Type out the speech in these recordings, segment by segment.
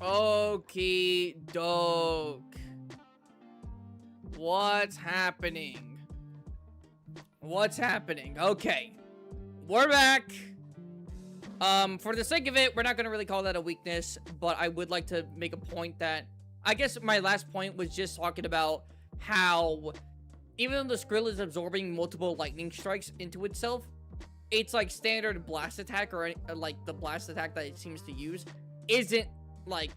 Okie doke. What's happening? What's happening? Okay. We're back. For the sake of it, we're not gonna really call that a weakness, but I would like to make a point that, I guess my last point was just talking about how, even though the Skrill is absorbing multiple lightning strikes into itself, it's like standard blast attack, or like the blast attack that it seems to use isn't like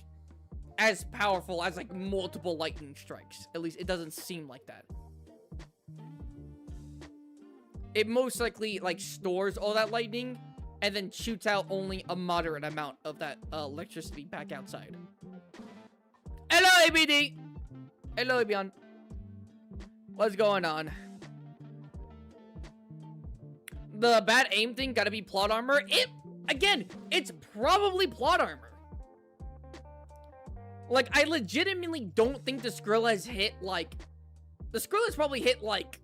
as powerful as like multiple lightning strikes. At least it doesn't seem like that. It most likely like stores all that lightning and then shoots out only a moderate amount of that electricity back outside. Hello, ABD. Hello, Beyond. What's going on? The bad aim thing gotta be plot armor. Again, it's probably plot armor. Like, I legitimately don't think the Skrill has hit, like... The Skrill has probably hit, like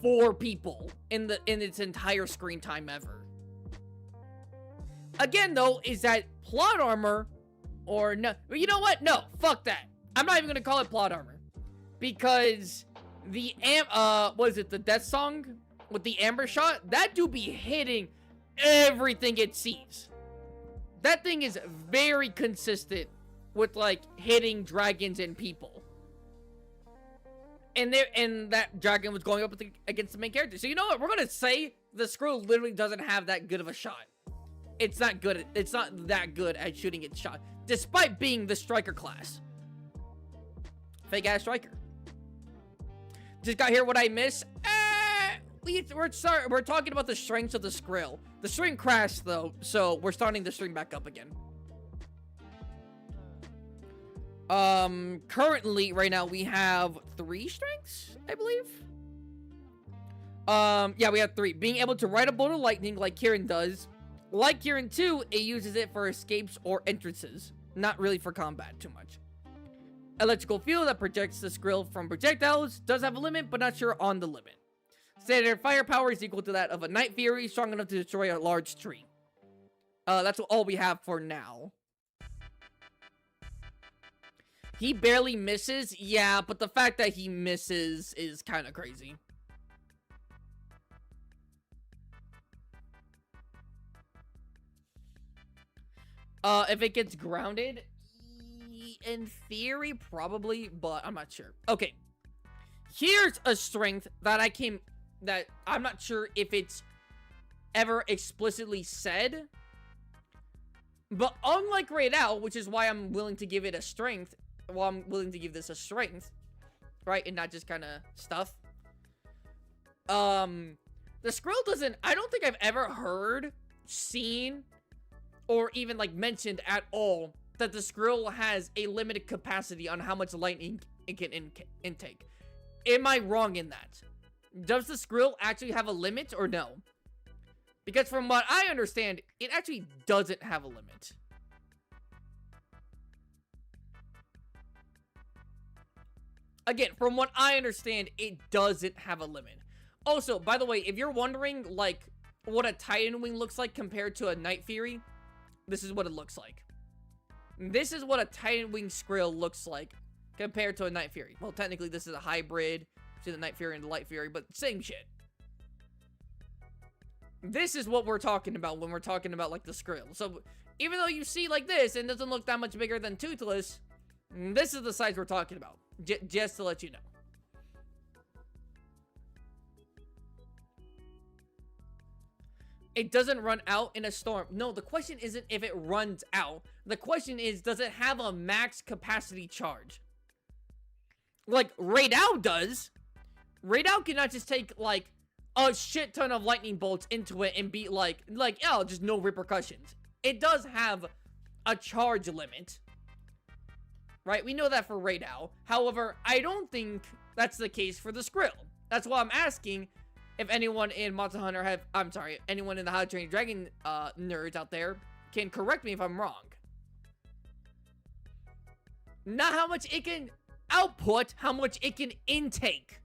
4 people in its entire screen time ever. Again, though, is that plot armor or no? You know what? No, fuck that. I'm not even gonna call it plot armor. Because the what is it, the death song with the amber shot? That do be hitting everything it sees. That thing is very consistent with, like, hitting dragons and people. And that dragon was going up against the main character. So you know what? We're gonna say the Skrill literally doesn't have that good of a shot. It's not good. It's not that good at shooting its shot, despite being the striker class. Fake ass striker. Just got here. What I miss? We're talking about the strengths of the Skrill. The stream crashed though, so we're starting the stream back up again. Currently, right now, we have 3 strengths, I believe. Yeah, we have 3. Being able to ride a bolt of lightning like Kieran does. Like Kieran too, it uses it for escapes or entrances. Not really for combat too much. Electrical field that projects the Skrill from projectiles. Does have a limit, but not sure on the limit. Standard firepower is equal to that of a Night Fury, strong enough to destroy a large tree. That's all we have for now. He barely misses, yeah, but the fact that he misses is kind of crazy. If it gets grounded, in theory, probably, but I'm not sure. Okay, here's a strength that I'm not sure if it's ever explicitly said, but unlike Rey Dau, which is why I'm willing to give it a strength, well, I'm willing to give this a strength, right, and not just kind of stuff. The Skrill doesn't, I don't think I've ever heard, seen, or even, like, mentioned at all that the Skrill has a limited capacity on how much lightning it can intake. Am I wrong in that? Does the Skrill actually have a limit or no? Because from what I understand, it actually doesn't have a limit. Again, from what I understand, it doesn't have a limit. Also, by the way, if you're wondering, like, what a Titan Wing looks like compared to a Night Fury, this is what it looks like. This is what a Titan Wing Skrill looks like compared to a Night Fury. Well, technically, this is a hybrid to the Night Fury and the Light Fury, but same shit. This is what we're talking about when we're talking about, like, the Skrill. So, even though you see like this and it doesn't look that much bigger than Toothless, this is the size we're talking about. Just to let you know. It doesn't run out in a storm. No, the question isn't if it runs out. The question is, does it have a max capacity charge? Like Rey Dau does. Rey Dau cannot just take, like, a shit ton of lightning bolts into it and be like, oh, just no repercussions. It does have a charge limit. Right? We know that for Rey Dau. However, I don't think that's the case for the Skrill. That's why I'm asking if anyone in Monster Hunter anyone in the How to Train Your Dragon nerds out there can correct me if I'm wrong. Not how much it can output, how much it can intake.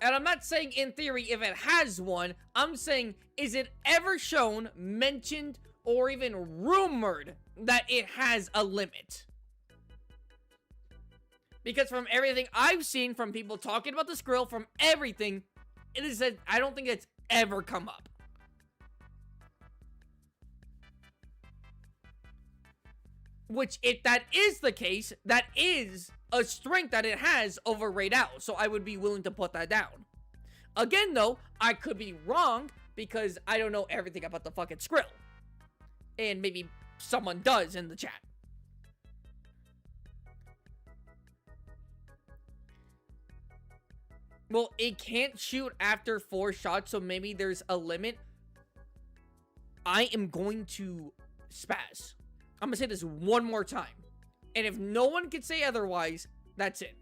And I'm not saying in theory if it has one. I'm saying, is it ever shown, mentioned, or even rumored that it has a limit? Because from everything I've seen, from people talking about the Skrill, from everything, it is that I don't think it's ever come up. Which, if that is the case, that is a strength that it has over Rey Dau. So I would be willing to put that down. Again, though, I could be wrong because I don't know everything about the fucking Skrill. And maybe someone does in the chat. Well, it can't shoot after 4 shots, so maybe there's a limit. I am going to spaz. I'm gonna say this one more time. And if no one can say otherwise, that's it.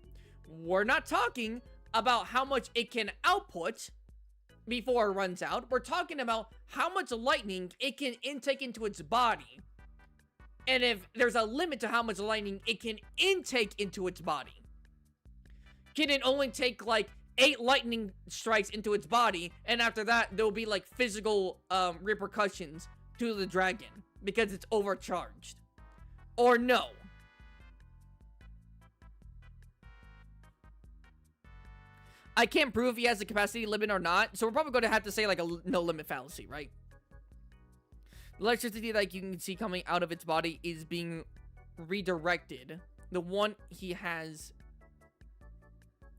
We're not talking about how much it can output before it runs out. We're talking about how much lightning it can intake into its body. And if there's a limit to how much lightning it can intake into its body. Can it only take like 8 lightning strikes into its body, and after that there'll be like physical repercussions to the dragon because it's overcharged? Or no? I can't prove if he has a capacity limit or not, so we're probably going to have to say like a no limit fallacy, right? The electricity that you can see coming out of its body is being redirected. The one he has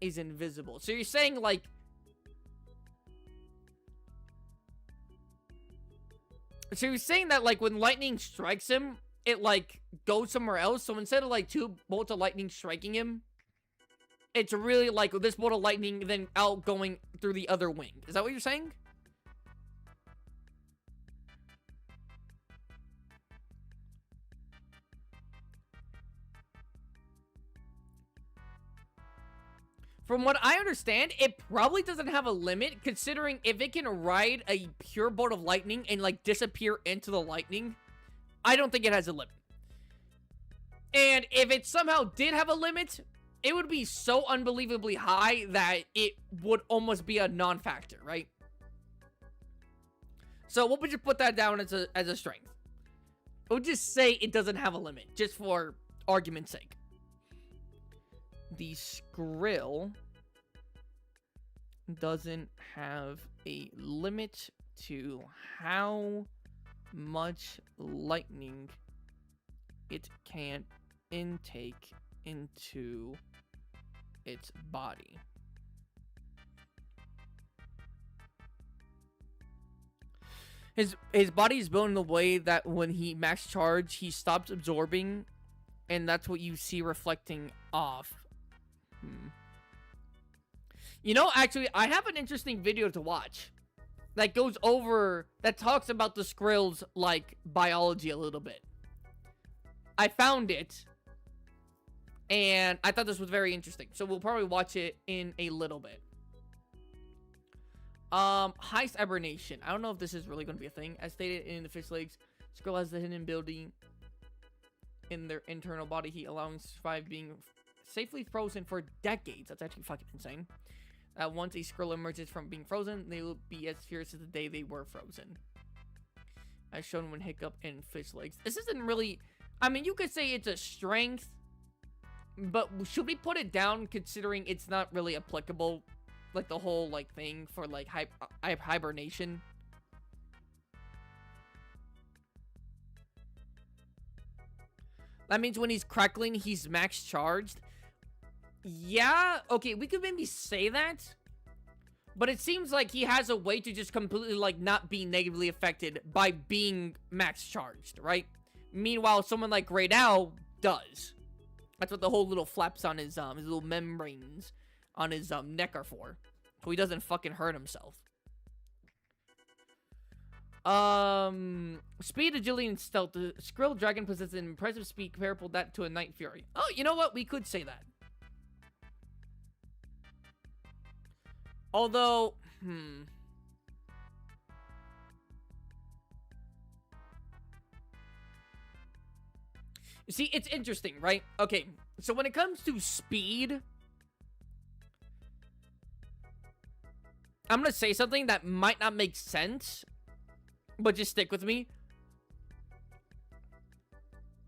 is invisible. So you're saying like... So you're saying that like when lightning strikes him, it like goes somewhere else? So instead of like 2 bolts of lightning striking him, it's really like this bolt of lightning then out going through the other wing. Is that what you're saying? From what I understand, it probably doesn't have a limit, considering if it can ride a pure bolt of lightning and like disappear into the lightning, I don't think it has a limit. And if it somehow did have a limit, it would be so unbelievably high that it would almost be a non-factor, right? So what would you put that down as a strength? We'll just say it doesn't have a limit, just for argument's sake. The Skrill doesn't have a limit to how much lightning it can intake into its body. His body is built in a way that when he max charge, he stops absorbing, and that's what you see reflecting off. You know, actually, I have an interesting video to watch that goes over, that talks about the Skrill's, like, biology a little bit. I found it, and I thought this was very interesting, so we'll probably watch it in a little bit. Heist hibernation. I don't know if this is really going to be a thing. As stated in the fish legs, Skrill has the hidden ability in their internal body heat, allowing to survive being safely frozen for decades. That's actually fucking insane. Once a Skrill emerges from being frozen, they will be as fierce as the day they were frozen. As shown when Hiccup and fish legs. This isn't really... I mean, you could say it's a strength, but should we put it down considering it's not really applicable? Like the whole like thing for like hibernation. That means when he's crackling, he's max charged. Yeah, okay, we could maybe say that. But it seems like he has a way to just completely like not be negatively affected by being max charged, right? Meanwhile, someone like Rey Dau does. That's what the whole little flaps on his little membranes on his neck are for. So he doesn't fucking hurt himself. Speed, agility, and stealth. The Skrill Dragon possesses an impressive speed comparable that to a Night Fury. Oh, you know what? We could say that. Although, You see, it's interesting, right? Okay, so when it comes to speed, I'm gonna say something that might not make sense, but just stick with me.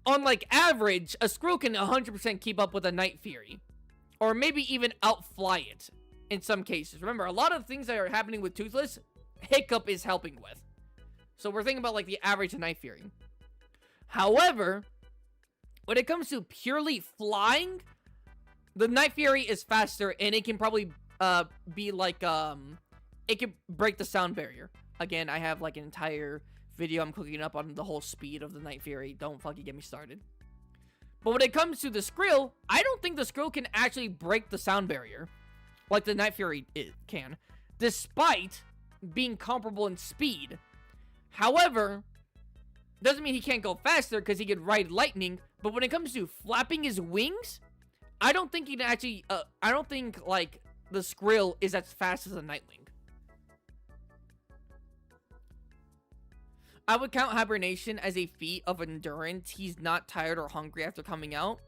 On, like, average, a Skrill can 100% keep up with a Night Fury. Or maybe even outfly it in some cases. Remember, a lot of things that are happening with Toothless, Hiccup is helping with. So we're thinking about, like, the average Night Fury. However, when it comes to purely flying, the Night Fury is faster, and it can probably be like, it can break the sound barrier. Again, I have, like, an entire video I'm cooking up on the whole speed of the Night Fury. Don't fucking get me started. But when it comes to the Skrill, I don't think the Skrill can actually break the sound barrier like the Night Fury can, despite being comparable in speed. However, doesn't mean he can't go faster because he could ride lightning. But when it comes to flapping his wings, I don't think he can actually, I don't think, like, the Skrill is as fast as a Nightwing. I would count hibernation as a feat of endurance. He's not tired or hungry after coming out.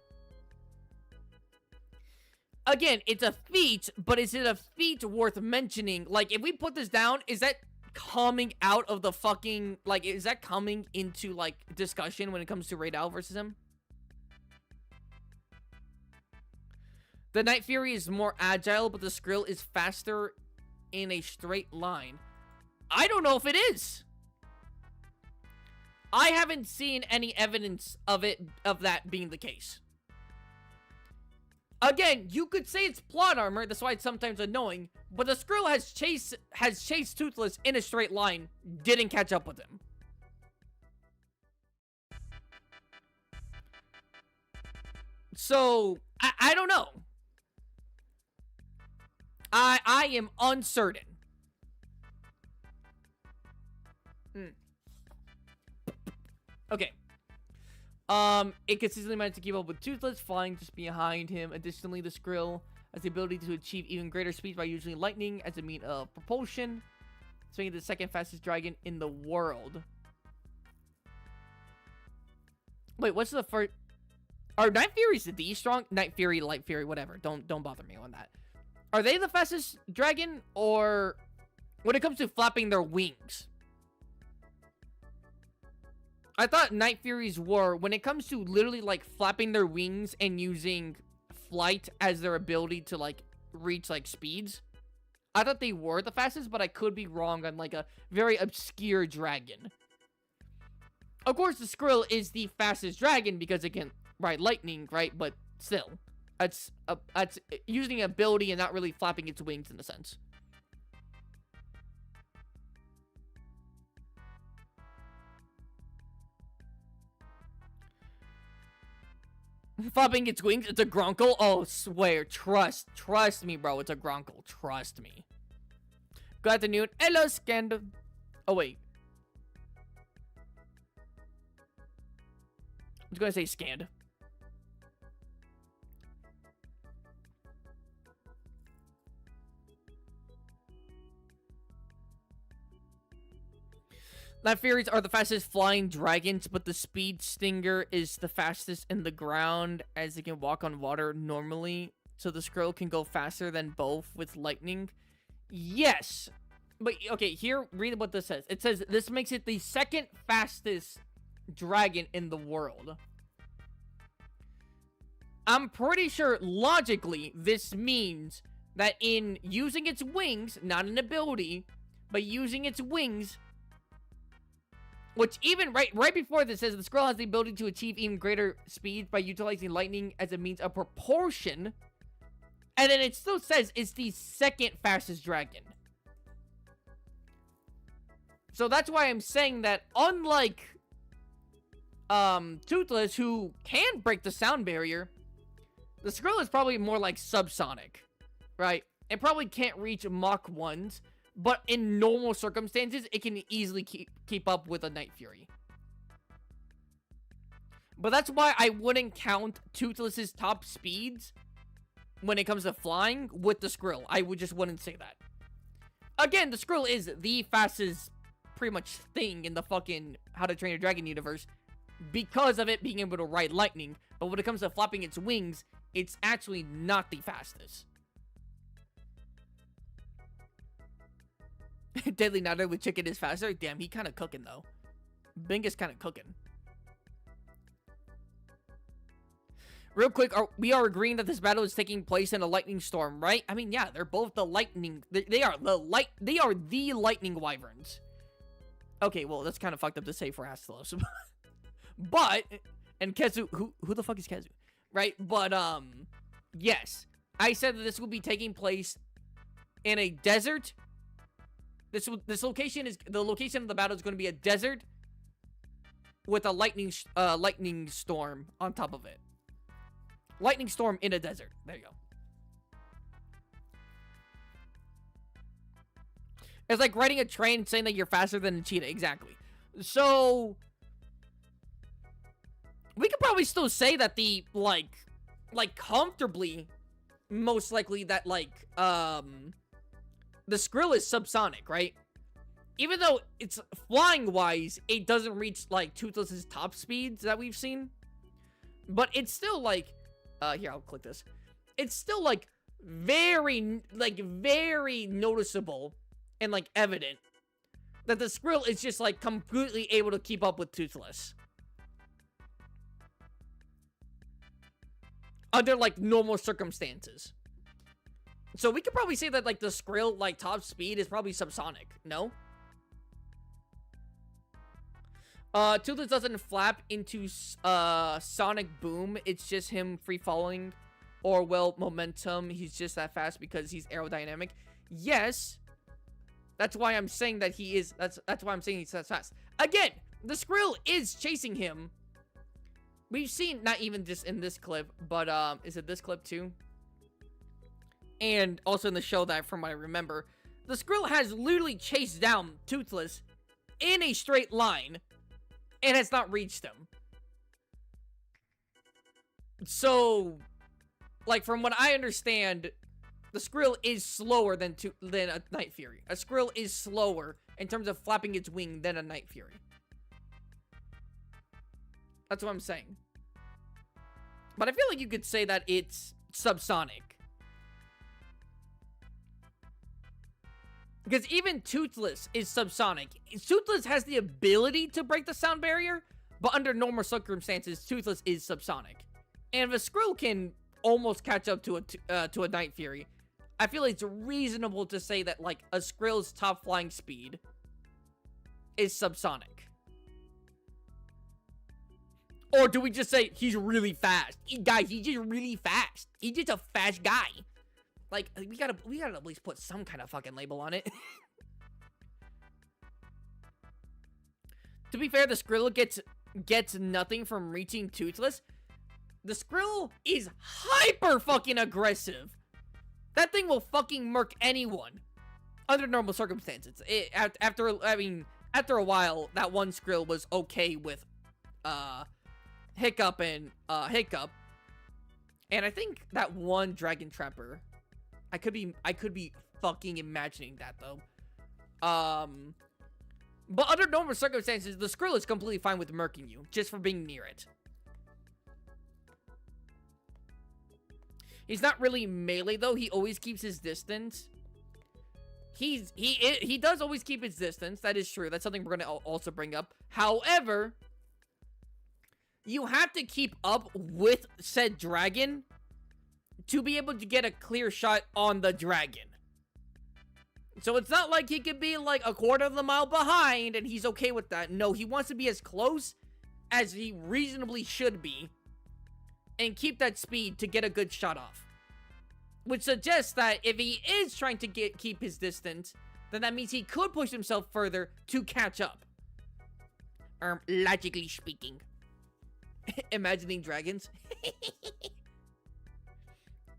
Again, it's a feat, but is it a feat worth mentioning? Like, if we put this down, is that coming out of the fucking, like, is that coming into, like, discussion when it comes to Rey Dau versus him? The Night Fury is more agile, but the Skrill is faster in a straight line. I don't know if it is. I haven't seen any evidence of that being the case. Again, you could say it's plot armor, that's why it's sometimes annoying, but the Skrill has chased Toothless in a straight line, didn't catch up with him. So, I don't know. I am uncertain. Okay. It consistently managed to keep up with Toothless, flying just behind him. Additionally, the Skrill has the ability to achieve even greater speeds by using lightning as a means of propulsion, making it the second fastest dragon in the world. Wait, what's the first? Are Night Furies the strong? Night Fury, Light Fury, whatever. Don't bother me on that. Are they the fastest dragon, or when it comes to flapping their wings? I thought Night Furies were, when it comes to literally, like, flapping their wings and using flight as their ability to, like, reach, like, speeds. I thought they were the fastest, but I could be wrong on, like, a very obscure dragon. Of course, the Skrill is the fastest dragon because it can ride lightning, right? But still, it's using ability and not really flapping its wings in a sense. Flapping its wings, it's a Grunkle. Oh, swear, trust me, bro, it's a Grunkle, trust me. Good afternoon. Hello, Scandal. Oh, wait. I was gonna say Scand. Night Furies are the fastest flying dragons, but the Speed Stinger is the fastest in the ground, as it can walk on water normally. So the Skrill can go faster than both with lightning. Yes. But, okay, here, read what this says. It says, this makes it the second fastest dragon in the world. I'm pretty sure, logically, this means that in using its wings, not an ability, but using its wings... Which even right before this says the Skrill has the ability to achieve even greater speeds by utilizing lightning as a means of propulsion. And then it still says it's the second fastest dragon. So that's why I'm saying that unlike Toothless, who can break the sound barrier, the Skrill is probably more like subsonic, right? It probably can't reach Mach 1s. But in normal circumstances, it can easily keep up with a Night Fury. But that's why I wouldn't count Toothless's top speeds when it comes to flying with the Skrill. I just wouldn't say that. Again, the Skrill is the fastest pretty much thing in the fucking How to Train Your Dragon universe because of it being able to ride lightning. But when it comes to flapping its wings, it's actually not the fastest. Deadly Niner with chicken is faster. Damn, he kind of cooking, though. Bing is kind of cooking. Real quick, we are agreeing that this battle is taking place in a lightning storm, right? I mean, yeah, they're both the lightning. They are the lightning wyverns. Okay, well, that's kind of fucked up to say for Astalos. But, and Kezu, who the fuck is Kezu? Right? But, yes. I said that this will be taking place in a desert. This location is, the location of the battle is going to be a desert with a lightning storm on top of it. Lightning storm in a desert. There you go. It's like riding a train and saying that you're faster than a cheetah. Exactly. So, we could probably still say that the, like comfortably, most likely that, like, the Skrill is subsonic, right? Even though it's flying-wise, it doesn't reach, like, Toothless's top speeds that we've seen. But it's still, like, here, I'll click this. It's still, like, very noticeable and, like, evident that the Skrill is just, like, completely able to keep up with Toothless. Under, like, normal circumstances. So we could probably say that, like, the Skrill, like, top speed is probably subsonic, no? Toothless doesn't flap into, sonic boom. It's just him free-falling. Or, well, momentum. He's just that fast because he's aerodynamic. Yes. That's why I'm saying that he is, that's why I'm saying he's that fast. Again, the Skrill is chasing him. We've seen, not even just in this clip, but, is it this clip too? And also in the show that, from what I remember, the Skrill has literally chased down Toothless in a straight line and has not reached him. So, like, from what I understand, the Skrill is slower than a Night Fury. A Skrill is slower in terms of flapping its wing than a Night Fury. That's what I'm saying. But I feel like you could say that it's subsonic. Because even Toothless is subsonic. Toothless has the ability to break the sound barrier, but under normal circumstances, Toothless is subsonic. And if a Skrill can almost catch up to a Night Fury, I feel like it's reasonable to say that, like, a Skrill's top flying speed is subsonic. Or do we just say he's really fast? Guys, he's just really fast. He's just a fast guy. Like, we gotta at least put some kind of fucking label on it. To be fair, the Skrill gets nothing from reaching Toothless. The Skrill is hyper fucking aggressive. That thing will fucking murk anyone under normal circumstances. After a while, that one Skrill was okay with Hiccup and Hiccup, and I think that one Dragon Trapper. I could be fucking imagining that though. But under normal circumstances, the Skrill is completely fine with murking you just for being near it. He's not really melee though. He always keeps his distance. He does always keep his distance. That is true. That's something we're gonna also bring up. However, you have to keep up with said dragon to be able to get a clear shot on the dragon. So it's not like he could be like a quarter of the mile behind and he's okay with that. No, he wants to be as close as he reasonably should be and keep that speed to get a good shot off. Which suggests that if he is trying to keep his distance, then that means he could push himself further to catch up. Logically speaking. Imagining dragons.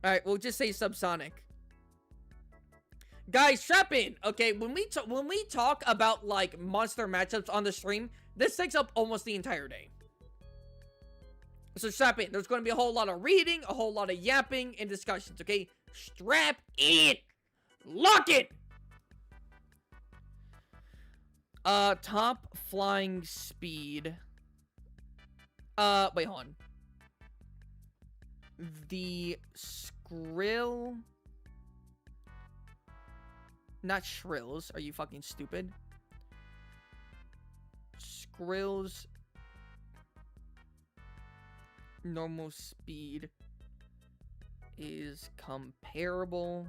Alright, we'll just say subsonic. Guys, strap in. Okay, when we talk about, like, monster matchups on the stream, this takes up almost the entire day. So strap in. There's going to be a whole lot of reading, a whole lot of yapping, and discussions, okay? Strap in. Lock it. Top flying speed. Wait, hold on. The Skrill Not Skrill's. Are you fucking stupid? Skrill's normal speed is comparable.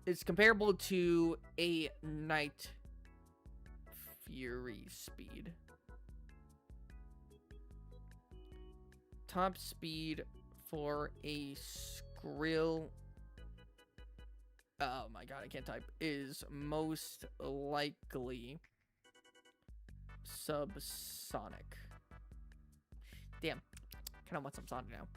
It's comparable to a Night Fury speed. Top speed for a Skrill. Oh my god, I can't type. Is most likely subsonic. Damn. Kinda want subsonic now.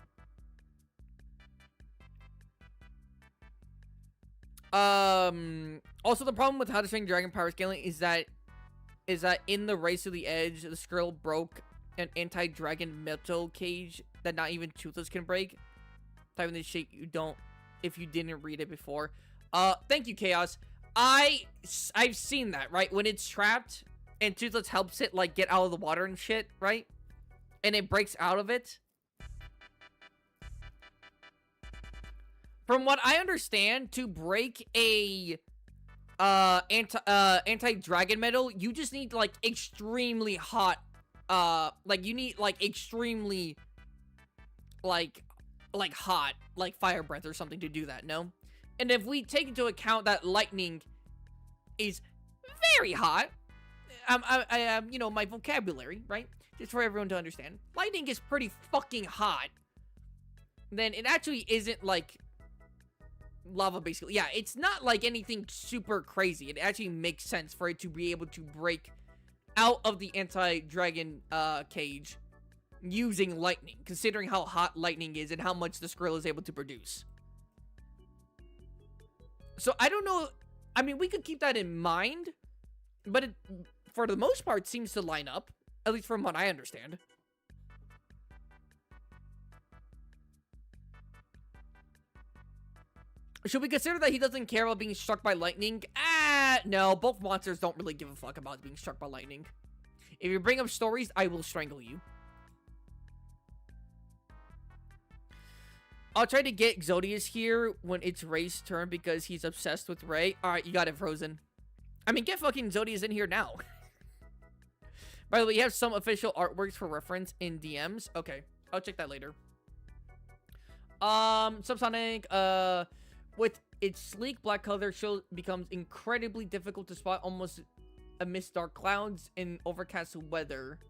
Also the problem with How to Train Dragon power scaling is that in the Race to the Edge, the Skrill broke an anti-dragon metal cage that not even Toothless can break. Typing this shit you don't if you didn't read it before. Thank you, Chaos. I've seen that, right? When it's trapped and Toothless helps it like get out of the water and shit, right? And it breaks out of it. From what I understand, to break a anti-dragon metal, you just need like extremely hot like you need like extremely like hot, like fire breath or something to do that, no? And if we take into account that lightning is very hot, you know, my vocabulary, right? Just for everyone to understand. Lightning is pretty fucking hot. Then it actually isn't like lava, basically. Yeah, it's not like anything super crazy. It actually makes sense for it to be able to break out of the anti-dragon cage using lightning, considering how hot lightning is and how much the Skrill is able to produce. So I don't know. I mean, we could keep that in mind, but it, for the most part, seems to line up, at least from what I understand. Should we consider that he doesn't care about being struck by lightning? No, both monsters don't really give a fuck about being struck by lightning. If you bring up stories, I will strangle you. I'll try to get Xodius here when it's Rey's turn because he's obsessed with Rey. Alright, you got it, Frozen. I mean, get fucking Xodius in here now. By the way, you have some official artworks for reference in DMs. Okay, I'll check that later. Subsonic, with its sleek black color, Shield becomes incredibly difficult to spot almost amidst dark clouds in overcast weather.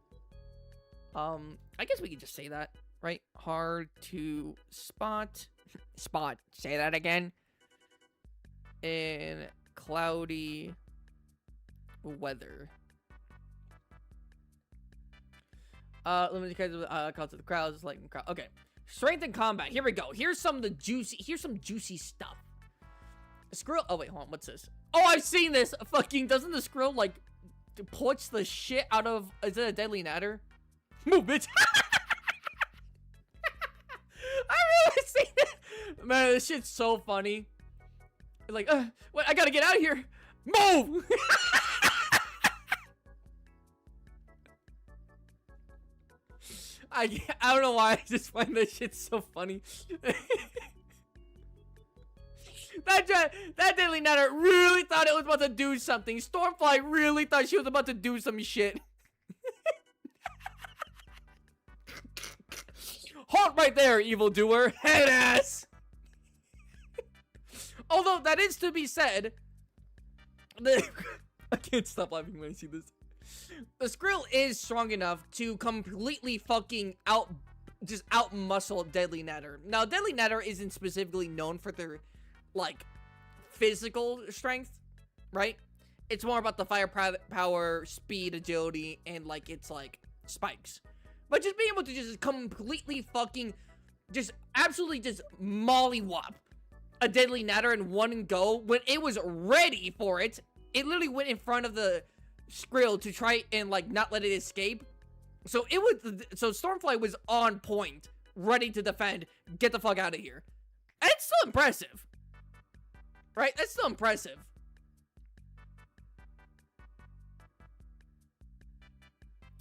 I guess we could just say that, right? Hard to spot. Spot. Say that again. In cloudy weather. Limited kinds of clouds of the crowds, lightning crowd. Okay. Strength in combat. Here we go. Here's some juicy stuff. Skrill. Oh wait, hold on. What's this? Oh, I've seen this. Fucking doesn't the Skrill like punch the shit out of? Is it a deadly natter? Move, bitch. I really seen it. Man, this shit's so funny. Like, what? I gotta get out of here. Move. I don't know why I just find this shit so funny. That deadly natter really thought it was about to do something. Stormfly really thought she was about to do some shit. Halt right there, evildoer. Head ass. Although that is to be said, I can't stop laughing when I see this. The Skrill is strong enough to completely fucking out-muscle Deadly Natter. Now, Deadly Natter isn't specifically known for their, like, physical strength, right? It's more about the fire power, speed, agility, and, like, it's, like, spikes. But just being able to just completely fucking, just absolutely just mollywop a Deadly Natter in one go when it was ready for it. It literally went in front of the Skrill to try and like not let it escape. So Stormfly was on point, ready to defend, get the fuck out of here. And it's still impressive. Right? That's still impressive.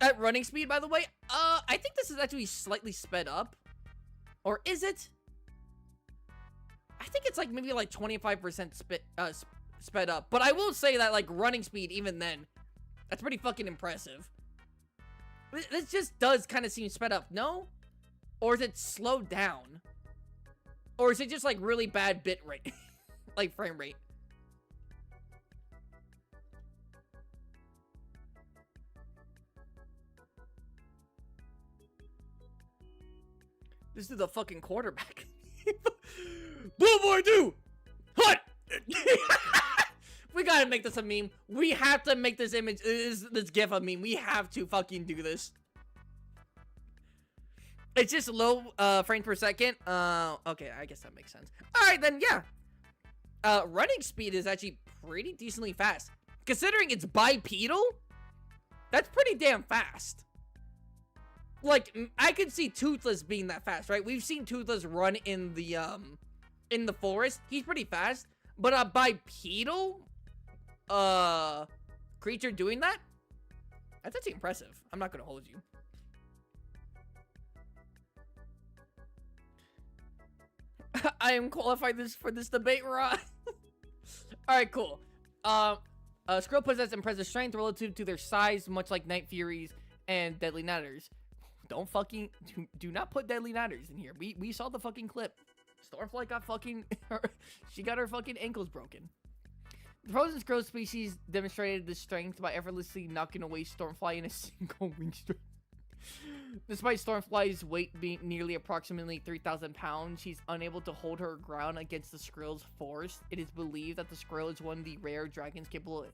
At running speed, by the way, I think this is actually slightly sped up. Or is it? I think it's like maybe like 25% sped up. But I will say that like running speed, even then, that's pretty fucking impressive. This just does kind of seem sped up, no? Or is it slowed down? Or is it just like really bad bit rate? Like frame rate? This is the fucking quarterback. Blue boy do! Hut! We gotta make this a meme. We have to make this image, this gif a meme. We have to fucking do this. It's just low frames per second. Okay, I guess that makes sense. Alright then, yeah. Running speed is actually pretty decently fast. Considering it's bipedal, that's pretty damn fast. Like, I could see Toothless being that fast, right? We've seen Toothless run in the forest. He's pretty fast. But a bipedal creature doing that? That's actually impressive. I'm not gonna hold you. I am qualified for this debate, Rod. Alright, cool. Skrill possess impressive strength relative to their size, much like Night Furies and Deadly Natters. Don't fucking do not put Deadly Natters in here. We saw the fucking clip. Stormfly got fucking she got her fucking ankles broken. The frozen Skrill species demonstrated this strength by effortlessly knocking away Stormfly in a single wing strike. Despite Stormfly's weight being nearly approximately 3,000 pounds, she's unable to hold her ground against the Skrill's force. It is believed that the Skrill is one of the rare dragons capable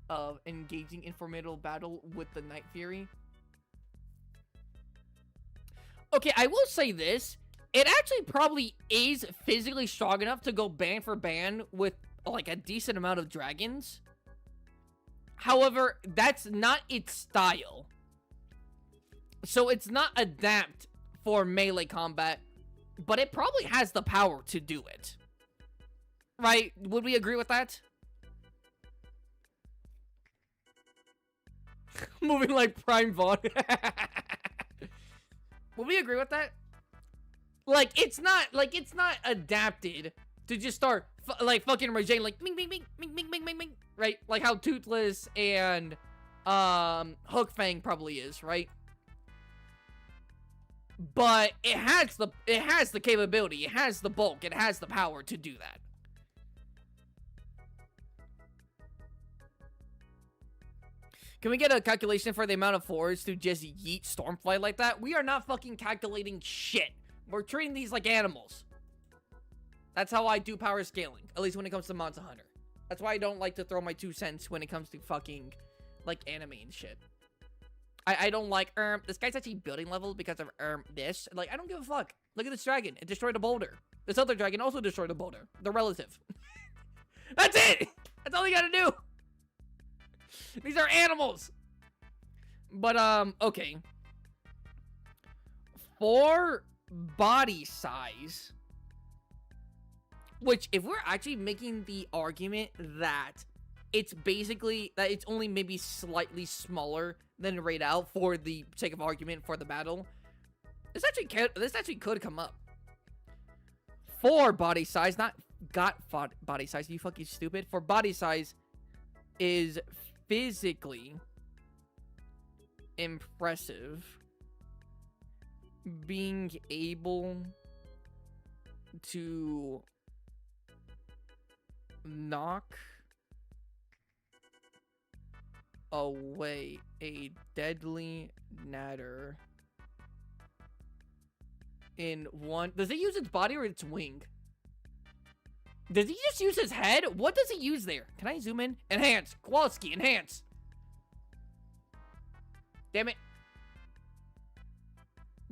of engaging in formidable battle with the Night Fury. Okay, I will say this. It actually probably is physically strong enough to go band for band with, like, a decent amount of dragons. However, that's not its style. So it's not adapt for melee combat, but it probably has the power to do it. Right? Would we agree with that? Moving like Prime Vaughn. Would we agree with that? Like, it's not adapted to just start, fucking Regine, like, ming, ming, ming, ming, ming, ming, ming, ming, right? Like how Toothless and, Hook Fang probably is, right? But it has the capability, it has the bulk, it has the power to do that. Can we get a calculation for the amount of force to just yeet Stormfly like that? We are not fucking calculating shit. We're treating these like animals. That's how I do power scaling, at least when it comes to Monster Hunter. That's why I don't like to throw my 2 cents when it comes to fucking, like, anime and shit. I don't like, this guy's actually building level because of, this. Like, I don't give a fuck. Look at this dragon. It destroyed a boulder. This other dragon also destroyed a boulder. They're relative. That's it! That's all you gotta do! These are animals! But, okay. For body size, which, if we're actually making the argument that it's basically, that it's only maybe slightly smaller than Rey Dau for the sake of argument for the battle, this actually could come up. For body size, not got body size, you fucking stupid. For body size is physically impressive. Being able to knock away a deadly natter in one. Does it use its body or its wing? Does he just use his head? What does he use there? Can I zoom in? Enhance. Kowalski, enhance. Damn it.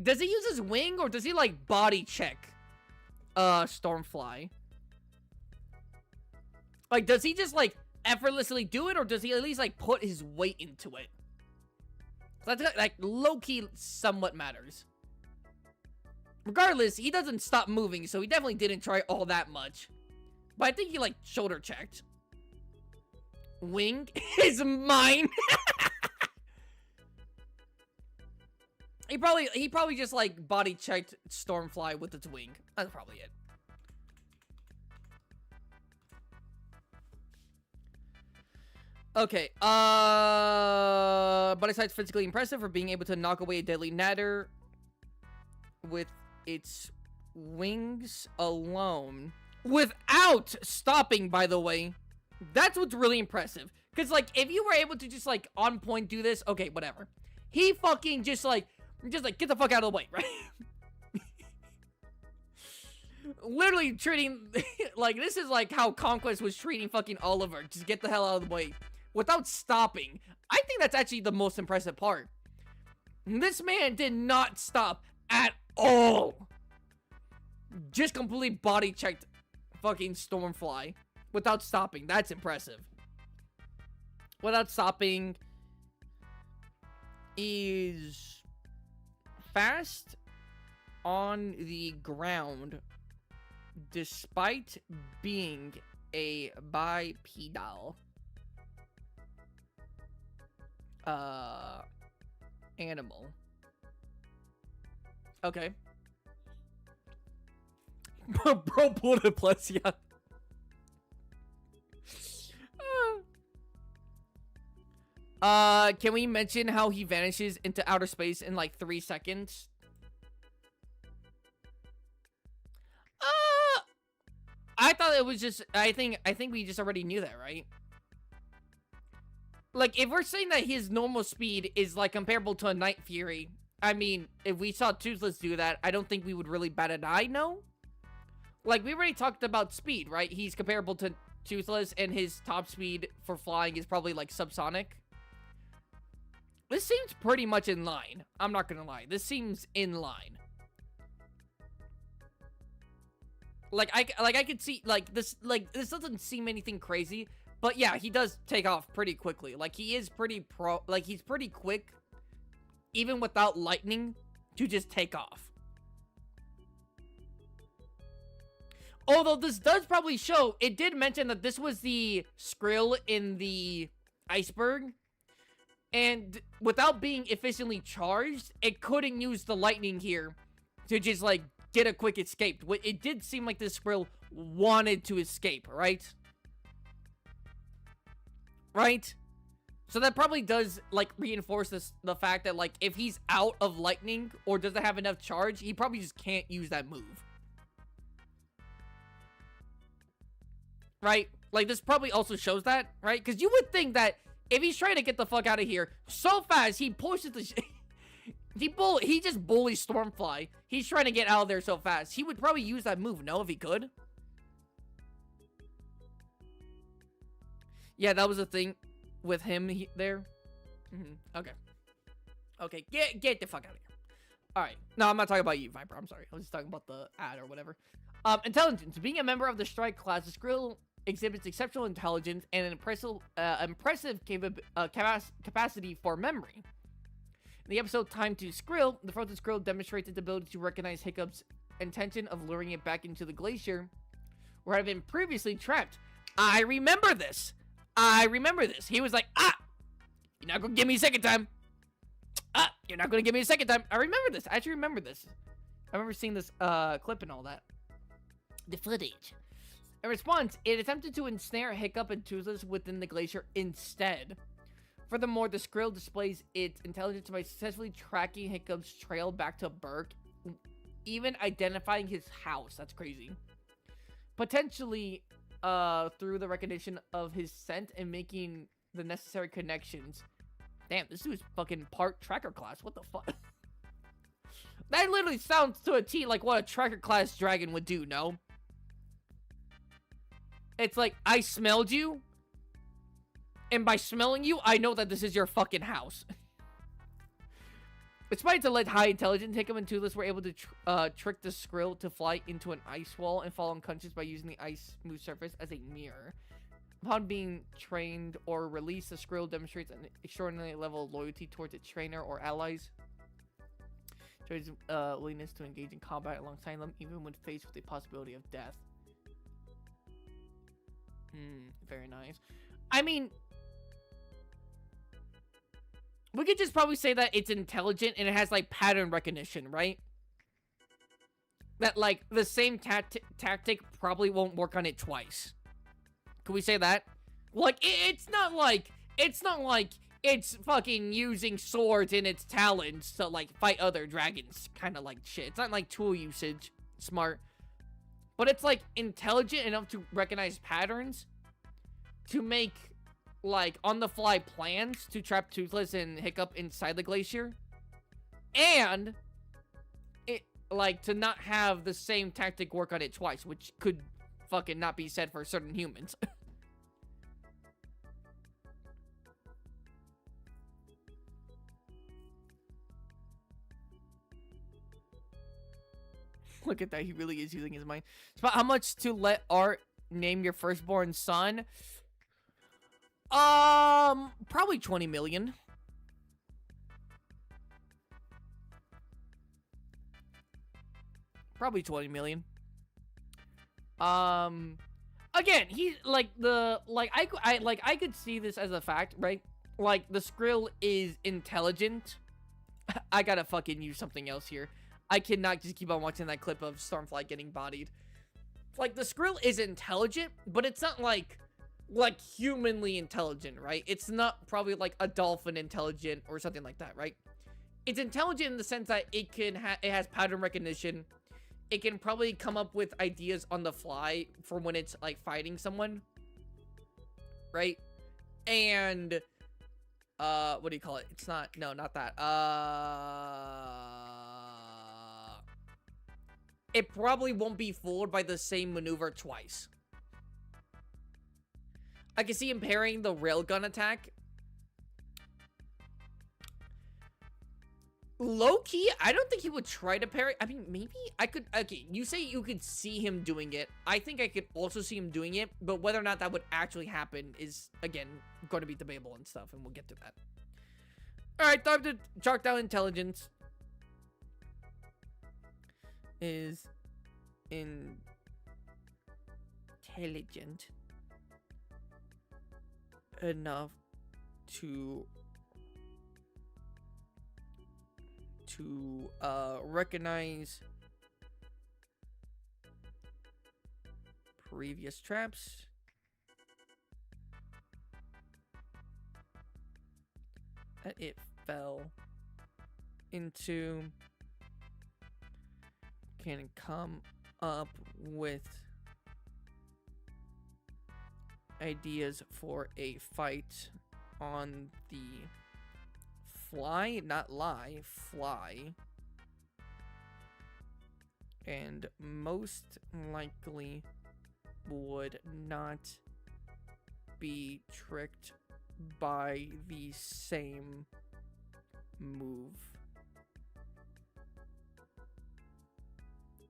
Does he use his wing or does he, like, body check Stormfly? Like, does he just, like, effortlessly do it or does he at least, like, put his weight into it? So that's, like, low-key somewhat matters. Regardless, he doesn't stop moving, so he definitely didn't try all that much. But I think he, like, shoulder checked. Wing is mine. He probably just, like, body checked Stormfly with its wing. That's probably it. Okay, but besides physically impressive for being able to knock away a deadly natter with its wings alone without stopping, by the way. That's what's really impressive. Because, like, if you were able to just, like, on point do this, okay, whatever. He fucking just, like, get the fuck out of the way, right? Literally treating, like, this is, like, how Conquest was treating fucking Oliver. Just get the hell out of the way. Without stopping. I think that's actually the most impressive part. This man did not stop at all. Just completely body checked fucking Stormfly without stopping. That's impressive. Without stopping is fast on the ground despite being a bipedal animal. Okay. Bro pulled a plus, yeah. Can we mention how he vanishes into outer space in like 3 seconds? I thought it was just, I think we just already knew that, right? Like, if we're saying that his normal speed is like comparable to a Night Fury, I mean, if we saw Toothless do that, I don't think we would really bat an eye, no? Like, we already talked about speed, right? He's comparable to Toothless, and his top speed for flying is probably like subsonic. This seems pretty much in line. I'm not gonna lie. This seems in line. Like I could see this doesn't seem anything crazy, but yeah, he does take off pretty quickly. Like he is pretty he's pretty quick even without lightning to just take off. Although this does probably show, it did mention that this was the Skrill in the iceberg. And without being efficiently charged, it couldn't use the lightning here to just, like, get a quick escape. It did seem like this Skrill wanted to escape, right? Right? So that probably does, like, reinforce the fact that, like, if he's out of lightning or doesn't have enough charge, he probably just can't use that move. Right? Like, this probably also shows that, right? Because you would think that if he's trying to get the fuck out of here so fast, he pushes the he just bullies Stormfly. He's trying to get out of there so fast. He would probably use that move, no, if he could. Yeah, that was the thing with him there. Okay. Okay, get the fuck out of here. Alright. No, I'm not talking about you, Viper. I'm sorry. I was just talking about the ad or whatever. Intelligence. Being a member of the Strike class, the Skrill exhibits exceptional intelligence and an impressive capacity for memory. In the episode Time to Skrill, the frozen Skrill demonstrates its ability to recognize Hiccup's intention of luring it back into the glacier, where it had been previously trapped. I remember this. He was like, you're not gonna give me a second time. You're not gonna give me a second time. I remember this. I actually remember this. I remember seeing this clip and all that. The footage. In response, it attempted to ensnare Hiccup and Toothless within the glacier instead. Furthermore, the Skrill displays its intelligence by successfully tracking Hiccup's trail back to Burke, even identifying his house. That's crazy. Potentially, through the recognition of his scent and making the necessary connections. Damn, this dude's fucking part tracker class. What the fuck? That literally sounds to a T like what a tracker class dragon would do, no? It's like, I smelled you, and by smelling you, I know that this is your fucking house. Despite its alleged high intelligence, Hiccum and Toothless were able to trick the Skrill to fly into an ice wall and fall unconscious by using the ice smooth surface as a mirror. Upon being trained or released, the Skrill demonstrates an extraordinary level of loyalty towards its trainer or allies. Shows willingness to engage in combat alongside them, even when faced with the possibility of death. Very nice. I mean, we could just probably say that it's intelligent and it has, like, pattern recognition, right? That, like, the same tactic probably won't work on it twice. Could we say that? Like, it's not like it's not like it's fucking using swords in its talons to, like, fight other dragons, kind of like shit. It's not like tool usage, smart. But it's, like, intelligent enough to recognize patterns to make, like, on-the-fly plans to trap Toothless and Hiccup inside the glacier. And, it, like, to not have the same tactic work on it twice, which could fucking not be said for certain humans. Look at that, he really is using his mind. It's about how much to let Art name your firstborn son. Probably 20 million. Probably 20 million. Again, he's like I could see this as a fact, right? Like, the Skrill is intelligent. I gotta fucking use something else here. I cannot just keep on watching that clip of Stormfly getting bodied. Like, the Skrill is intelligent, but it's not like humanly intelligent, right? It's not probably like a dolphin intelligent or something like that, right? It's intelligent in the sense that it has pattern recognition. It can probably come up with ideas on the fly for when it's, like, fighting someone, right? And what do you call it? It's not, no, not that. It probably won't be fooled by the same maneuver twice. I can see him parrying the railgun attack. Low-key, I don't think he would try to parry. I mean, maybe I could. Okay, you say you could see him doing it. I think I could also see him doing it, but whether or not that would actually happen is, again, going to be debatable and stuff, and we'll get to that. Alright, time to chalk down intelligence. Is intelligent enough to recognize previous traps that it fell into, can come up with ideas for a fight on the fly, not lie, fly, and most likely would not be tricked by the same move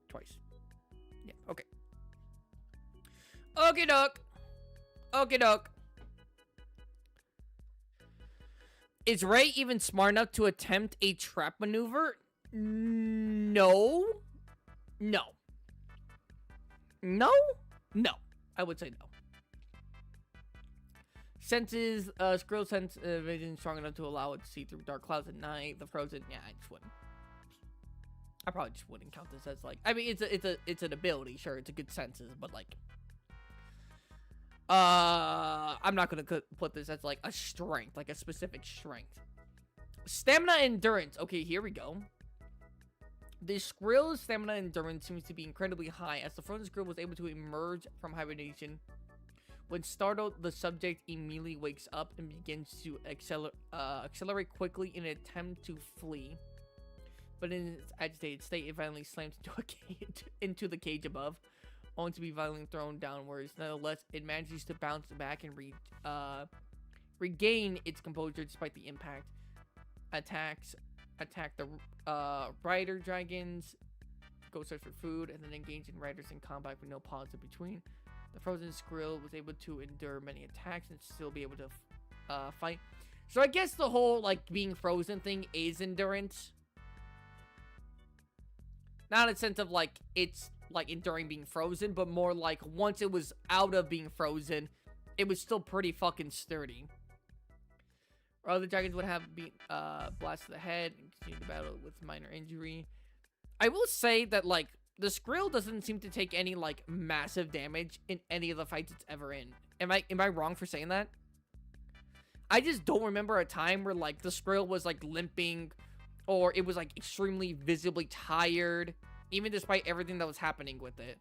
twice. Yeah, okay. Okie doke. Okie doke. Is Rey even smart enough to attempt a trap maneuver? No. No. No? No. I would say no. Senses, Skrill sense vision strong enough to allow it to see through dark clouds at night. The frozen, yeah, I just wouldn't. I probably just wouldn't count this as, like, I mean, it's an ability, sure, it's a good senses, but, like, I'm not gonna put this as, like, a strength, like a specific strength. Stamina endurance. Okay, here we go. The Skrill's stamina endurance seems to be incredibly high, as the frozen Skrill was able to emerge from hibernation. When startled, the subject immediately wakes up and begins to accelerate quickly in an attempt to flee. But in its agitated state, it violently slams into the cage above, only to be violently thrown downwards. Nonetheless, it manages to bounce back and regain its composure despite the impact. Attack the rider dragons, go search for food, and then engage in riders in combat with no pause in between. The frozen Skrill was able to endure many attacks and still be able to fight. So I guess the whole, like, being frozen thing is endurance. Not in the sense of, like, it's, like, enduring being frozen, but more like once it was out of being frozen, it was still pretty fucking sturdy. Or other dragons would have been blasted to the head and continue the battle with minor injury. I will say that, like, the Skrill doesn't seem to take any, like, massive damage in any of the fights it's ever in. Am I wrong for saying that? I just don't remember a time where, like, the Skrill was, like, limping, or it was, like, extremely visibly tired, even despite everything that was happening with it.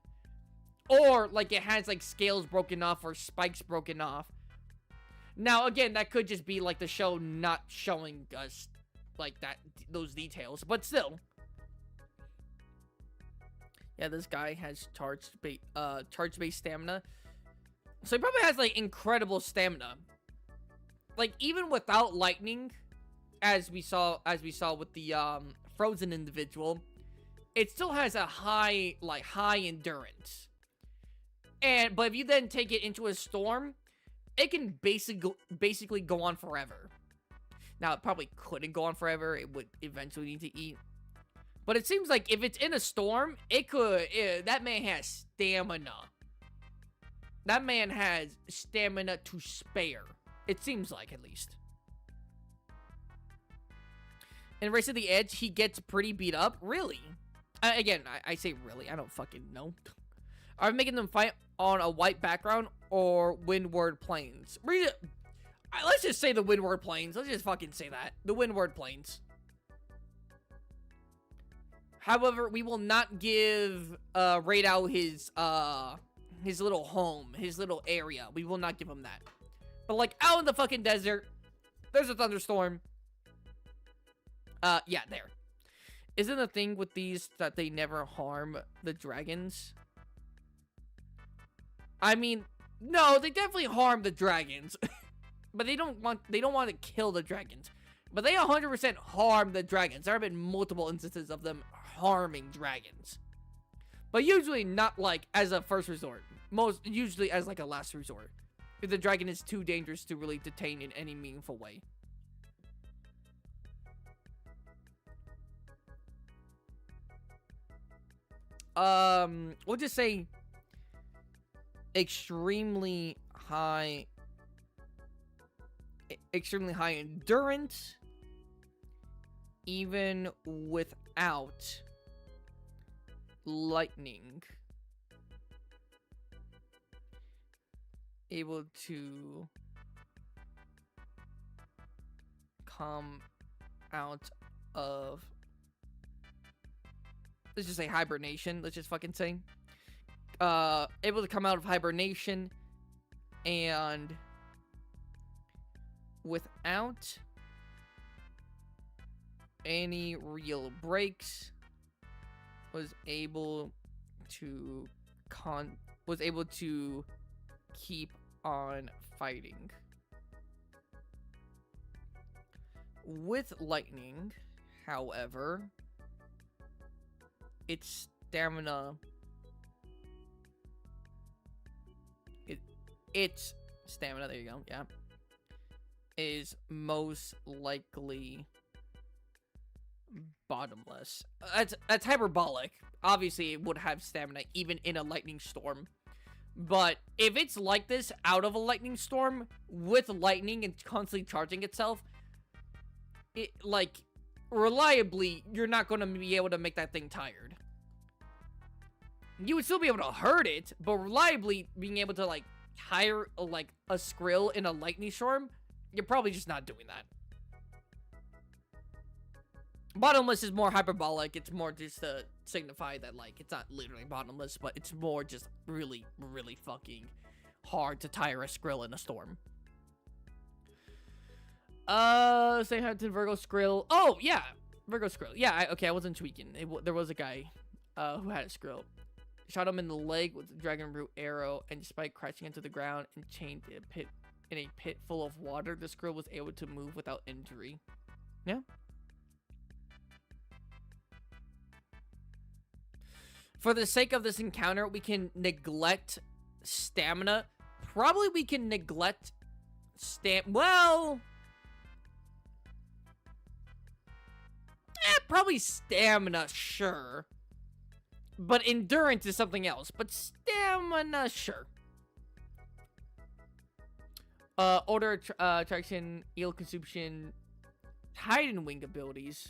Or, like, it has, like, scales broken off or spikes broken off. Now, again, that could just be, like, the show not showing us, like, those details. But still. Yeah, this guy has charge-based stamina. So he probably has, like, incredible stamina. Like, even without lightning, as we saw with the, frozen individual, it still has a high endurance. But if you then take it into a storm, it can basically go on forever. Now, it probably couldn't go on forever. It would eventually need to eat. But it seems like if it's in a storm, it could... that man has stamina. That man has stamina to spare. It seems like, at least. In Race to the Edge, he gets pretty beat up. Really? Again, I say really. I don't fucking know. Are we making them fight on a white background or Windward Plains? Let's just say the Windward Plains. Let's just fucking say that. The Windward Plains. However, we will not give Rey Dau his little home, his little area. We will not give him that. But, like, out in the fucking desert, there's a thunderstorm. Yeah, there. Isn't the thing with these that they never harm the dragons? I mean, no, they definitely harm the dragons. But they don't want to kill the dragons. But they 100% harm the dragons. There have been multiple instances of them harming dragons. But usually not, like, as a first resort. Usually as, like, a last resort. If the dragon is too dangerous to really detain in any meaningful way. We'll just say extremely high endurance, even without lightning. Able to come out of, let's just say, hibernation. Let's just fucking say. Able to come out of hibernation and without any real breaks was able to keep on fighting. With lightning, however, its stamina there you go, yeah, is most likely bottomless. That's hyperbolic. Obviously, it would have stamina even in a lightning storm. But if it's like this out of a lightning storm with lightning and constantly charging itself, reliably, you're not going to be able to make that thing tired. You would still be able to hurt it, but reliably being able to, like, tire, like, a Skrill in a lightning storm, you're probably just not doing that. Bottomless is more hyperbolic. It's more just to signify that, like, it's not literally bottomless, but it's more just really, really fucking hard to tire a Skrill in a storm. Say hi to Virgo Skrill. Oh, yeah. Virgo Skrill. Yeah, I wasn't tweaking. There was a guy who had a Skrill. Shot him in the leg with a dragon root arrow, and despite crashing into the ground and chained in a pit full of water, the Skrill was able to move without injury. Yeah. For the sake of this encounter, we can neglect stamina. Probably we can neglect probably stamina, sure. But endurance is something else. But stamina, sure. Order, attraction, eel consumption, hidden wing abilities.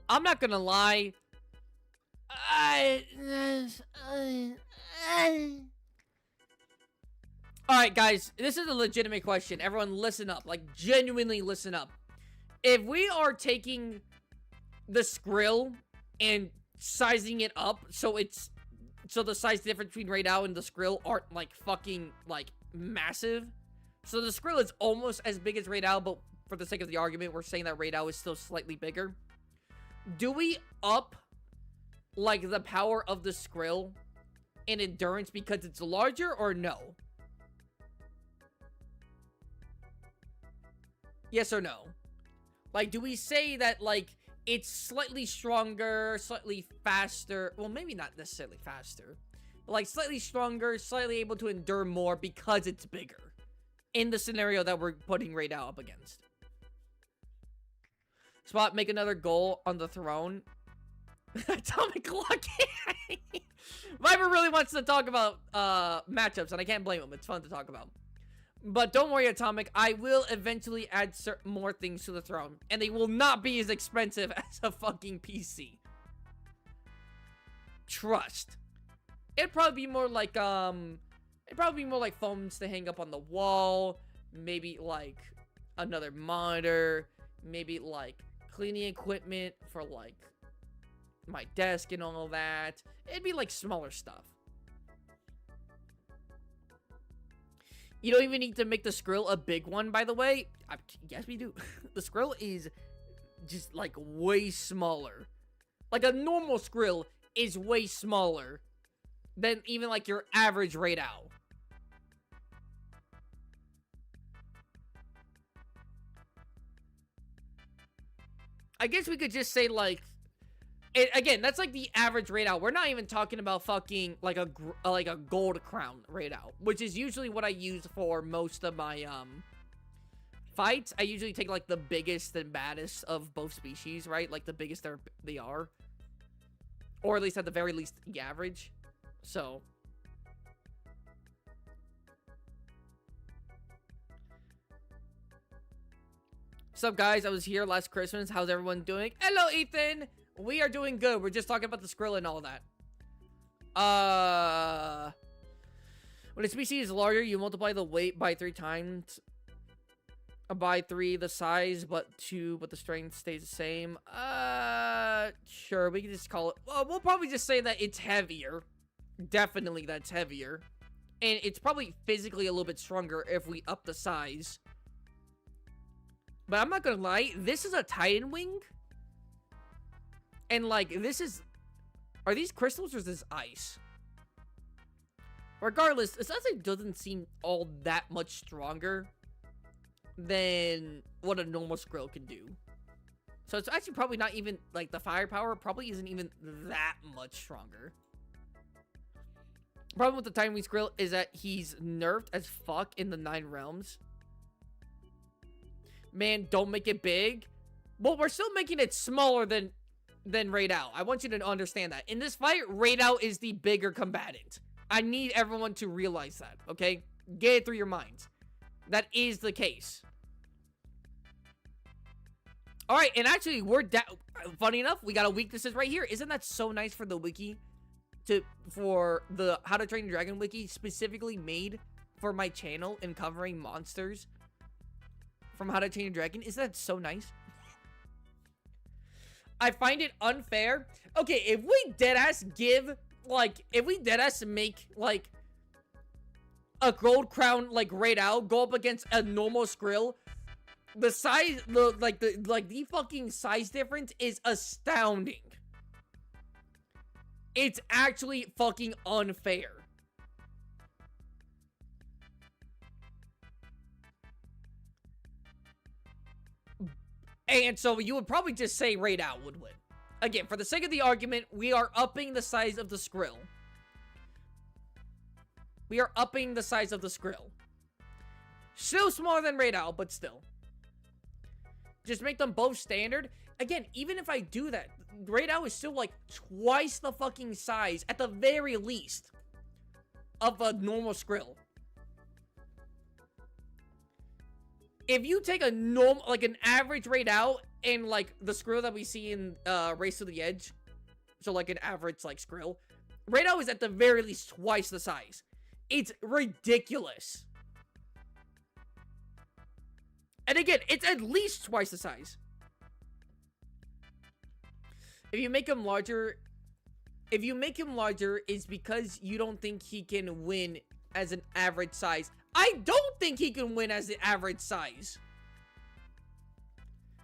I'm not gonna lie. Alright, guys, this is a legitimate question. Everyone listen up. Like, genuinely listen up. If we are taking the Skrill and sizing it up so the size difference between Rey Dau and the Skrill aren't, like, fucking, like, massive. So the Skrill is almost as big as Rey Dau, but for the sake of the argument, we're saying that Rey Dau is still slightly bigger. Do we up, like, the power of the Skrill in endurance because it's larger, or no? Yes or no? Like, do we say that, like, it's slightly stronger, slightly faster? Well, maybe not necessarily faster. But, like, slightly stronger, slightly able to endure more because it's bigger. In the scenario that we're putting Rey Dau up against. Spot, make another goal on the throne. Atomic Clock. Wyvern really wants to talk about matchups, and I can't blame him. It's fun to talk about. But don't worry, Atomic. I will eventually add more things to the throne. And they will not be as expensive as a fucking PC. Trust. It'd probably be more like, phones to hang up on the wall. Maybe, like, another monitor. Maybe, like, cleaning equipment for, like, my desk and all that. It'd be, like, smaller stuff. You don't even need to make the Skrill a big one, by the way. Yes, we do. The Skrill is just, like, way smaller. Like, a normal Skrill is way smaller than even, like, your average Rey Dau. I guess we could just say, like, again, that's like the average Rey Dau. We're not even talking about fucking like a gold crown Rey Dau, which is usually what I use for most of my fights. I usually take like the biggest and baddest of both species, right? Like the biggest they are, or at least at the very least the average. So what's up, guys? I was here last Christmas. How's everyone doing? Hello, Ethan. We are doing good. We're just talking about the Skrill and all that. When a species is larger, you multiply the weight by 3 times. By 3 the size, but the strength stays the same. Sure. We can just call it. Well, we'll probably just say that it's heavier. Definitely, that's heavier. And it's probably physically a little bit stronger if we up the size. But I'm not gonna lie. This is a Titan Wing. And, like, this is... Are these crystals or is this ice? Regardless, this actually doesn't seem all that much stronger than what a normal Skrill can do. So it's actually probably not even, like, the firepower probably isn't even that much stronger. The problem with the Titan Wing Skrill is that he's nerfed as fuck in the 9 realms. Man, don't make it big. Well, we're still making it smaller than Rey Dau. I want you to understand that. In this fight, Rey Dau is the bigger combatant. I need everyone to realize that, okay? Get it through your minds. That is the case. Alright, and actually, funny enough, we got a weaknesses right here. Isn't that so nice for the wiki? For the How to Train Your Dragon wiki, specifically made for my channel and covering monsters from How to Train Your Dragon. Isn't that so nice? I find it unfair. Okay, if we deadass make, like, a gold crown, like, Rey Dau go up against a normal Skrill, the size, the fucking size difference is astounding. It's actually fucking unfair. And so you would probably just say Rey Dau would win. Again, for the sake of the argument, we are upping the size of the Skrill. We are upping the size of the Skrill. Still smaller than Rey Dau, but still. Just make them both standard. Again, even if I do that, Rey Dau is still like twice the fucking size, at the very least, of a normal Skrill. If you take a normal, like an average Rey Dau and like the Skrill that we see in Race to the Edge, So like an average like Skrill. Rey Dau is at the very least twice the size. It's ridiculous. And again, it's at least twice the size. If you make him larger, it's because you don't think he can win as an average size. I don't think he can win as the average size.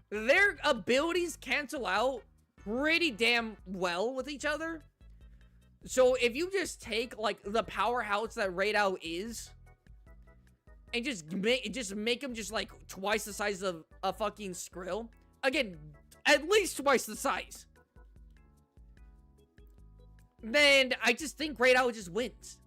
Their abilities cancel out pretty damn well with each other. So if you just take like the powerhouse that Rey Dau is, and just make him just like twice the size of a fucking Skrill, again, at least twice the size, then I just think Rey Dau just wins.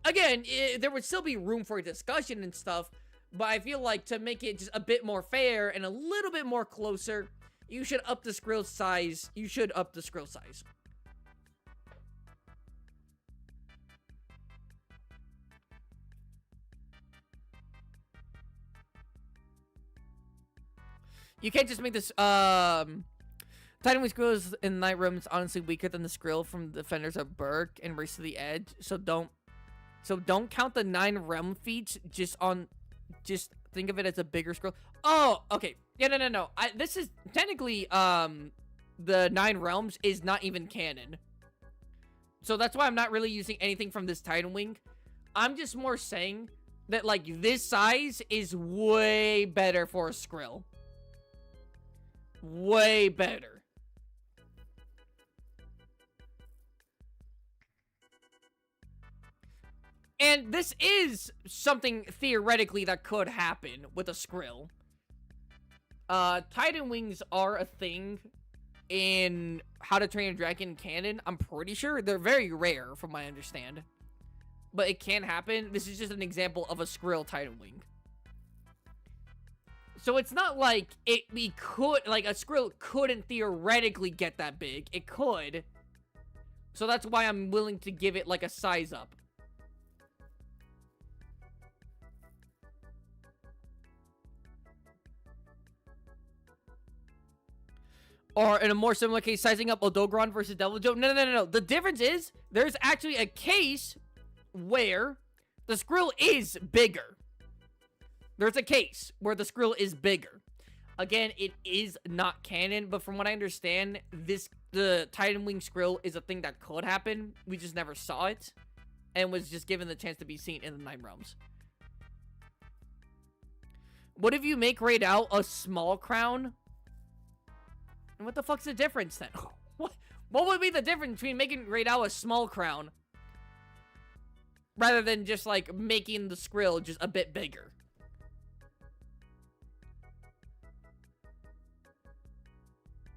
Again, there would still be room for discussion and stuff, but I feel like to make it just a bit more fair and a little bit more closer, you should up the Skrill size. You can't just make this, Titan Wing Skrills in Night Realm is honestly weaker than the Skrill from Defenders of Berk and Race to the Edge, so don't count the 9 realm feats, just think of it as a bigger Skrill. Oh, okay. Yeah, no. This is, technically, the 9 realms is not even canon. So that's why I'm not really using anything from this Titan Wing. I'm just more saying that, like, this size is way better for a Skrill. Way better. And this is something theoretically that could happen with a Skrill. Titan Wings are a thing in How to Train a Dragon canon. I'm pretty sure they're very rare from my understand. But it can happen. This is just an example of a Skrill Titan Wing. So it's not like a Skrill couldn't theoretically get that big. It could. So that's why I'm willing to give it like a size up. Or in a more similar case, sizing up Odogron versus Devil Joe. No. The difference is there's actually a case where the Skrill is bigger. There's a case where the Skrill is bigger. Again, it is not canon, but from what I understand, the Titan Wing Skrill is a thing that could happen. We just never saw it, and was just given the chance to be seen in the 9 realms. What if you make Rey Dau a small crown? And what the fuck's the difference then? What would be the difference between making Rey Dau a small crown rather than just like making the Skrill just a bit bigger?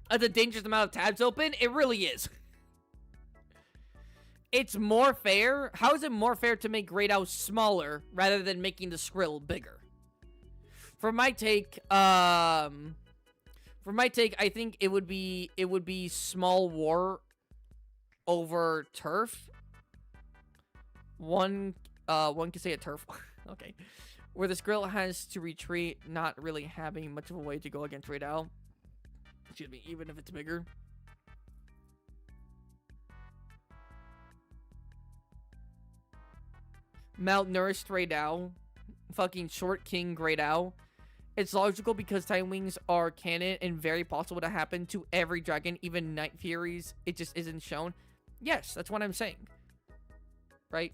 That's a dangerous amount of tabs open. It really is. It's more fair. How is it more fair to make Rey Dau smaller rather than making the Skrill bigger? For my take, I think it would be Small War over Turf. One can say a Turf. Okay. Where the Skrill has to retreat, not really having much of a way to go against Rey Dau. Excuse me, even if it's bigger. Malnourished Rey Dau. Fucking short king Rey Dau. It's logical because Titan Wings are canon and very possible to happen to every dragon, even Night Furies. It just isn't shown. Yes, that's what I'm saying. Right?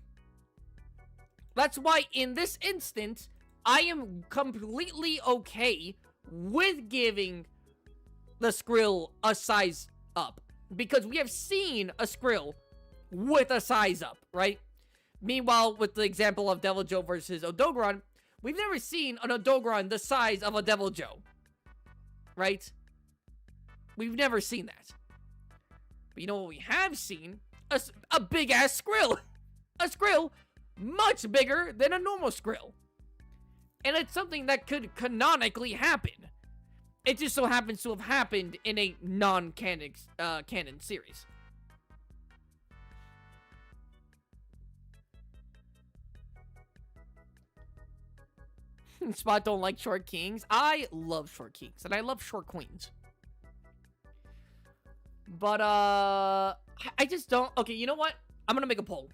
That's why in this instance, I am completely okay with giving the Skrill a size up. Because we have seen a Skrill with a size up, right? Meanwhile, with the example of Devil Joe versus Odogron, we've never seen an Odogron the size of a Devil Joe. Right? We've never seen that. But you know what we have seen? A big-ass Skrill. A Skrill much bigger than a normal Skrill. And it's something that could canonically happen. It just so happens to have happened in a non-canon canon series. Spot don't like short kings. I love short kings, and I love short queens. But, I just don't... Okay, you know what? I'm gonna make a poll.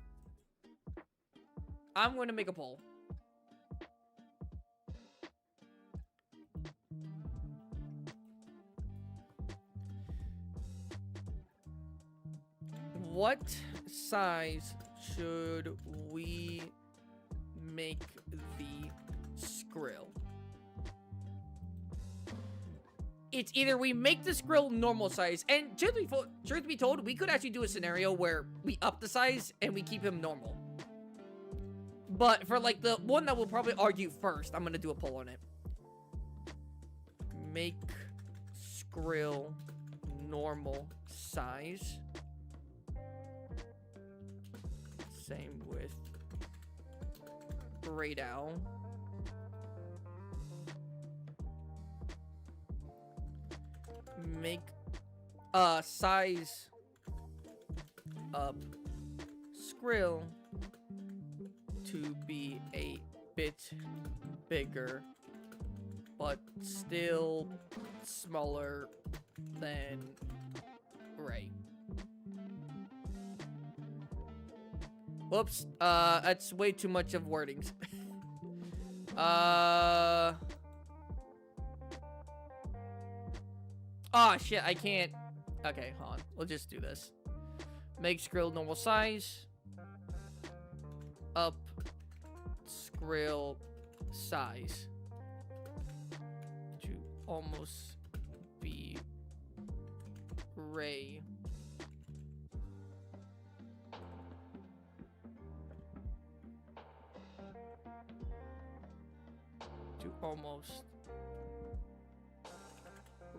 I'm going to make a poll. What size should we make the Skrill? It's either we make the Skrill normal size, and truth to be told, we could actually do a scenario where we up the size and we keep him normal. But for like the one that we'll probably argue first, I'm gonna do a poll on it. Make Skrill normal size. Same with Rey Dau. Make size up Skrill to be a bit bigger, but still smaller than Rey. Whoops, that's way too much of wordings. Oh shit, I can't. Okay, hold on. We'll just do this. Make Skrill normal size. Up Skrill size to almost be Rey. To almost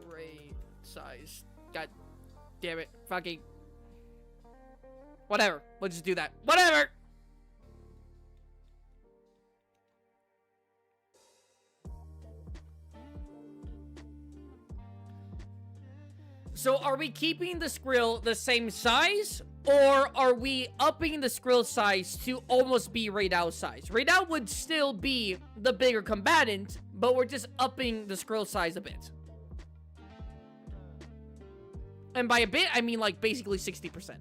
Rey size. God damn it. Fucking. Whatever. We'll just do that. Whatever! So are we keeping the Skrill the same size? Or are we upping the Skrill size to almost be Rey Dau size? Rey Dau would still be the bigger combatant, but we're just upping the Skrill size a bit. And by a bit, I mean like basically 60%.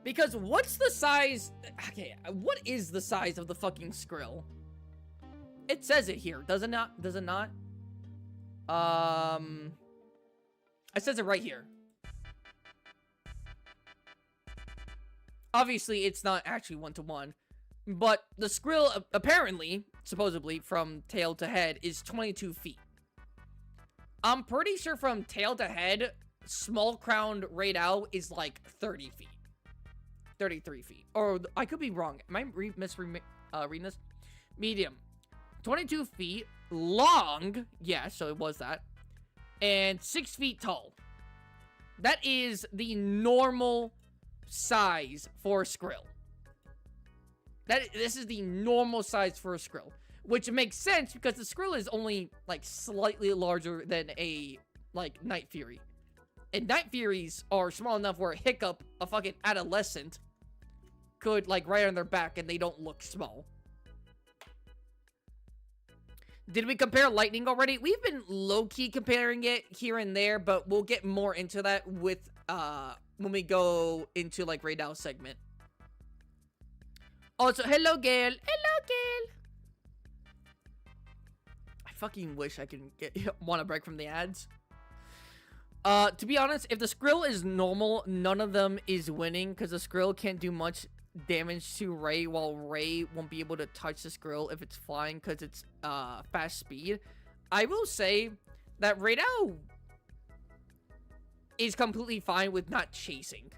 Because what's the size... Okay, what is the size of the fucking Skrill? It says it here, does it not? Does it not? It says it right here. Obviously, it's not actually 1-to-1. But the Skrill, apparently, supposedly, from tail to head, is 22 feet. I'm pretty sure from tail to head, small-crowned Rey Dau is like 30 feet. 33 feet. Or, I could be wrong. Am I misreading this? Medium. 22 feet. Long. Yeah, so it was that. And 6 feet tall. That is the normal size for a Skrill. This is the normal size for a Skrill. Which makes sense because the Skrill is only, like, slightly larger than a, like, Night Fury. And Night Furies are small enough where a Hiccup, a fucking adolescent, could, like, ride on their back and they don't look small. Did we compare Lightning already? We've been low-key comparing it here and there, but we'll get more into that with, when we go into, like, Rey Dau segment. Also, hello, Gail. Hello, Gail. I fucking wish I could want a break from the ads. To be honest, if the Skrill is normal, none of them is winning, because the Skrill can't do much damage to Rey, while Rey won't be able to touch the Skrill if it's flying, because it's, fast speed. I will say that Rey Dau is completely fine with not chasing.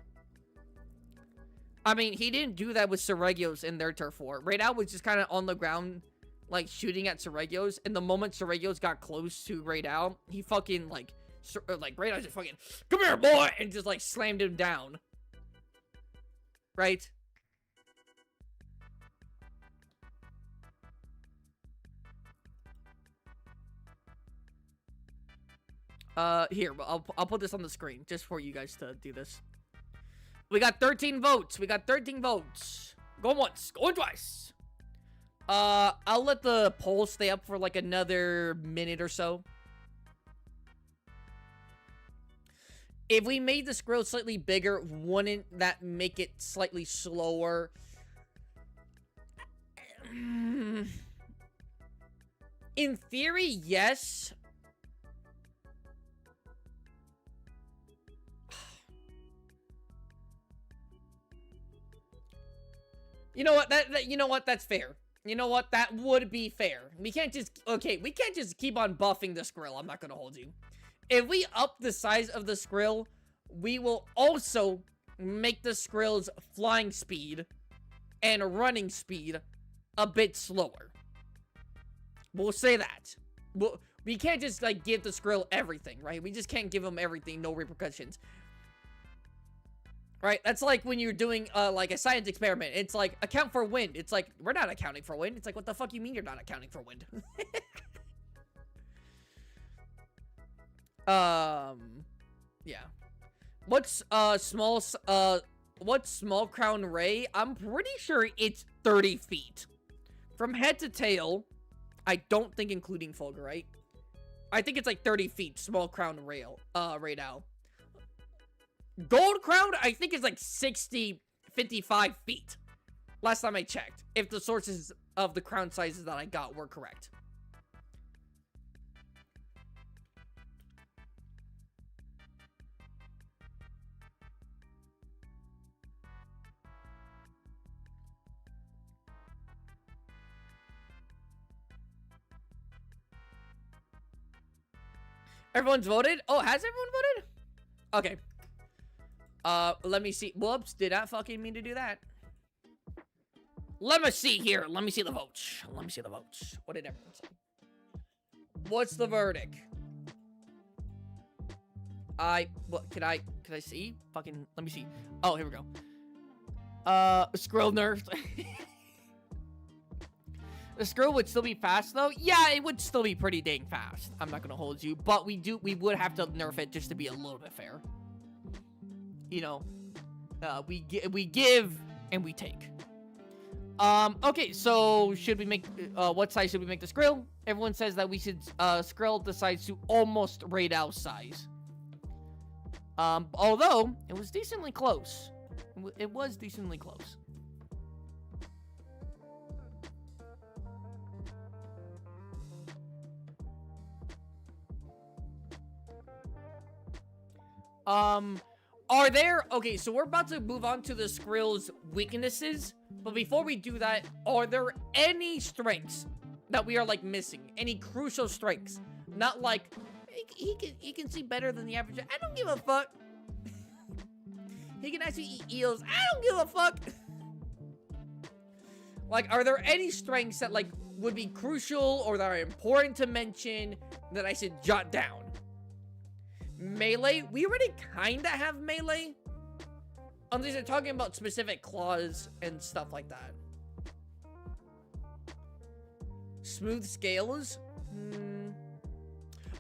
I mean, he didn't do that with Seregios in their Turf War. Rey Dau was just kind of on the ground, like, shooting at Seregios, and the moment Seregios got close to Rey Dau, he fucking, like, Rey Dau just fucking, come here, boy, and just, like, slammed him down. Right? Here, I'll put this on the screen, just for you guys to do this. We got 13 votes. We got 13 votes. Going once, going twice. I'll let the poll stay up for like another minute or so. If we made the Skrill slightly bigger, wouldn't that make it slightly slower? In theory, yes. You know what? You know what? That's fair. You know what? That would be fair. We can't just... Okay, we can't just keep on buffing the Skrill. I'm not gonna hold you. If we up the size of the Skrill, we will also make the Skrill's flying speed and running speed a bit slower. We'll say that. We can't just, like, give the Skrill everything, right? We just can't give them everything, no repercussions. Right? That's like when you're doing, like, a science experiment. It's like, account for wind. It's like, we're not accounting for wind. It's like, what the fuck you mean you're not accounting for wind? Yeah. What's small crown Rey? I'm pretty sure it's 30 feet. From head to tail, I don't think including Fulgurite. I think it's like 30 feet, small crown Rey Dau. Gold crown, I think is like 55 feet. Last time I checked, if the sources of the crown sizes that I got were correct. Everyone's voted? Oh, has everyone voted? Okay. Let me see. Whoops, did I fucking mean to do that? Let me see here. Let me see the votes. Let me see the votes. What did everyone say? What's the verdict? What, can I see? Fucking, let me see. Oh, here we go. Skrill nerfed. The Skrill would still be fast, though. Yeah, it would still be pretty dang fast. I'm not gonna hold you, but we would have to nerf it just to be a little bit fair. You know, we give and we take. Okay, so should we make, what size should we make the Skrill? Everyone says that we should, Skrill the size to almost Rey Dau size. Although, it was decently close. It was decently close. Are there... Okay, so we're about to move on to the Skrill's weaknesses. But before we do that, are there any strengths that we are, like, missing? Any crucial strengths? Not like, he can see better than the average... I don't give a fuck. He can actually eat eels. I don't give a fuck. Like, are there any strengths that, like, would be crucial or that are important to mention that I should jot down? Melee? We already kinda have melee. Unless you're talking about specific claws and stuff like that. Smooth scales?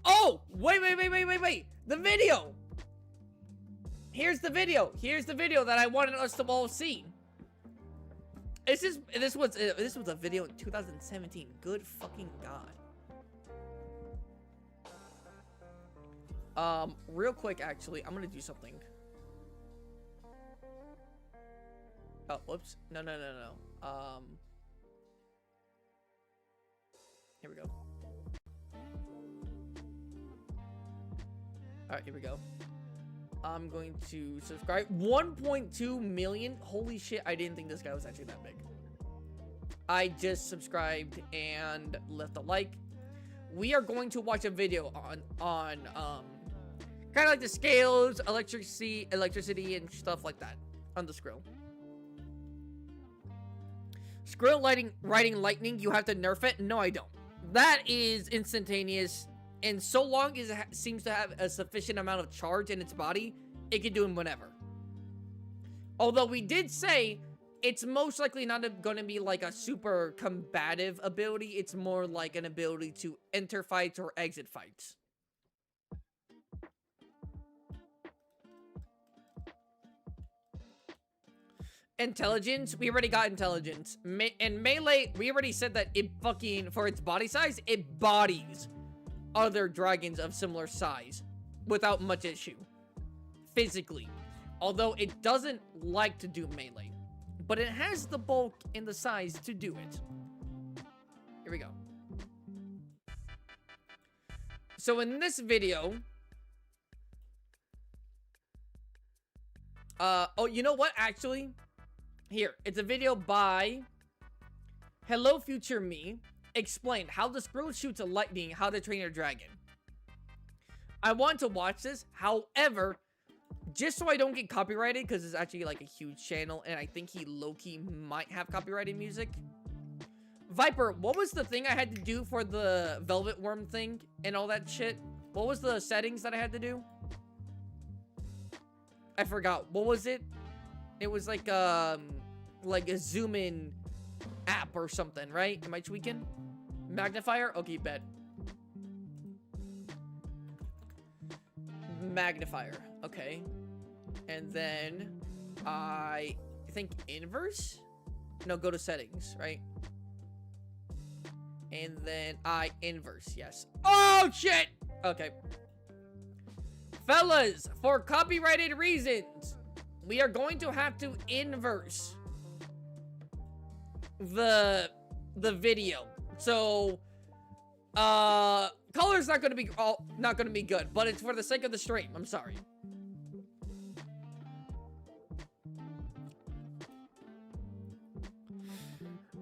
Oh! Wait. The video! Here's the video. Here's the video that I wanted us to all see. This was a video in 2017. Good fucking god. Real quick, actually, I'm gonna do something. Oh, whoops. No. Here we go. Alright, here we go. I'm going to subscribe. 1.2 million? Holy shit, I didn't think this guy was actually that big. I just subscribed and left a like. We are going to watch a video on kind of like the scales, electricity and stuff like that on the Skrill. Skrill riding lightning, you have to nerf it? No, I don't. That is instantaneous, and so long as it seems to have a sufficient amount of charge in its body, it can do them whenever. Although we did say it's most likely not going to be like a super combative ability. It's more like an ability to enter fights or exit fights. Intelligence, we already got intelligence. And melee, we already said that it fucking, for its body size, it bodies other dragons of similar size without much issue. Physically. Although it doesn't like to do melee. But it has the bulk and the size to do it. Here we go. So in this video... oh, you know what, actually? Here, it's a video by Hello Future Me. Explained how the Skrill shoots a lightning, how to train your dragon. I want to watch this, however, just so I don't get copyrighted, because it's actually like a huge channel, and I think he low-key might have copyrighted music. Viper, what was the thing I had to do for the Velvet Worm thing and all that shit? What was the settings that I had to do? I forgot. What was it? It was like a zoom in app or something, right? Am I tweaking? Magnifier? Okay, bet. Magnifier. Okay. And then I think inverse? No, go to settings, right? And then I inverse, yes. Oh, shit! Okay. Fellas, for copyrighted reasons, we are going to have to inverse the video. So, color's not gonna be good, but it's for the sake of the stream. I'm sorry.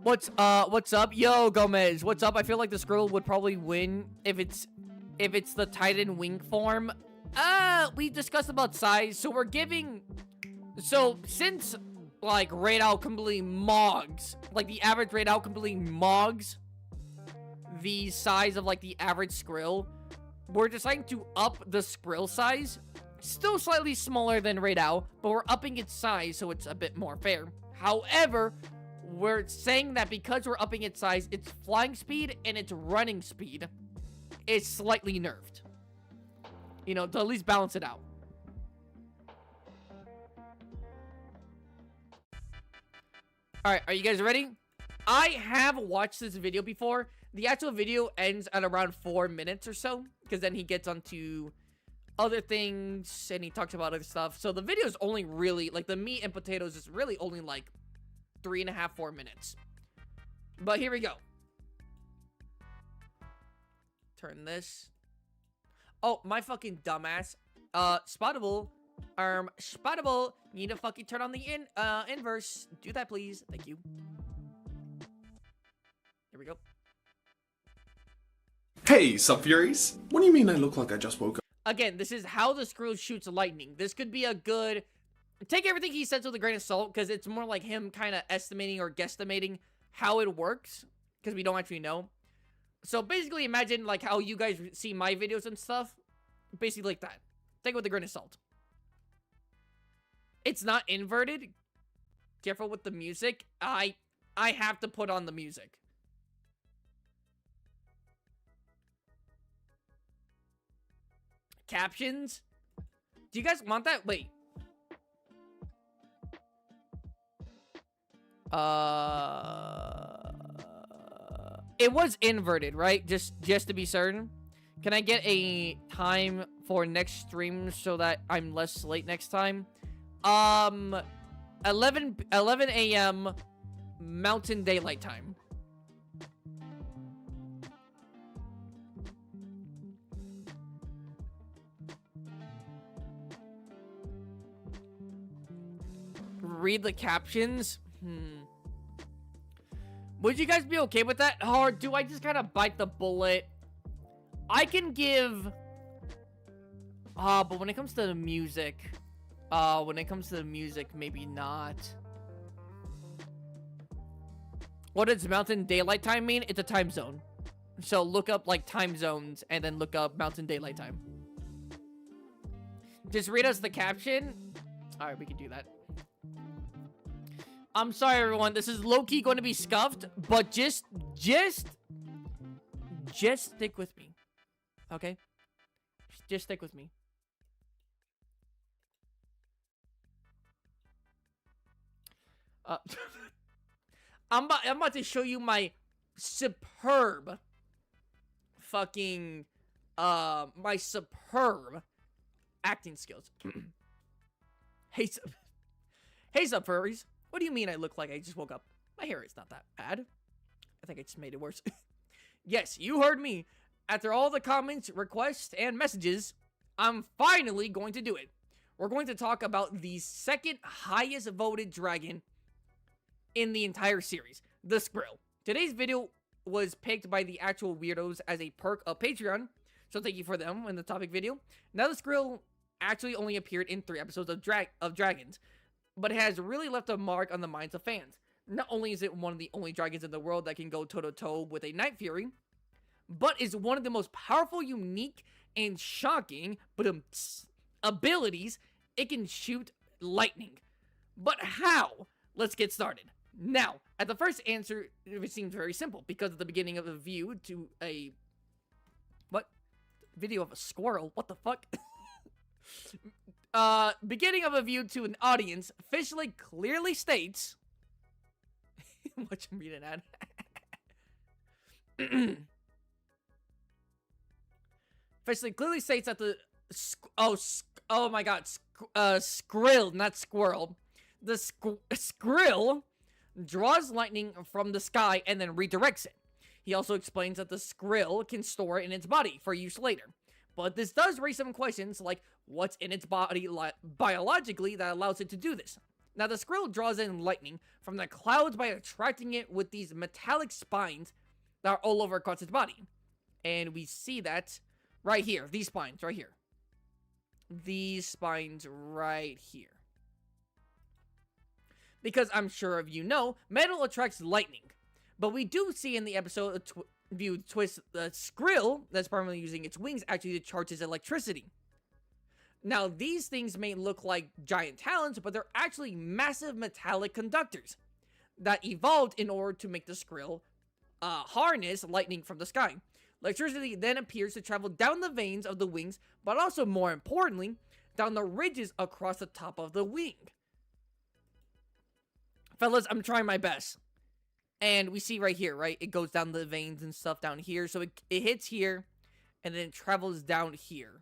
What's up? Yo, Gomez, what's up? I feel like the Skrill would probably win if it's the Titan wing form. We discussed about size, so we're giving... So, since, like, Rey Dau completely mogs, like, the average Rey Dau completely mogs the size of, like, the average Skrill, we're deciding to up the Skrill size. Still slightly smaller than Rey Dau, but we're upping its size so it's a bit more fair. However, we're saying that because we're upping its size, its flying speed and its running speed is slightly nerfed. You know, to at least balance it out. Alright, are you guys ready? I have watched this video before. The actual video ends at around 4 minutes or so, because then he gets onto other things and he talks about other stuff. So the video is only really, like, the meat and potatoes is really only like 3.5, 4 minutes. But here we go. Turn this. Oh, my fucking dumbass. Spottable. Spottable. Need to fucking turn on the inverse. Do that, please. Thank you. Here we go. Hey, sup, Furies? What do you mean I look like I just woke up? Again, this is how the Skrill shoots lightning. This could be a good... Take everything he says with a grain of salt, because it's more like him kind of estimating or guesstimating how it works, because we don't actually know. So basically, imagine like how you guys see my videos and stuff. Basically like that. Take it with a grain of salt. It's not inverted. Careful with the music. I have to put on the music. Captions? Do you guys want that? Wait. It was inverted, right? Just to be certain. Can I get a time for next stream so that I'm less late next time? 11 a.m. Mountain Daylight Time. Read the captions? Would you guys be okay with that? Or do I just kind of bite the bullet? I can give... but when it comes to the music... maybe not. What does Mountain Daylight Time mean? It's a time zone. So look up, like, time zones, and then look up Mountain Daylight Time. Just read us the caption. Alright, we can do that. I'm sorry, everyone. This is low-key going to be scuffed, but just stick with me. Okay? Just stick with me. Uh, I'm about to show you my superb fucking my superb acting skills. Hey, hey, sub furries. What do you mean I look like I just woke up? My hair is not that bad. I think I just made it worse. Yes, you heard me. After all the comments, requests, and messages, I'm finally going to do it. We're going to talk about the second highest voted dragon in the entire series, the Skrill. Today's video was picked by the actual weirdos as a perk of Patreon, so thank you for them in the topic video. Now the Skrill actually only appeared in 3 episodes of Dragons, but it has really left a mark on the minds of fans. Not only is it one of the only dragons in the world that can go toe-to-toe with a Night Fury, but is one of the most powerful, unique, and shocking abilities. It can shoot lightning. But how? Let's get started. Now, at the first answer, it seems very simple, because at the beginning of a view to a... What? Video of a squirrel? What the fuck? Beginning of a view to an audience officially clearly states... Watch him read an ad. Officially clearly states that the... Oh my god. Skrill, not squirrel. The Skrill draws lightning from the sky and then redirects it. He also explains that the Skrill can store it in its body for use later. But this does raise some questions like what's in its body biologically that allows it to do this. Now the Skrill draws in lightning from the clouds by attracting it with these metallic spines that are all over across its body. And we see that right here. These spines right here. These spines right here. Because I'm sure of you know, metal attracts lightning. But we do see in the episode view twist the Skrill that's primarily using its wings actually to charge its electricity. Now these things may look like giant talons, but they're actually massive metallic conductors that evolved in order to make the Skrill harness lightning from the sky. Electricity then appears to travel down the veins of the wings, but also more importantly, down the ridges across the top of the wing. Fellas, I'm trying my best. And we see right here, right? It goes down the veins and stuff down here. So it hits here, and then it travels down here.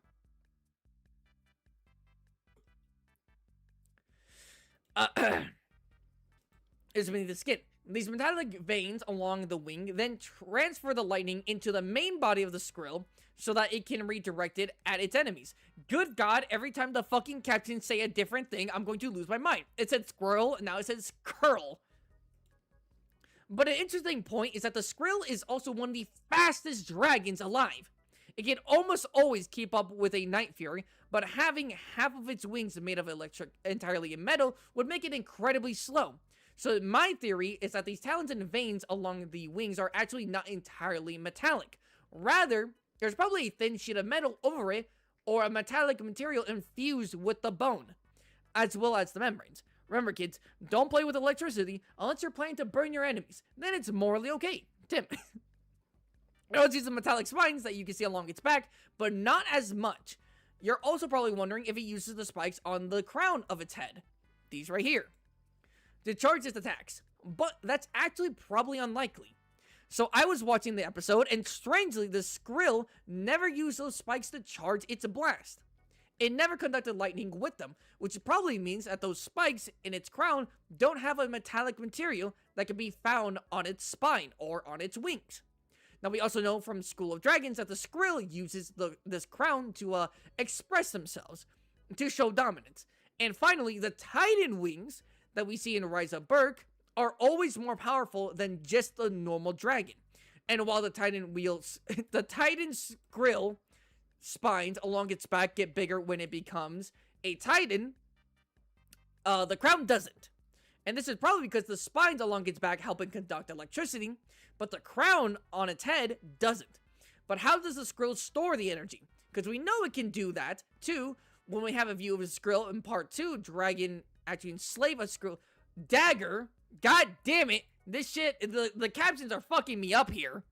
It's beneath the skin. These metallic veins along the wing then transfer the lightning into the main body of the Skrill so that it can redirect it at its enemies. Good God, every time the fucking captions say a different thing, I'm going to lose my mind. It said squirrel, now it says Skrill. But an interesting point is that the Skrill is also one of the fastest dragons alive. It can almost always keep up with a Night Fury, but having half of its wings made of entirely in metal would make it incredibly slow. So my theory is that these talons and veins along the wings are actually not entirely metallic. Rather, there's probably a thin sheet of metal over it, or a metallic material infused with the bone, as well as the membranes. Remember kids, don't play with electricity unless you're planning to burn your enemies. Then it's morally okay. Tim. It also uses metallic spines that you can see along its back, but not as much. You're also probably wondering if it uses the spikes on the crown of its head. These right here. To charge its attacks, but that's actually probably unlikely. So I was watching the episode, and strangely, the Skrill never used those spikes to charge its blast. It never conducted lightning with them, which probably means that those spikes in its crown don't have a metallic material that can be found on its spine or on its wings. Now we also know from School of Dragons that the Skrill uses this crown to express themselves, to show dominance. And finally, the Titan wings that we see in Rise of Berk are always more powerful than just the normal dragon. And while the Titan Skrill spines along its back get bigger when it becomes a Titan, the crown doesn't. And this is probably because the spines along its back help it conduct electricity, but the crown on its head doesn't. But how does the Skrill store the energy? Because we know it can do that, too, when we have a view of a Skrill in part 2, dragon actually enslave a Skrill. Dagger, god damn it, this shit, the captions are fucking me up here.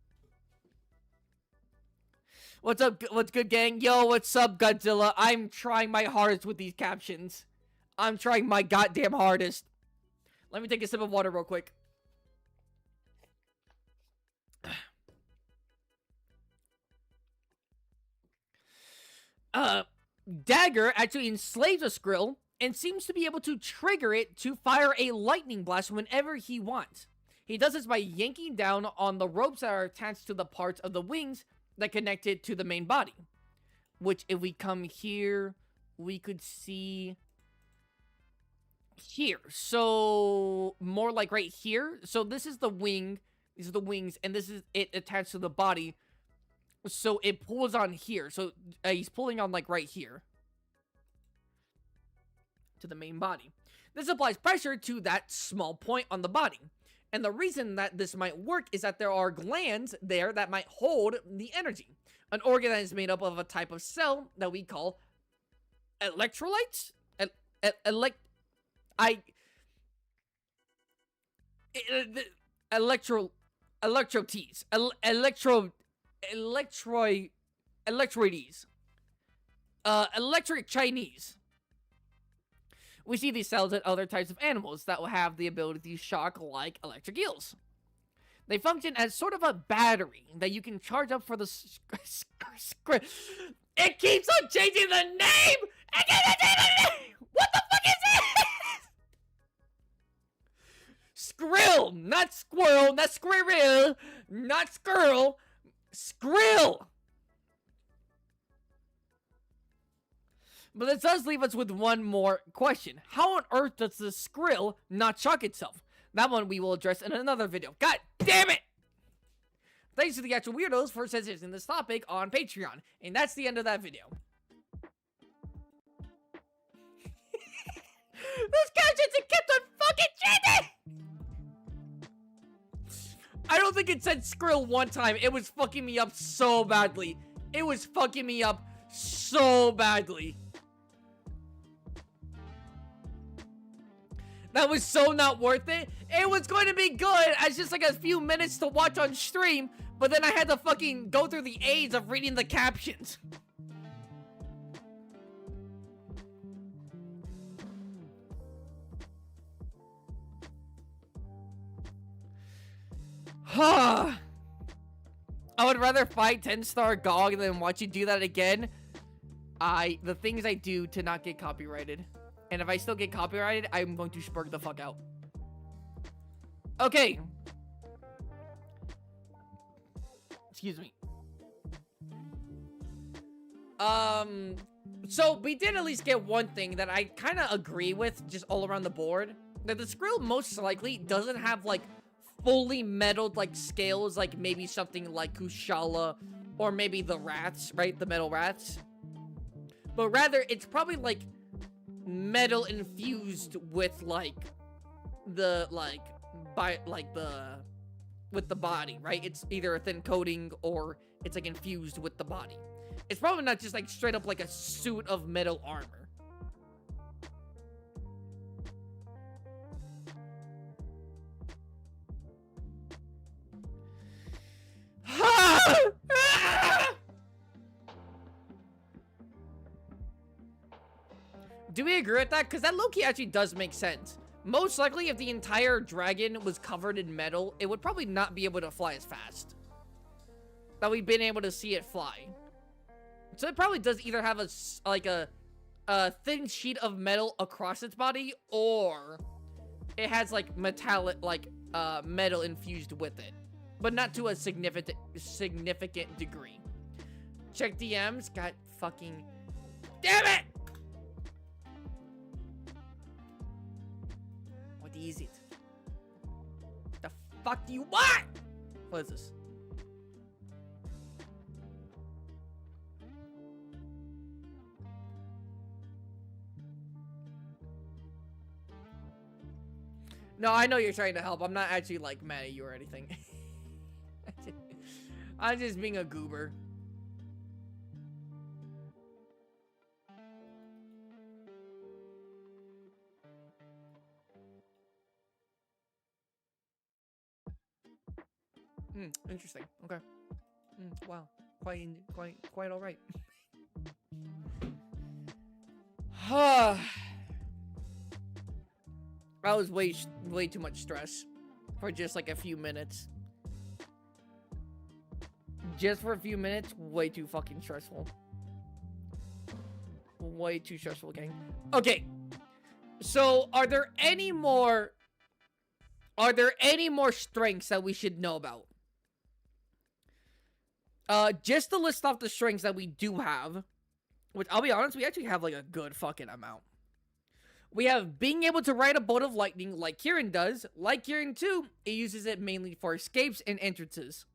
What's up, what's good gang? Yo, what's up Godzilla? I'm trying my hardest with these captions. I'm trying my goddamn hardest. Let me take a sip of water real quick. Dagger actually enslaves a Skrill and seems to be able to trigger it to fire a lightning blast whenever he wants. He does this by yanking down on the ropes that are attached to the parts of the wings that connect it to the main body. Which, if we come here, we could see here. So, more like right here. So, this is the wing. These are the wings, and this is it attached to the body. So, it pulls on here. So, he's pulling on, like, right here. To the main body. This applies pressure to that small point on the body. And the reason that this might work is that there are glands there that might hold the energy. An organ that is made up of a type of cell that we call electrolytes? Electric Chinese. We see these cells in other types of animals that will have the ability to shock like electric eels. They function as sort of a battery that you can charge up for the It keeps on changing the name! What the fuck is this? Skrill! Not squirrel, not squirrel, not skirl. Skrill! But this does leave us with one more question. How on earth does the Skrill not shock itself? That one we will address in another video. God damn it! Thanks to the actual weirdos for suggesting this topic on Patreon. And that's the end of that video. This couch hasn't kept on fucking changing! I don't think it said Skrill one time. It was fucking me up so badly. It was fucking me up so badly. That was so not worth it. It was going to be good as just like a few minutes to watch on stream, but then I had to fucking go through the aids of reading the captions. I would rather fight 10-star GOG than watch you do that again. The things I do to not get copyrighted. And if I still get copyrighted, I'm going to spurg the fuck out. Okay. Excuse me. So we did at least get one thing that I kind of agree with just all around the board. That the Skrill most likely doesn't have, like, fully metalled, like, scales, like maybe something like Kushala or maybe the rats, right? The metal rats. But rather, it's probably, like, metal infused with, like, the, like, with the body, right? It's either a thin coating or it's, like, infused with the body. It's probably not just, like, straight up, like, a suit of metal armor. Do we agree with that? Because that low-key actually does make sense. Most likely, if the entire dragon was covered in metal, it would probably not be able to fly as fast that we've been able to see it fly. So it probably does either have a thin sheet of metal across its body, or it has, like, metallic, like, metal infused with it, but not to a significant degree. Check DMs. God fucking damn it! What is it? The fuck do you want? What is this? No, I know you're trying to help. I'm not actually, like, mad at you or anything. I'm just being a goober. Interesting. Okay. Wow. Quite all right. That was way too much stress for just like a few minutes. Just for a few minutes, way too fucking stressful. Way too stressful, gang. Okay. So, are there any more strengths that we should know about? Just to list off the strengths that we do have, which I'll be honest, we actually have like a good fucking amount. We have being able to ride a bolt of lightning like Kieran does. Like Kieran too, it uses it mainly for escapes and entrances.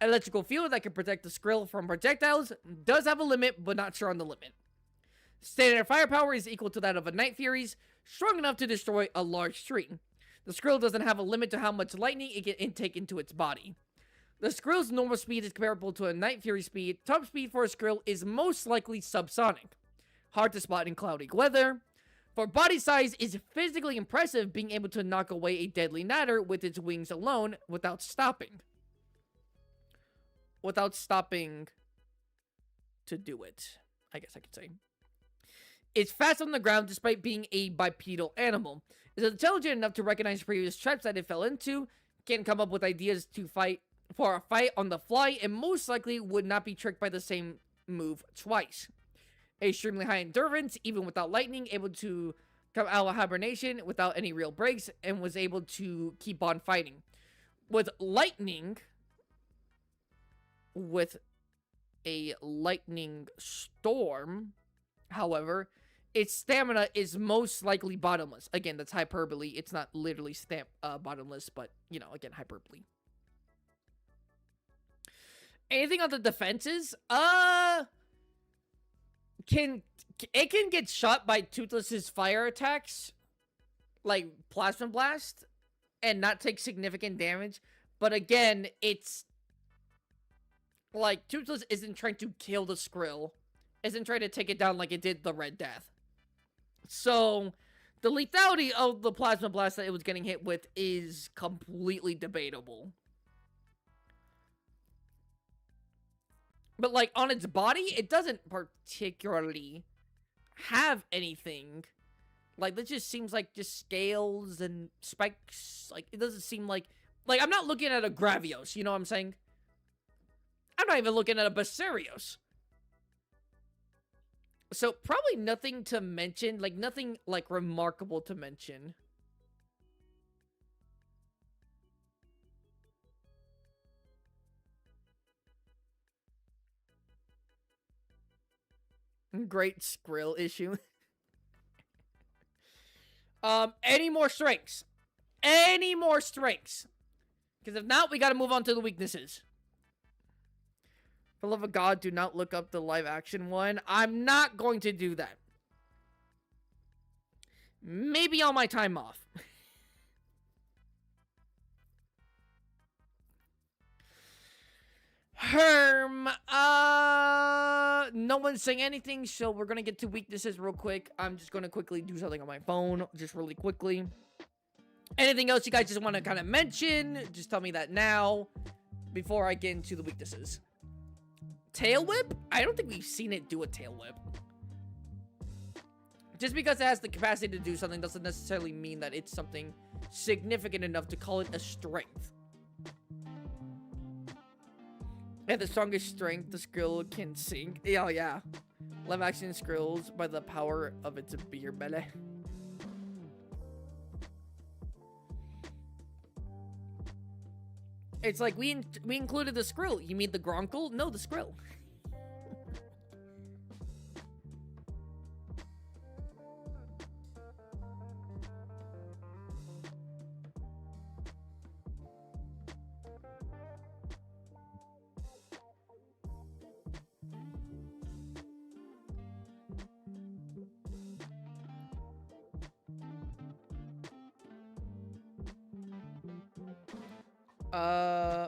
Electrical field that can protect the Skrill from projectiles does have a limit, but not sure on the limit. Standard firepower is equal to that of a Night Fury's, strong enough to destroy a large tree. The Skrill doesn't have a limit to how much lightning it can intake into its body. The Skrill's normal speed is comparable to a Night Fury speed. Top speed for a Skrill is most likely subsonic. Hard to spot in cloudy weather. For body size, is physically impressive, being able to knock away a deadly natter with its wings alone without stopping. Without stopping to do it, I guess I could say. It's fast on the ground despite being a bipedal animal. It's intelligent enough to recognize previous traps that it fell into, can come up with ideas to fight for a fight on the fly, and most likely would not be tricked by the same move twice. Extremely high endurance, even without lightning, able to come out of hibernation without any real breaks, and was able to keep on fighting. With lightning, with a lightning storm, however, its stamina is most likely bottomless. Again, that's hyperbole. It's not literally bottomless, but, you know, again, hyperbole. Anything on the defenses? It can get shot by Toothless's fire attacks, like Plasma Blast, and not take significant damage. But again, it's like Toothless isn't trying to kill the Skrill, isn't trying to take it down like it did the Red Death. So the lethality of the Plasma Blast that it was getting hit with is completely debatable. But, like, on its body, it doesn't particularly have anything. Like, it just seems like just scales and spikes. Like, it doesn't seem like... Like, I'm not looking at a Gravios, you know what I'm saying? I'm not even looking at a Basarios. So, probably nothing to mention. Like, nothing, like, remarkable to mention. Great Skrill issue. Any more strengths? Any more strengths? Because if not, we gotta move on to the weaknesses. For the love of God, do not look up the live action one. I'm not going to do that. Maybe on my time off. No one's saying anything, so we're gonna get to weaknesses real quick. I'm just gonna quickly do something on my phone, just really quickly. Anything else you guys just want to kind of mention? Just tell me that now, before I get into the weaknesses. Tail whip? I don't think we've seen it do a tail whip. Just because it has the capacity to do something doesn't necessarily mean that it's something significant enough to call it a strength. At the strongest strength, the Skrill can sink. Oh, yeah. Live action Skrills by the power of its beer belly. It's like we included the Skrill. You mean the Gronkle? No, the Skrill.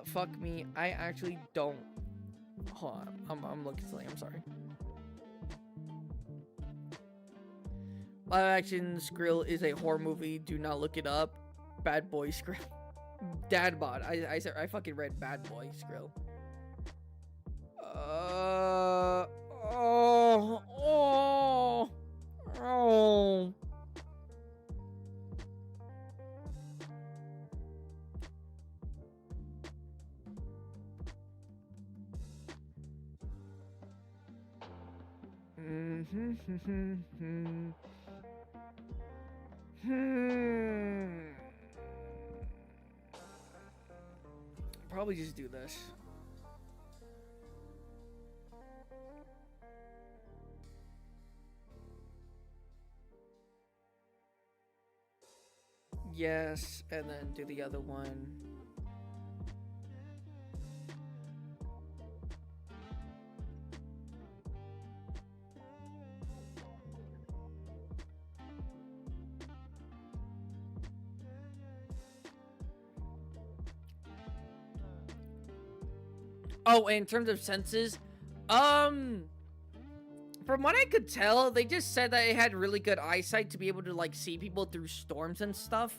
Fuck me. I actually don't. Hold on. I'm looking something. I'm sorry. Live action Skrill is a horror movie. Do not look it up. Bad Boy Skrill. Dad bod. I fucking read Bad Boy Skrill. Probably just do this. Yes, and then do the other one. Oh, in terms of senses, from what I could tell, they just said that it had really good eyesight to be able to, like, see people through storms and stuff.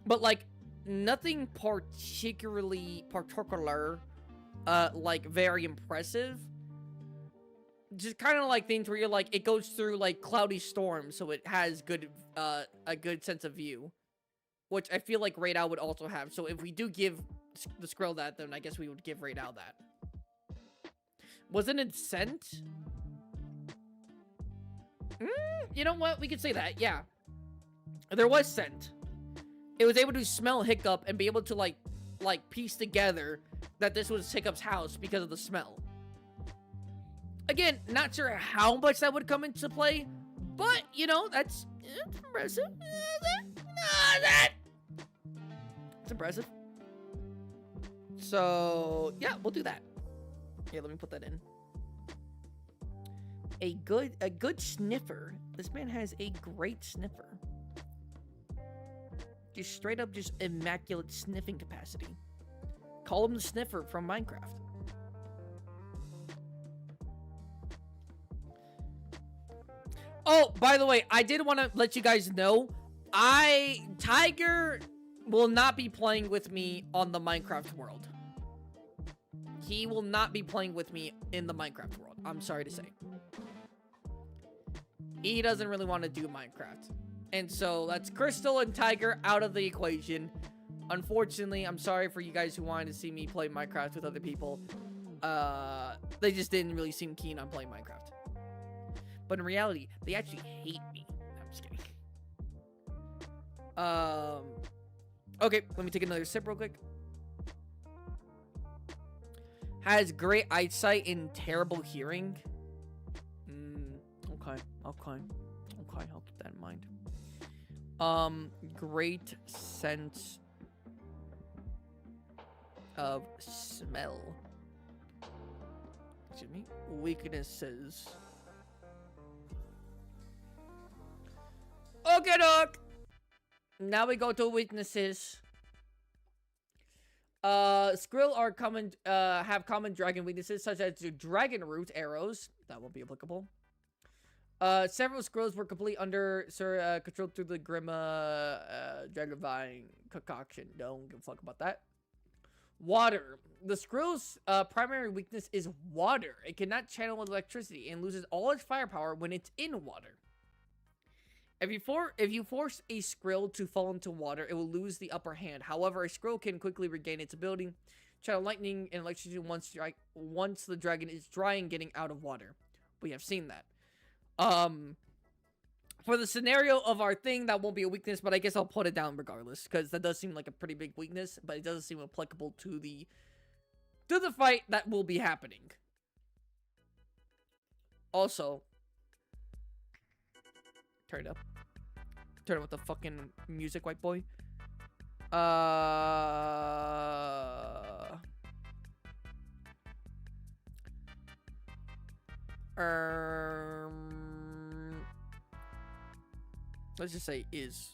But, like, nothing particular, like, very impressive. Just kind of like things where you're like, it goes through, like, cloudy storms, so it has good, a good sense of view. Which I feel like Rey Dau would also have. So if we do give the Skrill that, then I guess we would give Rey Dau that. Wasn't it scent? You know what? We could say that, yeah. There was scent. It was able to smell Hiccup and be able to, like piece together that this was Hiccup's house because of the smell. Again, not sure how much that would come into play, but, you know, that's impressive. It's impressive. So, yeah, we'll do that. Yeah, let me put that in. A good sniffer. This man has a great sniffer. Just straight up just immaculate sniffing capacity. Call him the sniffer from Minecraft. Oh, by the way, I did want to let you guys know, Tiger will not be playing with me on the Minecraft world. He will not be playing with me in the Minecraft world. I'm sorry to say. He doesn't really want to do Minecraft. And so that's Crystal and Tiger out of the equation. Unfortunately, I'm sorry for you guys who wanted to see me play Minecraft with other people. They just didn't really seem keen on playing Minecraft. But in reality, they actually hate me. I'm just kidding. Okay, let me take another sip real quick. Has great eyesight and terrible hearing. Okay, I'll keep that in mind. Great sense of smell. Excuse me. Weaknesses. Okay, doc. Now we go to weaknesses. Skrill are common, have common dragon weaknesses such as dragon root arrows. That won't be applicable. Several Skrills were completely under control through the Grima Dragonvine concoction. Don't give a fuck about that. Water. The Skrill's primary weakness is water. It cannot channel electricity and loses all its firepower when it's in water. If you force a Skrill to fall into water, it will lose the upper hand. However, a Skrill can quickly regain its ability. Channel lightning and electricity once the dragon is dry and getting out of water. We have seen that. For the scenario of our thing, that won't be a weakness, but I guess I'll put it down regardless, because that does seem like a pretty big weakness, but it doesn't seem applicable to the fight that will be happening. Also, turn it up. Turn it with the fucking music, white boy. Let's just say is.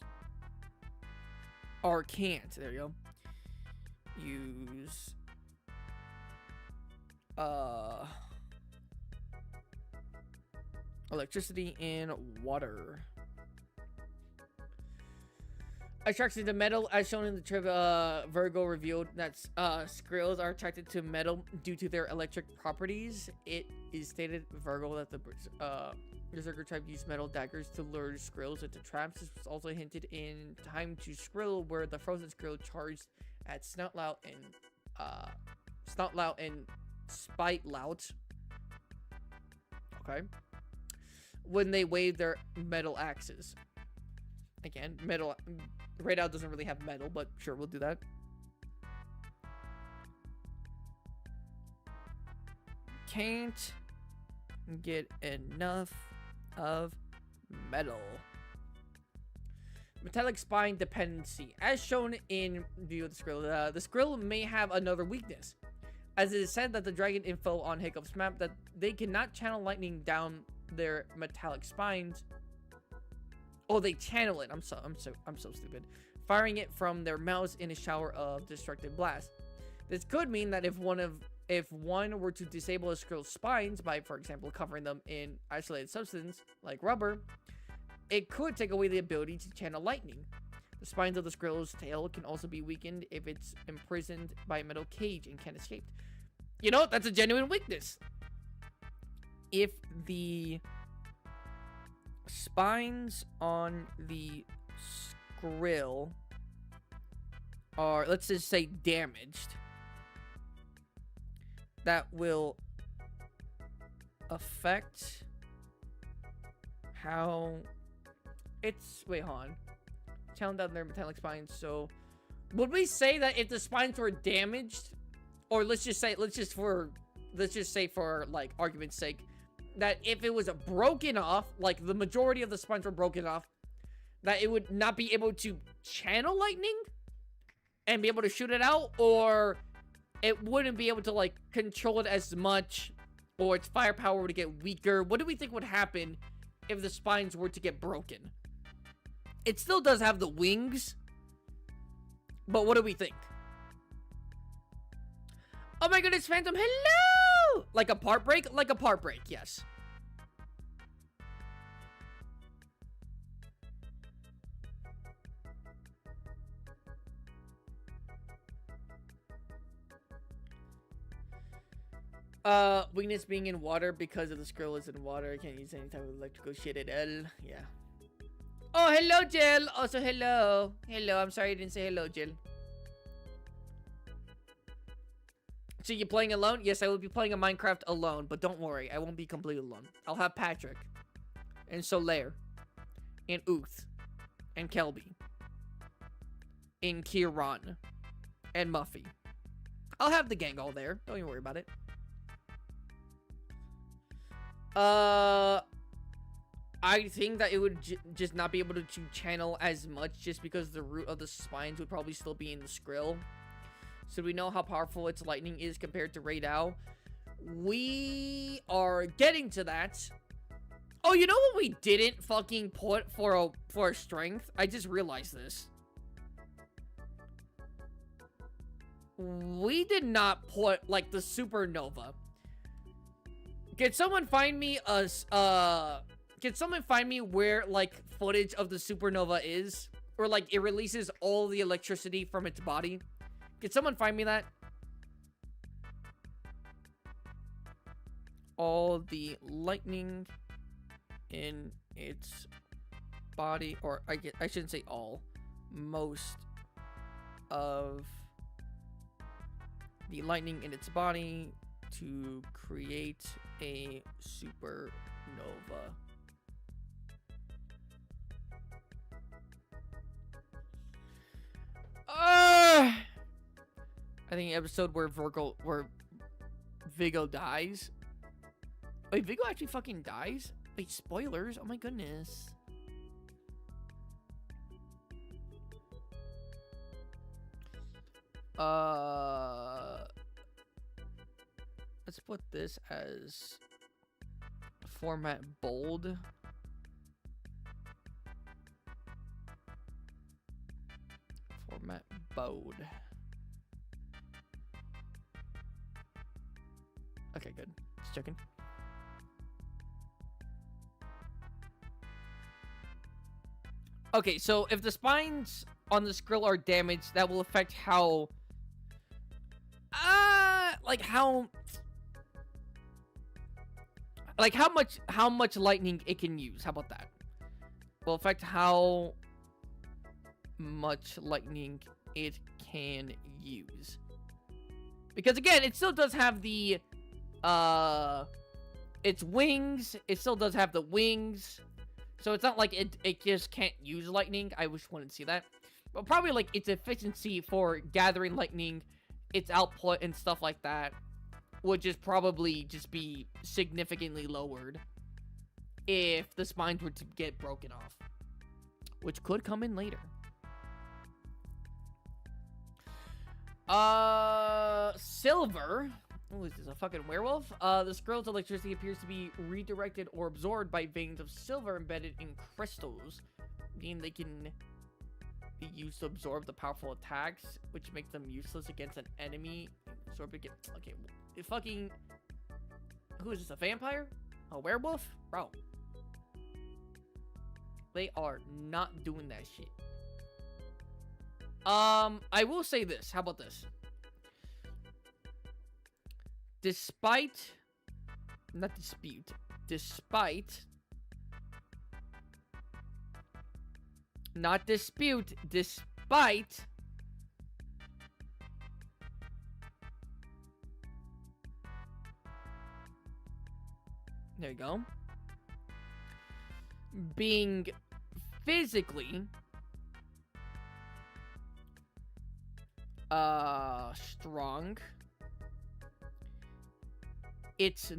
Or can't. There you go. Use. Electricity and water. Attraction to metal, as shown in the trivia, Virgo revealed that Skrills are attracted to metal due to their electric properties. It is stated, Virgo, that the Berserker tribe used metal daggers to lure Skrills into traps. This was also hinted in Time to Skrill, where the frozen Skrill charged at Snoutlout and Spitlout. Okay. When they wave their metal axes. Again, metal. Rey Dau doesn't really have metal, but sure, we'll do that. Can't get enough of metal. Metallic spine dependency. As shown in view of the Skrill, the Skrill may have another weakness. As it is said that the dragon info on Hiccup's map that they cannot channel lightning down their metallic spines. Oh, they channel it. I'm so stupid. Firing it from their mouths in a shower of destructive blast. This could mean that if one were to disable a Skrill's spines by, for example, covering them in isolated substance like rubber, it could take away the ability to channel lightning. The spines of the Skrill's tail can also be weakened if it's imprisoned by a metal cage and can't escape. You know, that's a genuine weakness. If the spines on the Skrill are, let's just say, damaged, that will affect how it's... Wait, hold on. Channel down their metallic spines. So, would we say that if the spines were damaged, or let's just say for like argument's sake, that if it was broken off, like the majority of the spines were broken off, that it would not be able to channel lightning and be able to shoot it out, or it wouldn't be able to like control it as much, or its firepower would get weaker? What do we think would happen if the spines were to get broken? It still does have the wings, but what do we think? Oh my goodness, Phantom, hello! Like a part break? Like a part break, yes. Weakness being in water because of the Skrill is in water. I can't use any type of electrical shit at all. Yeah. Oh, hello, Jill. Also, hello. Hello, I'm sorry I didn't say hello, Jill. So you're playing alone? Yes, I will be playing a Minecraft alone, but don't worry, I won't be completely alone. I'll have Patrick, and Solaire, and Uth, and Kelby, and Kieran, and Muffy. I'll have the gang all there. Don't you worry about it. I think that it would just not be able to channel as much just because the root of the spines would probably still be in the Skrill. So we know how powerful its lightning is compared to Rey Dau. We are getting to that. Oh, you know what we didn't fucking put for a strength? I just realized this. We did not put like the supernova. Can someone find me where like footage of the supernova is, or like it releases all the electricity from its body? Can someone find me that? All the lightning in its body, or I shouldn't say all, most of the lightning in its body to create a supernova. I think episode where Vigo dies. Wait, Vigo actually fucking dies? Wait, spoilers? Oh my goodness. Let's put this as format bold. Format bold. Okay, good. Just checking. Okay, so if the spines on the Skrill are damaged, that will affect how... how much lightning it can use. How about that? Will affect how much lightning it can use. Because again, it still does have the its wings, it still does have the wings. So it's not like it just can't use lightning. I wish one would see that. But probably like its efficiency for gathering lightning, its output and stuff like that would just probably just be significantly lowered if the spines were to get broken off, which could come in later. Silver. Oh, is this a fucking werewolf? The Skrill's electricity appears to be redirected or absorbed by veins of silver embedded in crystals, meaning they can be used to absorb the powerful attacks, which makes them useless against an enemy. Okay, fucking... Who is this, a vampire? A werewolf? Bro. They are not doing that shit. I will say this. How about this? Despite... Not dispute. Despite... Not dispute. Despite... There you go. Being physically strong, it's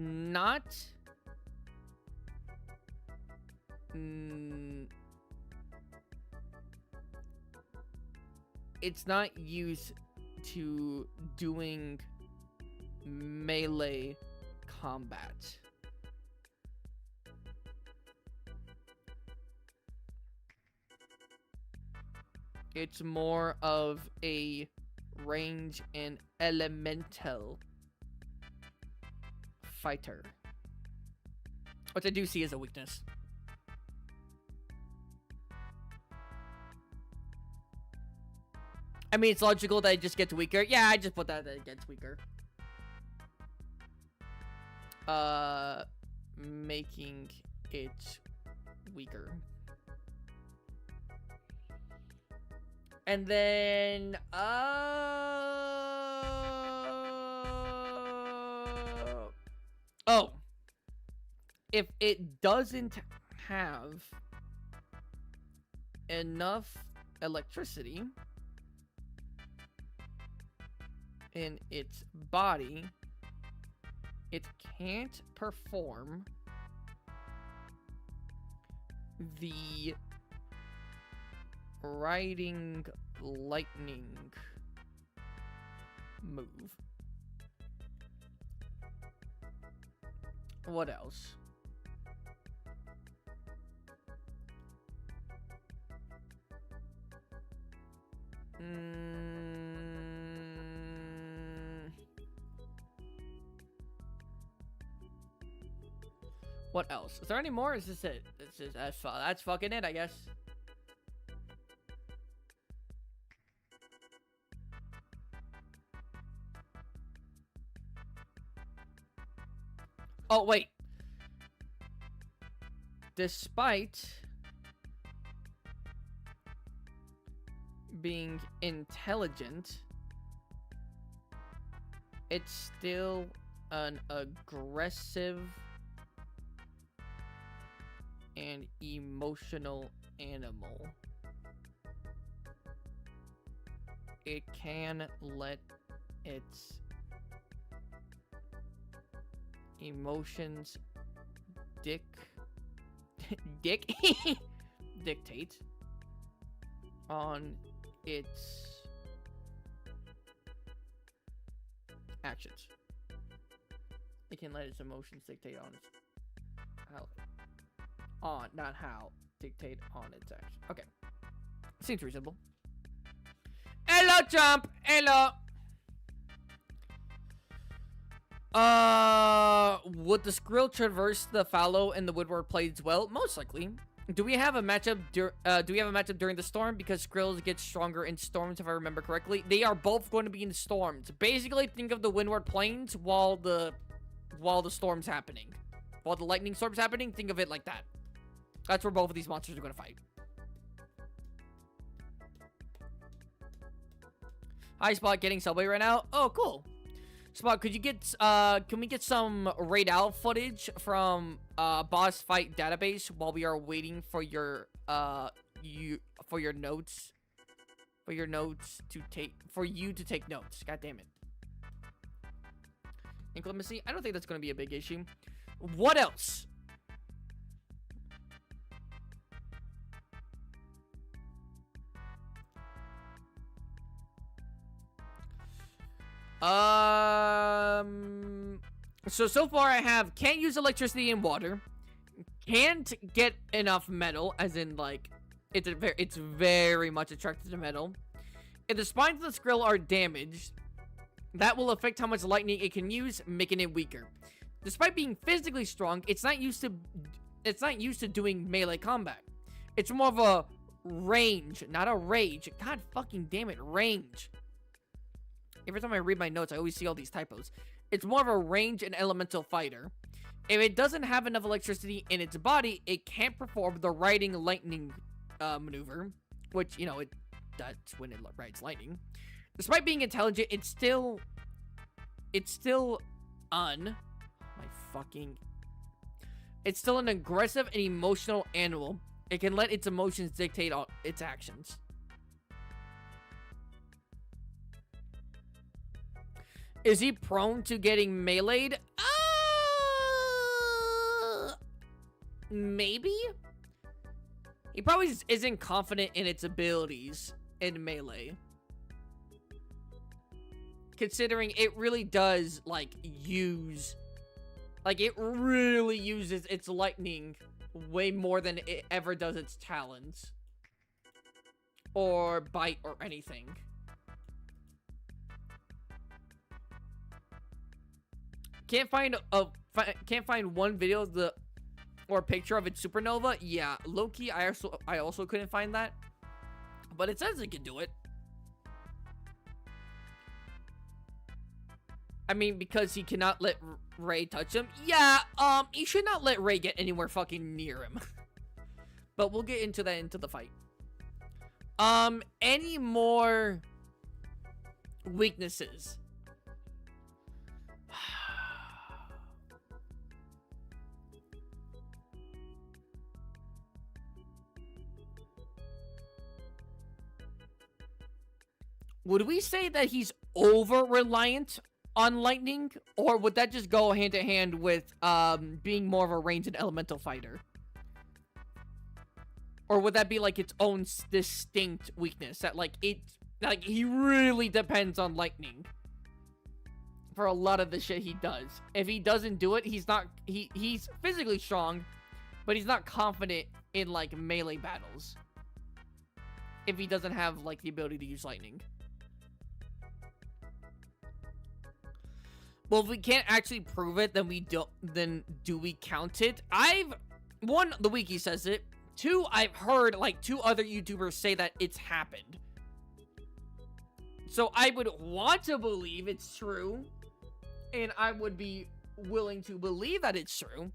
not used to doing melee combat. It's more of a range and elemental fighter, which I do see as a weakness. I mean, it's logical that it just gets weaker. Yeah, I just put that it gets weaker. Making it weaker. And then, oh, if it doesn't have enough electricity in its body, it can't perform the riding lightning move. What else? What else? Is there any more? Is this it? That's fucking it, I guess. Oh, wait. Despite being intelligent, it's still an aggressive and emotional animal. It can let its emotions dictate on its actions. It can let its emotions dictate on its dictate on its actions. Okay, seems reasonable. Hello, Trump. Hello. Would the Skrill traverse the fallow and the woodward plains well? Most likely. Do we have a matchup? During the storm? Because Skrills get stronger in storms, if I remember correctly. They are both going to be in storms. Basically, think of the windward plains while the storm's happening, while the lightning storm's happening. Think of it like that. That's where both of these monsters are going to fight. Hi, Spot. Getting Subway right now. Oh, cool. Spot, could you get, can we get some Rey Dau footage from, boss fight database while we are waiting for your, for your notes to take, for you to take notes. God damn it. Inclemency? I don't think that's gonna be a big issue. What else? So far I have can't use electricity and water, can't get enough metal, as in like it's very much attracted to metal. If the spines of the Skrill are damaged, that will affect how much lightning it can use, making it weaker. Despite being physically strong, it's not used to doing melee combat. It's more of a range, not a rage. God fucking damn it, range. Every time I read my notes, I always see all these typos. It's more of a range and elemental fighter. If it doesn't have enough electricity in its body, it can't perform the riding lightning maneuver, which, you know, that's when it rides lightning. Despite being intelligent, it's still it's still an aggressive and emotional animal. It can let its emotions dictate all its actions. Is he prone to getting meleeed? Maybe? He probably isn't confident in its abilities in melee. Considering it really does, like, it really uses its lightning way more than it ever does its talons. Or bite or anything. Can't find one video or picture of its supernova. Yeah, low-key, I also couldn't find that. But it says it can do it. I mean, because he cannot let Rey touch him. Yeah, he should not let Rey get anywhere fucking near him. But we'll get into that into the fight. Any more weaknesses? Would we say that he's over-reliant on lightning? Or would that just go hand-in-hand with being more of a ranged and elemental fighter? Or would that be like its own distinct weakness? That like he really depends on lightning for a lot of the shit he does. If he doesn't do it, he's physically strong, but he's not confident in like melee battles. If he doesn't have like the ability to use lightning. Well, if we can't actually prove it, then do we count it? One, the wiki says it. Two, I've heard like 2 other YouTubers say that it's happened. So I would want to believe it's true. And I would be willing to believe that it's true.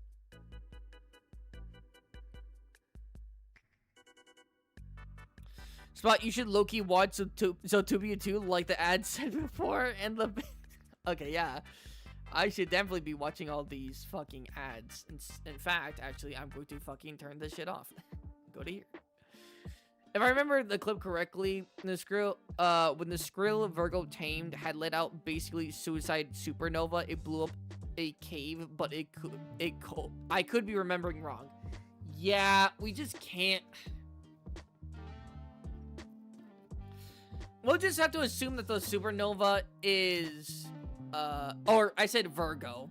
Spot, you should low-key watch Zootopia 2 like the ad said before, and the... Okay, yeah. I should definitely be watching all these fucking ads. In fact, actually, I'm going to fucking turn this shit off. Go to here. If I remember the clip correctly, when the Skrill Virgo tamed had let out basically suicide supernova, it blew up a cave, but I could be remembering wrong. Yeah, we just can't... We'll just have to assume that the supernova is... or I said Vigo.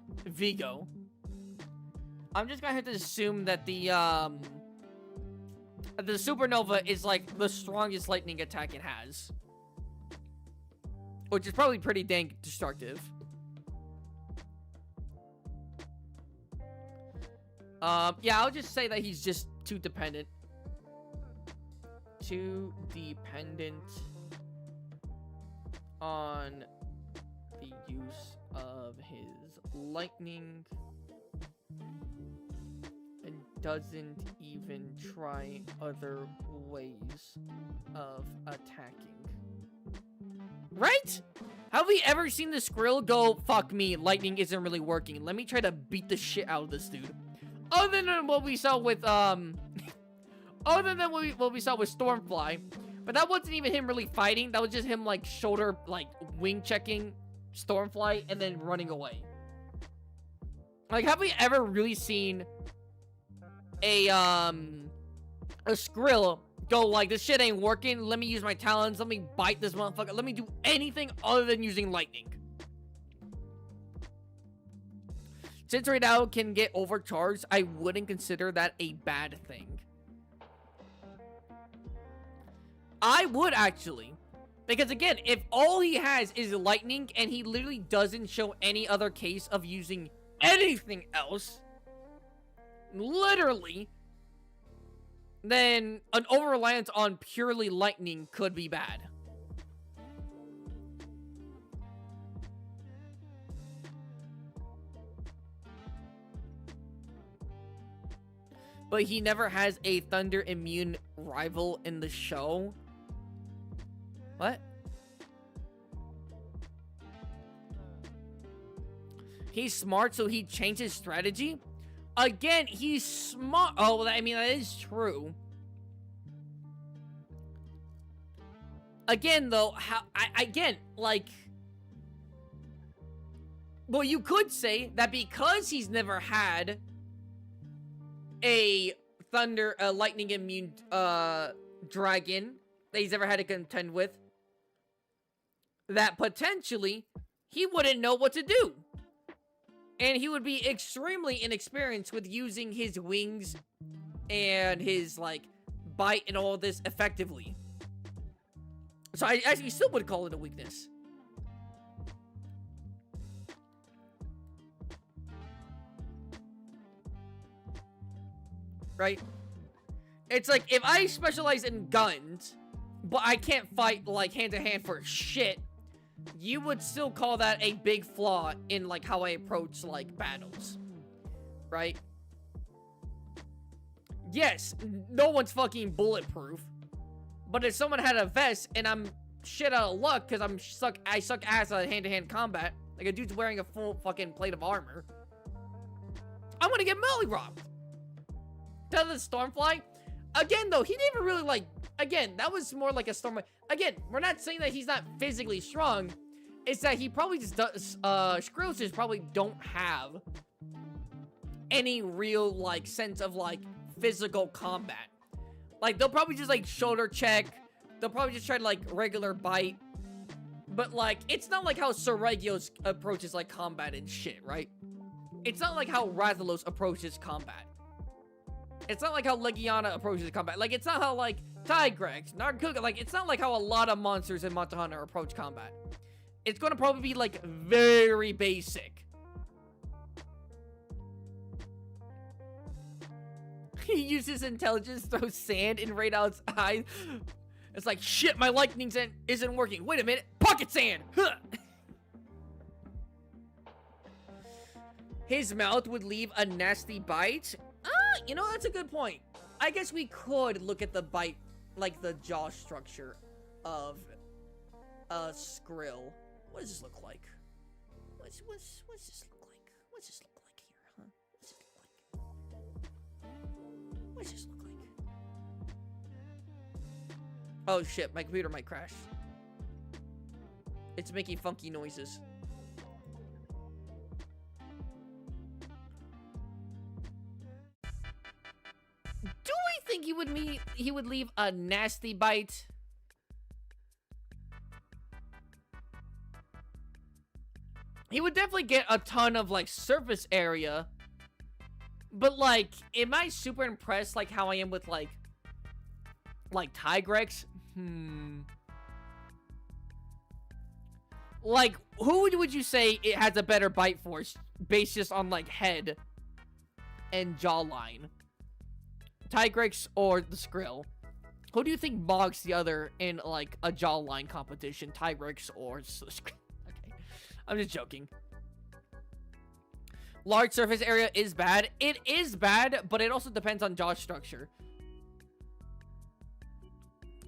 I'm just gonna have to assume that the supernova is like the strongest lightning attack it has. Which is probably pretty dang destructive. Yeah, I'll just say that he's just too dependent. On the use of his lightning and doesn't even try other ways of attacking. Right? Have we ever seen the Skrill go, fuck me, lightning isn't really working. Let me try to beat the shit out of this dude. Other than what we saw with, other than what we saw with Stormfly. But that wasn't even him really fighting. That was just him, like, shoulder, like, wing checking Stormfly and then running away. Like, have we ever really seen a Skrill go like, this shit ain't working, let me use my talons, let me bite this motherfucker, let me do anything other than using lightning? Since Rey Dau can get overcharged, I wouldn't consider that a bad thing. I would actually. Because again, if all he has is lightning and he literally doesn't show any other case of using anything else, literally, then an over-reliance on purely lightning could be bad. But he never has a thunder immune rival in the show. What? He's smart, so he changed his strategy? Again, he's smart. Oh, well, I mean, that is true. Again, though, well, you could say that because he's never had a lightning immune, dragon that he's ever had to contend with, that potentially he wouldn't know what to do. And he would be extremely inexperienced with using his wings and his, like, bite and all this effectively. So I actually still would call it a weakness. Right? It's like, if I specialize in guns, but I can't fight, like, hand-to-hand for shit, you would still call that a big flaw in, like, how I approach, like, battles. Right? Yes, no one's fucking bulletproof. But if someone had a vest and I'm shit out of luck because I suck ass at hand-to-hand combat, like a dude's wearing a full fucking plate of armor, I'm gonna get mollywopped. Tell the Stormfly. Again, though, he didn't even really, like, again, that was more like a storm. Again, we're not saying that he's not physically strong. It's that he probably just does, Skrill just probably don't have any real, like, sense of, like, physical combat. Like, they'll probably just, like, shoulder check. They'll probably just try to, like, regular bite. But, like, it's not like how Sorregio's approaches, like, combat and shit, right? It's not like how Rathalos approaches combat. It's not like how Legiana approaches combat. Like, it's not how, like, Tigrex, Narcook, like, it's not like how a lot of monsters in Monster Hunter approach combat. It's gonna probably be, like, very basic. He uses intelligence, throws sand in Rey Dau's eyes. It's like, shit, my lightning isn't working. Wait a minute, pocket sand! Huh. His mouth would leave a nasty bite. You know, that's a good point. I guess we could look at the bite, like the jaw structure of Skrill. What does this look like? What's this look like? What's this look like here, huh? What's this look like? What's this look like? Oh shit, my computer might crash. It's making funky noises. Do we think he would leave a nasty bite? He would definitely get a ton of, like, surface area. But, like, am I super impressed, like, how I am with, like Tigrex? Like, who would you say it has a better bite force based just on, like, head and jawline? Tigrex or the Skrill? Who do you think bogs the other in, like, a jawline competition? Tigrex or Skrill? Okay, I'm just joking. Large surface area is bad. It is bad, but it also depends on jaw structure.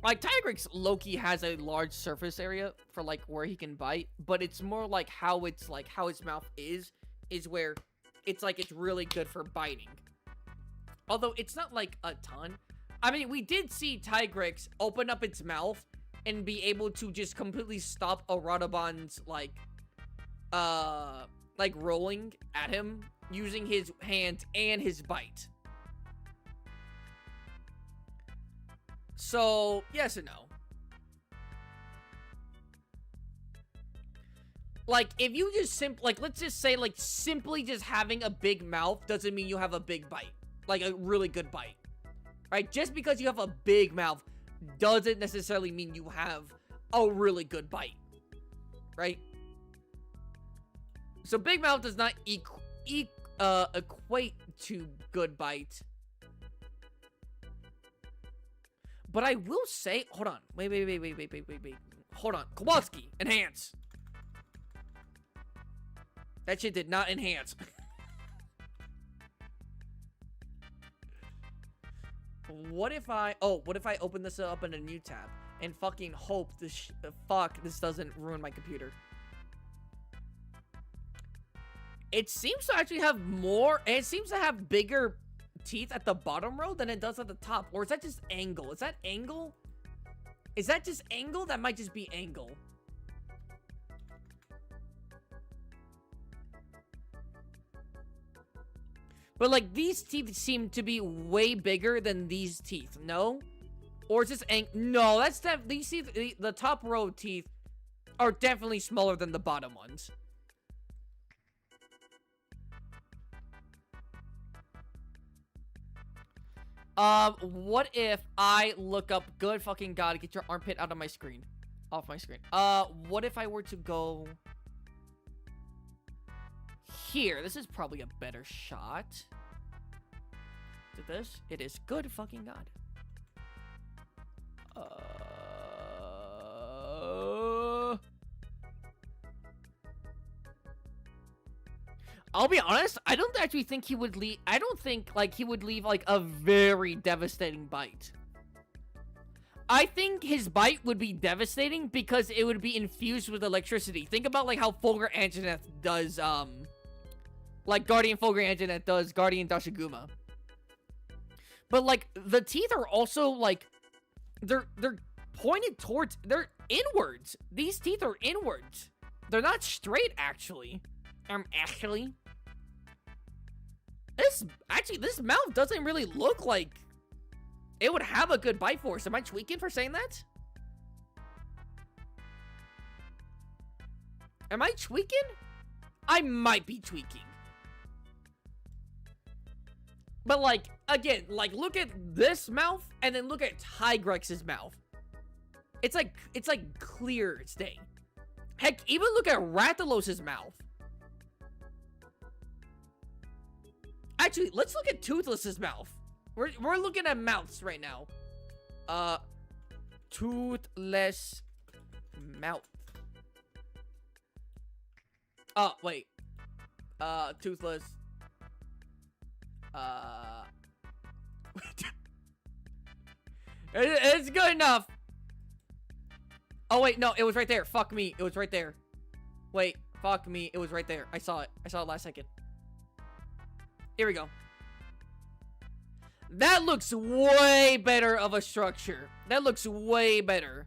Like, Tigrex low-key has a large surface area for, like, where he can bite, but it's more like how it's, like, how its mouth is where it's, like, it's really good for biting. Although, it's not, like, a ton. I mean, we did see Tigrex open up its mouth and be able to just completely stop a Rodobon's, like, rolling at him using his hands and his bite. So, yes and no. Like, if you just let's just say, like, simply just having a big mouth doesn't mean you have a big bite. Like, a really good bite. Right? Just because you have a big mouth doesn't necessarily mean you have a really good bite. Right? So, big mouth does not equate to good bite. But I will say, hold on. Wait. Hold on. Kowalski, enhance. That shit did not enhance. What if I open this up in a new tab and fucking hope this doesn't ruin my computer? It seems to actually have more, and it seems to have bigger teeth at the bottom row than it does at the top. Or is that just angle? Is that angle? Is that just angle? That might just be angle. But, like, these teeth seem to be way bigger than these teeth, no? Or is this no, that's these teeth, the top row teeth are definitely smaller than the bottom ones. What if I look up, good fucking god, get your armpit out of my screen. Off my screen. What if I were to go here? This is probably a better shot. To this? It is good fucking god. I'll be honest, I don't actually think he would leave. I don't think, like, he would leave, like, a very devastating bite. I think his bite would be devastating because it would be infused with electricity. Think about, like, how Fulgur Anjanath does, like, Guardian Fulgur Anjanath does Guardian Dashiguma. But, like, the teeth are also, like, they're pointed towards, they're inwards. These teeth are inwards. They're not straight, actually. This mouth doesn't really look like it would have a good bite force. Am I tweaking for saying that? Am I tweaking? I might be tweaking. But, like, again, like, look at this mouth and then look at Tigrex's mouth. It's like clear as day. Heck, even look at Rathalos's mouth. Actually, let's look at Toothless's mouth. We're looking at mouths right now. Toothless mouth. Oh, wait. Toothless. It's good enough. Oh, wait, no, it was right there. Fuck me. It was right there. Wait, fuck me. It was right there. I saw it. I saw it last second. Here we go. That looks way better of a structure. That looks way better.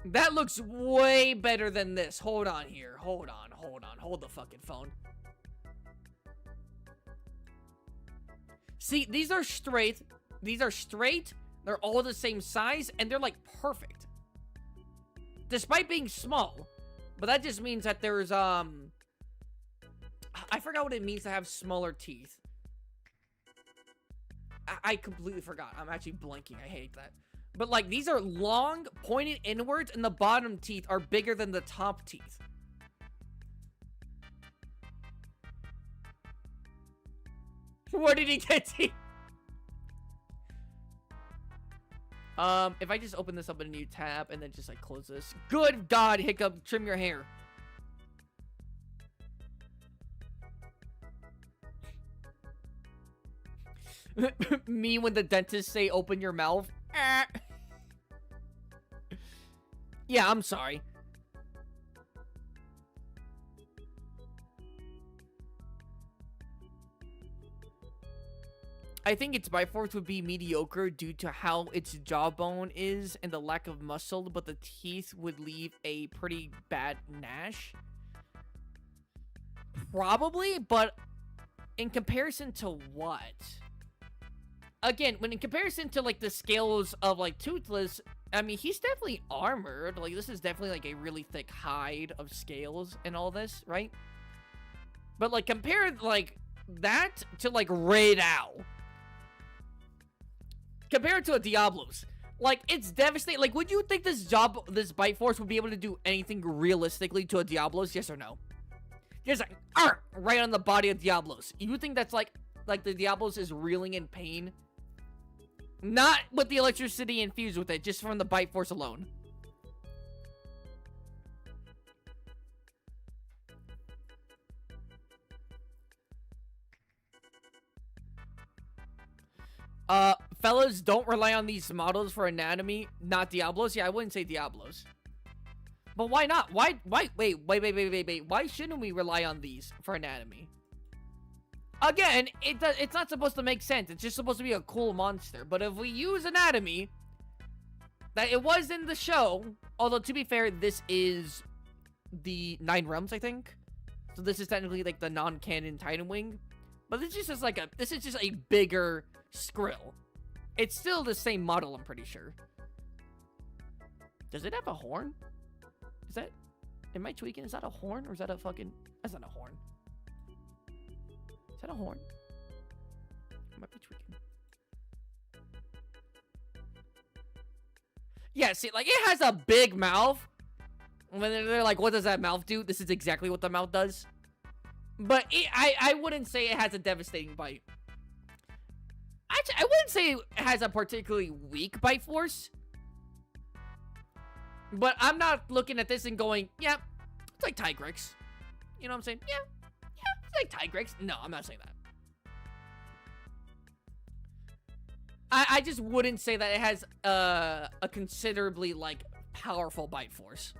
That looks way better than this. Hold on here. Hold on. Hold the fucking phone. See, these are straight. These are straight. They're all the same size, and they're, like, perfect. Despite being small. But that just means that there's, I forgot what it means to have smaller teeth. I completely forgot. I'm actually blanking. I hate that. But, like, these are long, pointed inwards, and the bottom teeth are bigger than the top teeth. Where did he get teeth? If I just open this up in a new tab and then just, like, close this. Good God, Hiccup, trim your hair. Me when the dentist say open your mouth. Yeah, I'm sorry. I think its bite force would be mediocre due to how its jawbone is and the lack of muscle, but the teeth would leave a pretty bad gnash. Probably, but in comparison to what? Again, when in comparison to, like, the scales of, like, Toothless, I mean, he's definitely armored. Like, this is definitely, like, a really thick hide of scales and all this, right? But, like, compare, like, that to, like, Rey Dau. Compared to a Diablos, like, it's devastating. Like, would you think this bite force would be able to do anything realistically to a Diablos? Yes or no? Just like, right on the body of Diablos. You think that's like the Diablos is reeling in pain? Not with the electricity infused with it, just from the bite force alone. Fellas, don't rely on these models for anatomy. Not Diablos. Yeah, I wouldn't say Diablos. But why not? Wait. Why shouldn't we rely on these for anatomy? Again, it's not supposed to make sense. It's just supposed to be a cool monster. But if we use anatomy that it was in the show, although to be fair, this is the 9 realms, I think. So this is technically like the non-canon Titan Wing. But this is just like this is just a bigger Skrill. It's still the same model, I'm pretty sure. Does it have a horn? Is that... Am I tweaking? Is that a horn? Or is that a fucking... That's not a horn. Is that a horn? I might be tweaking. Yeah, see, like, it has a big mouth. When they're like, what does that mouth do? This is exactly what the mouth does. But I wouldn't say it has a devastating bite. Actually, I wouldn't say it has a particularly weak bite force. But I'm not looking at this and going, yeah, it's like Tigrex. You know what I'm saying? Yeah, it's like Tigrex. No, I'm not saying that. I just wouldn't say that it has a considerably, like, powerful bite force.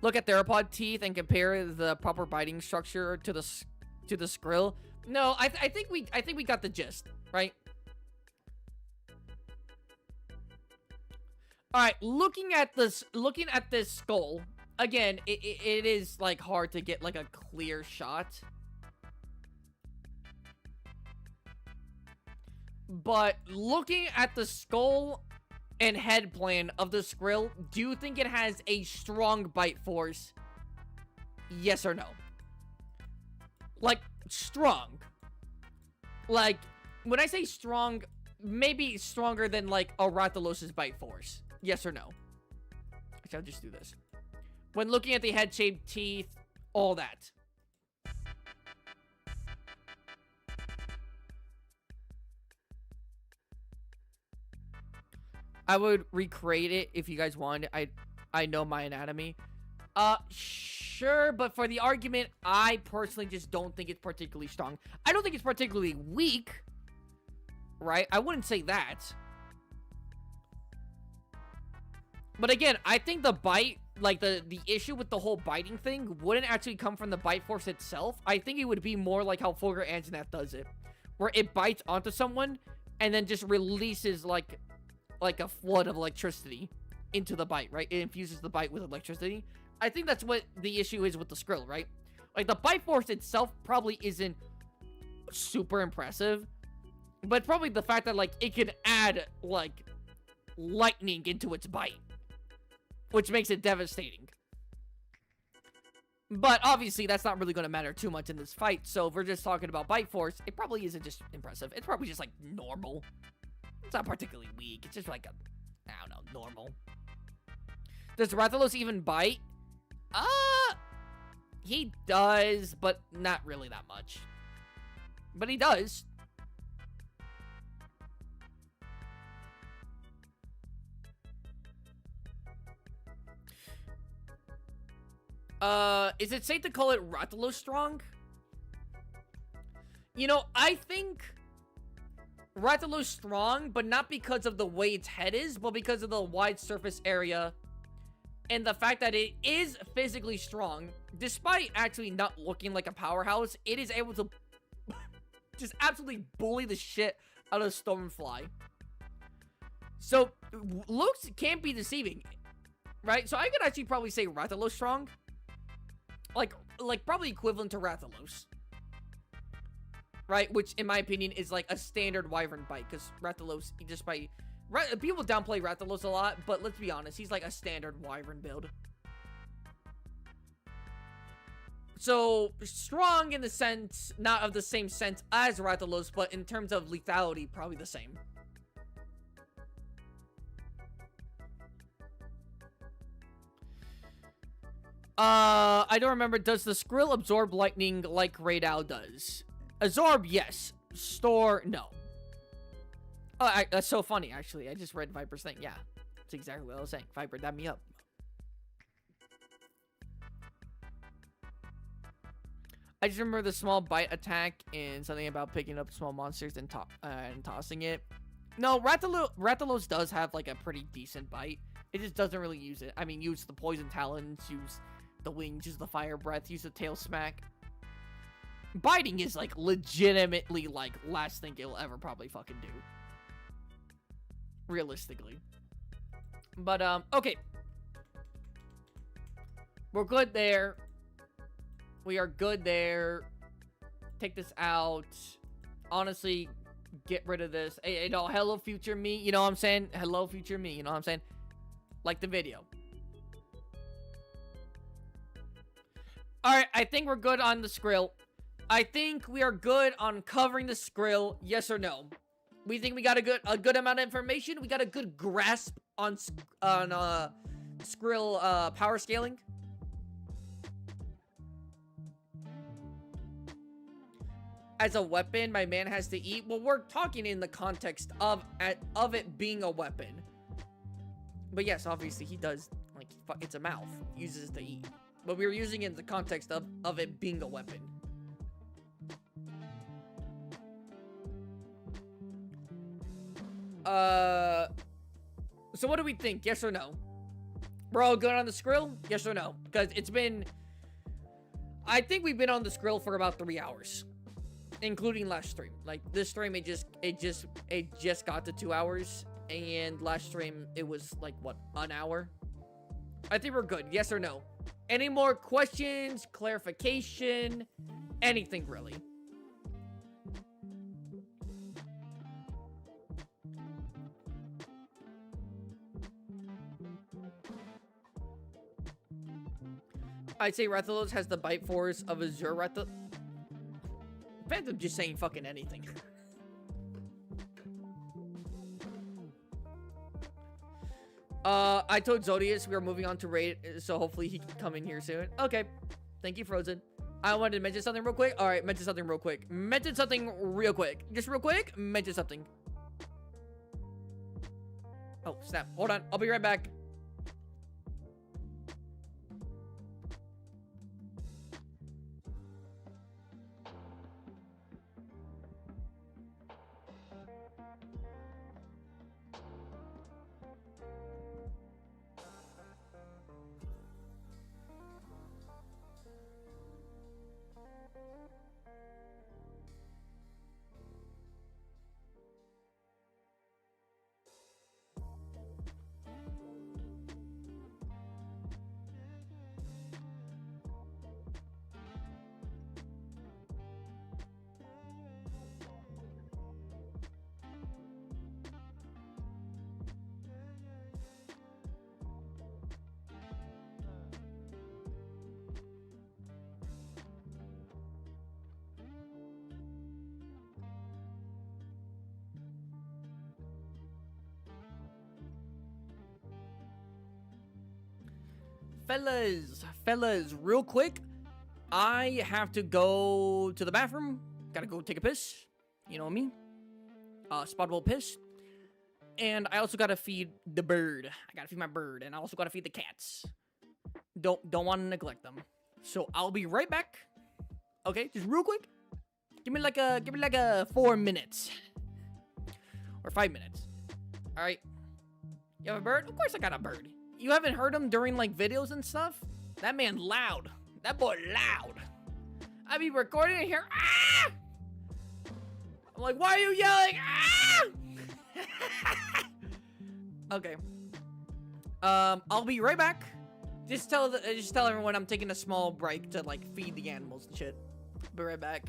Look at theropod teeth and compare the proper biting structure to the Skrill. No, I think we got the gist, right? All right, looking at this skull again, it is like hard to get like a clear shot. But looking at the skull and head plan of the Skrill, do you think it has a strong bite force? Yes or no? Like, strong. Like, when I say strong, maybe stronger than, like, a Rathalos' bite force. Yes or no? Actually, I'll just do this. When looking at the head-shaped teeth, all that. I would recreate it if you guys want. I know my anatomy. Sure, but for the argument, I personally just don't think it's particularly strong. I don't think it's particularly weak, right? I wouldn't say that. But again, I think the bite, like the issue with the whole biting thing wouldn't actually come from the bite force itself. I think it would be more like how Fulgur Anjanath does it, where it bites onto someone and then just releases like a flood of electricity into the bite, right? It infuses the bite with electricity. I think that's what the issue is with the Skrill, right? Like, the bite force itself probably isn't super impressive, but probably the fact that, like, it can add, like, lightning into its bite, which makes it devastating. But obviously, that's not really going to matter too much in this fight, so if we're just talking about bite force, it probably isn't just impressive. It's probably just, like, normal. It's not particularly weak. It's just like a, I don't know, normal. Does Rathalos even bite? He does, but not really that much. But he does. Is it safe to call it Rathalos strong? You know, I think Rathalos strong, but not because of the way its head is, but because of the wide surface area and the fact that it is physically strong. Despite actually not looking like a powerhouse, it is able to just absolutely bully the shit out of Stormfly. So, looks can't be deceiving, right? So I could actually probably say Rathalos strong. Like probably equivalent to Rathalos. Right? Which, in my opinion, is like a standard Wyvern bite. Because Rathalos, people downplay Rathalos a lot, but let's be honest, he's like a standard Wyvern build. So, strong in the sense, not of the same sense as Rathalos, but in terms of lethality, probably the same. I don't remember. Does the Skrill absorb lightning like Rey Dau does? Absorb, yes. Store, no. Oh, that's so funny, actually. I just read Viper's thing. Yeah, that's exactly what I was saying. Viper, dab me up. I just remember the small bite attack and something about picking up small monsters and tossing it. No, Rathalos does have, like, a pretty decent bite. It just doesn't really use it. I mean, use the poison talons, use the wings, use the fire breath, use the tail smack. Biting is, like, legitimately, like, last thing it'll ever probably fucking do. Realistically. But, okay. We're good there. We are good there. Take this out. Honestly, get rid of this. Hey, you know, hello, future me. You know what I'm saying? Hello, future me. You know what I'm saying? Like the video. Alright, I think we're good on the Skrill. I think we are good on covering the Skrill. Yes or no? We think we got a good amount of information. We got a good grasp on Skrill power scaling. As a weapon, my man has to eat. Well, we're talking in the context of it being a weapon. But yes, obviously he does, like, it's a mouth. He uses it to eat. But we were using it in the context of it being a weapon. So what do we think? Yes or no? We're all good on the Skrill? Yes or no? Because it's been... I think we've been on the Skrill for about 3 hours. Including last stream. Like, this stream, it just got to 2 hours. And last stream, it was, like, what, an hour? I think we're good. Yes or no? Any more questions? Clarification? Anything, really? I'd say Rathalos has the bite force of Azure Rathalos. Phantom just saying fucking anything. I told Zodius we were moving on to raid, so hopefully he can come in here soon. Okay. Thank you, Frozen. I wanted to mention something real quick. Alright, mention something real quick. Mention something real quick. Just real quick, mention something. Oh, snap. Hold on. I'll be right back. Fellas, real quick, I have to go to the bathroom. Gotta go take a piss. You know what I mean? Spottable piss. And I also gotta feed the bird. I gotta feed my bird, and I also gotta feed the cats. don't want to neglect them. So I'll be right back. Okay, just real quick. Give me like a 4 minutes. Or 5 minutes. Alright. You have a bird? Of course I got a bird. You haven't heard him during like videos and stuff? That man loud. That boy loud. I be recording it here. Ah! I'm like, why are you yelling? Ah! Okay. I'll be right back. Just tell everyone I'm taking a small break to like feed the animals and shit. Be right back.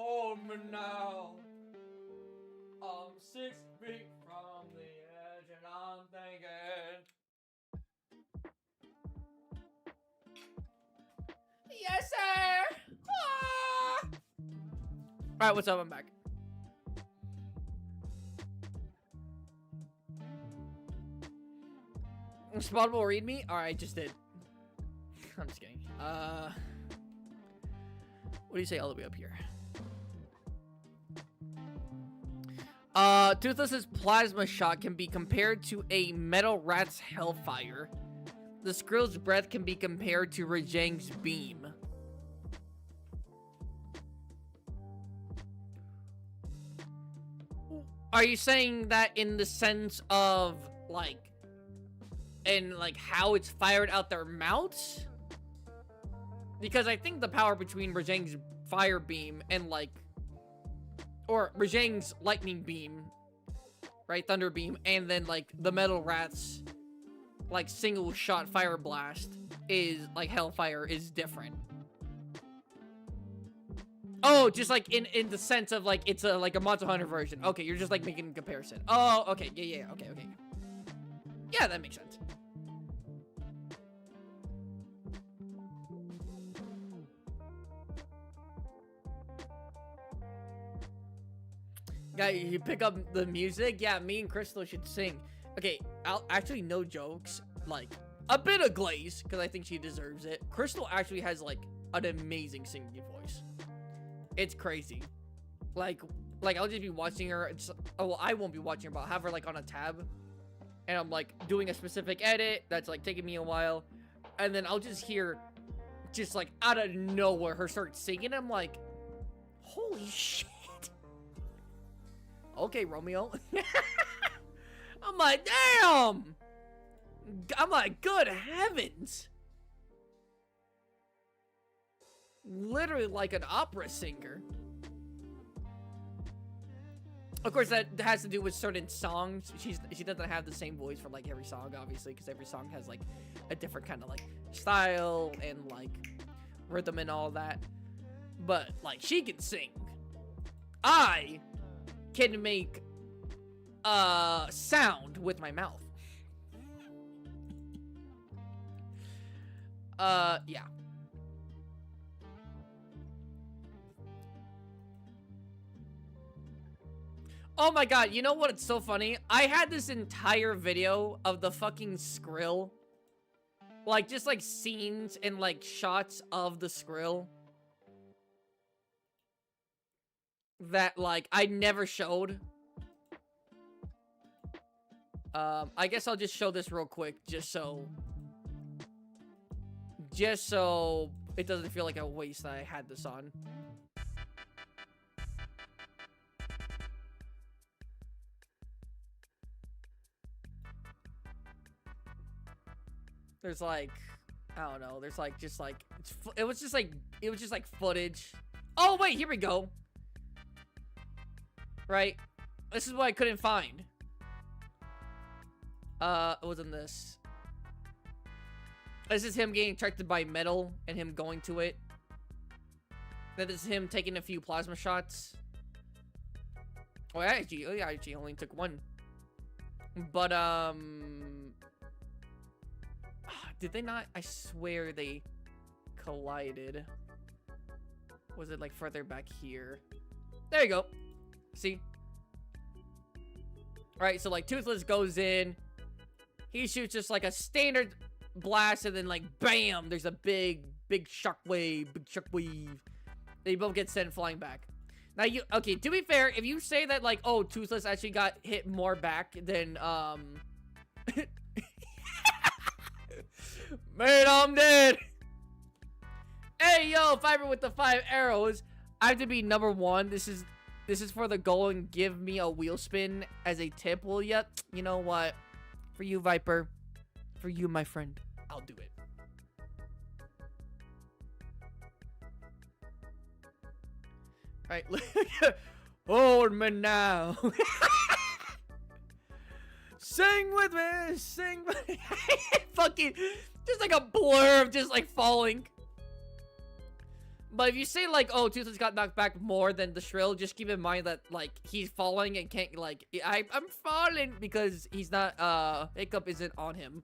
Hold me now. I'm 6 feet from the edge and I'm thinking. Yes, sir! Ah! Alright, what's up? I'm back. Spottable read me? Alright, just did. I'm just kidding. What do you say all the way up here? Toothless's plasma shot can be compared to a metal rat's hellfire. The Skrill's breath can be compared to Rajang's beam. Are you saying that in the sense of, like, how it's fired out their mouths? Because I think the power between Rajang's fire beam and, like, or Rajang's lightning beam, right, thunder beam, and then, like, the metal rat's, like, single shot fire blast is, like, hellfire is different. Oh, just, like, in the sense of, like, it's a, like, a Monster Hunter version. Okay, you're just, like, making a comparison. Oh, okay, yeah, okay. Yeah, that makes sense. Guy, you pick up the music? Yeah, me and Crystal should sing. Okay, I'll actually, no jokes, like, a bit of glaze, because I think she deserves it. Crystal actually has, like, an amazing singing voice. It's crazy. Like, I'll just be watching her. Oh, well, I won't be watching her, but I'll have her, like, on a tab. And I'm, like, doing a specific edit that's, like, taking me a while. And then I'll just hear, just, like, out of nowhere, her start singing. I'm like, holy shit. Okay, Romeo. I'm like, damn. I'm like, good heavens. Literally like an opera singer. Of course, that has to do with certain songs. She doesn't have the same voice for, like, every song, obviously, because every song has, like, a different kind of, like, style and, like, rhythm and all that. But, like, she can sing. I can make sound with my mouth. Yeah. Oh my god, you know what? It's so funny. I had this entire video of the fucking Skrill. Like, just, like, scenes and, like, shots of the Skrill. That, like, I never showed. I guess I'll just show this real quick, just so it doesn't feel like a waste that I had this on. There's, like, I don't know, there's, like, just, like, it was just, like, footage. Oh, wait, here we go. Right? This is what I couldn't find. It wasn't this. This is him getting attracted by metal and him going to it. Then this is him taking a few plasma shots. Oh, I actually only took one. But, did they not? I swear they collided. Was it, like, further back here? There you go. See? Alright, so, like, Toothless goes in. He shoots just, like, a standard blast, and then, like, bam! There's a big shockwave. They both get sent flying back. Now, okay, to be fair, if you say that, like, oh, Toothless actually got hit more back than, man, I'm dead! Hey, yo, Fiber with the 5 arrows. I have to be number 1. This is for the goal, and give me a wheel spin as a tip, will ya? You know what? For you, Viper. For you, my friend. I'll do it. Alright, hold me now. Sing with me, sing with me. Fucking, just like a blur of just, like, falling. But if you say, like, oh, Toothless got knocked back more than the Skrill, just keep in mind that, like, he's falling and can't, like, I'm falling because he's not, Hiccup isn't on him.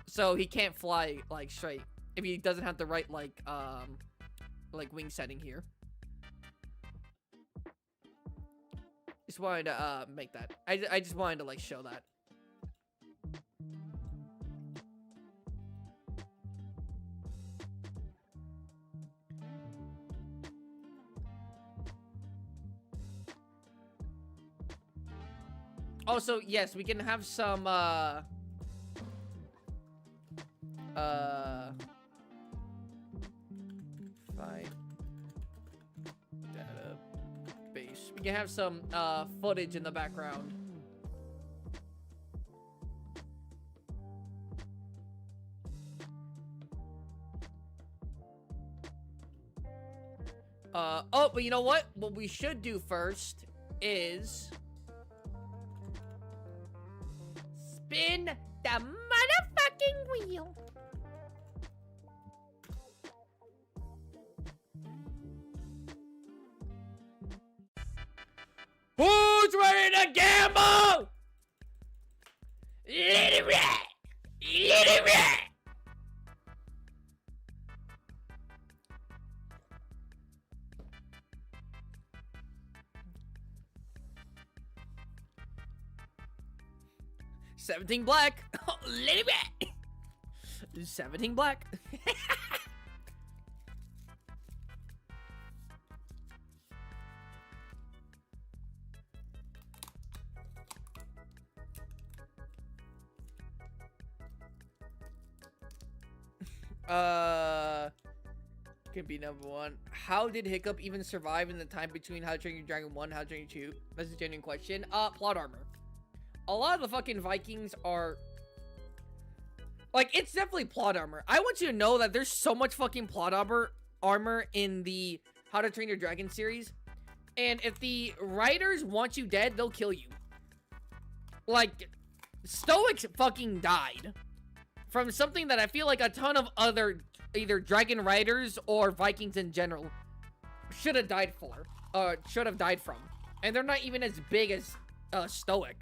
So he can't fly, like, straight. If he doesn't have the right, like, wing setting here. Just wanted to, make that. I just wanted to, like, show that. Also, yes, we can have some, fight database. We can have some, footage in the background. Oh, but you know what? What we should do first is spin the motherfucking wheel. Who's ready to gamble? Little rat! Little rat! $17 black. Oh, little bit. 17 black. Could be number one. How did Hiccup even survive in the time between How to Train Your Dragon 1 and How to Train Your 2? That's a genuine question. Plot armor. A lot of the fucking Vikings are... like, it's definitely plot armor. I want you to know that there's so much fucking plot armor in the How to Train Your Dragon series. And if the writers want you dead, they'll kill you. Like, Stoics fucking died from something that I feel like a ton of other either dragon riders or Vikings in general should have died for. Should have died from. And they're not even as big as Stoic.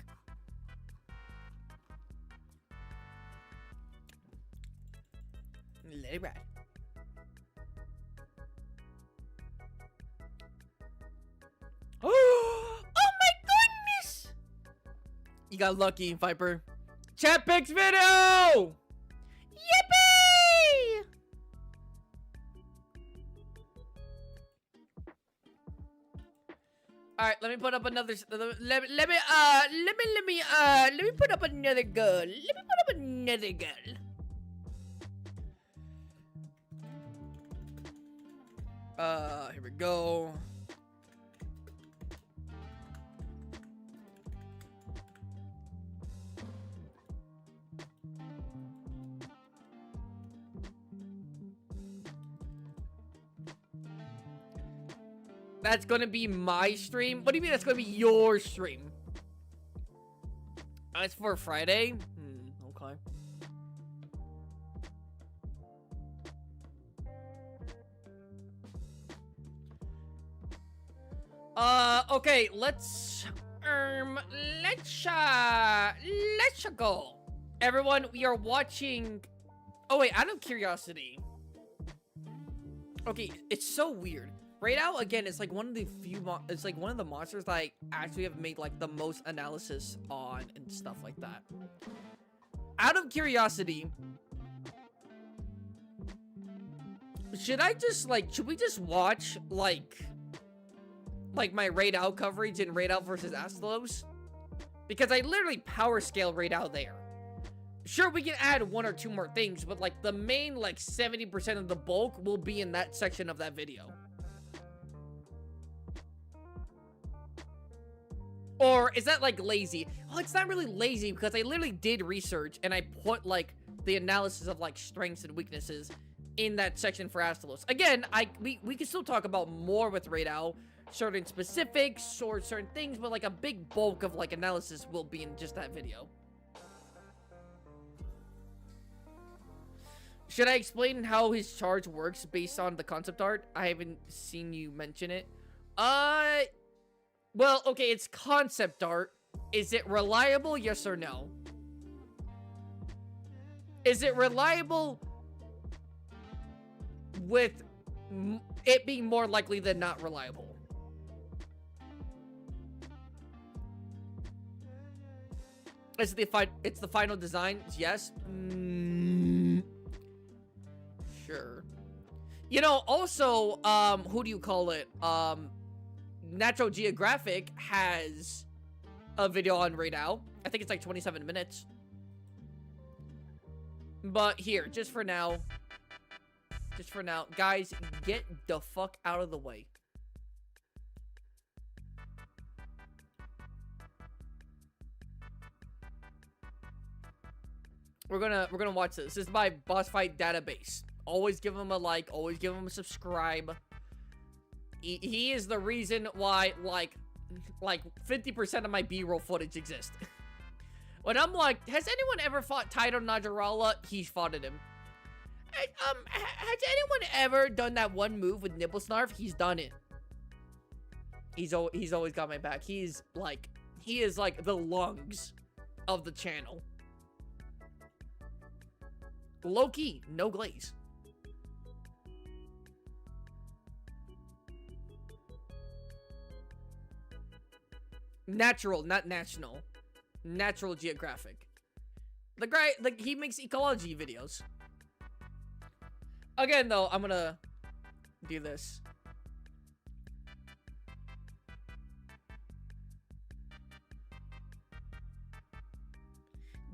Let it ride. Oh my goodness! You got lucky, Viper. Chat picks video! Yippee! Alright, let me put up another let me put up another girl. Let me put up another girl. Here we go. That's gonna be my stream? What do you mean that's gonna be your stream? It's for Friday? Okay. Okay, let's go. Everyone, we are watching... oh, wait, out of curiosity. Okay, it's so weird. Rey Dau, again, is like one of the few... it's like one of the monsters that I actually have made, like, the most analysis on and stuff like that. Out of curiosity... should I just, like... should we just watch, like my Rey Dau coverage in Rey Dau versus Astalos? Because I literally power scale Rey Dau there. Sure, we can add one or two more things, but like the main like 70% of the bulk will be in that section of that video. Or is that like lazy? Well, it's not really lazy because I literally did research and I put like the analysis of like strengths and weaknesses in that section for Astalos. Again, we can still talk about more with Rey Dau, certain specifics or certain things, but like a big bulk of like analysis will be in just that video. Should I explain how his charge works based on the concept art? I haven't seen you mention it. Well, okay, it's concept art. Is it reliable? Yes or no? Is it reliable with it being more likely than not reliable? It's the final design? Yes. Sure. You know, also, who do you call it? Natural Geographic has a video on Rey Dau. I think it's like 27 minutes. But here, just for now, guys, get the fuck out of the way. We're gonna watch this. This is my boss fight database. Always give him a like. Always give him a subscribe. He is the reason why like 50% of my B-roll footage exists. When I'm like, has anyone ever fought Taito Najarala? He's fought at him. Has anyone ever done that one move with Nibble Snarf? He's done it. He's always got my back. He is like the lungs of the channel. Low key, no glaze. Natural, not national. Natural Geographic. The guy, like, he makes ecology videos. Again, though, I'm gonna do this.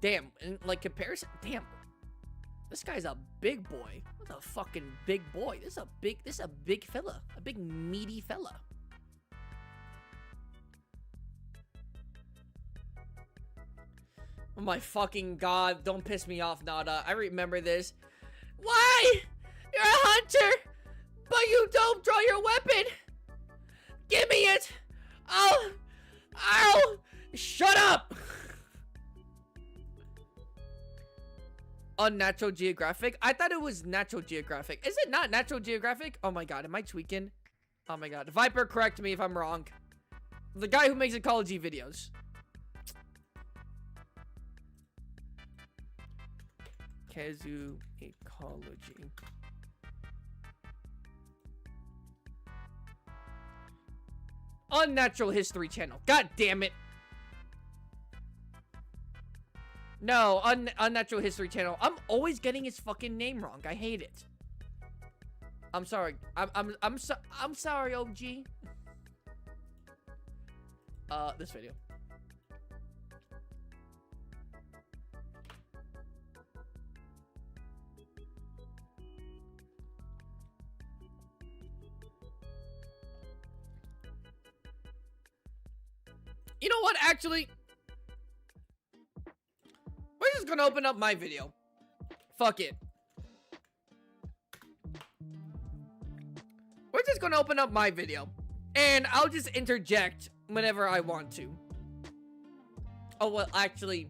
Damn, in like comparison, damn. This guy's a big boy. What's a fucking big boy? This is a big fella. A big meaty fella. Oh my fucking god, don't piss me off, Nada. I remember this. Why? You're a hunter, but you don't draw your weapon. Give me it. Ow. Shut up. Unnatural Geographic? I thought it was Natural Geographic. Is it not Natural Geographic? Oh my god, am I tweaking? Oh my god. Viper, correct me if I'm wrong. The guy who makes ecology videos. Kazu Ecology. Unnatural History Channel. God damn it. No, Unnatural History Channel. I'm always getting his fucking name wrong. I hate it. I'm sorry. I'm sorry, OG. This video. You know what, actually? We're just gonna open up my video. Fuck it. We're just gonna open up my video. And I'll just interject whenever I want to. Oh, well, actually...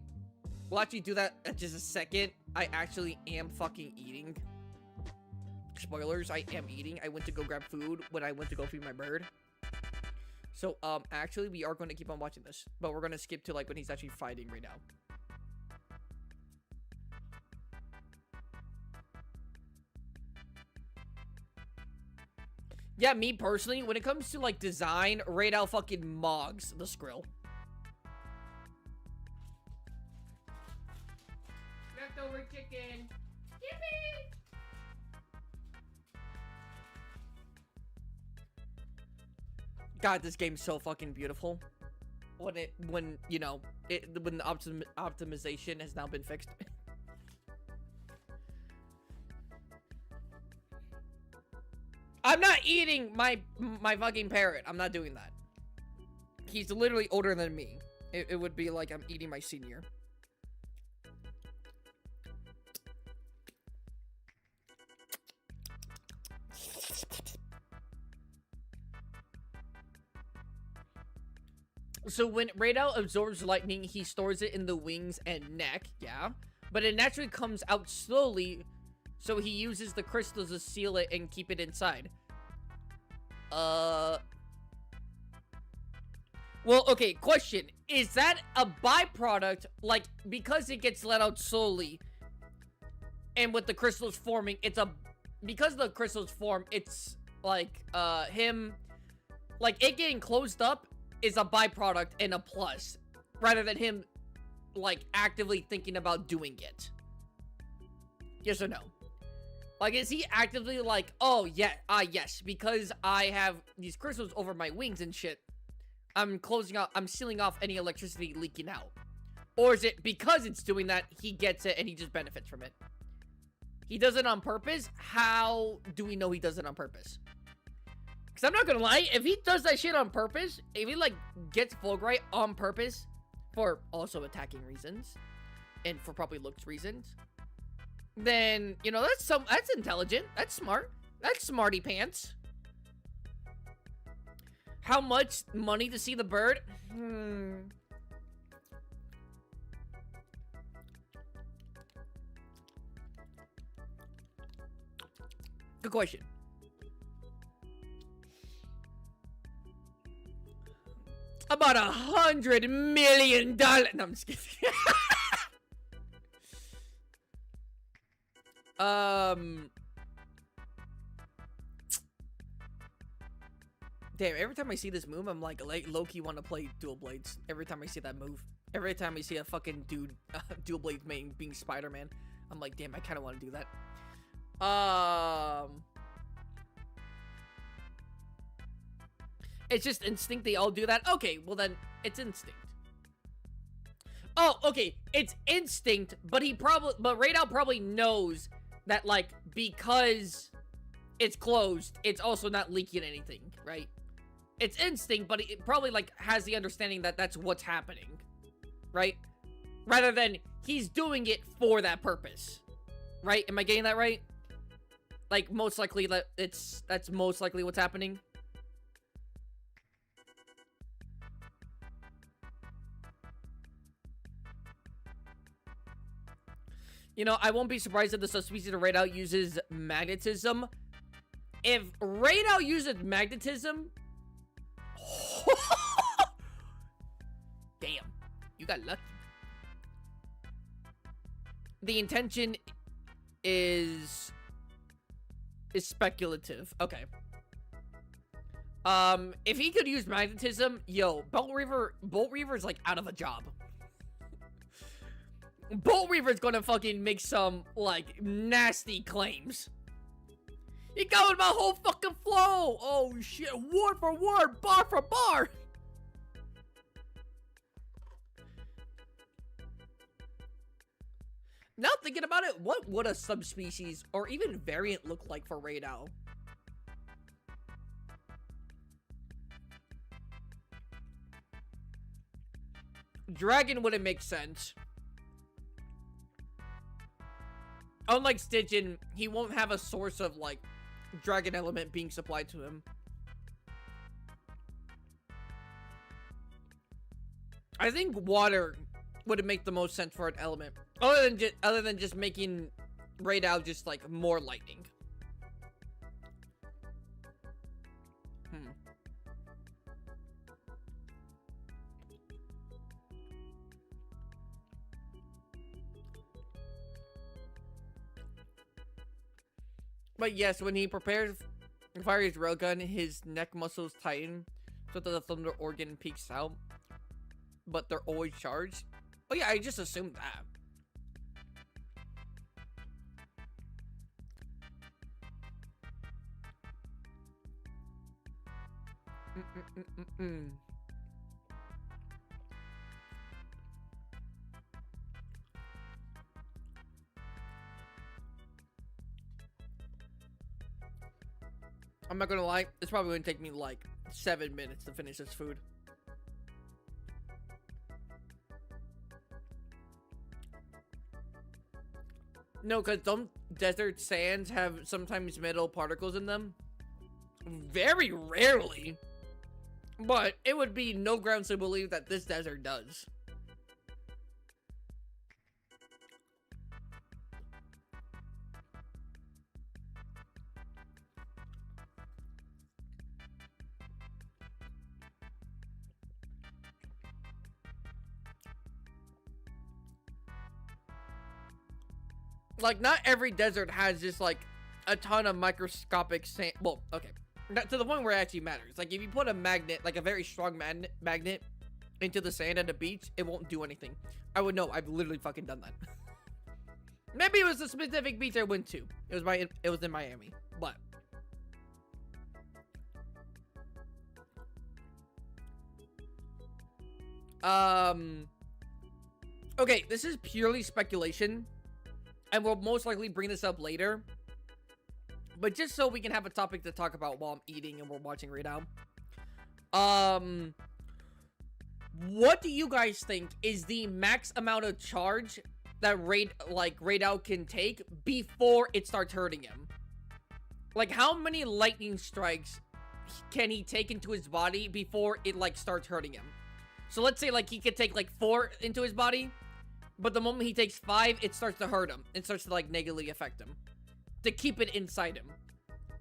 We'll actually do that in just a second. I actually am fucking eating. Spoilers, I am eating. I went to go grab food when I went to go feed my bird. So, actually, we are going to keep on watching this. But we're going to skip to, like, when he's actually fighting right now. Yeah, me personally, when it comes to, like, design, Rey Dau fucking mogs the Skrill. Leftover chicken. Yippee! God, this game's so fucking beautiful. When you know, when the optimization has now been fixed. I'm not eating my fucking parrot. I'm not doing that. He's literally older than me. It would be like I'm eating my senior. So when Rey Dau absorbs lightning, he stores it in the wings and neck, yeah. But it naturally comes out slowly So he uses the crystals to seal it and keep it inside. Well, okay, question. Is that a byproduct, like, because it gets let out slowly, and with the crystals forming, because the crystals form, it's, like, it getting closed up is a byproduct and a plus, rather than him, like, actively thinking about doing it? Yes or no? Like, is he actively like, oh, yeah, yes, because I have these crystals over my wings and shit, I'm sealing off any electricity leaking out? Or is it because it's doing that, he gets it and he just benefits from it? He does it on purpose? How do we know he does it on purpose? Because I'm not gonna lie, if he does that shit on purpose, if he, like, gets Fulgurite on purpose, for also attacking reasons, and for probably looks reasons, then, you know, that's intelligent, that's smart, that's smarty pants. How much money to see the bird? Good question. About $100 million. No, I'm just kidding. Damn, every time I see this move, I'm like low-key want to play Dual Blades. Every time I see that move. Every time I see a fucking dude, Dual Blades being Spider-Man, I'm like, damn, I kind of want to do that. It's just instinct they all do that? Okay, well then, it's instinct. Oh, okay, it's instinct, but Rey Dau probably knows that, like, because it's closed, it's also not leaking anything, right? It's instinct, but it probably, like, has the understanding that that's what's happening, right? Rather than he's doing it for that purpose, right? Am I getting that right? Like, most likely that's most likely what's happening. You know, I won't be surprised if the subspecies of Rey Dau uses magnetism. If Rey Dau uses magnetism... Damn. You got lucky. The intention is speculative. Okay. If he could use magnetism, yo, Bolt Reaver's like out of a job. Bolt Reaver's gonna fucking make some, like, nasty claims. He got with my whole fucking flow! Oh shit, word for word, bar for bar! Now thinking about it, what would a subspecies or even variant look like for Rey Dau? Dragon wouldn't make sense. Unlike Stygian, he won't have a source of, like, dragon element being supplied to him. I think water would make the most sense for an element. Other than just making Rey Dau just, like, more lightning. But yes, when he prepares to fire his railgun, his neck muscles tighten so that the thunder organ peeks out. But they're always charged. Oh yeah, I just assumed that. I'm not gonna lie, it's probably gonna take me like 7 minutes to finish this food. No, because some desert sands have sometimes metal particles in them. Very rarely. But it would be no grounds to believe that this desert does. Like, not every desert has just, like, a ton of microscopic sand. Well, okay. Not to the point where it actually matters. Like, if you put a magnet, like a very strong magnet into the sand at a beach, it won't do anything. I would know. I've literally fucking done that. Maybe it was a specific beach I went to. It was in Miami. But okay, this is purely speculation, and we'll most likely bring this up later. But just so we can have a topic to talk about while I'm eating and we're watching Rey Dau. What do you guys think is the max amount of charge that Rey Dau can take before it starts hurting him? Like, how many lightning strikes can he take into his body before it, like, starts hurting him? So let's say, like, he could take, like, 4 into his body, but the moment he takes 5, it starts to hurt him. It starts to, like, negatively affect him. To keep it inside him.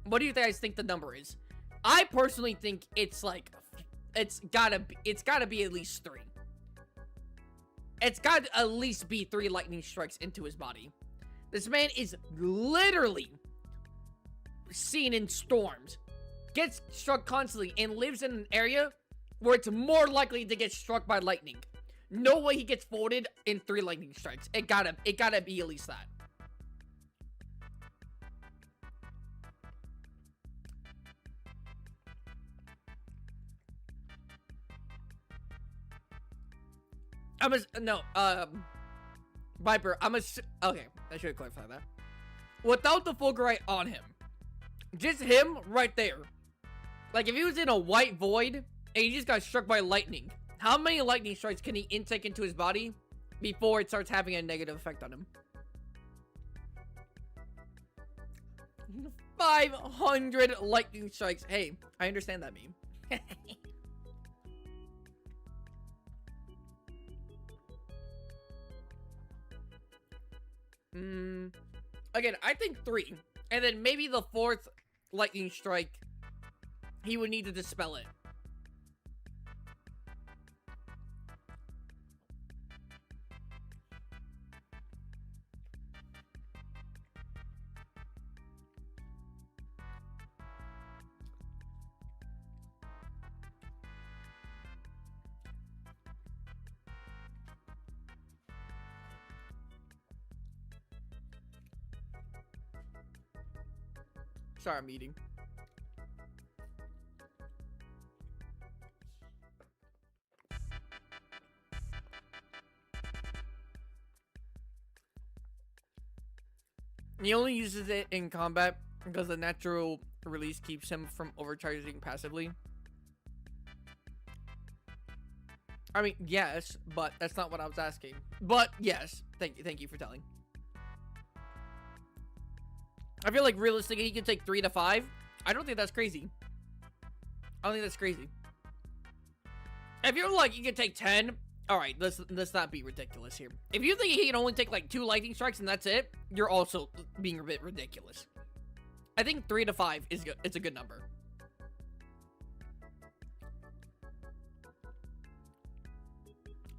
What do you guys think the number is? I personally think it's, like, it's gotta be at least 3. It's gotta at least be 3 lightning strikes into his body. This man is literally seen in storms, gets struck constantly, and lives in an area where it's more likely to get struck by lightning. No way he gets folded in 3 lightning strikes. It gotta be at least that. Viper, okay, I should clarify that. Without the Fulgurite on him, just him right there. Like, if he was in a white void and he just got struck by lightning, how many lightning strikes can he intake into his body before it starts having a negative effect on him? 500 lightning strikes. Hey, I understand that meme. Again, I think 3. And then maybe the 4th lightning strike, he would need to dispel it. Sorry, I'm eating. He only uses it in combat because the natural release keeps him from overcharging passively. I mean, yes, but that's not what I was asking. But yes, thank you for telling. I feel like realistically he can take 3 to 5. I don't think that's crazy. I don't think that's crazy. If you're like, you can take 10, all right, let's not be ridiculous here. If you think he can only take like 2 lightning strikes and that's it, you're also being a bit ridiculous. I think 3 to 5 is good. It's a good number.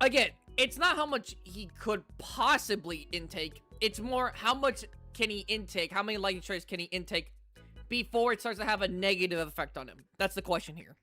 Again, it's not how much he could possibly intake. It's more how much can he intake? How many lightning strikes can he intake before it starts to have a negative effect on him? That's the question here.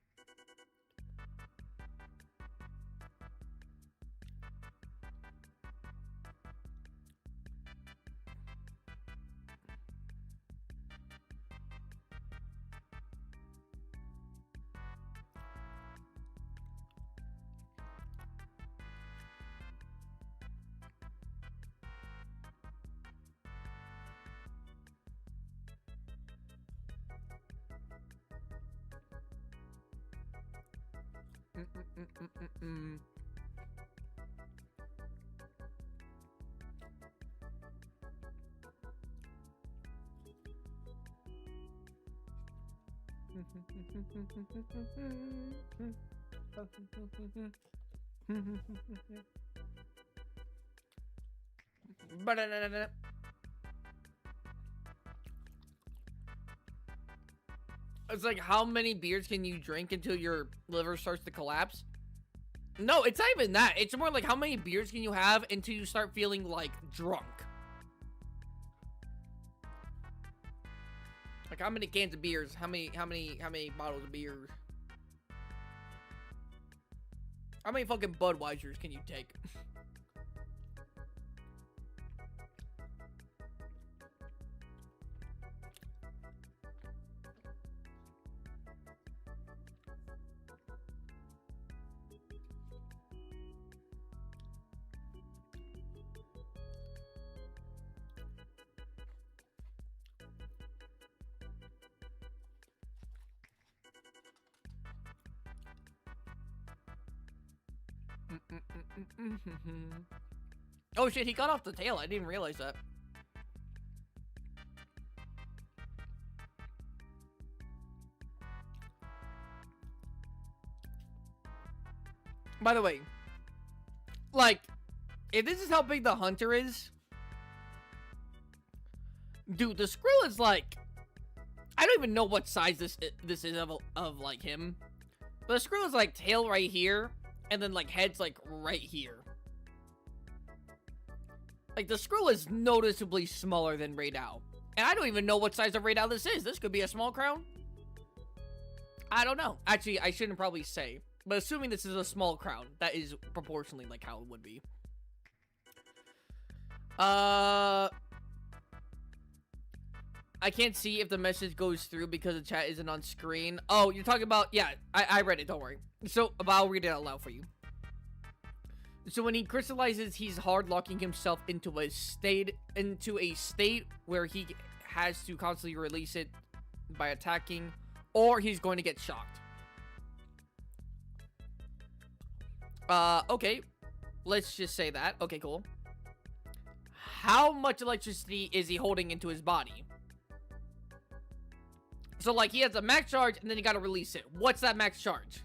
It's like, how many beers can you drink until your liver starts to collapse? No, it's not even that. It's more like, how many beers can you have until you start feeling like drunk? Like, how many cans of beers? How many bottles of beer? How many fucking Budweisers can you take? Oh shit, he got off the tail. I didn't realize that. By the way, like, if this is how big the hunter is, dude, the Skrill is like, I don't even know what size this is of like him. But the Skrill is like tail right here, and then like head's like right here. Like, the Skrill is noticeably smaller than Rey Dau. And I don't even know what size of Rey Dau this is. This could be a small crown. I don't know. Actually, I shouldn't probably say. But assuming this is a small crown, that is proportionally like how it would be. I can't see if the message goes through because the chat isn't on screen. Oh, you're talking about... Yeah, I read it. Don't worry. So, I'll read it out loud for you. So when he crystallizes, he's hard locking himself into a state where he has to constantly release it by attacking, or he's going to get shocked. Okay. Let's just say that. Okay, cool. How much electricity is he holding into his body? So, like, he has a max charge, and then you gotta release it. What's that max charge?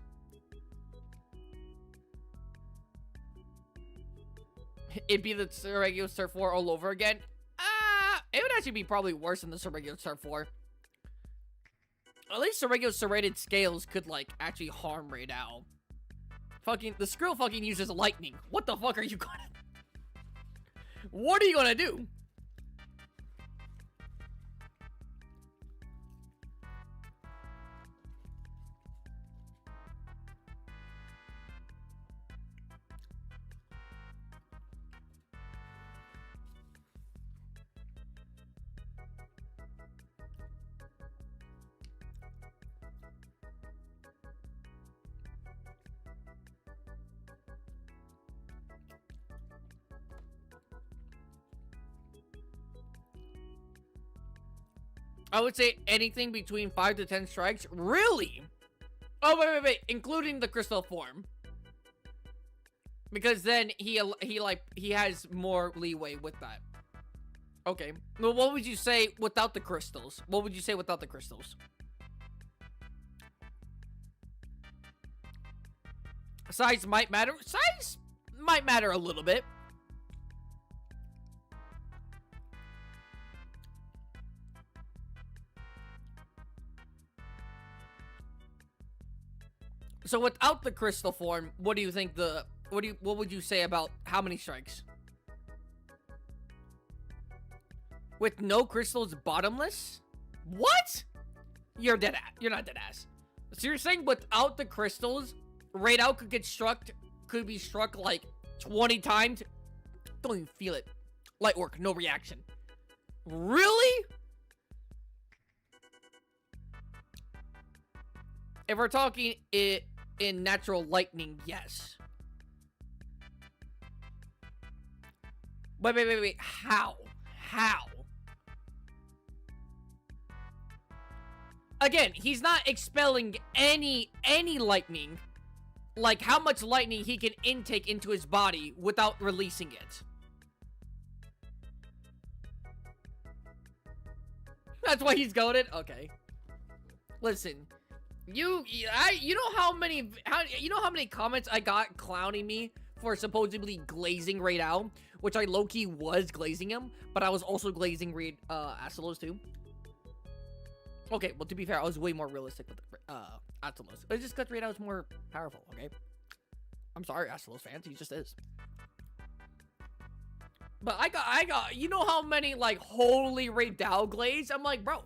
It'd be the regular Surf 4 all over again. It would actually be probably worse than the regular Surf 4. At least the regular serrated scales could, like, actually harm Rey Dau. Fucking, the Skrill fucking uses lightning. What the fuck are you gonna... What are you gonna do? I would say anything between 5 to 10 strikes. Really? Oh, wait. Including the crystal form. Because then he has more leeway with that. Okay. Well, what would you say without the crystals? What would you say without the crystals? Size might matter. Size might matter a little bit. So without the crystal form, what do you think what would you say about how many strikes? With no crystals, bottomless? What? You're dead ass. You're not dead ass. So you're saying without the crystals, Rey Dau could be struck like 20 times? Don't even feel it. Light work, no reaction. Really? If we're talking in natural lightning, yes. Wait. How? Again, he's not expelling any lightning. Like, how much lightning he can intake into his body without releasing it. That's why he's goated? Okay. Listen. You know how many comments I got clowning me for supposedly glazing Rey Dau, which I low-key was glazing him, but I was also glazing Astalos too. Okay, well, to be fair, I was way more realistic with Astalos. It's just because Rey Dau is more powerful, okay? I'm sorry, Astalos fans, he just is. But I got, you know how many, like, holy Rey Dau glaze? I'm like, bro,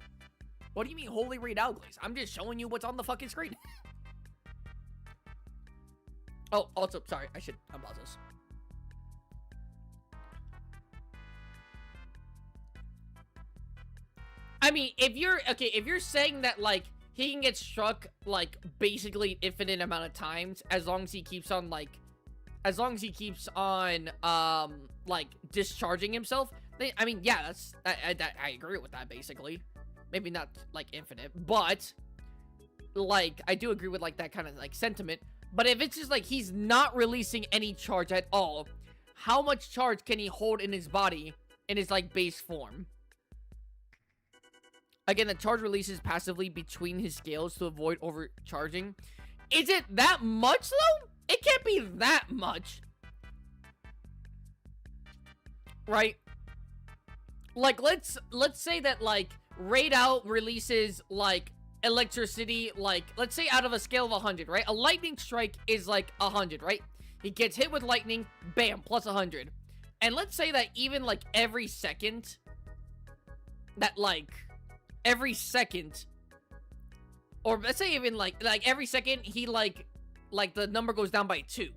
What do you mean holy Rey Dau glaze? I'm just showing you what's on the fucking screen. Oh, also, sorry, I should unpause this. I mean, if you're saying that, like, he can get struck, like, basically an infinite amount of times, as long as he keeps on, like, like, discharging himself, then, I mean, yeah, I agree with that, basically. Maybe not, like, infinite, but, like, I do agree with, like, that kind of, like, sentiment. But if it's just, like, he's not releasing any charge at all, how much charge can he hold in his body in his, like, base form? Again, the charge releases passively between his scales to avoid overcharging. Is it that much, though? It can't be that much. Right? Like, let's say that, like, Rey Dau releases, like, electricity, like, let's say out of a scale of 100, right? A lightning strike is, like, 100, right? He gets hit with lightning, bam, plus 100. And let's say that even, like, every second, that, like, every second, or let's say even, like, every second, he, like, the number goes down by 2,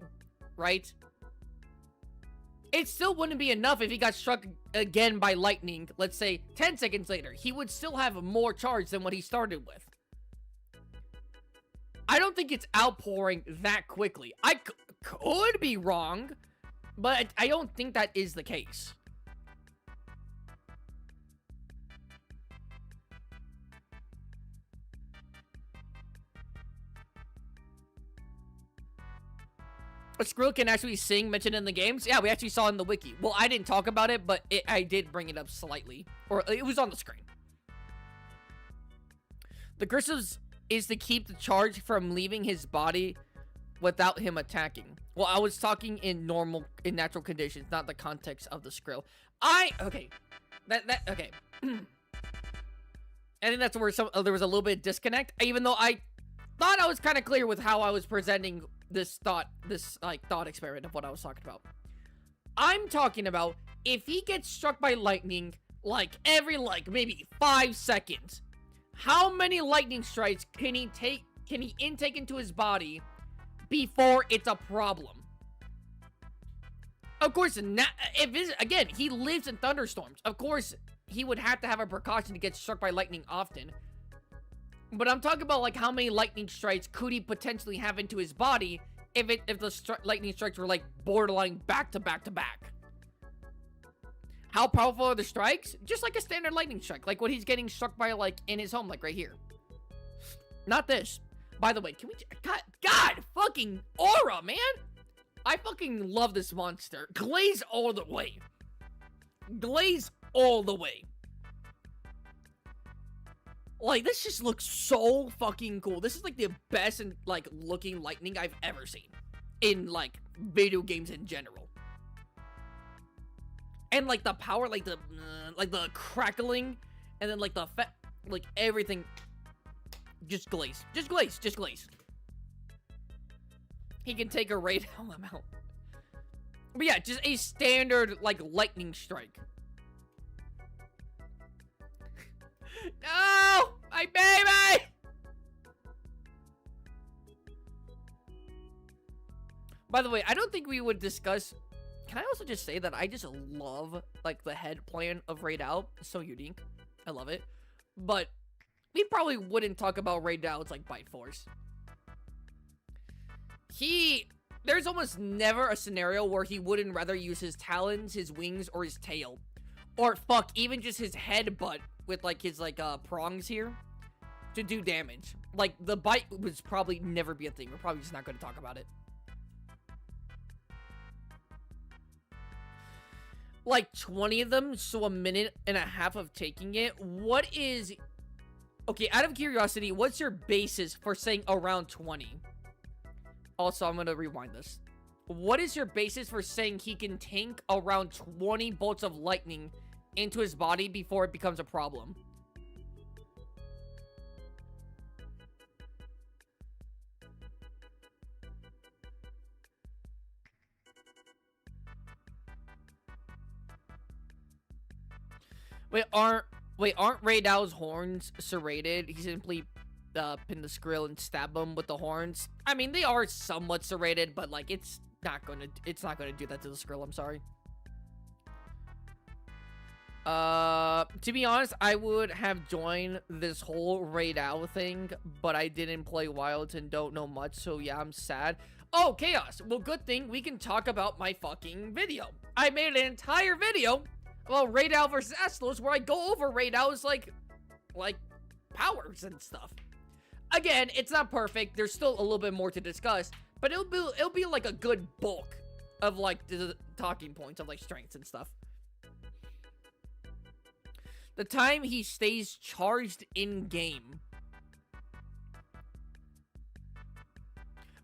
right? It still wouldn't be enough if he got struck again by lightning, let's say 10 seconds later. He would still have more charge than what he started with. I don't think it's outpouring that quickly. I could be wrong, but I don't think that is the case. Skrill can actually sing, mentioned in the games. Yeah, we actually saw in the wiki. Well, I didn't talk about it, but I did bring it up slightly. Or it was on the screen. The curse is to keep the charge from leaving his body without him attacking. Well, I was talking in natural conditions, not the context of the Skrill. Okay. Okay. I think that's where there was a little bit of disconnect, even though I thought I was kind of clear with how I was presenting this thought experiment of what I was talking about. I'm talking about if he gets struck by lightning, like, every, like, maybe 5 seconds, how many lightning strikes can he intake into his body before it's a problem? Of course, again, he lives in thunderstorms. Of course, he would have to have a precaution to get struck by lightning often. But I'm talking about, like, how many lightning strikes could he potentially have into his body if the lightning strikes were, like, borderline back to back to back. How powerful are the strikes? Just like a standard lightning strike, like what he's getting struck by, like, in his home, like right here. Not this. By the way, can we... God fucking aura, man! I fucking love this monster. Glaze all the way. Glaze all the way. Like, this just looks so fucking cool. This is, like, the best and, like, looking lightning I've ever seen in, like, video games in general. And, like, the power, like, the crackling, and then, like, the effect, like, everything. Just glaze. Just glaze. Just glaze. He can take a Rey Dau amount. But yeah, just a standard, like, lightning strike. No! My baby! By the way, I don't think we would discuss... Can I also just say that I just love, like, the head plan of Rey Dau? It's so unique. I love it. But we probably wouldn't talk about Rey Dau's, like, bite force. There's almost never a scenario where he wouldn't rather use his talons, his wings, or his tail. Or, fuck, even just his headbutt with, like, his, like, prongs here to do damage. Like, the bite would probably never be a thing. We're probably just not going to talk about it. Like, 20 of them, so a minute and a half of taking it. What is... Okay, out of curiosity, what's your basis for saying around 20? Also, I'm going to rewind this. What is your basis for saying he can tank around 20 bolts of lightning into his body before it becomes a problem? Wait, Wait, aren't Rey Dau's horns serrated? He simply pin the Skrill and stab him with the horns. I mean, they are somewhat serrated, but like it's not gonna do that to the Skrill. I'm sorry. To be honest, I would have joined this whole Rey Dau thing, but I didn't play Wilds and don't know much, so yeah, I'm sad. Oh, Chaos. Well, good thing we can talk about my fucking video. I made an entire video about Rey Dau versus Astalos where I go over Rey Dau's, like, powers and stuff. Again, it's not perfect. There's still a little bit more to discuss, but it'll be like a good bulk of, like, the talking points of, like, strengths and stuff. The time he stays charged in-game.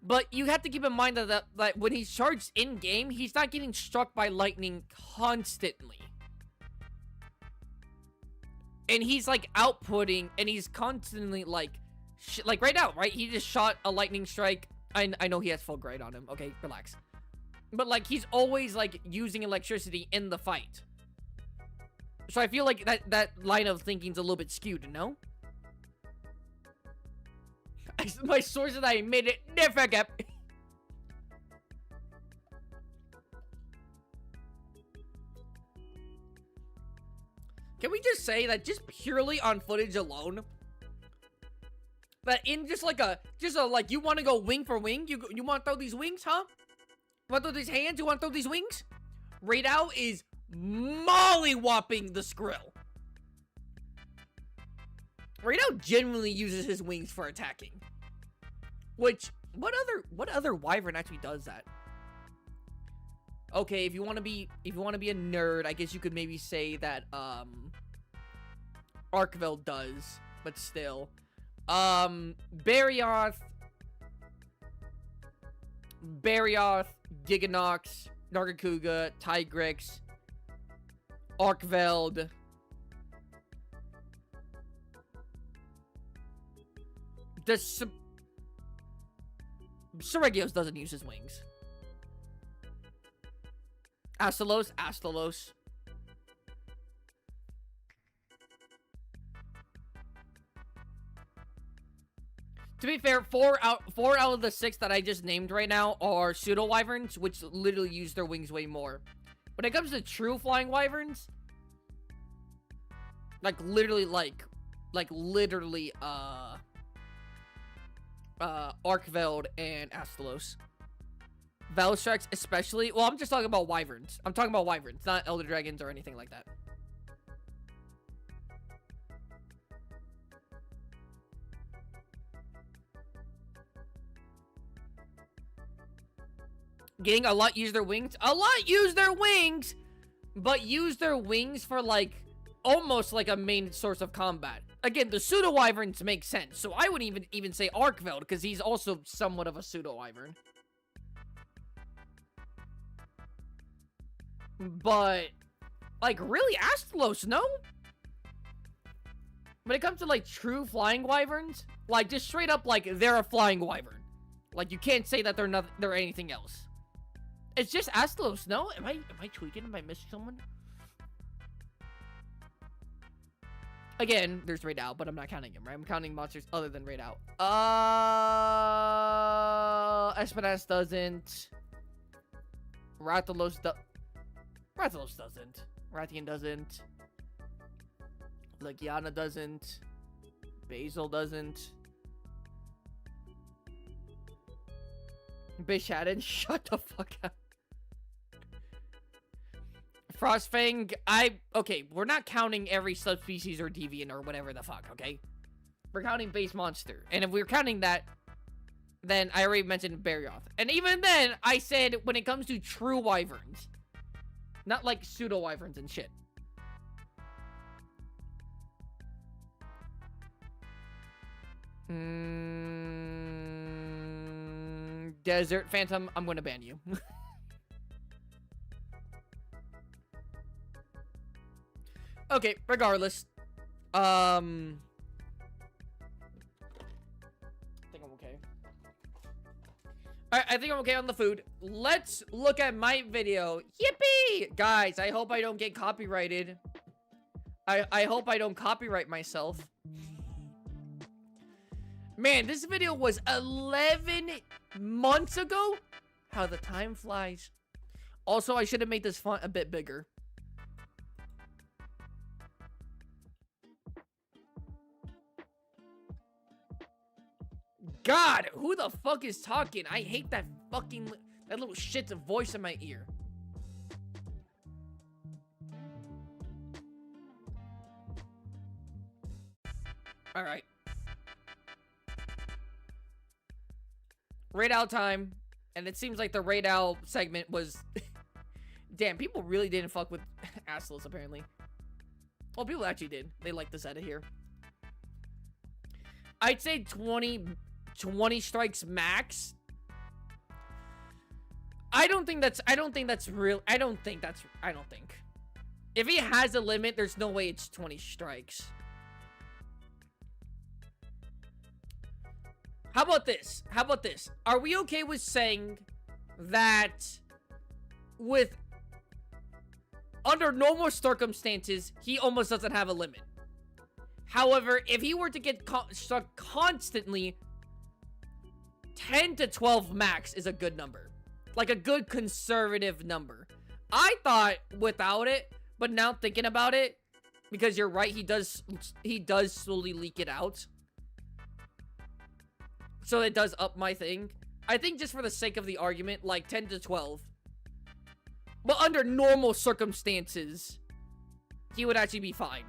But you have to keep in mind that when he's charged in-game, he's not getting struck by lightning constantly. And he's, like, outputting, and he's constantly, like right now, right? He just shot a lightning strike. I know he has full grade on him. Okay, relax. But, like, he's always, like, using electricity in the fight. So I feel like that line of thinking's a little bit skewed, no? My source that I made it never get. Can we just say that just purely on footage alone, that in just a like you want to go wing for wing, you want to throw these wings, huh? You want to throw these hands? You want to throw these wings? Rey Dau is molly-whopping the Skrill. Rey Dau genuinely uses his wings for attacking. Which, what other Wyvern actually does that? Okay, if you want to be a nerd, I guess you could maybe say that Archveld does, but still. Barioth, Giganox, Nargacuga, Tigrex, Archveld. Seregios doesn't use his wings. Astalos. To be fair, four out of the 6 that I just named right now are pseudo wyverns, which literally use their wings way more. When it comes to true flying wyverns, literally Archveld and Astalos. Valstrax especially. Well, I'm just talking about wyverns. I'm talking about wyverns, not elder dragons or anything like that. Getting a lot use their wings. A lot use their wings, but use their wings for almost like a main source of combat. Again, the pseudo wyverns make sense, so I wouldn't even say Archveld because he's also somewhat of a pseudo wyvern. But really, Astalos, no? When it comes to true flying wyverns, just straight up they're a flying wyvern. You can't say that they're anything else. It's just Astalos, no? Am I tweaking? Am I missing someone? Again, there's Rey Dau, but I'm not counting him, right? I'm counting monsters other than Rey Dau. Espinasse doesn't. Rathalos doesn't. Rathian doesn't. Legiana doesn't. Basil doesn't. Bishadden, shut the fuck up. Frostfang, okay, we're not counting every subspecies or deviant or whatever the fuck, okay? We're counting base monster. And if we're counting that, then I already mentioned Barioth. And even then, I said when it comes to true wyverns. Not pseudo wyverns and shit. Desert Phantom, I'm gonna ban you. Okay, regardless. I think I'm okay. Alright, I think I'm okay on the food. Let's look at my video. Yippee! Guys, I hope I don't get copyrighted. I hope I don't copyright myself. Man, this video was 11 months ago? How the time flies. Also, I should have made this font a bit bigger. God, who the fuck is talking? I hate that fucking... that little shit's voice in my ear. Alright. Rey Dau time. And it seems like the Rey Dau segment was... Damn, people really didn't fuck with assless, apparently. Well, people actually did. They liked this out of here. I'd say 20 strikes max. I don't think. If he has a limit, there's no way it's 20 strikes. How about this? Are we okay with saying that with under normal circumstances, he almost doesn't have a limit? However, if he were to get struck constantly, 10 to 12 max is a good number. Like a good conservative number. I thought without it, but now thinking about it, because you're right, he does slowly leak it out. So it does up my thing. I think just for the sake of the argument, like 10 to 12. But under normal circumstances, he would actually be fine.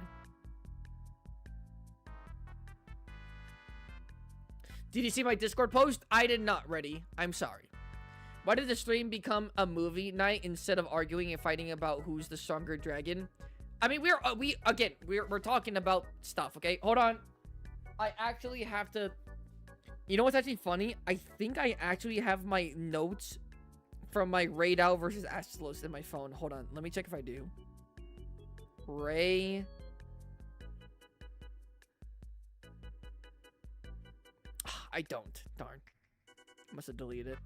Did you see my Discord post? I did not, Ready. I'm sorry. Why did the stream become a movie night instead of arguing and fighting about who's the stronger dragon? I mean, we're talking about stuff, okay? Hold on. I actually have to... You know what's actually funny? I think I actually have my notes from my Rey Dau versus Astalos in my phone. Hold on. Let me check if I do. Rey... I don't. Darn. Must have deleted it.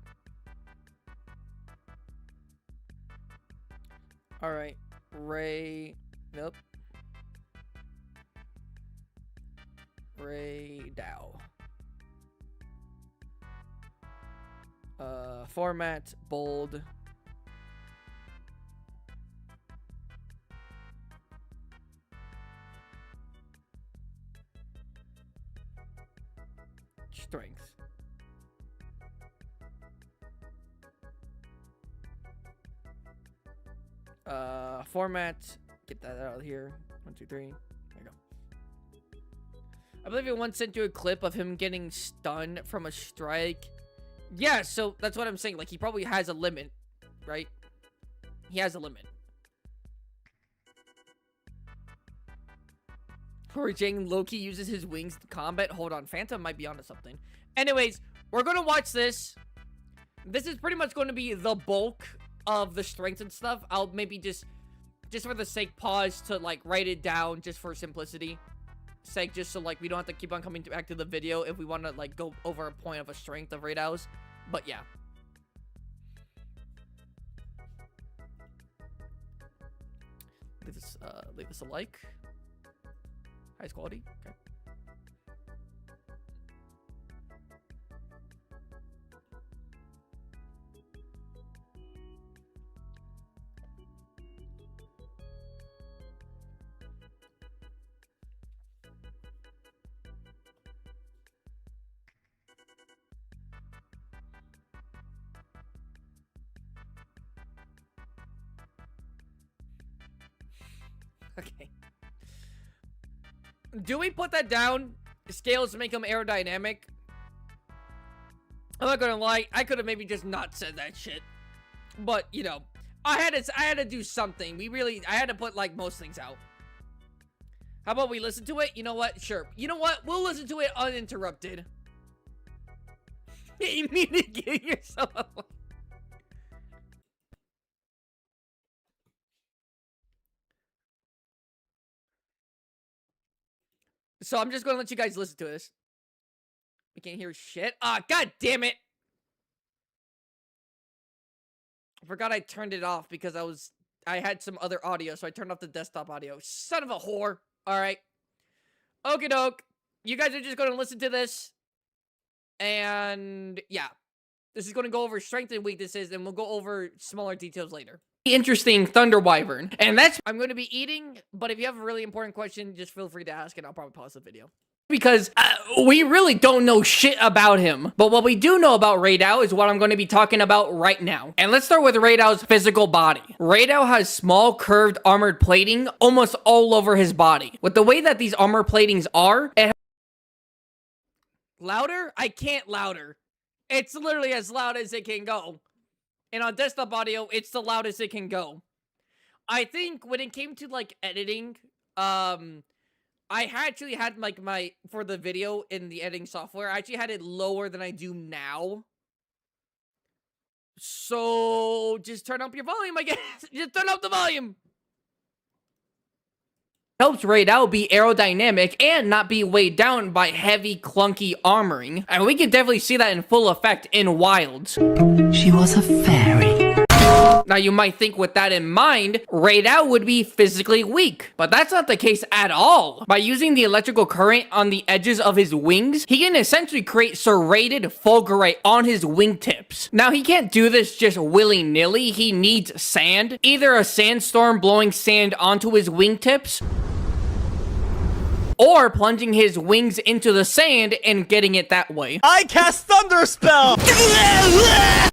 Alright. Rey... Nope. Rey Dau. Format, bold. Strength. Format. Get that out of here. 1, 2, 3. There you go. I believe he once sent you a clip of him getting stunned from a strike. Yeah, so that's what I'm saying. Like, he probably has a limit, right? He has a limit. Or Jang Loki uses his wings to combat. Hold on, Phantom might be onto something. Anyways, we're gonna watch this. This is pretty much going to be the bulk of the strength and stuff. I'll maybe just for the sake pause to like write it down just for simplicity sake, just so like we don't have to keep on coming back to the video if we want to like go over a point of a strength of Rey Dau's. But yeah. Leave this a like. Highest quality. Okay. Okay. Do we put that down? Scales make them aerodynamic? I'm not gonna lie, I could have maybe just not said that shit. But, you know, I had to do something. I had to put like most things out. How about we listen to it? You know what? Sure. You know what? We'll listen to it uninterrupted. You mean to get yourself away. So I'm just gonna let you guys listen to this. We can't hear shit. Ah, god damn it! I forgot I turned it off because I was I had some other audio, so I turned off the desktop audio. Son of a whore. All right. Okie doke. You guys are just going to listen to this. And yeah. This is going to go over strengths and weaknesses, and we'll go over smaller details later. Interesting Thunder Wyvern. And that's I'm going to be eating, but if you have a really important question, just feel free to ask, and I'll probably pause the video. Because we really don't know shit about him. But what we do know about Rey Dau is what I'm going to be talking about right now. And let's start with Rey Dau's physical body. Rey Dau has small, curved, armored plating almost all over his body. With the way that these armor platings are, louder? I can't louder. It's literally as loud as it can go. And on desktop audio, it's the loudest it can go. I think when it came to, like, editing, I actually had, like, for the video in the editing software, I actually had it lower than I do now. So, just turn up your volume, I guess. Just turn up the volume. Helps Rey Dau be aerodynamic and not be weighed down by heavy, clunky armoring. And we can definitely see that in full effect in Wilds. She was a fairy. Now, you might think with that in mind, Rey Dau would be physically weak, but that's not the case at all. By using the electrical current on the edges of his wings, he can essentially create serrated fulgurite on his wingtips. Now, he can't do this just willy-nilly. He needs sand, either a sandstorm blowing sand onto his wingtips, or plunging his wings into the sand and getting it that way. I cast Thunder Spell!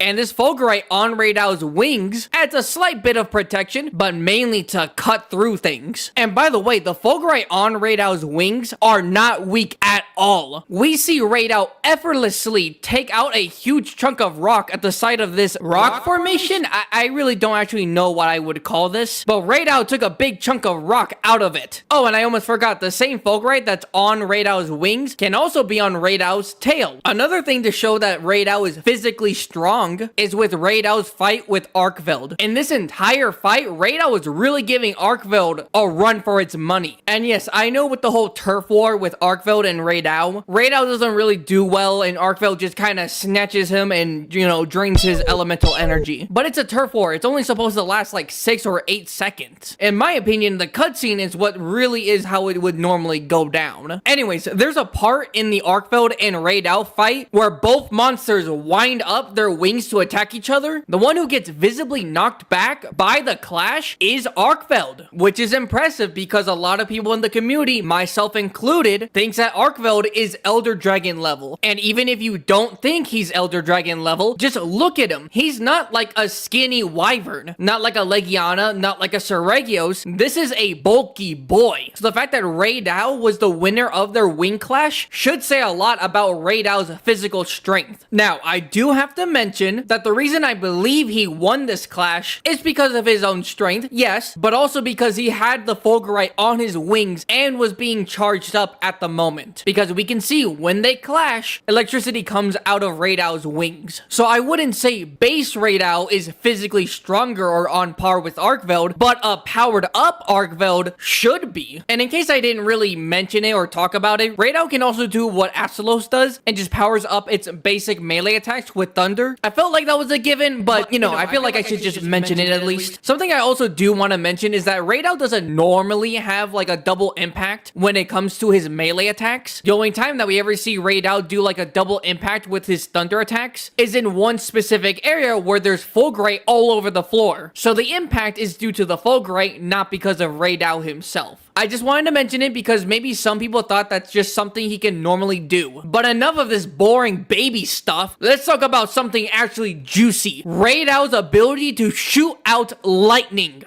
And this fulgurite on Rey Dau's wings adds a slight bit of protection, but mainly to cut through things. And by the way, the fulgurite on Rey Dau's wings are not weak at all. We see Rey Dau effortlessly take out a huge chunk of rock at the side of this rock formation. I really don't actually know what I would call this, but Rey Dau took a big chunk of rock out of it. Oh, and I almost forgot, the same fulgurite that's on Rey Dau's wings can also be on Rey Dau's tail. Another thing to show that Rey Dau is physically strong is with Rey Dau's fight with Arkveld. In this entire fight, Rey Dau was really giving Arkveld a run for its money. And yes, I know with the whole turf war with Arkveld and Rey Dau doesn't really do well, and Arkveld just kind of snatches him and, you know, drains his elemental energy. But it's a turf war. It's only supposed to last like 6 or 8 seconds. In my opinion, the cutscene is what really is how it would normally go down. Anyways, there's a part in the Arkveld and Rey Dau fight where both monsters wind up their wings to attack each other. The one who gets visibly knocked back by the clash is Arkveld, which is impressive because a lot of people in the community, myself included, thinks that Arkveld is Elder Dragon level. And even if you don't think he's Elder Dragon level, just look at him. He's not like a skinny Wyvern, not like a Legiana, not like a Seregios. This is a bulky boy. So the fact that Rey Dau was the winner of their wing clash should say a lot about Rey Dau's physical strength. Now, I do have to mention that the reason I believe he won this clash is because of his own strength, yes, but also because he had the fulgurite on his wings and was being charged up at the moment. Because we can see when they clash, electricity comes out of Rey Dau's wings. So I wouldn't say base Rey Dau is physically stronger or on par with Arkveld, but a powered up Arkveld should be. And in case I didn't really mention it or talk about it, Rey Dau can also do what Absolos does and just powers up its basic melee attacks with thunder. I felt like that was a given, but you know, I feel like I should just mention it at least. Something I also do want to mention is that Rey Dau doesn't normally have like a double impact when it comes to his melee attacks. The only time that we ever see Rey Dau do like a double impact with his thunder attacks is in one specific area where there's fulgurite all over the floor. So the impact is due to the fulgurite, not because of Rey Dau himself. I just wanted to mention it because maybe some people thought that's just something he can normally do. But enough of this boring baby stuff. Let's talk about something actually juicy. Rey Dau's ability to shoot out lightning.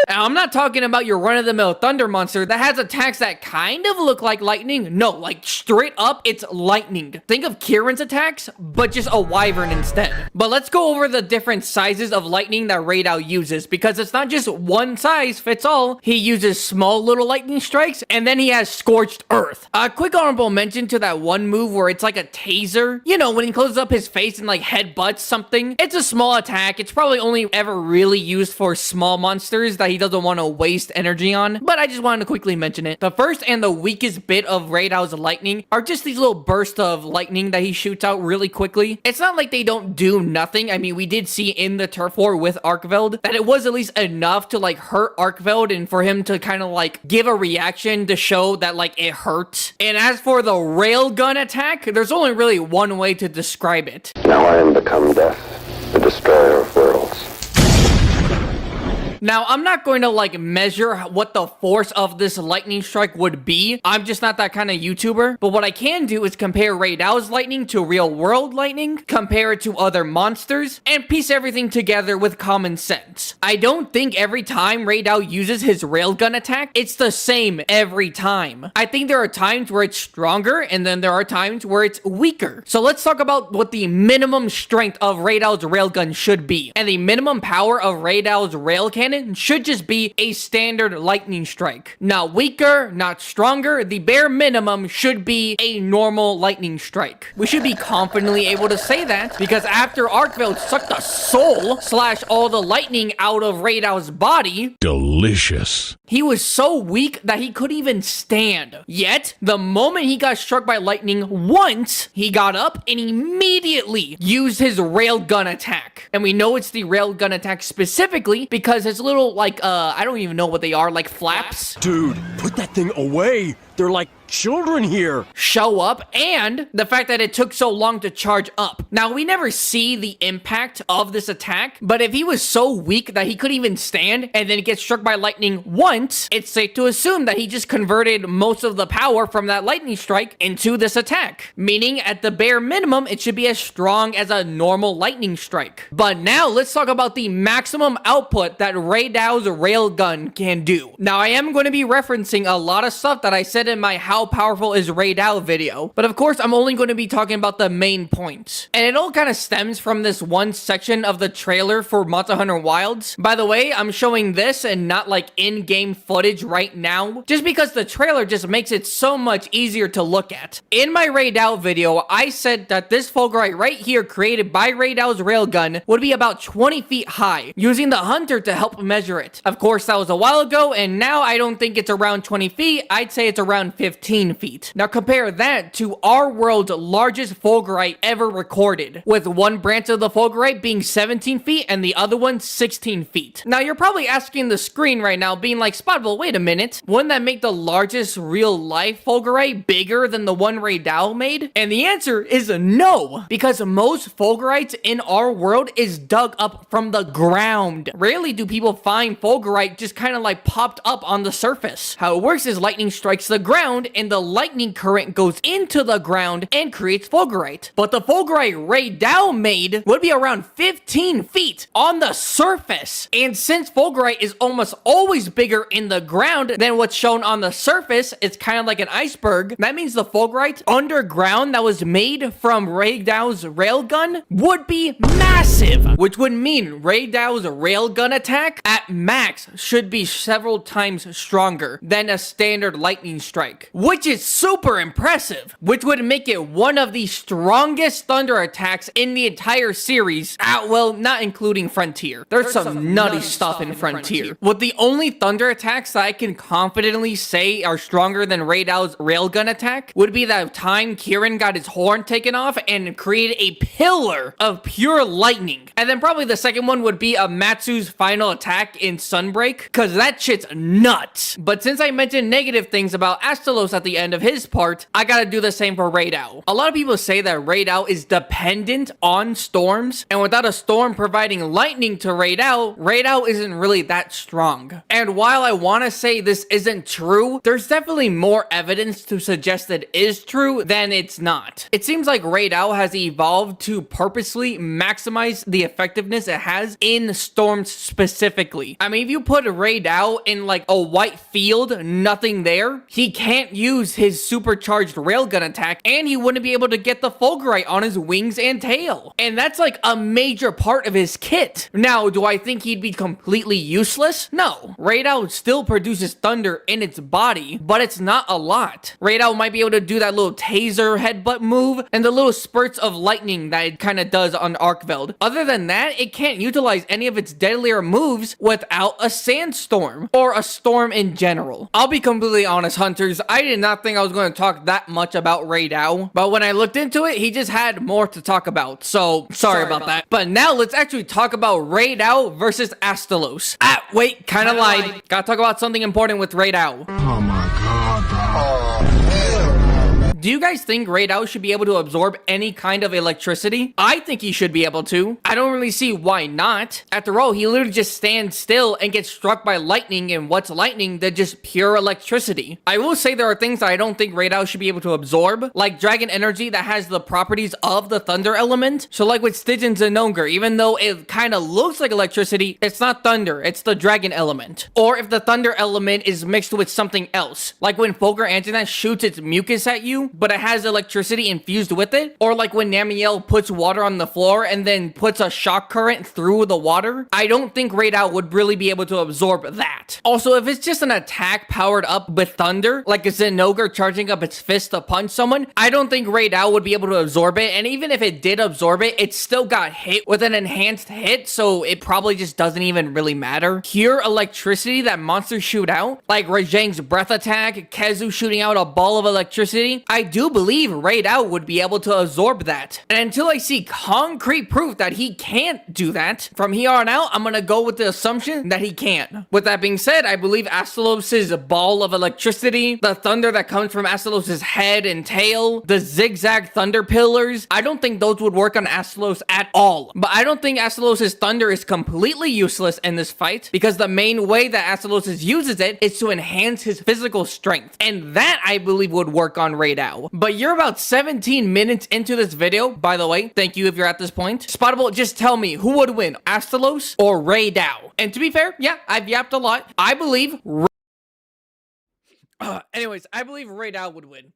Now, I'm not talking about your run-of-the-mill thunder monster that has attacks that kind of look like lightning. No, like straight up, it's lightning. Think of Kieran's attacks, but just a wyvern instead. But let's go over the different sizes of lightning that Rey Dau uses, because it's not just one size fits all. He uses small little lightning strikes, and then he has Scorched Earth. A quick honorable mention to that one move where it's like a taser. You know, when he closes up his face and like headbutts something. It's a small attack. It's probably only ever really used for small monsters weaknesses that he doesn't want to waste energy on, but I just wanted to quickly mention it. The first and the weakest bit of Rey Dau's lightning are just these little bursts of lightning that he shoots out really quickly. It's not like they don't do nothing. I mean, we did see in the turf war with Arkveld that it was at least enough to like hurt Arkveld and for him to kind of like give a reaction to show that like it hurt. And as for the railgun attack, there's only really one way to describe it. Now I am become death, the destroyer of worlds. Now, I'm not going to like measure what the force of this lightning strike would be. I'm just not that kind of YouTuber. But what I can do is compare Rey Dau's lightning to real world lightning, compare it to other monsters, and piece everything together with common sense. I don't think every time Rey Dau uses his railgun attack, it's the same every time. I think there are times where it's stronger, and then there are times where it's weaker. So let's talk about what the minimum strength of Rey Dau's railgun should be. And the minimum power of Rey Dau's rail cannon should just be a standard lightning strike. Not weaker, not stronger. The bare minimum should be a normal lightning strike. We should be confidently able to say that because after Arkveld sucked the soul / all the lightning out of Rey Dau's body, delicious, he was so weak that he couldn't even stand. Yet, the moment he got struck by lightning once, he got up and immediately used his railgun attack. And we know it's the railgun attack specifically because his little, like, I don't even know what they are, like flaps. Dude, put that thing away. They're like children here. Show up, and the fact that it took so long to charge up. Now, we never see the impact of this attack, but if he was so weak that he couldn't even stand and then get struck by lightning once, it's safe to assume that he just converted most of the power from that lightning strike into this attack. Meaning, at the bare minimum, it should be as strong as a normal lightning strike. But now, let's talk about the maximum output that Rey Dau's railgun can do. Now, I am going to be referencing a lot of stuff that I said in my How Powerful is Rey Dau video, but of course I'm only going to be talking about the main points. And it all kind of stems from this one section of the trailer for Monster Hunter Wilds. By the way, I'm showing this and not like in-game footage right now, just because the trailer just makes it so much easier to look at. In my Rey Dau video, I said that this Fulgurite right here created by Rey Dau's railgun would be about 20 feet high, using the hunter to help measure it. Of course, that was a while ago, and now I don't think it's around 20 feet, I'd say it's around 15 feet. Now compare that to our world's largest Fulgurite ever recorded, with one branch of the Fulgurite being 17 feet and the other one 16 feet. Now you're probably asking the screen right now, being like, Spotable, wait a minute, wouldn't that make the largest real life Fulgurite bigger than the one Rey Dau made? And the answer is no, because most Fulgurites in our world is dug up from the ground. Rarely do people find Fulgurite just kind of like popped up on the surface. How it works is lightning strikes the ground and the lightning current goes into the ground and creates Fulgurite. But the Fulgurite Rey Dau made would be around 15 feet on the surface. And since Fulgurite is almost always bigger in the ground than what's shown on the surface, it's kind of like an iceberg. That means the Fulgurite underground that was made from Rey Dau's railgun would be massive, which would mean Rey Dau's railgun attack at max should be several times stronger than a standard lightning strike, which is super impressive, which would make it one of the strongest thunder attacks in the entire series. Well, not including Frontier. There's some nutty stuff in Frontier. With the only thunder attacks that I can confidently say are stronger than Rey Dau's railgun attack would be that time Kieran got his horn taken off and created a pillar of pure lightning. And then probably the second one would be Matsu's final attack in Sunbreak, because that shit's nuts. But since I mentioned negative things about Astalos at the end of his part, I gotta do the same for Rey Dau. A lot of people say that Rey Dau is dependent on storms, and without a storm providing lightning to Rey Dau isn't really that strong. And while I want to say this isn't true, there's definitely more evidence to suggest that it is true than it's not. It seems like Rey Dau has evolved to purposely maximize the effectiveness it has in storms specifically. I mean, if you put Rey Dau in like a white field, nothing there, he he can't use his supercharged railgun attack, and he wouldn't be able to get the Fulgurite on his wings and tail. And that's like a major part of his kit. Now, do I think he'd be completely useless? No. Rey Dau still produces thunder in its body, but it's not a lot. Rey Dau might be able to do that little taser headbutt move and the little spurts of lightning that it kind of does on Arkveld. Other than that, it can't utilize any of its deadlier moves without a sandstorm or a storm in general. I'll be completely honest, hunters, I did not think I was going to talk that much about Rey Dau, but when I looked into it, he just had more to talk about, so sorry about that. But now let's actually talk about Rey Dau versus Astalos. Wait, kind of lied. Gotta talk about something important with Rey Dau. Oh my god, bro. Do you guys think Rey Dau should be able to absorb any kind of electricity? I think he should be able to. I don't really see why not. After all, he literally just stands still and gets struck by lightning, and what's lightning than just pure electricity? I will say there are things that I don't think Rey Dau should be able to absorb, like dragon energy that has the properties of the thunder element. So like with Stygian Zenogre, even though it kind of looks like electricity, it's not thunder, it's the dragon element. Or if the thunder element is mixed with something else, like when Fulgur Antonet shoots its mucus at you, but it has electricity infused with it, or like when Namiel puts water on the floor and then puts a shock current through the water. I don't think Rey Dau would really be able to absorb that. Also, if it's just an attack powered up with thunder, like a Zenogre charging up its fist to punch someone, I don't think Rey Dau would be able to absorb it, and even if it did absorb it, it still got hit with an enhanced hit, so it probably just doesn't even really matter. Pure electricity that monsters shoot out, like Rajang's breath attack, Kezu shooting out a ball of electricity, I do believe Rey Dau would be able to absorb that. And until I see concrete proof that he can't do that, from here on out, I'm gonna go with the assumption that he can't. With that being said, I believe Astalos's ball of electricity, the thunder that comes from Astalos's head and tail, the zigzag thunder pillars, I don't think those would work on Astalos at all. But I don't think Astalos's thunder is completely useless in this fight, because the main way that Astalos uses it is to enhance his physical strength. And that, I believe, would work on Rey Dau. But you're about 17 minutes into this video, by the way. Thank you if you're at this point. Spottable, just tell me, who would win, Astalos or Rey Dau? And to be fair, yeah, I've yapped a lot. I believe anyways, I believe Rey Dau would win.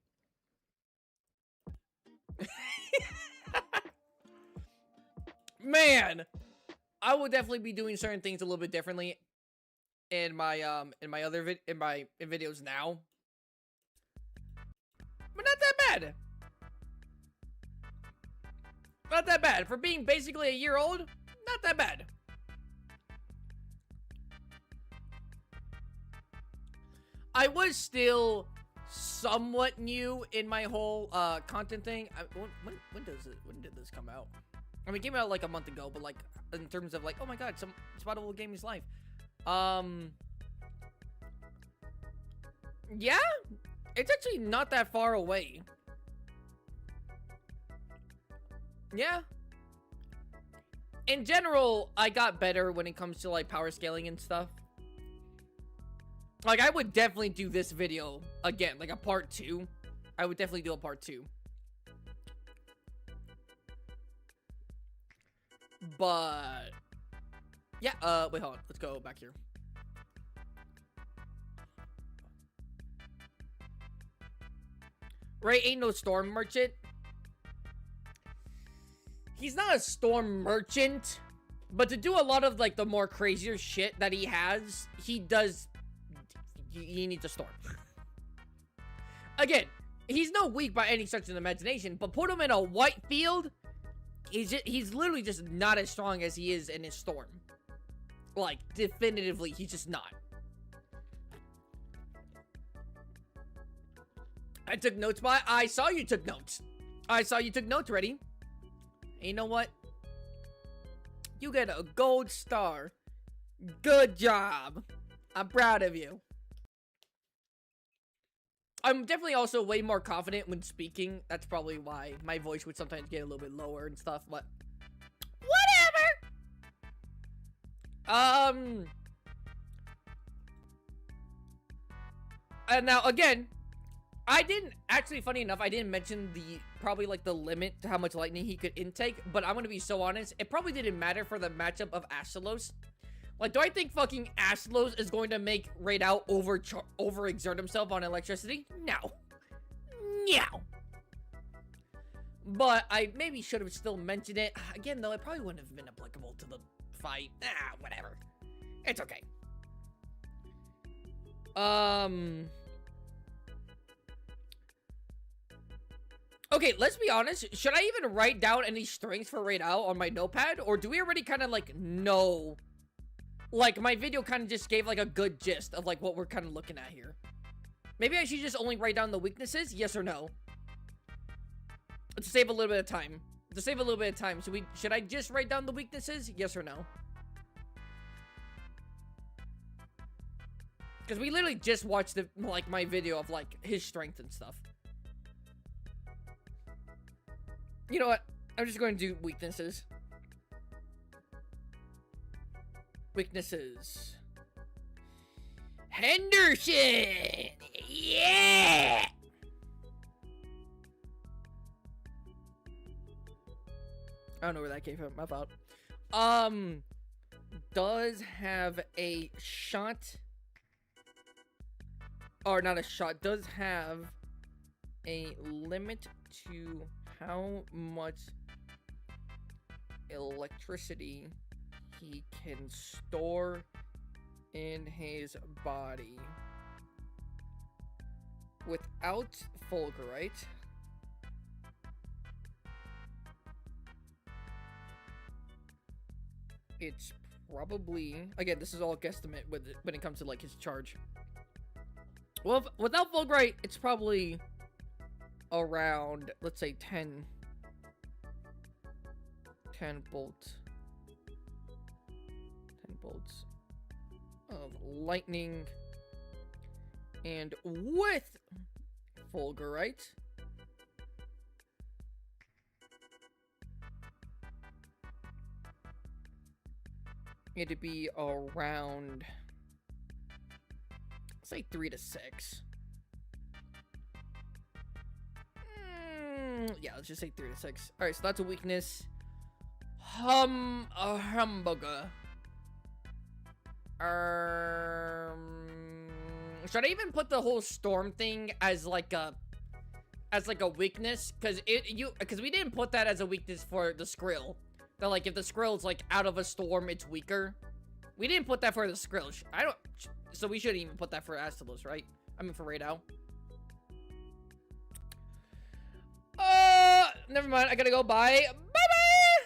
Man, I will definitely be doing certain things a little bit differently in my other videos now. But not that bad. Not that bad. For being basically a year old, not that bad. I was still somewhat new in my whole content thing. When did this come out? I mean, it came out like a month ago, but like in terms of like, oh my god, some Spottable Gaming's life. Yeah, it's actually not that far away. Yeah. In general, I got better when it comes to like power scaling and stuff. Like, I would definitely do this video again, like a part 2. I would definitely do a part 2. But yeah, wait, hold on. Let's go back here. Rey ain't no storm merchant. He's not a storm merchant, but to do a lot of like the more crazier shit that he has, he does. He needs a storm. Again, he's no weak by any stretch of the imagination, but put him in a white field, he's literally just not as strong as he is in his storm. Like, definitively, he's just not. I took notes, but I saw you took notes. I saw you took notes, ready? And you know what? You get a gold star. Good job. I'm proud of you. I'm definitely also way more confident when speaking. That's probably why my voice would sometimes get a little bit lower and stuff, but whatever. And now again, I didn't actually, funny enough, I didn't mention probably like the limit to how much lightning he could intake, but I'm gonna be so honest, it probably didn't matter for the matchup of Astalos. Like, do I think fucking Astalos is going to make Rey Dau overexert himself on electricity? No. No. But I maybe should have still mentioned it. Again, though, it probably wouldn't have been applicable to the fight. Whatever. It's okay. Okay, let's be honest. Should I even write down any strengths for Rey Dau on my notepad? Or do we already kind of, like, know? Like, my video kind of just gave, like, a good gist of, like, what we're kind of looking at here. Maybe I should just only write down the weaknesses? Yes or no? To save a little bit of time. To save a little bit of time. Should I just write down the weaknesses? Yes or no? Because we literally just watched, my video of, like, his strength and stuff. You know what? I'm just going to do weaknesses. Weaknesses. Henderson! Yeah! I don't know where that came from. My fault. Does have a shot. Or not a shot. Does have a limit to how much electricity he can store in his body without fulgurite. It's probably, again, this is all guesstimate when it comes to like his charge. Well, without fulgurite, it's probably around, let's say 10 bolts. 10 bolts of lightning, and with fulgurite, it'd be around, say 3 to 6. Yeah, let's just say 3 to 6. All right, so that's a weakness. A hamburger. Should I even put the whole storm thing as like a weakness? Because we didn't put that as a weakness for the Skrill. That like if the Skrill's like out of a storm, it's weaker. We didn't put that for the Skrill. So we shouldn't even put that for Astalos, right? I mean for Rey Dau. Never mind. I gotta go. Bye. Bye-bye.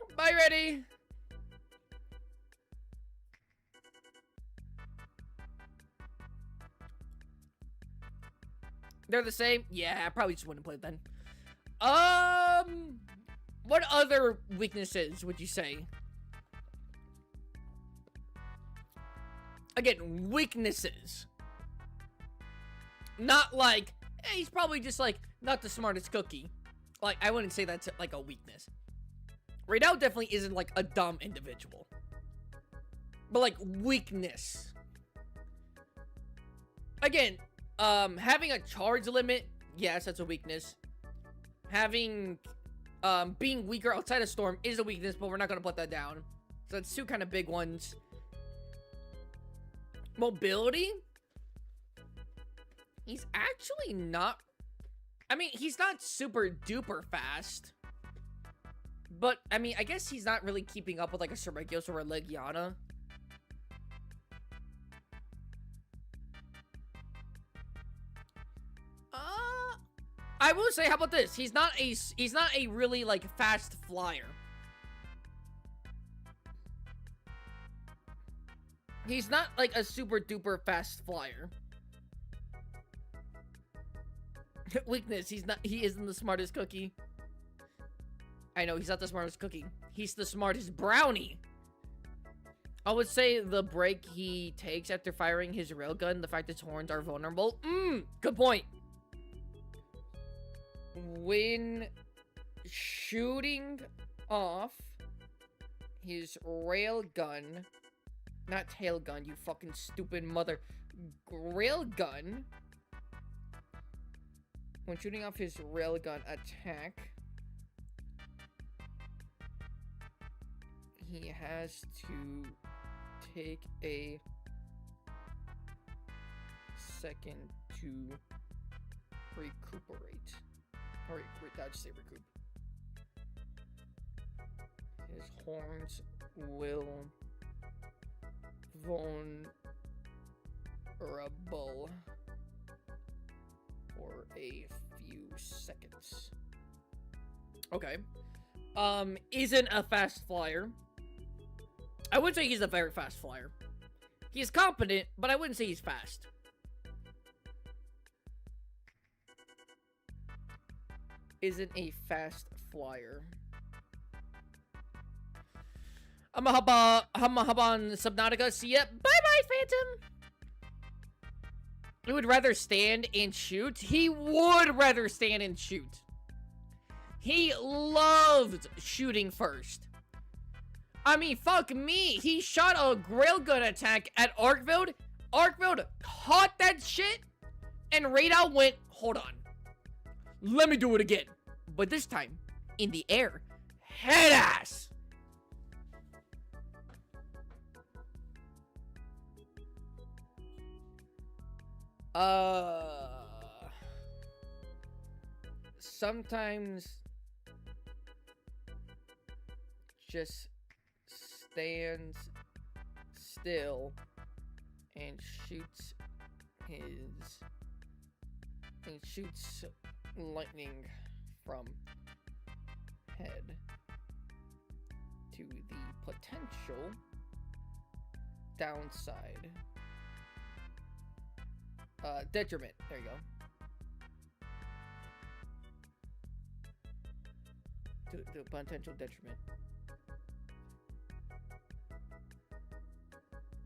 Bye-bye. Bye, ready. They're the same? Yeah, I probably just wouldn't play it then. What other weaknesses would you say? Again, weaknesses. Not like, he's probably just like, not the smartest cookie. Like, I wouldn't say that's like a weakness. Rey Dau definitely isn't like a dumb individual. But like, weakness. Again, having a charge limit, yes, that's a weakness. Having, being weaker outside of Storm is a weakness, but we're not gonna put that down. So that's two kind of big ones. Mobility? He's actually not... I mean, he's not super duper fast. But, I mean, I guess he's not really keeping up with, like, a Serregios or a Legiana. I will say, how about this? He's not a really, like, fast flyer. He's not, like, a super duper fast flyer. Weakness, he isn't the smartest cookie. I know, he's not the smartest cookie. He's the smartest brownie. I would say the break he takes after firing his railgun, the fact his horns are vulnerable. Good point. When shooting off his railgun, not tailgun, you fucking stupid mother. Railgun. When shooting off his railgun attack, he has to take a second to recuperate. Or I'd just say recoup. His horns will vulnerable for a few seconds. Okay. Isn't a fast flyer. I wouldn't say he's a very fast flyer. He's competent, but I wouldn't say he's fast. Isn't a fast flyer. I'm a hop on Subnautica. See ya. Bye-bye, Phantom. He would rather stand and shoot. He would rather stand and shoot. He loved shooting first. I mean, fuck me. He shot a railgun attack at Arkveld. Arkveld caught that shit. And Rey Dau went, hold on. Let me do it again. But this time, in the air. Head ass. Sometimes just stands still and shoots lightning from head to the potential downside. Detriment. There you go. To potential detriment.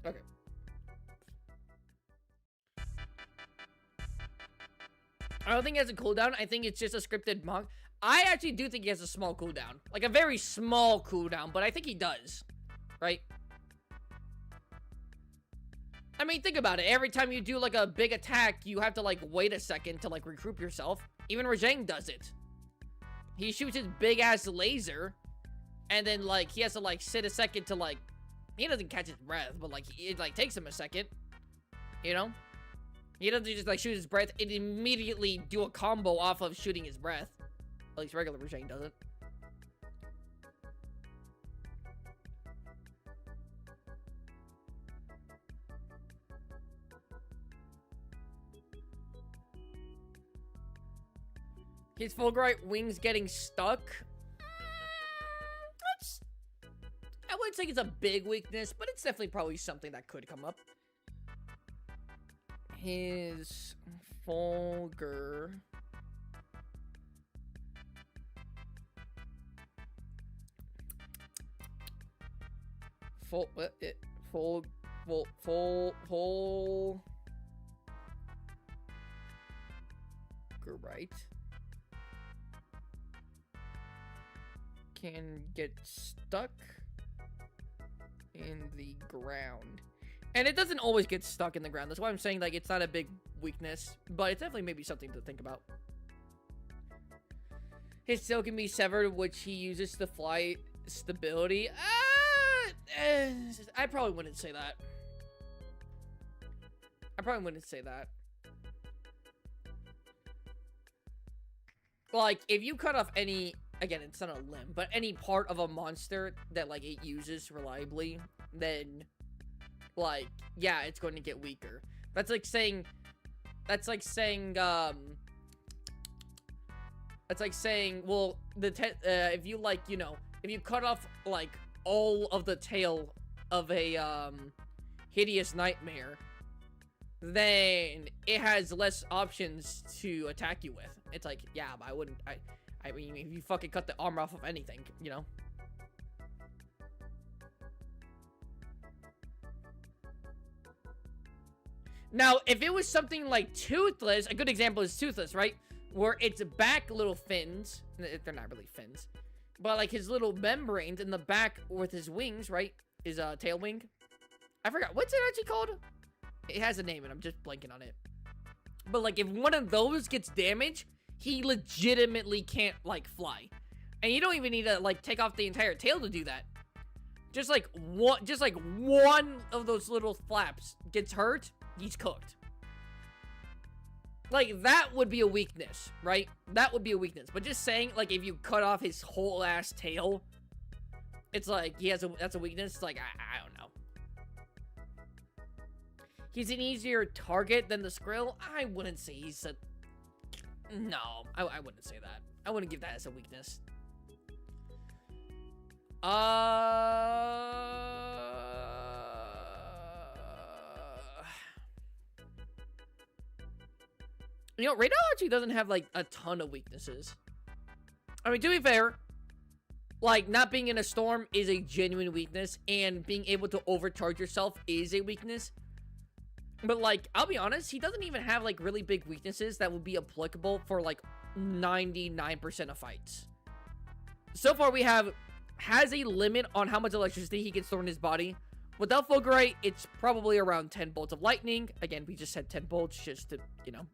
Okay. I don't think he has a cooldown. I think it's just a scripted monk. I actually do think he has a small cooldown. Like a very small cooldown, but I think he does. Right? I mean, think about it. Every time you do, like, a big attack, you have to, like, wait a second to, like, regroup yourself. Even Rajang does it. He shoots his big-ass laser, and then, like, he has to, like, sit a second to, like... He doesn't catch his breath, but, like, it, like, takes him a second. You know? He doesn't just, like, shoot his breath and immediately do a combo off of shooting his breath. At least regular Rajang doesn't. His Fulgurite wings getting stuck. I wouldn't say it's a big weakness, but it's definitely probably something that could come up. His Fulgur. Fulgurite. Can get stuck in the ground. And it doesn't always get stuck in the ground. That's why I'm saying, like, it's not a big weakness. But it's definitely maybe something to think about. His tail can be severed, which he uses to fly stability. I probably wouldn't say that. Like, if you cut off any... Again, it's not a limb, but any part of a monster that, like, it uses reliably, then, like, yeah, it's going to get weaker. That's like saying, well, if you, like, you know, if you cut off, like, all of the tail of a, hideous nightmare, then it has less options to attack you with. It's like, yeah, but I mean, if you fucking cut the armor off of anything, you know? Now, if it was something like Toothless, a good example is Toothless, right? Where its back little fins, they're not really fins, but like his little membranes in the back with his wings, right? His tail wing. I forgot, what's it actually called? It has a name and I'm just blanking on it. But like if one of those gets damaged, he legitimately can't, like, fly. And you don't even need to, like, take off the entire tail to do that. just like one of those little flaps gets hurt, he's cooked. Like, that would be a weakness, right? That would be a weakness. But just saying, like, if you cut off his whole ass tail, it's like, that's a weakness. It's like, I don't know. He's an easier target than the Skrill? I wouldn't say he's a... No, I wouldn't say that. I wouldn't give that as a weakness. You know, Rey Dau actually doesn't have, like, a ton of weaknesses. I mean, to be fair, like, not being in a storm is a genuine weakness, and being able to overcharge yourself is a weakness. But, like, I'll be honest, he doesn't even have, like, really big weaknesses that would be applicable for, like, 99% of fights. So far, we has a limit on how much electricity he can store in his body. Without Fulgurite, it's probably around 10 bolts of lightning. Again, we just said 10 bolts just to, you know,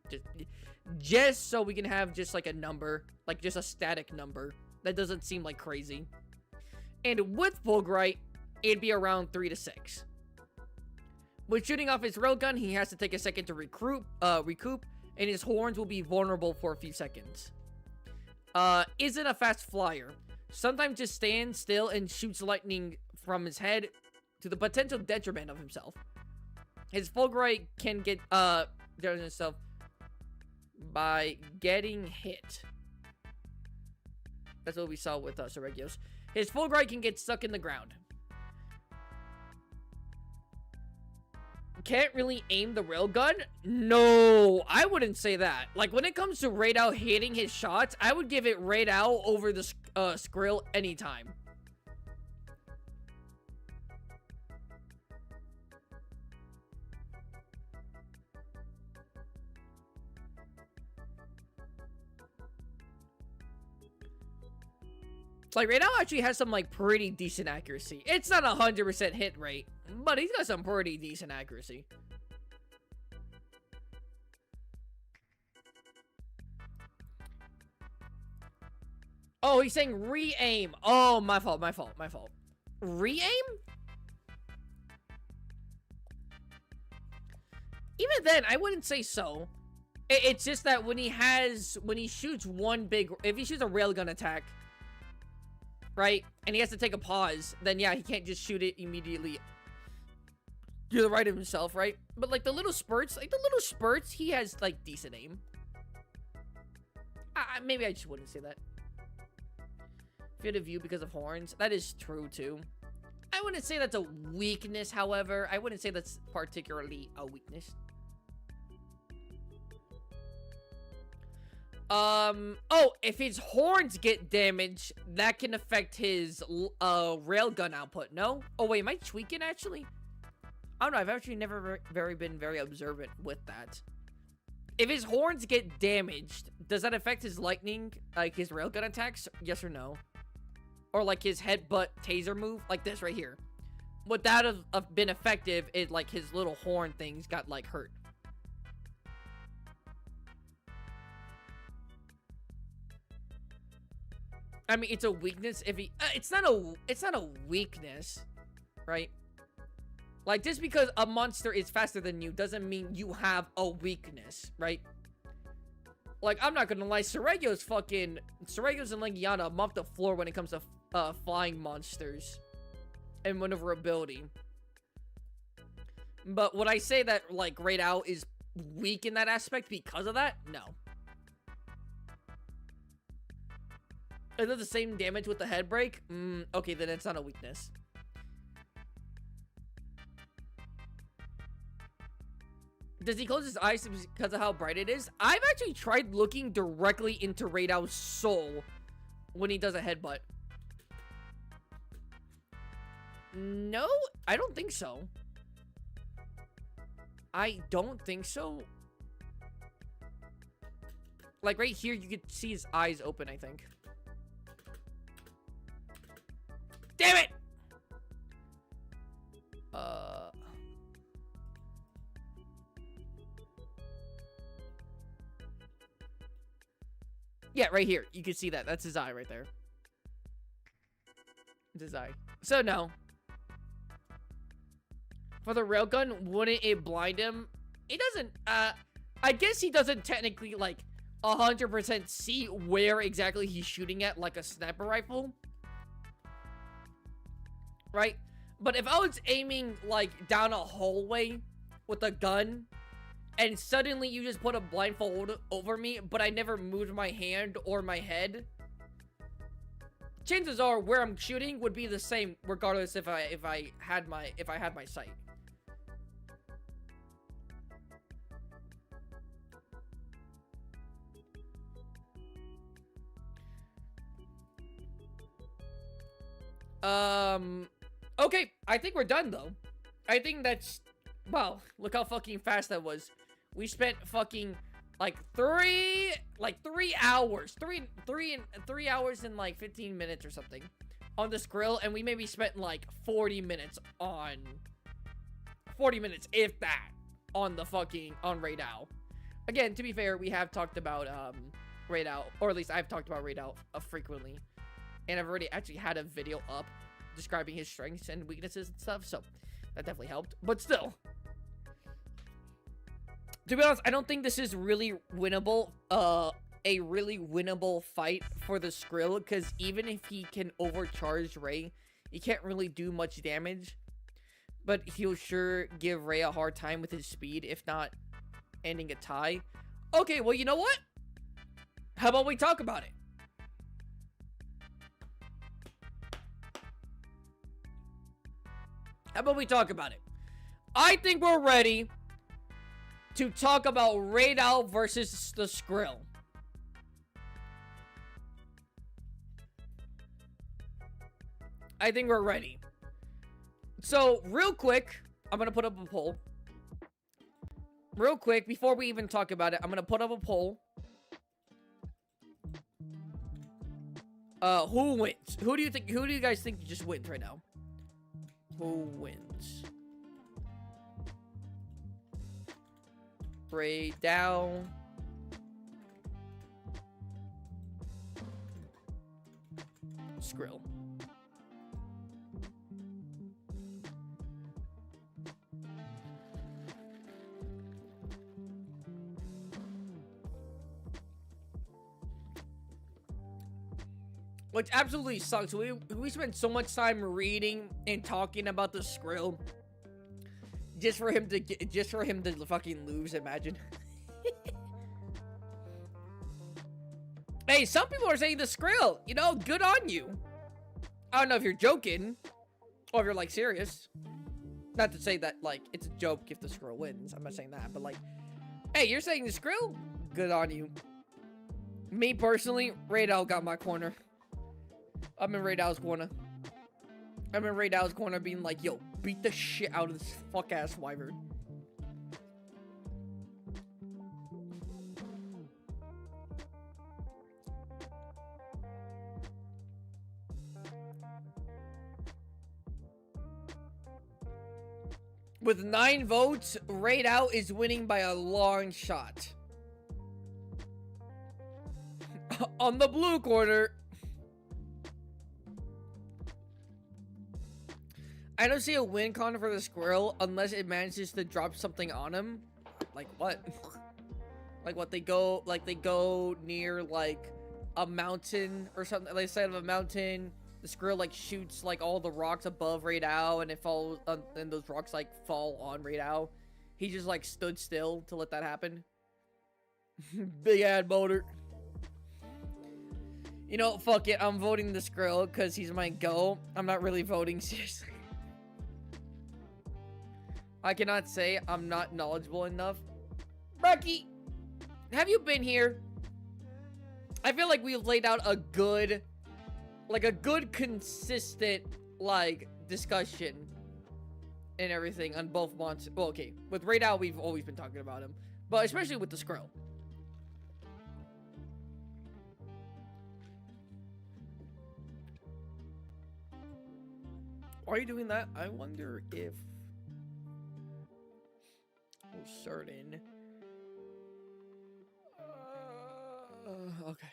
just so we can have just, like, a number, like, just a static number. That doesn't seem like crazy. And with Fulgurite, it'd be around 3 to 6. With shooting off his railgun, he has to take a second to recoup, and his horns will be vulnerable for a few seconds. Isn't a fast flyer. Sometimes just stands still and shoots lightning from his head to the potential detriment of himself. His Fulgurite can get, damage himself by getting hit. That's what we saw with Seregios. His Fulgurite can get stuck in the ground. Can't really aim the railgun? No, I wouldn't say that. Like, when it comes to Rey Dau hitting his shots, I would give it Rey Dau over the Skrill anytime. Like, Rey Dau actually has some, like, pretty decent accuracy. It's not 100% hit rate, but he's got some pretty decent accuracy. Oh, he's saying re-aim. Oh, my fault. Re-aim? Even then, I wouldn't say so. It's just that when he shoots if he shoots a railgun attack, right, and he has to take a pause, then yeah, he can't just shoot it immediately to the right of himself, right? But like the little spurts, he has like decent aim. Maybe I just wouldn't say that. Field of view because of horns. That is true too. I wouldn't say that's a weakness, however. I wouldn't say that's particularly a weakness. Oh, if his horns get damaged, that can affect his railgun output, no? Oh, wait, am I tweaking, actually? I don't know, I've actually never been very observant with that. If his horns get damaged, does that affect his lightning, like his railgun attacks? Yes or no? Or like his headbutt taser move, like this right here. Would that have been effective if like his little horn things got like hurt? I mean, it's a weakness if he... it's not a weakness, right? Like, just because a monster is faster than you doesn't mean you have a weakness, right? Like, I'm not gonna lie, Seregios and Legiana mop the floor when it comes to flying monsters and maneuverability. But would I say that, like, Rey Dau is weak in that aspect because of that? No. It does the same damage with the head break? Okay, then it's not a weakness. Does he close his eyes because of how bright it is? I've actually tried looking directly into Rey Dau's soul when he does a headbutt. No, I don't think so. I don't think so. Like right here, you could see his eyes open, I think. Damn it! Yeah, right here. You can see that. That's his eye right there. It's his eye. So, no. for the railgun, wouldn't it blind him? It doesn't, I guess he doesn't technically, like, 100% see where exactly he's shooting at, like a sniper rifle. Right? But if I was aiming, like, down a hallway with a gun, and suddenly you just put a blindfold over me, but I never moved my hand or my head, chances are where I'm shooting would be the same regardless if I had my sight. Okay, I think we're done though. I think that's, wow, look how fucking fast that was. We spent fucking like 3 hours, 3 hours and like 15 minutes or something on this grill, and we maybe spent like 40 minutes if that on the fucking Rey Dau. Again, to be fair, we have talked about Rey Dau, or at least I've talked about Rey Dau frequently, and I've already actually had a video up describing his strengths and weaknesses and stuff, so that definitely helped. But still, to be honest, I don't think this is really winnable, a really winnable fight for the Skrill, because even if he can overcharge Rey, he can't really do much damage, but he'll sure give Rey a hard time with his speed, if not ending a tie. Okay, well, you know what? How about we talk about it? How about we talk about it? I think we're ready to talk about Rey Dau versus the Skrill. I think we're ready. So, real quick, I'm gonna put up a poll. Real quick, before we even talk about it, I'm gonna put up a poll. Who wins? Who do you guys think just wins right now? Who wins? Rey Dau. Skrill. Which absolutely sucks. We spent so much time reading and talking about the Skrill just for him to fucking lose. Imagine. Hey, some people are saying the Skrill. You know, good on you. I don't know if you're joking or if you're like serious. Not to say that like it's a joke if the Skrill wins. I'm not saying that, but like, hey, you're saying the Skrill? Good on you. Me personally, Rey Dau got my corner. I'm in Rey Dau's corner. I'm in Rey Dau's corner being like, yo, beat the shit out of this fuck-ass Wyvern. With 9 votes, Rey Dau is winning by a long shot. On the blue corner, I don't see a win con for the Skrill unless it manages to drop something on him. Like what? Like what, they go near like a mountain or something. Like side of a mountain, the Skrill like shoots like all the rocks above Rey Dau, and it falls and those rocks like fall on Rey Dau. He just like stood still to let that happen. Big ad motor. You know, fuck it, I'm voting the Skrill because he's my GO. I'm not really voting, seriously. I cannot say I'm not knowledgeable enough. Rocky, have you been here? I feel like we've laid out a good, consistent, like, discussion and everything on both monsters. Well, okay, with Rey Dau, we've always been talking about him, but especially with the Skrill. Why are you doing that? I wonder if... certain. Okay.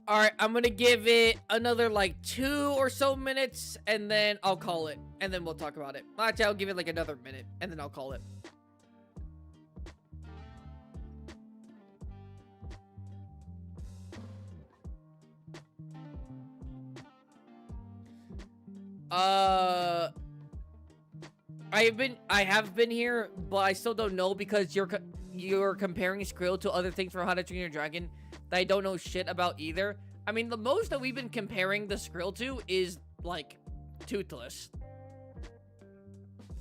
Alright, I'm gonna give it another like 2 or so minutes, and then I'll call it. And then we'll talk about it. Actually, I'll give it like another minute, and then I'll call it. I have been here, but I still don't know because you're comparing Skrill to other things from How to Train Your Dragon that I don't know shit about either. I mean, the most that we've been comparing the Skrill to is, like, Toothless.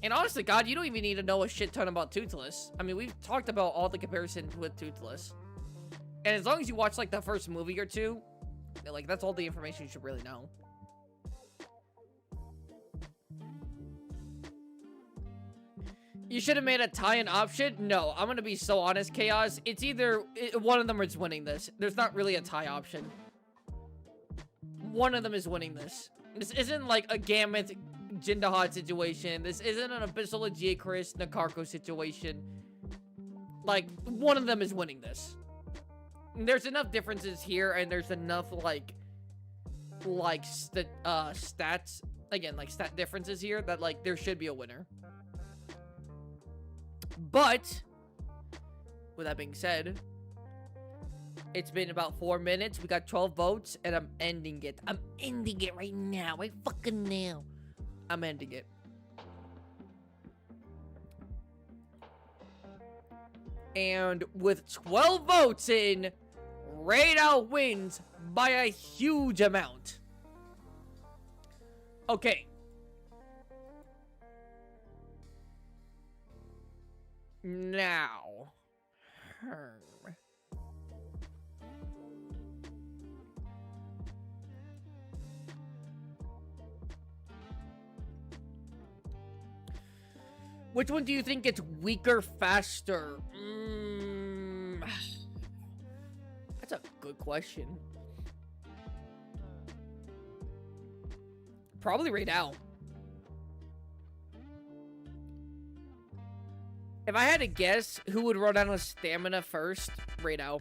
And honestly, God, you don't even need to know a shit ton about Toothless. I mean, we've talked about all the comparisons with Toothless. And as long as you watch, like, the first movie or two, like, that's all the information you should really know. You should have made a tie-in option. No, I'm gonna be so honest, Chaos. It's either one of them is winning this. There's not really a tie option. One of them is winning this. This isn't like a Gamut Jindahad situation. This isn't an Abyssal Chris Nakarko situation. Like, one of them is winning this. There's enough differences here, and there's enough stats, again, like stat differences here that like there should be a winner. But with that being said, it's been about 4 minutes. We got 12 votes, and I'm ending it. I'm ending it right now. Right fucking now. I'm ending it. And with 12 votes in, Rey Dau wins by a huge amount. Okay. Now. Which one do you think gets weaker faster? That's a good question. Probably Rey Dau. If I had to guess who would run out of stamina first, Rey Dau.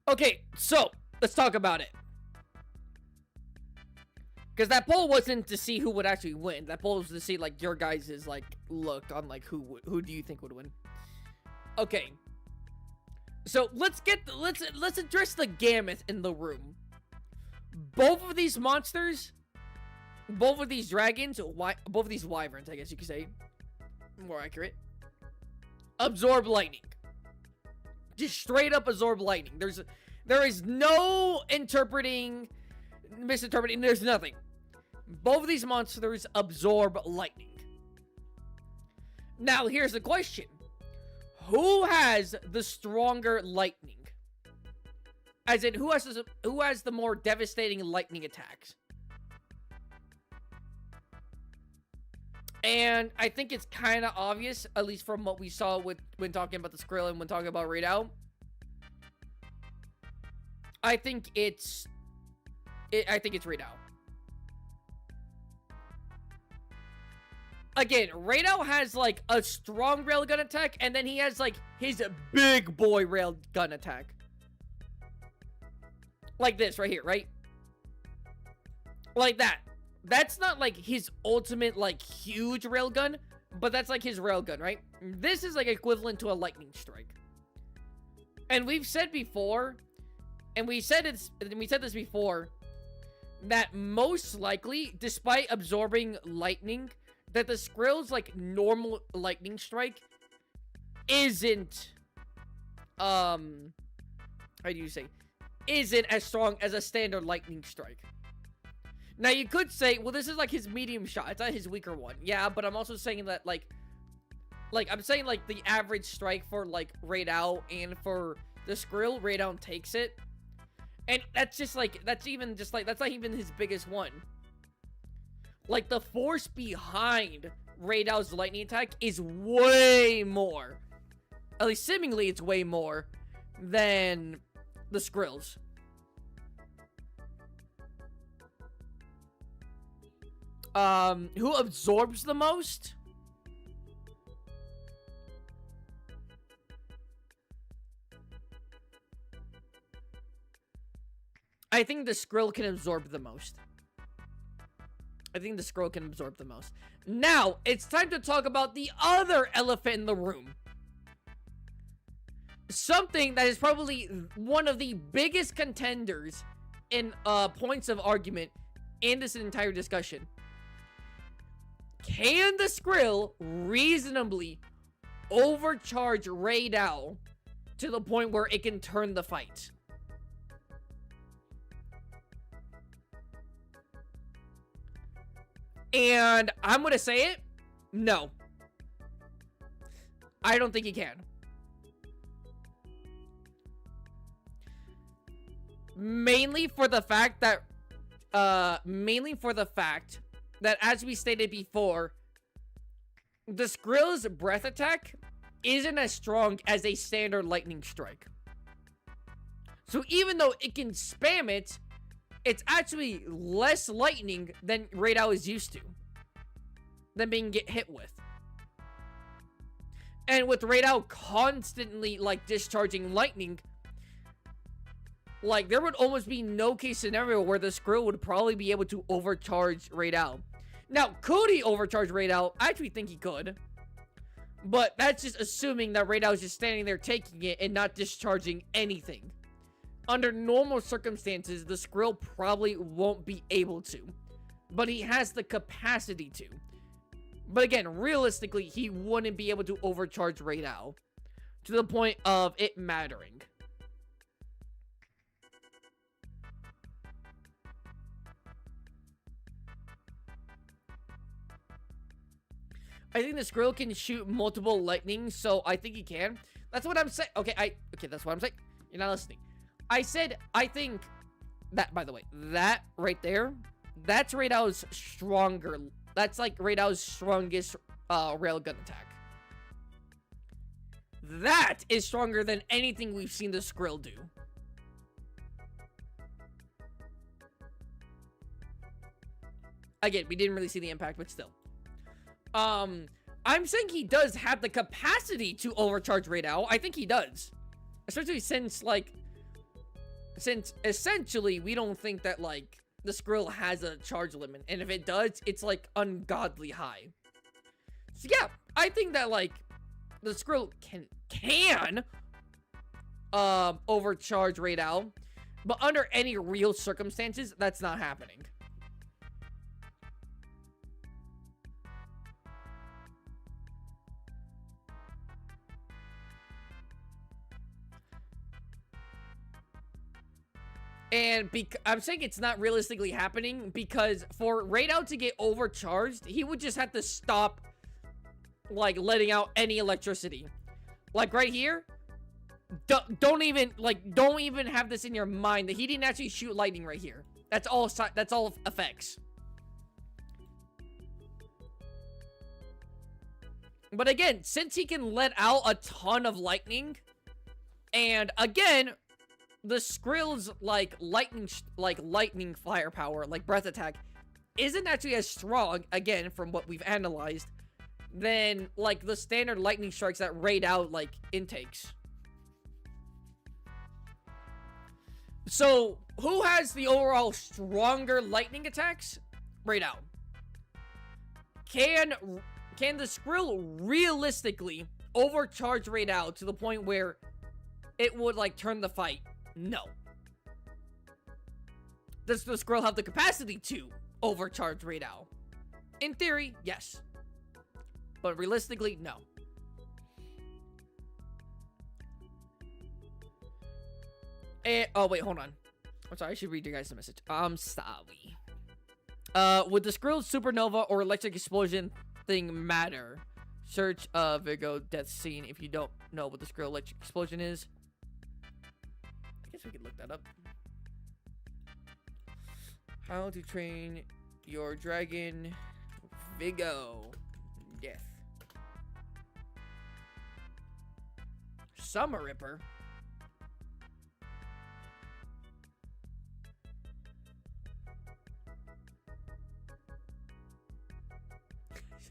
Okay, so let's talk about it. Because that poll wasn't to see who would actually win. That poll was to see like your guys' like look on like who do you think would win. Okay. So let's address the gamut in the room. Both of these monsters, both of these dragons, both of these wyverns, I guess you could say, more accurate, absorb lightning. Just straight up absorb lightning. There is no misinterpreting. There's nothing. Both of these monsters absorb lightning. Now, here's the question. Who has the stronger lightning? As in, who has the more devastating lightning attacks? And I think it's kind of obvious, at least from what we saw when talking about the Skrill and when talking about Rey Dau. I think it's Rey Dau. Again, Rey Dau has like a strong railgun attack, and then he has like his big boy railgun attack. Like this right here, right? Like that. That's not like his ultimate like huge railgun, but that's like his railgun, right? This is like equivalent to a lightning strike. And we've said before, and we said this before, that most likely, despite absorbing lightning, that the Skrill's like normal lightning strike isn't how do you say, isn't as strong as a standard lightning strike. Now you could say, well, this is like his medium shot, it's not his weaker one. Yeah, but I'm also saying that like I'm saying like the average strike for like Rey Dau and for the Skrill, Rey Dau takes it. And that's just like, that's not even his biggest one. Like, the force behind Rey Dau's lightning attack is way more. At least seemingly it's way more than the Skrill's. Who absorbs the most? I think the Skrill can absorb the most. Now, it's time to talk about the other elephant in the room. Something that is probably one of the biggest contenders in points of argument in this entire discussion. Can the Skrill reasonably overcharge Rey Dau to the point where it can turn the fight? And I'm gonna say it, no. I don't think he can. Mainly for the fact that, as we stated before, the Skrill's breath attack isn't as strong as a standard lightning strike. So even though it can spam it, it's actually less lightning than Rey Dau is used to. Than being hit with. And with Rey Dau constantly, like, discharging lightning, like, there would almost be no case scenario where the Skrill would probably be able to overcharge Rey Dau. Now, could he overcharge Rey Dau? I actually think he could. But that's just assuming that Rey Dau is just standing there taking it and not discharging anything. Under normal circumstances, the Skrill probably won't be able to. But he has the capacity to. But again, realistically, he wouldn't be able to overcharge Rey Dau to the point of it mattering. I think the Skrill can shoot multiple lightning, so I think he can. That's what I'm saying. Okay, that's what I'm saying. You're not listening. I said, I think that, by the way, that right there, that's Rey Dau's stronger. That's like Rey Dau's strongest railgun attack. That is stronger than anything we've seen the Skrill do. Again, we didn't really see the impact, but still. I'm saying he does have the capacity to overcharge Rey Dau. I think he does. Especially since essentially we don't think that, like, the Skrill has a charge limit. And if it does, it's, like, ungodly high. So, yeah, I think that, like, the Skrill can overcharge Rey Dau. But under any real circumstances, that's not happening. And I'm saying it's not realistically happening because for Rey Dau to get overcharged, he would just have to stop, like, letting out any electricity. Like, right here, don't even have this in your mind that he didn't actually shoot lightning right here. That's all effects. But again, since he can let out a ton of lightning, and again, the Skrill's lightning firepower, like breath attack, isn't actually as strong, again, from what we've analyzed, than, like, the standard lightning strikes that Rey Dau, like, intakes. So, who has the overall stronger lightning attacks? Rey Dau. Can the Skrill realistically overcharge Rey Dau to the point where it would, like, turn the fight? No. Does the Skrill have the capacity to overcharge Rey Dau? In theory, yes. But realistically, no. Oh, wait, hold on. I'm sorry, I should read you guys the message. I'm sorry. Would the Skrill supernova or electric explosion thing matter? Search Virgo death scene if you don't know what the Skrill electric explosion is. I guess we could look that up. How to train your dragon, Vigo death. Summer Ripper.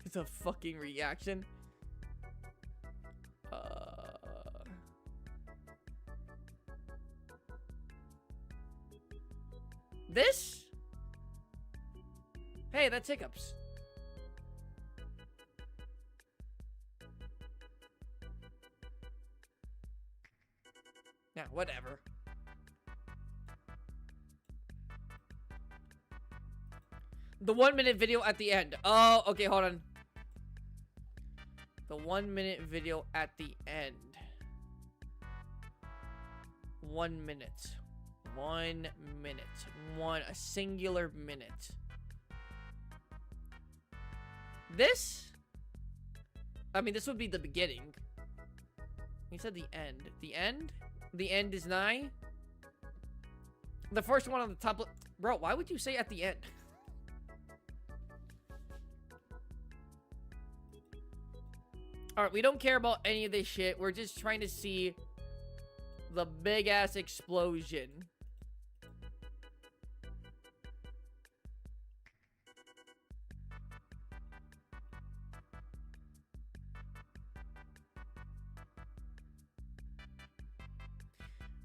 It's a fucking reaction. This? Hey, that's hiccups. Yeah, whatever. The 1 minute video at the end. Oh, okay, hold on. The 1 minute video at the end. 1 minute. 1 minute. A singular minute. This? I mean, this would be the beginning. He said the end. The end? The end is nigh? The first one on the top. Bro, why would you say at the end? Alright, we don't care about any of this shit. We're just trying to see the big ass explosion.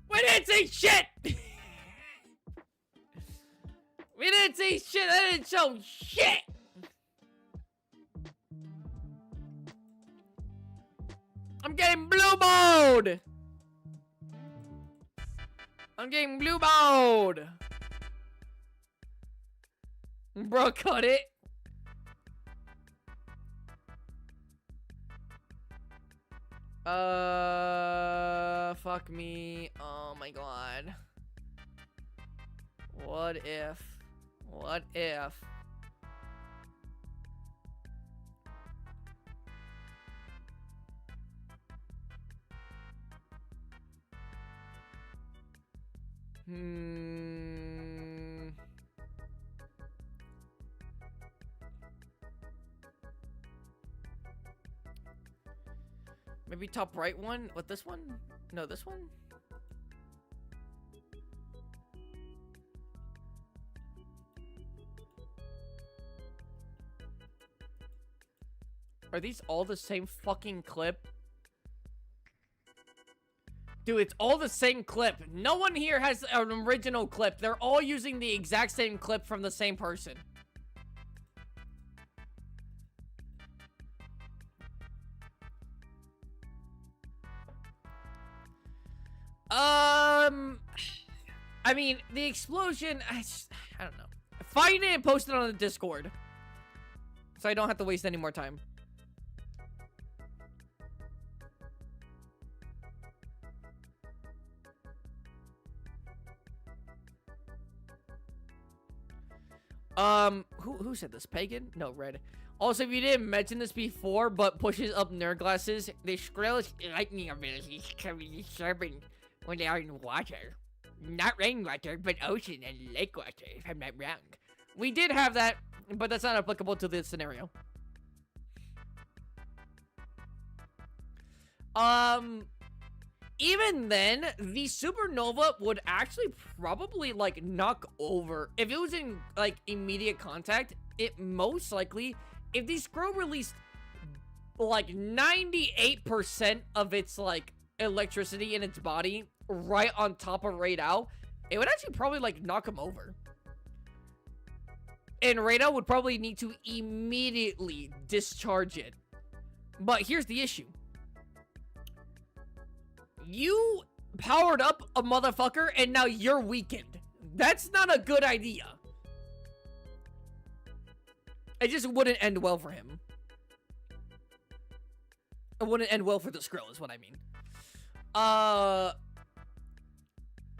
We didn't see shit! We didn't see shit! I didn't show shit! I'm getting blue mode! I'm getting blue mode! Bro, cut it! Fuck me. Oh my god. What if? What if? Maybe top right one? What, this one? No, this one? Are these all the same fucking clip? Dude, it's all the same clip. No one here has an original clip. They're all using the exact same clip from the same person. I mean, the explosion, I don't know. Find it and post it on the Discord. So I don't have to waste any more time. Who said this? Pagan? No, Red. Also, if you didn't mention this before, but pushes up nerd glasses, the Skrill's lightning abilities can be disturbing when they are in water. Not rainwater, but ocean and lake water, if I'm not wrong. We did have that, but that's not applicable to this scenario. Even then, the supernova would actually probably, like, knock over. If it was in, like, immediate contact, it most likely, if the Skrill released, like, 98% of its, like, electricity in its body right on top of Rey Dau, it would actually probably, like, knock him over. And Rey Dau would probably need to immediately discharge it. But here's the issue. You powered up a motherfucker and now you're weakened. That's not a good idea. It just wouldn't end well for him. It wouldn't end well for the Skrill is what I mean.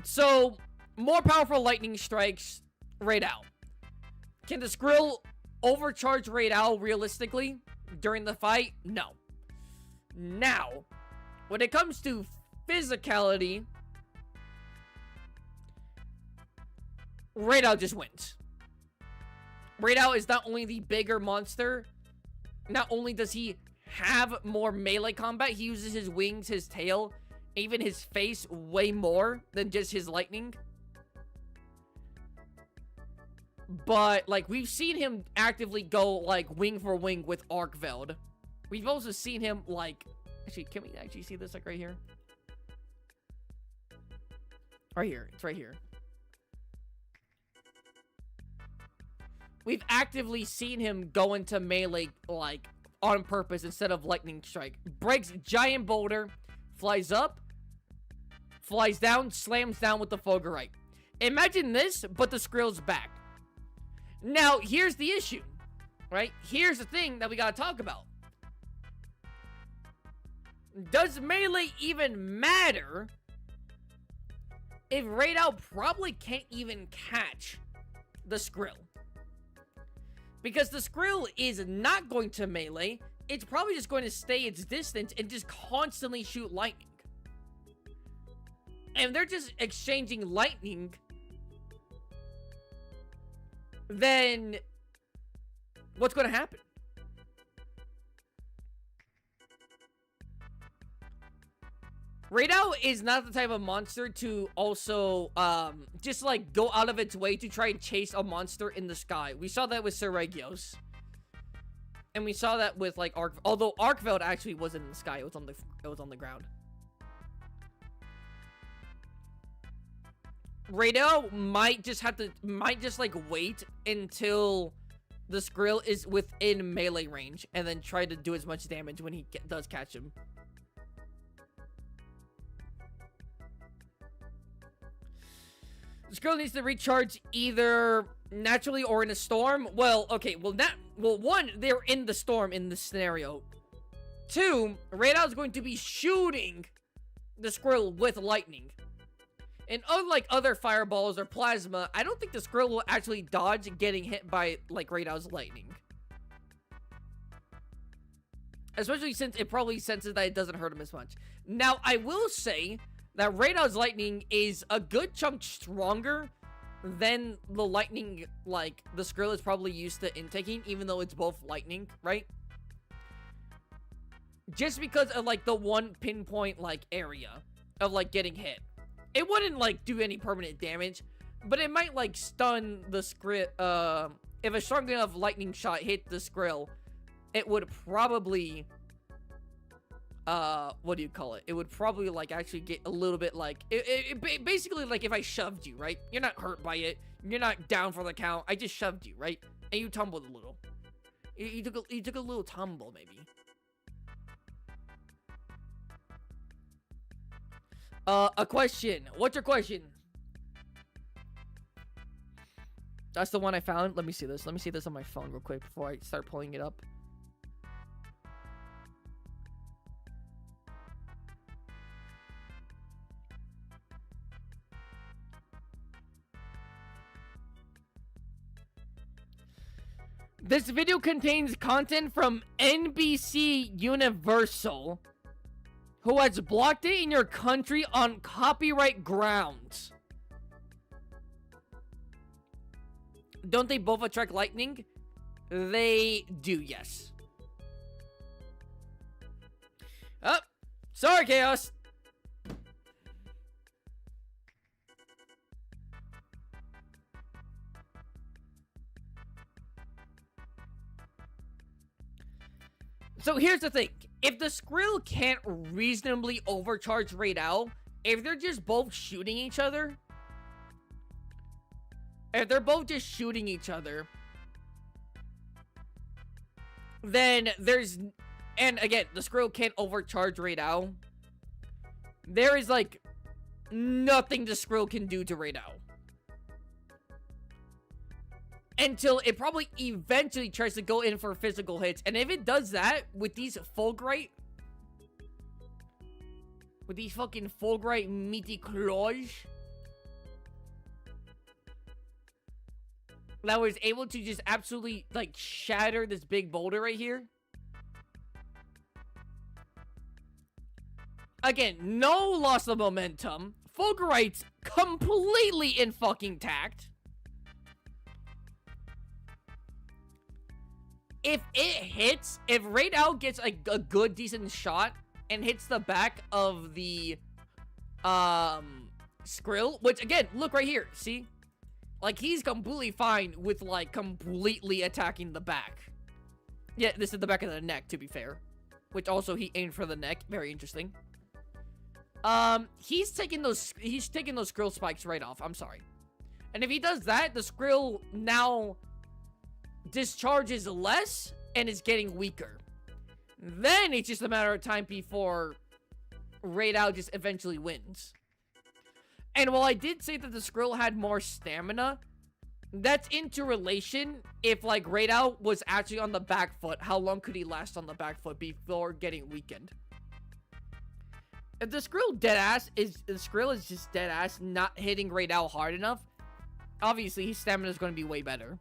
So, more powerful lightning strikes Rey Dau. Can the Skrill overcharge Rey Dau realistically during the fight? No. Now, when it comes to physicality, Rey Dau just wins. Rey Dau is not only the bigger monster, not only does he have more melee combat, he uses his wings, his tail, even his face way more than just his lightning. But, like, we've seen him actively go, like, wing for wing with Arkveld. We've also seen him, like... Actually, can we actually see this, like, right here? Right here. It's right here. we've actively seen him go into melee, like, on purpose instead of lightning strike. Breaks giant boulder, flies up, flies down, slams down with the Fulgurite. Imagine this, but the Skrill's back. Now, here's the issue, right? Here's the thing that we gotta talk about. Does melee even matter if Rey Dau probably can't even catch the Skrill? Because the Skrill is not going to melee. It's probably just going to stay its distance and just constantly shoot lightning. And they're just exchanging lightning, then what's going to happen? Rey Dau is not the type of monster to also, just, like, go out of its way to try and chase a monster in the sky. We saw that with Seregios. And we saw that with, like, although Arkveld actually wasn't in the sky. It was on the ground. Rey Dau might just, like, wait until the Skrill is within melee range. And then try to do as much damage when he does catch him. The Skrill needs to recharge either naturally or in a storm. Well, okay, well, one, they're in the storm in this scenario. Two, Rey Dau is going to be shooting the Skrill with lightning. And unlike other fireballs or plasma, I don't think the Skrill will actually dodge getting hit by, like, Rey Dau's lightning. Especially since it probably senses that it doesn't hurt him as much. Now, I will say that Rey Dau's lightning is a good chunk stronger than the lightning, like, the Skrill is probably used to intaking, even though it's both lightning, right? Just because of, like, the one pinpoint, like, area of, like, getting hit. It wouldn't, like, do any permanent damage, but it might, like, stun the Skrill. If a strong enough lightning shot hit the Skrill, it would probably, what do you call it? It would probably, like, actually get a little bit, like, basically, like, if I shoved you, right? You're not hurt by it. You're not down for the count. I just shoved you, right? And you tumbled a little. You took a little tumble, maybe. A question. What's your question? That's the one I found. Let me see this. Let me see this on my phone real quick before I start pulling it up. This video contains content from NBC Universal, who has blocked it in your country on copyright grounds. Don't they both attract lightning? They do, yes. Oh, sorry, Chaos. So here's the thing. If the Skrill can't reasonably overcharge Rey Dau, if they're just both shooting each other, then there's, and again, the Skrill can't overcharge Rey Dau, there is, like, nothing the Skrill can do to Rey Dau. Until it probably eventually tries to go in for physical hits. And if it does that with these Fulgurite, with these fucking Fulgurite meaty claws, that was able to just absolutely, like, shatter this big boulder right here. Again, no loss of momentum. Fulgurite's completely in fucking tact. If it hits, if Rey Dau gets a good, decent shot and hits the back of the, Skrill, which, again, look right here, see? Like, he's completely fine with, like, completely attacking the back. Yeah, this is the back of the neck, to be fair. Which also, he aimed for the neck. Very interesting. He's taking those Skrill spikes right off. I'm sorry. And if he does that, the Skrill now discharges less and is getting weaker. Then it's just a matter of time before Rey Dau just eventually wins. And while I did say that the Skrill had more stamina, that's into relation. If like Rey Dau was actually on the back foot, how long could he last on the back foot before getting weakened? If the Skrill is just dead ass not hitting Rey Dau hard enough, obviously his stamina is going to be way better.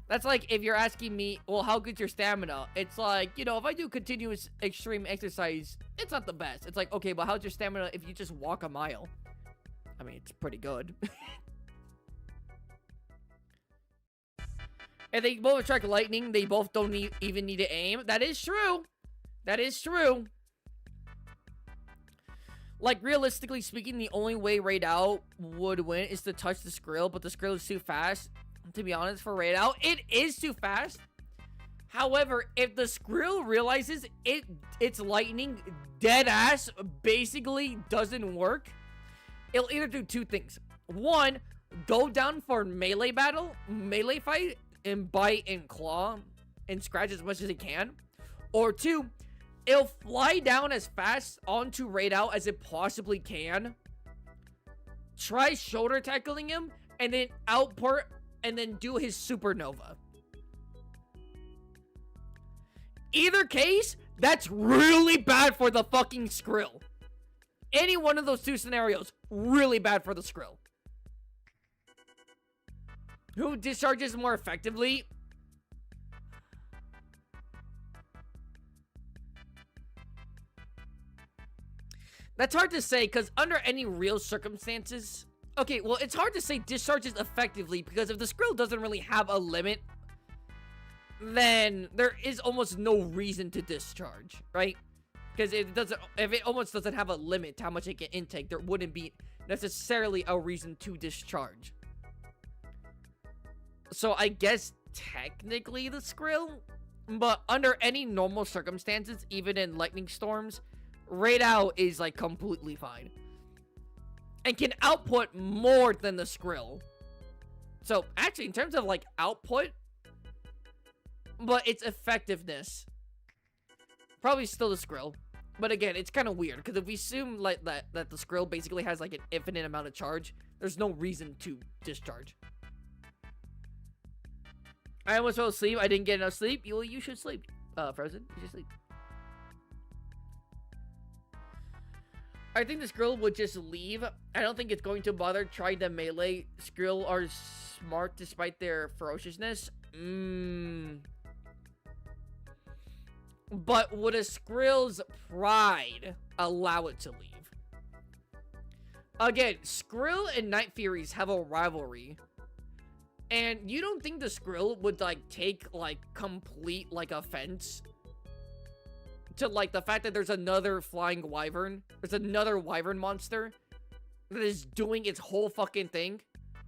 That's like if you're asking me, well, how good's your stamina? It's like, you know, if I do continuous extreme exercise, it's not the best. It's like, okay, but how's your stamina if you just walk a mile? I mean, it's pretty good. If they both attract lightning, they both don't even need to aim. That is true. That is true. Like, realistically speaking, the only way Rey Dau would win is to touch the Skrill, but the Skrill is too fast. To be honest, for Rey Dau, it is too fast. However, if the Skrill realizes its lightning dead ass basically doesn't work, it'll either do two things. One, go down for melee fight, and bite and claw and scratch as much as it can. Or two, it'll fly down as fast onto Rey Dau as it possibly can. Try shoulder tackling him and then output and then do his supernova. Either case, that's really bad for the fucking Skrill. Any one of those two scenarios, really bad for the Skrill. Who discharges more effectively? That's hard to say, because under any real circumstances... Okay, well, it's hard to say discharges effectively, because if the Skrill doesn't really have a limit, then there is almost no reason to discharge, right? Because if it almost doesn't have a limit to how much it can intake, there wouldn't be necessarily a reason to discharge. So I guess technically the Skrill, but under any normal circumstances, even in lightning storms, Rey Dau is like completely fine and can output more than the Skrill. So actually, in terms of like output, but its effectiveness, probably still the Skrill. But again, it's kind of weird because if we assume like that the Skrill basically has like an infinite amount of charge, there's no reason to discharge. I almost fell asleep. I didn't get enough sleep. You should sleep. Frozen, you should sleep. I think the Skrill would just leave. I don't think it's going to bother trying to melee. Skrill are smart despite their ferociousness. But would a Skrill's pride allow it to leave? Again, Skrill and Night Furies have a rivalry. And you don't think the Skrill would, like, take, like, complete, like, offense to, like, the fact that there's another flying Wyvern? There's another Wyvern monster that is doing its whole fucking thing?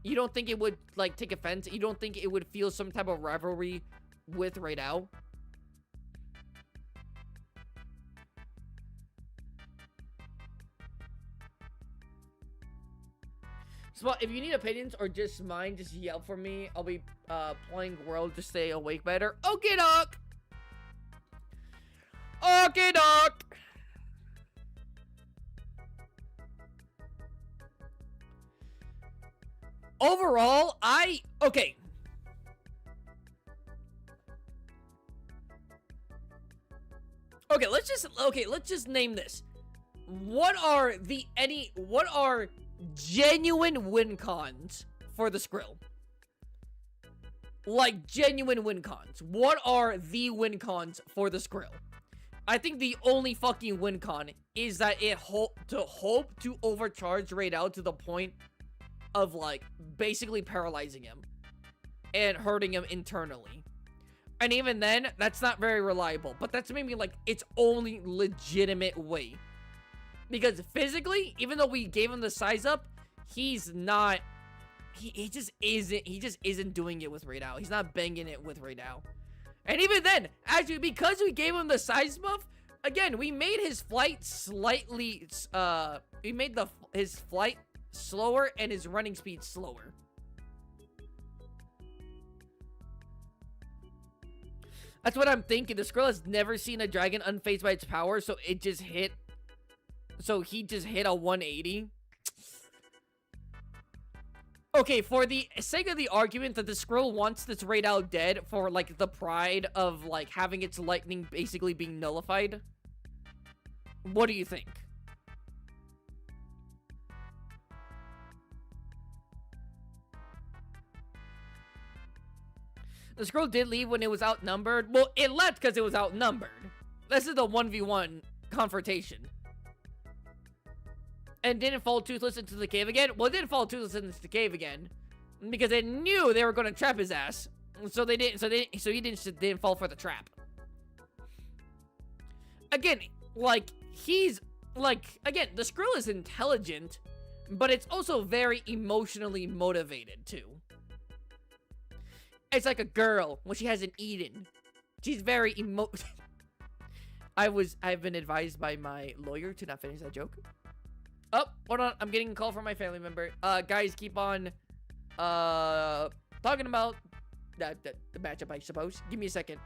You don't think it would, like, take offense? You don't think it would feel some type of rivalry with Rey Dau? So, if you need opinions or just mine, just yell for me. I'll be playing World to stay awake better. Okay, doc. Okay, doc. Overall, okay. Let's just name this. What are genuine win cons for the Skrill? Like, genuine win cons. What are the win cons for the Skrill? I think the only fucking win con is that it hope to overcharge Rey Dau to the point of, like, basically paralyzing him and hurting him internally. And even then, that's not very reliable. But that's maybe, like, its only legitimate way. Because physically, even though we gave him the size up, he's not... He just isn't doing it with Rey Dau. He's not banging it with Rey Dau. And even then, actually, because we gave him the size buff, again, we made his flight slightly... we made his flight slower and his running speed slower. That's what I'm thinking. The Skrill has never seen a dragon unfazed by its power, so it just hit. So he just hit a 180. Okay, for the sake of the argument that the Skrill wants this Rey Dau dead for, like, the pride of, like, having its lightning basically being nullified. What do you think? The Skrill did leave when it was outnumbered. Well, it left because it was outnumbered. This is the 1v1 confrontation. And didn't fall toothless into the cave again? Well, it didn't fall toothless into the cave again. Because they knew they were going to trap his ass. So they didn't, so he didn't fall for the trap. Again, like, he's, like, again, the Skrill is intelligent, but it's also very emotionally motivated, too. It's like a girl when she hasn't eaten. She's very I've been advised by my lawyer to not finish that joke. Oh, hold on. I'm getting a call from my family member. Guys, keep on, talking about the matchup, I suppose. Give me a second.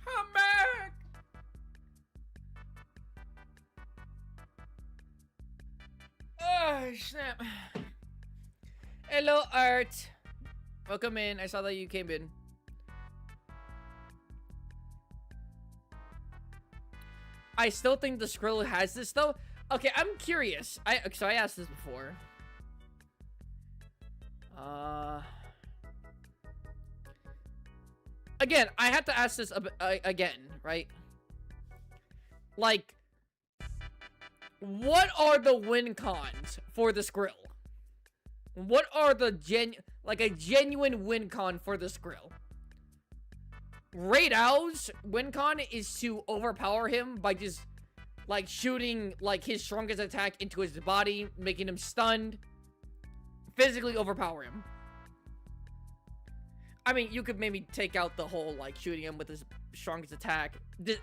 I'm back! Oh, snap. Hello, Art. Welcome in. I saw that you came in. I still think the Skrill has this, though. Okay, I'm curious. So I asked this before. Again, I have to ask this again, right? Like, what are the win cons for the Skrill? What are the a genuine win con for the Skrill? Rey Dau's win con is to overpower him by just, like, shooting, like, his strongest attack into his body, making him stunned. Physically overpower him. I mean, you could maybe take out the whole, like, shooting him with his strongest attack.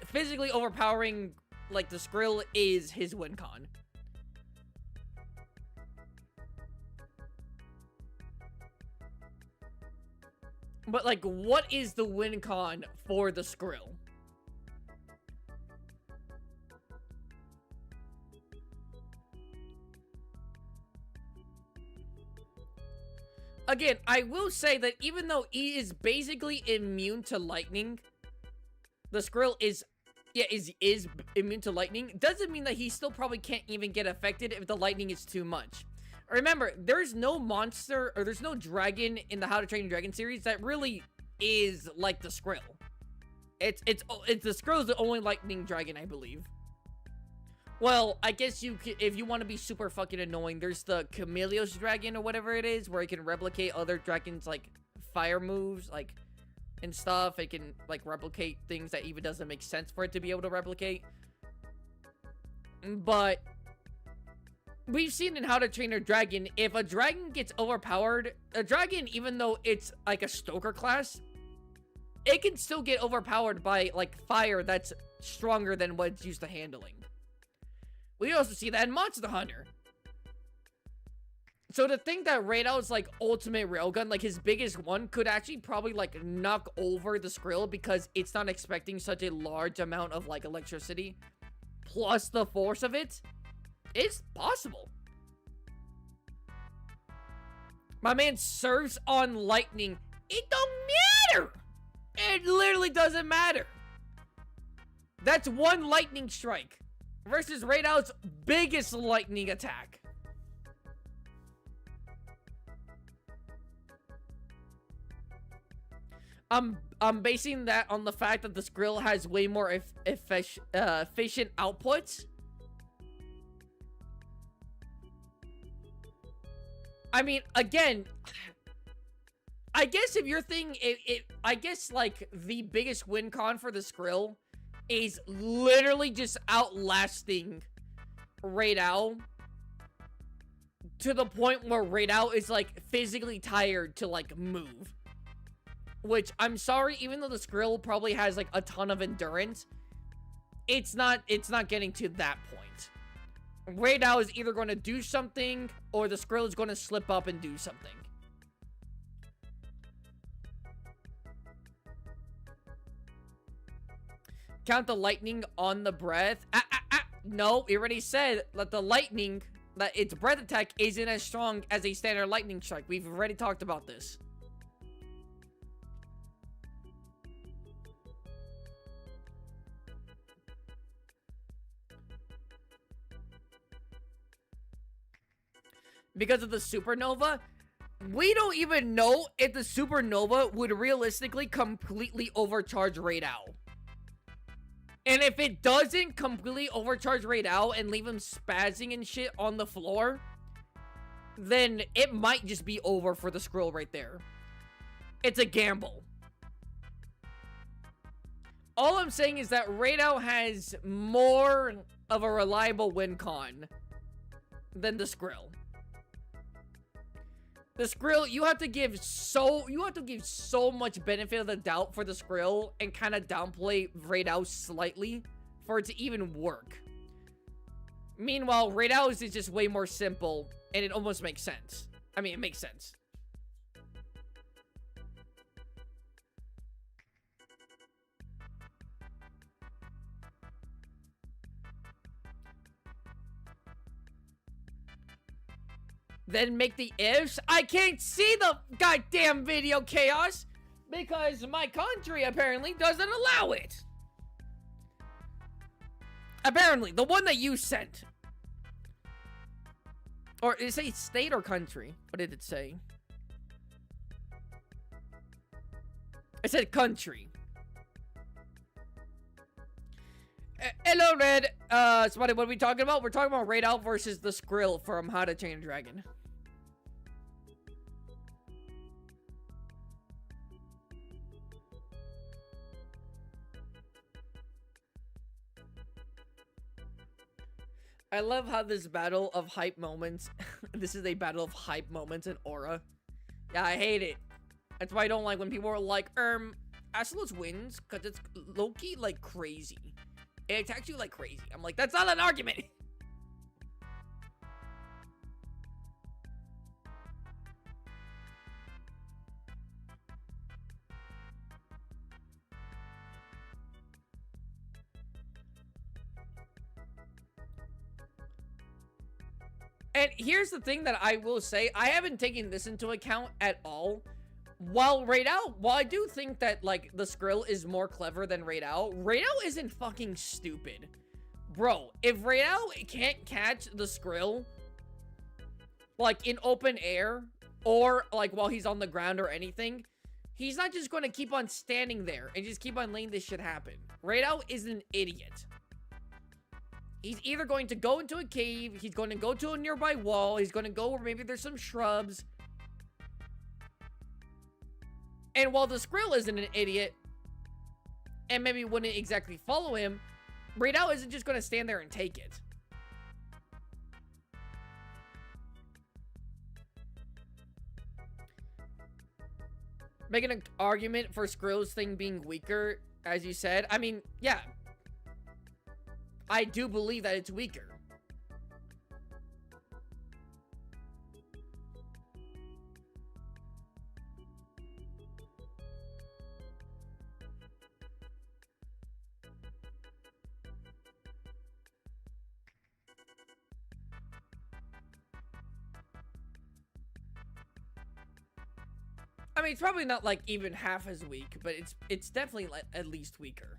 Physically overpowering, like, the Skrill is his win con. But, like, what is the win con for the Skrill? Again, I will say that even though he is basically immune to lightning, the Skrill is immune to lightning, doesn't mean that he still probably can't even get affected if the lightning is too much. Remember, there's no monster, or there's no dragon in the How to Train Your Dragon series that really is like the Skrill. It's the Skrill is the only lightning dragon, I believe. Well, I guess you could, if you want to be super fucking annoying, there's the Chameleos dragon or whatever it is, where it can replicate other dragons, like, fire moves, like, and stuff. It can, like, replicate things that even doesn't make sense for it to be able to replicate. But we've seen in How to Train Your Dragon, if a dragon gets overpowered, a dragon, even though it's, like, a Stoker class, it can still get overpowered by, like, fire that's stronger than what it's used to handling. We also see that in Monster Hunter. So to think that Rey Dau's, like, ultimate railgun, like, his biggest one, could actually probably, like, knock over the Skrill because it's not expecting such a large amount of, like, electricity, plus the force of it, it's possible. My man surfs on lightning. It don't matter. It literally doesn't matter. That's one lightning strike versus Rey Dau's biggest lightning attack. I'm basing that on the fact that the Skrill has way more efficient outputs. I mean, again, I guess if your thing, I guess, like, the biggest win con for the Skrill is literally just outlasting Rey Dau to the point where Rey Dau is, like, physically tired to, like, move. Which, I'm sorry, even though the Skrill probably has, like, a ton of endurance, it's not getting to that point. Rey Dau is either going to do something, or the Skrill is going to slip up and do something. Count the lightning on the breath. No, we already said that the lightning, that its breath attack isn't as strong as a standard lightning strike. We've already talked about this. Because of the supernova, we don't even know if the supernova would realistically completely overcharge Rey Dau. And if it doesn't completely overcharge Rey Dau and leave him spazzing and shit on the floor, then it might just be over for the Skrill right there. It's a gamble. All I'm saying is that Rey Dau has more of a reliable win con than the Skrill. The Skrill, you have to give so much benefit of the doubt for the Skrill and kind of downplay Rey Dau slightly for it to even work. Meanwhile, Rey Dau's is just way more simple and it almost makes sense. I mean, it makes sense. Then make the ifs. I can't see the goddamn video, Chaos, because my country apparently doesn't allow it. Apparently, the one that you sent. Or did it say state or country? What did it say? It said country. Hello, Red. Spotty, what are we talking about? We're talking about Rey Dau versus the Skrill from How to Train a Dragon. I love how this battle of hype moments, this is a battle of hype moments and aura. Yeah, I hate it. That's why I don't like when people are like, Astalos wins, because it's low-key, like, crazy. It's actually, like, crazy. I'm like, that's not an argument. And here's the thing that I will say, I haven't taken this into account at all. While I do think that, like, the Skrill is more clever than Rey Dau isn't fucking stupid. Bro, if Rey Dau can't catch the Skrill, like, in open air, or, like, while he's on the ground or anything, he's not just going to keep on standing there and just keep on letting this shit happen. Rey Dau is an idiot. He's either going to go into a cave, he's going to go to a nearby wall, he's going to go where maybe there's some shrubs. And while the Skrill isn't an idiot, and maybe wouldn't exactly follow him, Rey Dau isn't just going to stand there and take it. Making an argument for Skrill's thing being weaker, as you said. I mean, yeah. I do believe that it's weaker. I mean, it's probably not like even half as weak, but it's definitely like at least weaker.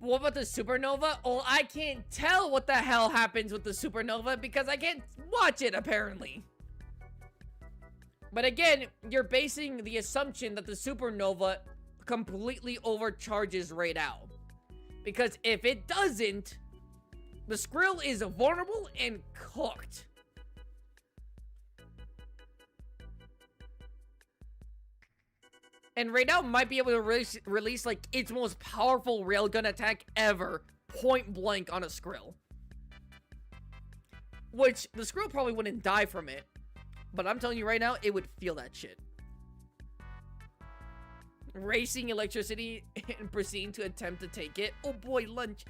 What about the supernova? Oh, I can't tell what the hell happens with the supernova because I can't watch it, apparently. But again, you're basing the assumption that the supernova completely overcharges Rey Dau. Because if it doesn't, the Skrill is vulnerable and cooked. And Rey Dau might be able to release like its most powerful railgun attack ever, point blank on a Skrill. Which the Skrill probably wouldn't die from it, but I'm telling you right now, it would feel that shit. Racing electricity and proceeding to attempt to take it. Oh boy, lunch.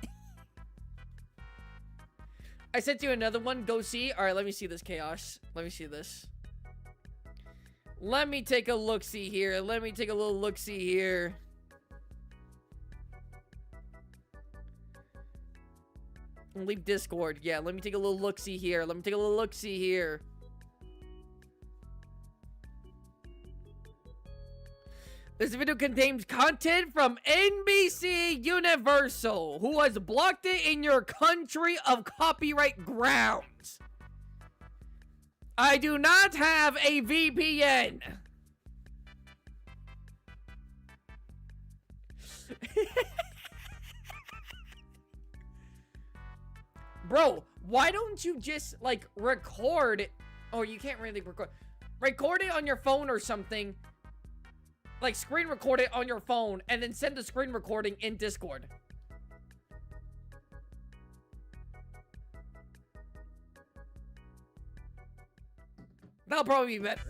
I sent you another one. Go see. All right, let me see this chaos. Let me see this. Let me take a look-see here. Let me take a little look-see here. Leave Discord. Yeah, let me take a little look-see here. Let me take a little look-see here. This video contains content from NBC Universal, who has blocked it in your country of copyright grounds. I do not have a VPN. Bro, why don't you just, like, record it? Oh, you can't really record. Record it on your phone or something. Like, screen record it on your phone and then send the screen recording in Discord. That'll probably be better.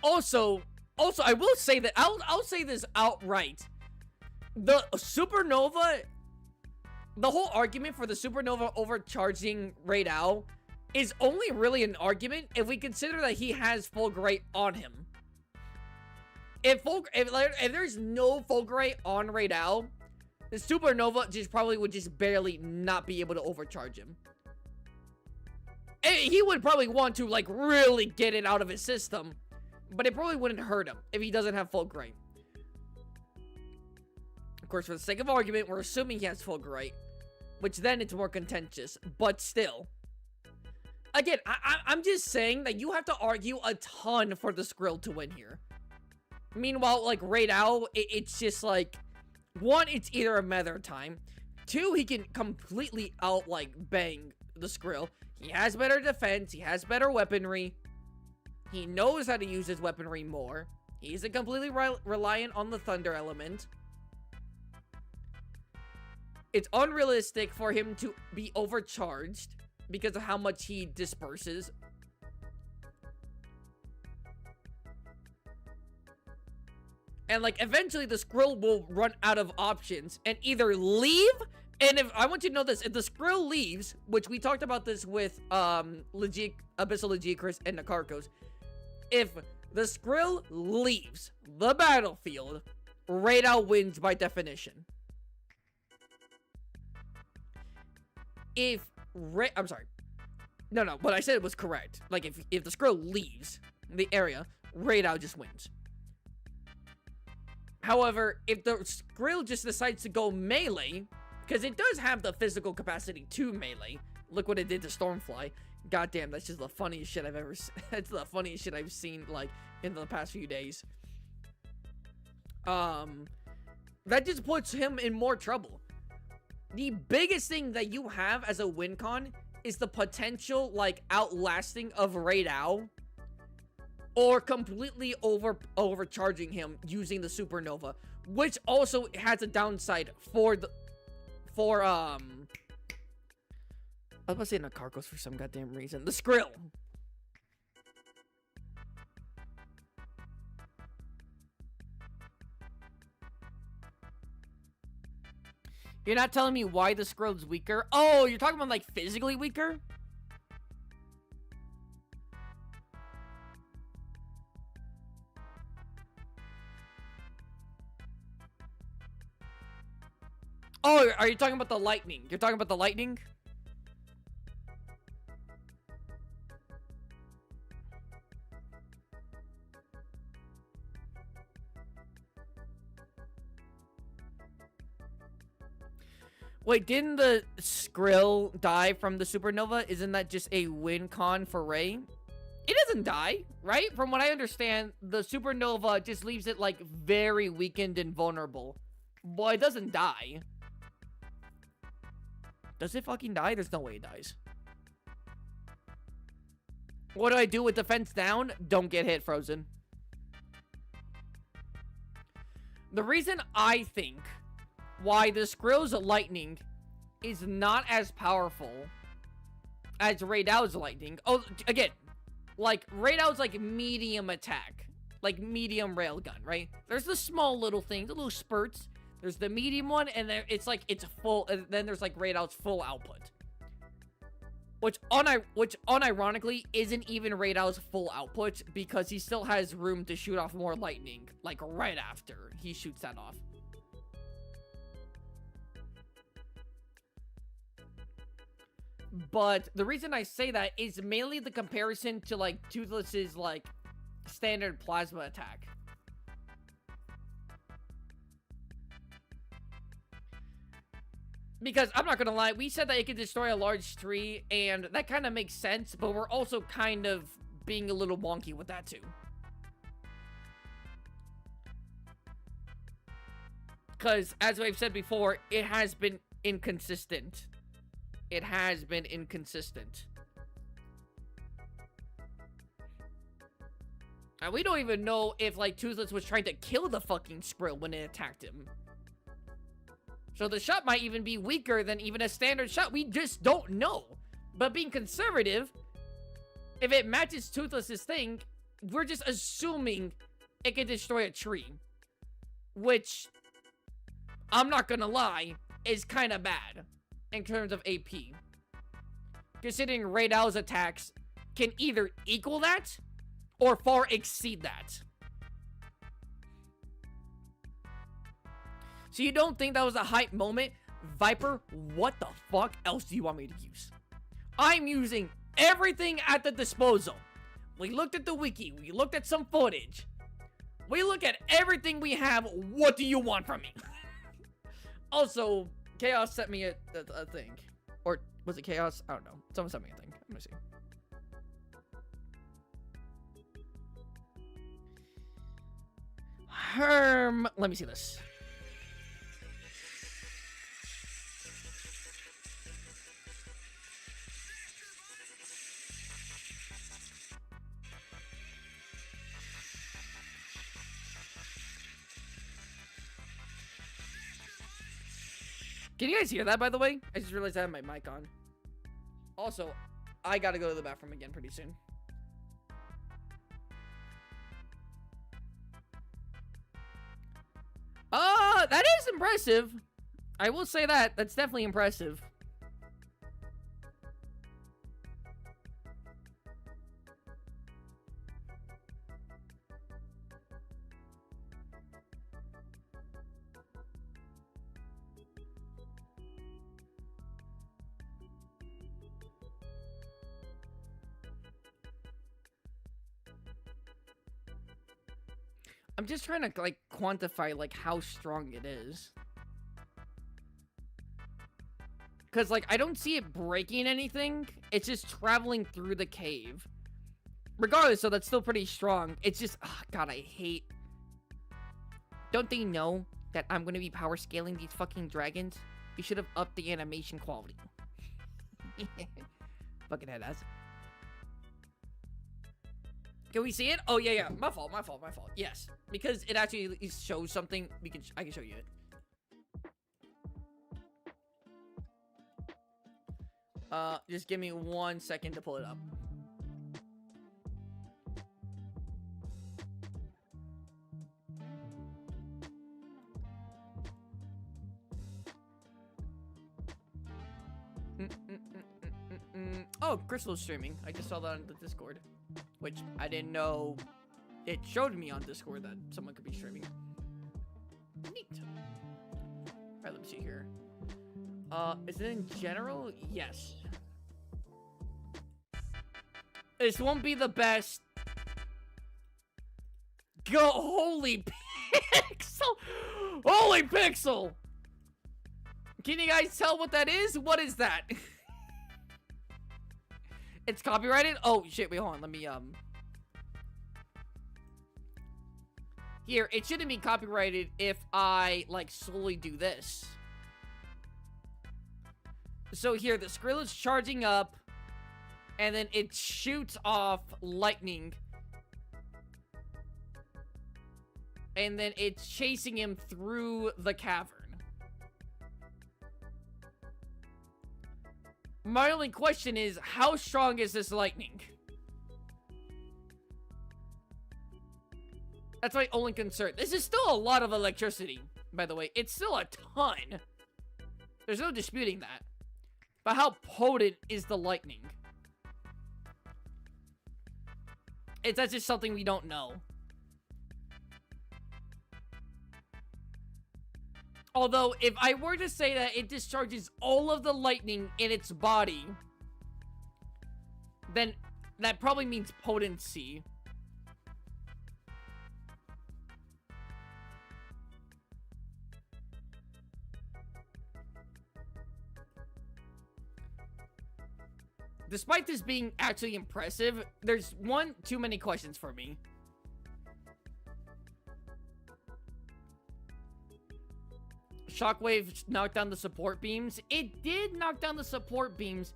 Also, I will say that I'll say this outright. The supernova, the whole argument for the supernova overcharging Rey Dau is only really an argument if we consider that he has Fulgurite on him. If there's no Fulgurite on Rey Dau, the supernova just probably would just barely not be able to overcharge him. he would probably want to, like, really get it out of his system. But it probably wouldn't hurt him if he doesn't have full Great. Of course, for the sake of argument, we're assuming he has full Great. Which then it's more contentious. But still. Again, I'm just saying that you have to argue a ton for the Skrill to win here. Meanwhile, like, Rey Dau, it's just like... One, it's either a matter of time. Two, he can completely out, like, bang the Skrill. He has better defense. He has better weaponry. He knows how to use his weaponry more. He isn't completely reliant on the thunder element. It's unrealistic for him to be overcharged because of how much he disperses. And, like, eventually the Skrill will run out of options and either leave. And if I want you to know this, if the Skrill leaves, which we talked about this with Abyssal Legicris and Nakarkos, if the Skrill leaves the battlefield, Rey Dau wins by definition. I'm sorry. No, what I said was correct. Like, if the Skrill leaves the area, Rey Dau just wins. However, if the Skrill just decides to go melee, because it does have the physical capacity to melee. Look what it did to Stormfly. Goddamn, that's just the funniest shit I've ever seen. That's the funniest shit I've seen, like, in the past few days. That just puts him in more trouble. The biggest thing that you have as a win con is the potential, like, outlasting of Rey Dau. Or completely overcharging him using the Supernova. Which also has a downside for the... I was about to say Nakarkos for some goddamn reason. The Skrill. You're not telling me why the Skrill is weaker? Oh, you're talking about, like, physically weaker? Oh, are you talking about the lightning? You're talking about the lightning? Wait, didn't the Skrill die from the Supernova? Isn't that just a win con for Rey? It doesn't die, right? From what I understand, the Supernova just leaves it, like, very weakened and vulnerable. Well, it doesn't die. Does it fucking die? There's no way it dies. What do I do with defense down? Don't get hit, Frozen. The reason I think why the Skrill's lightning is not as powerful as Rey Dau's lightning. Oh, again, like, Rey Dau's, like, medium attack. Like, medium railgun, right? There's the small little things, the little spurts. There's the medium one, and then it's like, it's full, and then there's, like, Rey Dau's full output. Which unironically isn't even Rey Dau's full output, because he still has room to shoot off more lightning, like, right after he shoots that off. But the reason I say that is mainly the comparison to, like, Toothless's, like, standard plasma attack. Because, I'm not gonna lie, we said that it could destroy a large tree, and that kind of makes sense, but we're also kind of being a little wonky with that, too. Because, as I've said before, it has been inconsistent. It has been inconsistent. And we don't even know if, like, Toothless was trying to kill the fucking Skrill when it attacked him. So the shot might even be weaker than even a standard shot. We just don't know. But being conservative, if it matches Toothless's thing, we're just assuming it can destroy a tree. Which, I'm not gonna lie, is kind of bad in terms of AP. Considering Rey Dau's attacks can either equal that or far exceed that. So you don't think that was a hype moment? Viper, what the fuck else do you want me to use? I'm using everything at the disposal. We looked at the wiki. We looked at some footage. We look at everything we have. What do you want from me? Also, Chaos sent me a thing. Or was it Chaos? I don't know. Someone sent me a thing. Let me see. Let me see this. Can you guys hear that, by the way? I just realized I have my mic on. Also, I gotta go to the bathroom again pretty soon. That is impressive. I will say that. That's definitely impressive. I'm just trying to, like, quantify, like, how strong it is. Because, like, I don't see it breaking anything. It's just traveling through the cave. Regardless, so that's still pretty strong. It's just, oh, God, I hate... Don't they know that I'm going to be power scaling these fucking dragons? You should have upped the animation quality. Fucking head ass. Can we see it? Oh, yeah. My fault. Yes. Because it actually shows something. I can show you it. Just give me 1 second to pull it up. Oh, Crystal's streaming. I just saw that on the Discord. Which I didn't know it showed me on Discord that someone could be streaming. Neat. Alright, let me see here. Is it in general? Yes. This won't be the best. Go, holy pixel! Holy pixel! Can you guys tell what that is? What is that? It's copyrighted? Oh, shit, wait, hold on. Let me, Here, it shouldn't be copyrighted if I, like, slowly do this. So here, the Skrill is charging up, and then it shoots off lightning. And then it's chasing him through the cavern. My only question is, how strong is this lightning? That's my only concern. This is still a lot of electricity, by the way. It's still a ton. There's no disputing that. But how potent is the lightning? That's just something we don't know. Although, if I were to say that it discharges all of the lightning in its body, then that probably means potency. Despite this being actually impressive, there's one too many questions for me. Shockwave knocked down the support beams. It did knock down the support beams,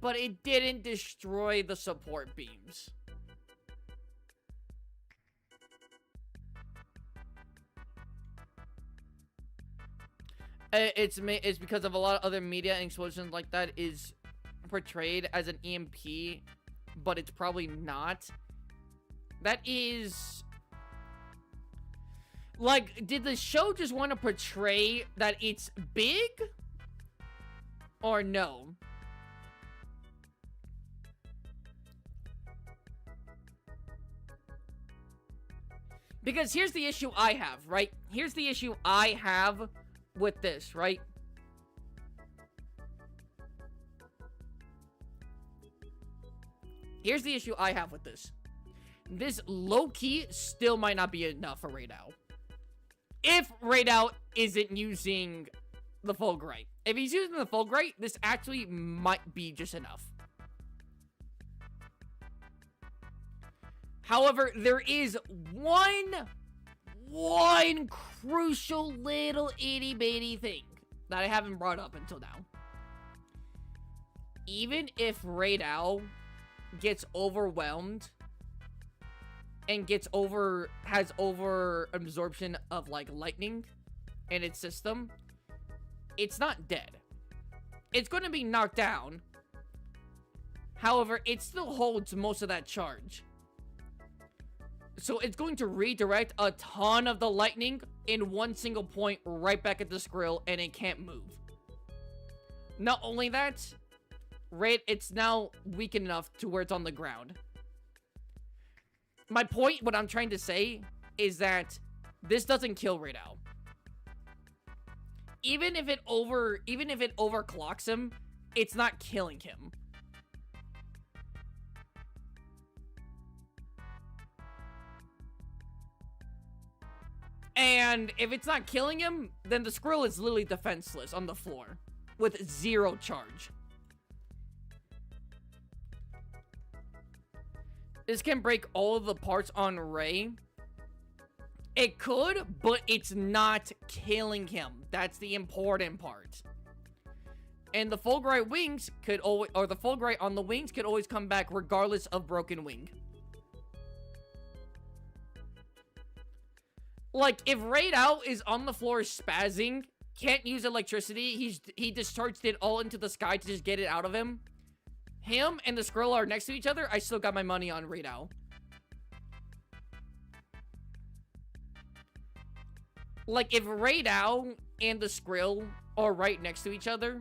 but it didn't destroy the support beams. It's because of a lot of other media and explosions like that is portrayed as an EMP, but it's probably not. That is... Like, did the show just want to portray that it's big? Or no? Because here's the issue I have, right? Here's the issue I have with this, right? Here's the issue I have with this. This low-key still might not be enough for Rey Dau. If Rey Dau isn't using the Fulgurite. If he's using the Fulgurite, this actually might be just enough. However, there is one crucial little itty-bitty thing that I haven't brought up until now. Even if Rey Dau gets overwhelmed and has over absorption of like lightning in its system, it's not dead. It's going to be knocked down. However, it still holds most of that charge. So it's going to redirect a ton of the lightning in one single point right back at the Skrill, and it can't move. Not only that, it's now weak enough to where it's on the ground. My point, what I'm trying to say, is that this doesn't kill Rey Dau. Even if it overclocks him, it's not killing him. And if it's not killing him, then the Skrill is literally defenseless on the floor with 0 charge. This can break all of the parts on Rey. It could, but it's not killing him. That's the important part. And the Fulgurite wings could always, or the Fulgurite on the wings could always come back regardless of broken wing. Like, if Rey Dau is on the floor spazzing, can't use electricity, he discharged it all into the sky to just get it out of him. Him and the Skrill are next to each other, I still got my money on Rey Dau. Like, if Rey Dau and the Skrill are right next to each other,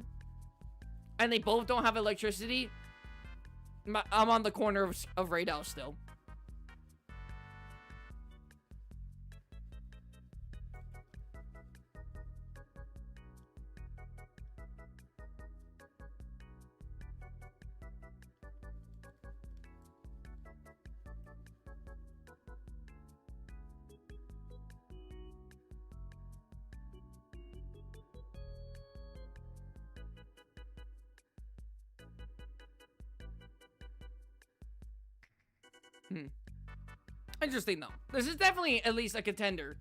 and they both don't have electricity, I'm on the corner of Rey Dau still. Interesting, though. This is definitely at least a contender.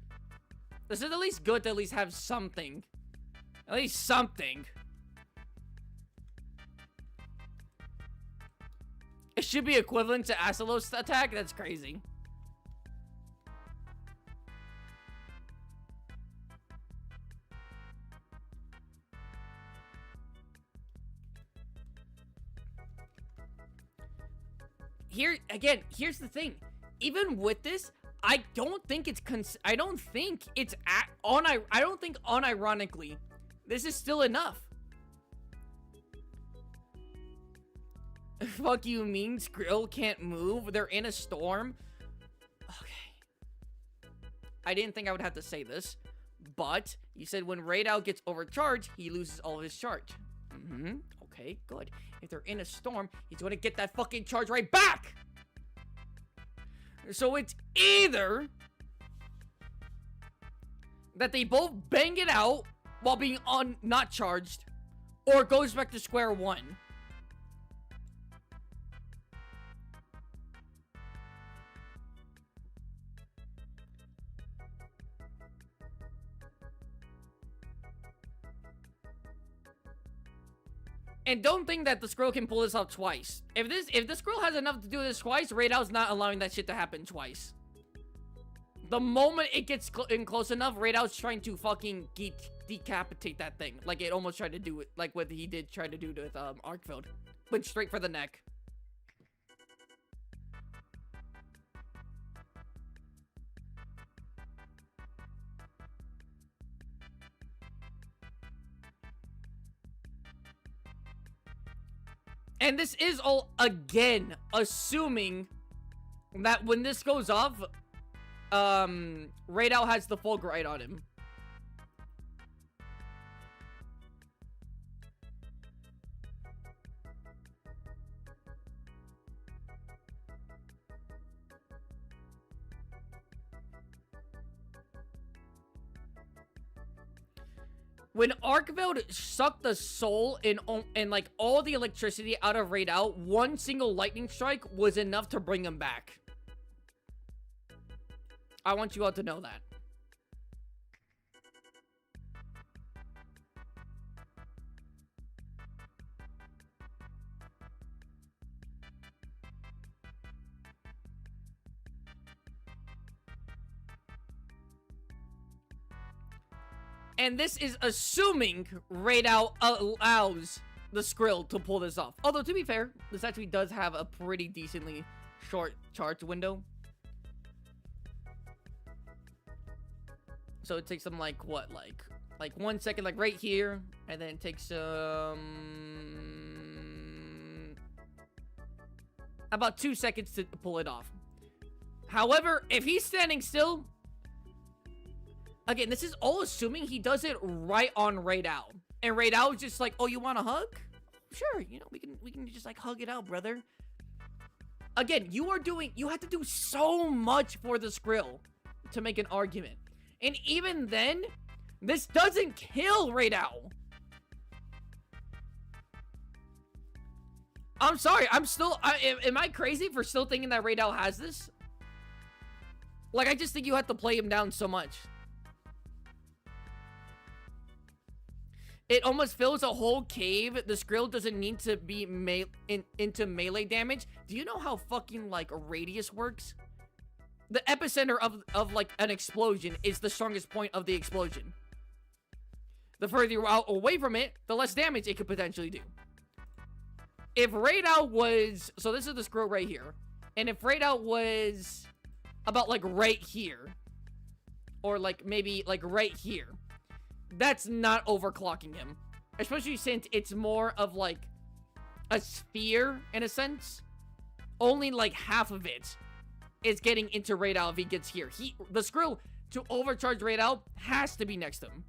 This is at least good to at least have something. At least something. It should be equivalent to Asalos attack? That's crazy. Here, again, here's the thing. Even with this, I don't think it's unironically, this is still enough. Fuck you mean Skrill can't move? They're in a storm? Okay. I didn't think I would have to say this, but you said when Rey Dau gets overcharged, he loses all of his charge. Okay, good. If they're in a storm, he's gonna get that fucking charge right back! So it's either that they both bang it out while being not charged, or it goes back to square one. And don't think that the Skrill can pull this off twice. If the Skrill has enough to do this twice, Rey Dau's not allowing that shit to happen twice. The moment it gets in close enough, Rey Dau's trying to fucking decapitate that thing. Like it almost tried to do it, like what he did try to do with Arkfield. Went straight for the neck. And this is all, again, assuming that when this goes off, Rey Dau has the Fulgurite on him. When Arkveld sucked the soul and like all the electricity out of Rey Dau, one single lightning strike was enough to bring him back. I want you all to know that. And this is assuming Rey Dau allows the Skrill to pull this off. Although, to be fair, this actually does have a pretty decently short charge window. So it takes them like, what, like 1 second, like right here. And then it takes, about 2 seconds to pull it off. However, if he's standing still... Again, this is all assuming he does it right on Rey Dau. And Rey Dau is just like, oh, you want a hug? Sure, you know, we can just like hug it out, brother. Again, you have to do so much for the Skrill to make an argument. And even then, this doesn't kill Rey Dau. I'm sorry, am I crazy for still thinking that Rey Dau has this? Like, I just think you have to play him down so much. It almost fills a whole cave. The Skrill doesn't need to be into melee damage. Do you know how fucking, like, radius works? The epicenter of like, an explosion is the strongest point of the explosion. The further you're out away from it, the less damage it could potentially do. If Rey Dau was... So this is the Skrill right here. And if Rey Dau was about, like, right here. Or, like, maybe, like, right here. That's not overclocking him. Especially since it's more of, like, a sphere, in a sense. Only, like, half of it is getting into Rey Dau if he gets here. The Skrill, to overcharge Rey Dau, has to be next to him.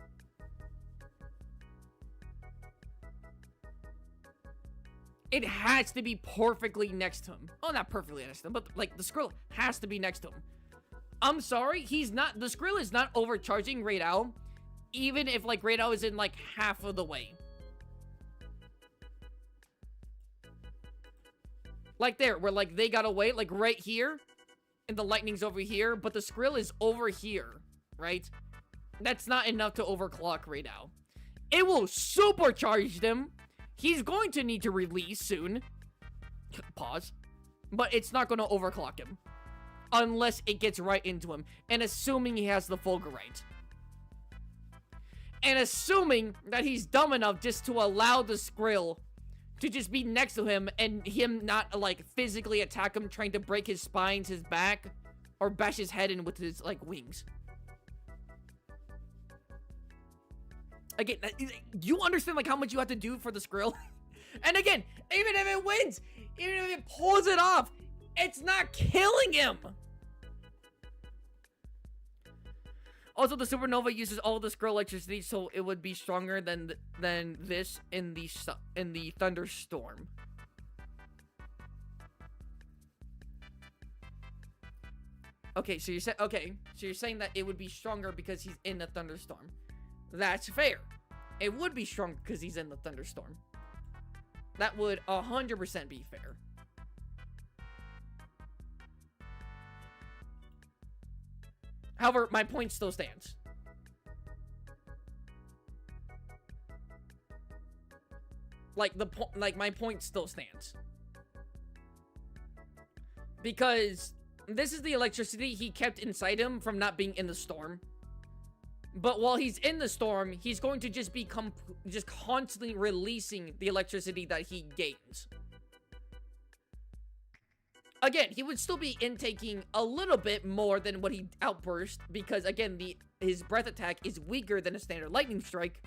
It has to be perfectly next to him. Oh, not perfectly next to him, but, like, the Skrill has to be next to him. I'm sorry, the Skrill is not overcharging Rey Dau. Even if, like, Rey Dau is in, like, half of the way. Like there, where, like, they got away, like, right here. And the lightning's over here. But the Skrill is over here, right? That's not enough to overclock Rey Dau. It will supercharge them. He's going to need to release soon. Pause. But it's not going to overclock him. Unless it gets right into him. And assuming he has the Fulgurite. And assuming that he's dumb enough just to allow the Skrill to just be next to him and him not, like, physically attack him, trying to break his spines, his back, or bash his head in with his, like, wings. Again, you understand, like, how much you have to do for the Skrill? And again, even if it wins, even if it pulls it off, it's not killing him! Also, the supernova uses all the Skrill electricity, so it would be stronger than this in the thunderstorm. Okay, so you're saying that it would be stronger because he's in the thunderstorm. That's fair. It would be stronger because he's in the thunderstorm. That would 100% be fair. However, my point still stands. My point still stands. Because this is the electricity he kept inside him from not being in the storm. But while he's in the storm, he's going to just be just constantly releasing the electricity that he gains. Again, he would still be intaking a little bit more than what he outburst, because again, his breath attack is weaker than a standard lightning strike.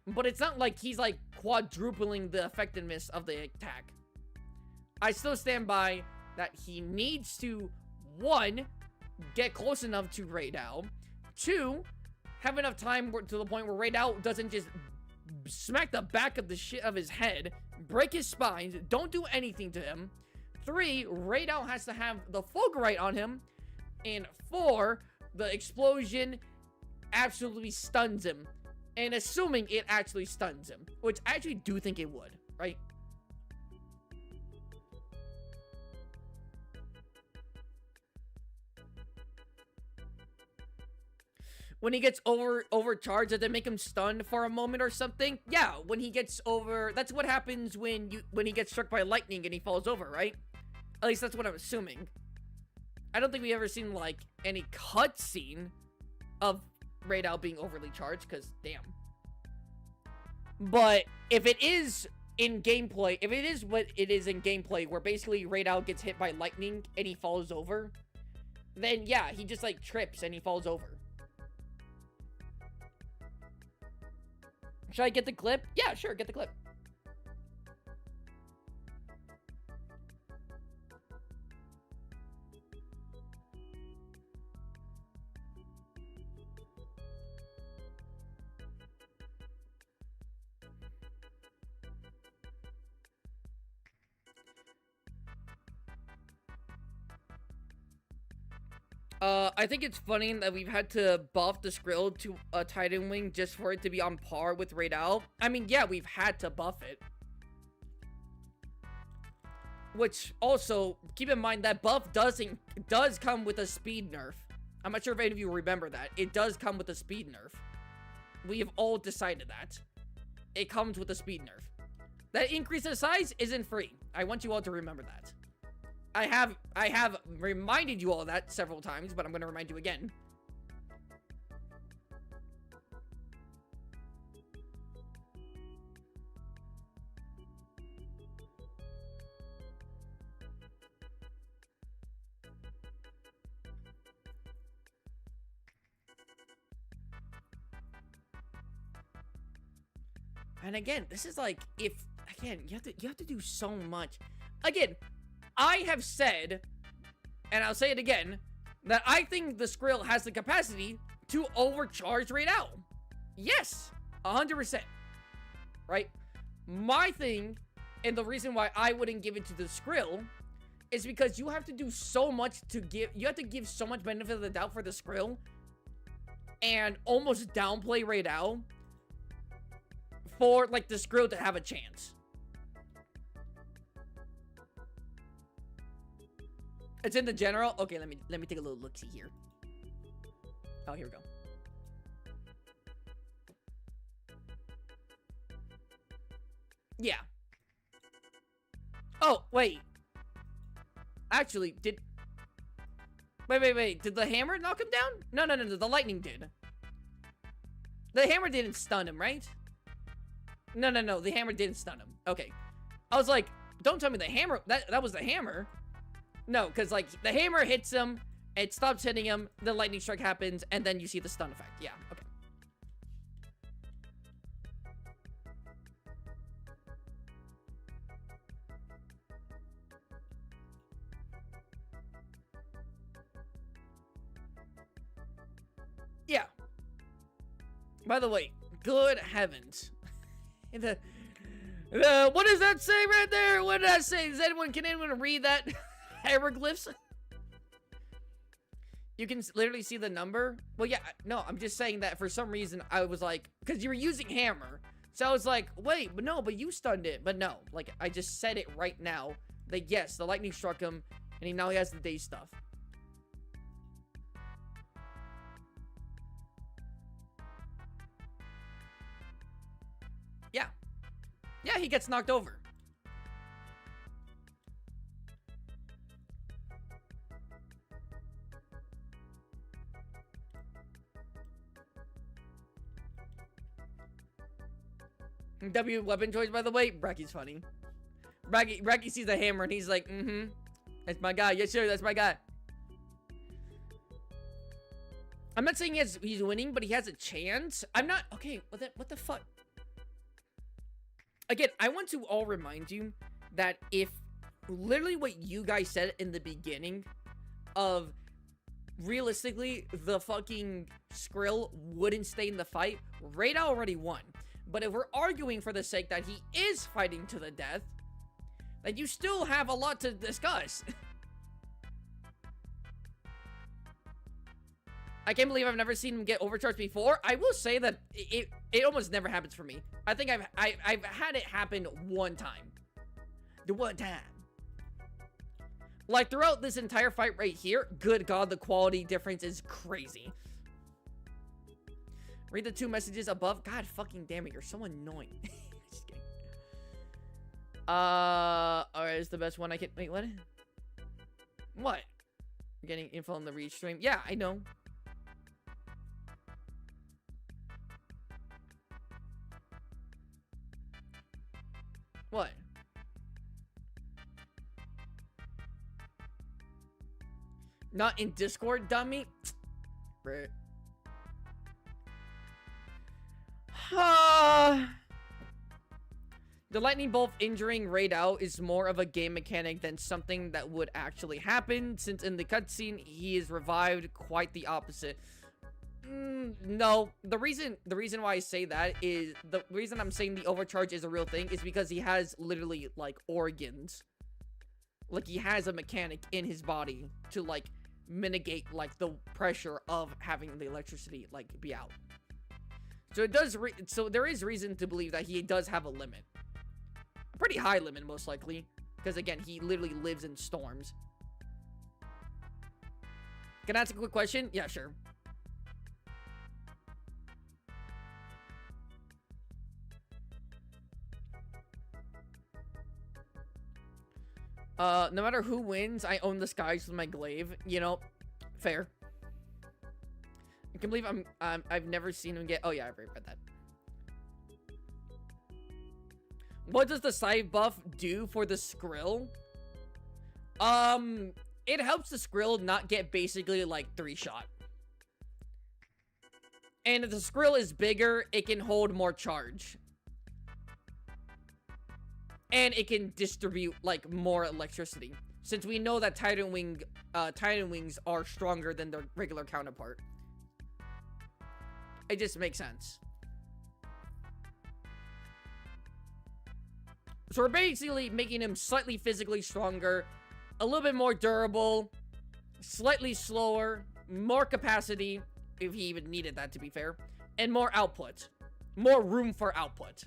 But it's not like he's like quadrupling the effectiveness of the attack. I still stand by that he needs to, 1, get close enough to Rey Dau, 2, have enough time to the point where Rey Dau doesn't just smack the back of the shit of his head, break his spines, don't do anything to him. 3, Rey Dau has to have the Fulgurite on him. And 4, the explosion absolutely stuns him. And assuming it actually stuns him, which I actually do think it would, right? When he gets overcharged, does it make him stunned for a moment or something? Yeah, when he gets over, that's what happens when he gets struck by lightning and he falls over, right? At least that's what I'm assuming. I don't think we've ever seen like any cutscene of Rey Dau being overly charged, because damn. But if it is in gameplay, if it is what it is in gameplay, where basically Rey Dau gets hit by lightning and he falls over, then yeah, he just like trips and he falls over. Should I get the clip? Yeah, sure, get the clip. I think it's funny that we've had to buff the Skrill to a Titan Wing just for it to be on par with Rey Dau. I mean, yeah, we've had to buff it. Which, also, keep in mind that buff does come with a speed nerf. I'm not sure if any of you remember that. It does come with a speed nerf. We have all decided that. It comes with a speed nerf. That increase in size isn't free. I want you all to remember that. I have reminded you all of that several times, but I'm going to remind you again. And again, this is like, if again, you have to do so much. Again, I have said, and I'll say it again, that I think the Skrill has the capacity to overcharge Rey Dau. Yes, 100%. Right? My thing, and the reason why I wouldn't give it to the Skrill, is because you have to do so much to give, you have to give so much benefit of the doubt for the Skrill, and almost downplay Rey Dau for, like, the Skrill to have a chance. It's in the general. Okay, let me take a little look-see here. Oh, here we go. Yeah. Oh, wait. Actually, Wait. Did the hammer knock him down? No. The lightning did. The hammer didn't stun him, right? No. The hammer didn't stun him. Okay. I was like, don't tell me the hammer. That was the hammer. No, because, like, the hammer hits him, it stops hitting him, the lightning strike happens, and then you see the stun effect. Yeah, okay. Yeah. By the way, good heavens. What does that say right there? What did that say? Can anyone read that? Hieroglyphs? You can literally see the number. Well, yeah, no, I'm just saying that for some reason I was like, because you were using hammer, so I was like, wait, but you stunned it. But no, like, I just said it right now that yes, the lightning struck him, and now he has the day stuff. Yeah, he gets knocked over. W weapon choice, by the way. Bracky's funny. Bracky sees the hammer and he's like, that's my guy. Yes, sir, that's my guy. I'm not saying he's winning, but he has a chance. I'm not... Okay, what the fuck? Again, I want to all remind you that if literally what you guys said in the beginning of realistically the fucking Skrill wouldn't stay in the fight, Rey Dau already won. But if we're arguing for the sake that he is fighting to the death, then you still have a lot to discuss. I can't believe I've never seen him get overcharged before. I will say that it almost never happens for me. I think I've had it happen one time. The one time. Like, throughout this entire fight right here, good God, the quality difference is crazy. Read the 2 messages above. God fucking damn it, you're so annoying. Just kidding. Alright, it's the best one I can. Wait, what? What? You're getting info on the reach stream. Yeah, I know. What? Not in Discord, dummy? Right. The lightning bolt injuring Rey Dau is more of a game mechanic than something that would actually happen, since in the cutscene he is revived. Quite the opposite. No, the reason why I say that is, the reason I'm saying the overcharge is a real thing is because he has literally like organs. Like, he has a mechanic in his body to like mitigate like the pressure of having the electricity like be out. So it does so there is reason to believe that he does have a limit. A pretty high limit, most likely, because again, he literally lives in storms. Can I ask a quick question? Yeah, sure. No matter who wins, I own the skies with my glaive. You know, fair. I can believe I've never seen him get. Oh yeah, I've already read that. What does the side buff do for the Skrill? It helps the Skrill not get basically like 3-shot. And if the Skrill is bigger, it can hold more charge. And it can distribute like more electricity, since we know that Titan Wings are stronger than their regular counterpart. It just makes sense. So we're basically making him slightly physically stronger, a little bit more durable, slightly slower, more capacity, if he even needed that to be fair, and more output. More room for output.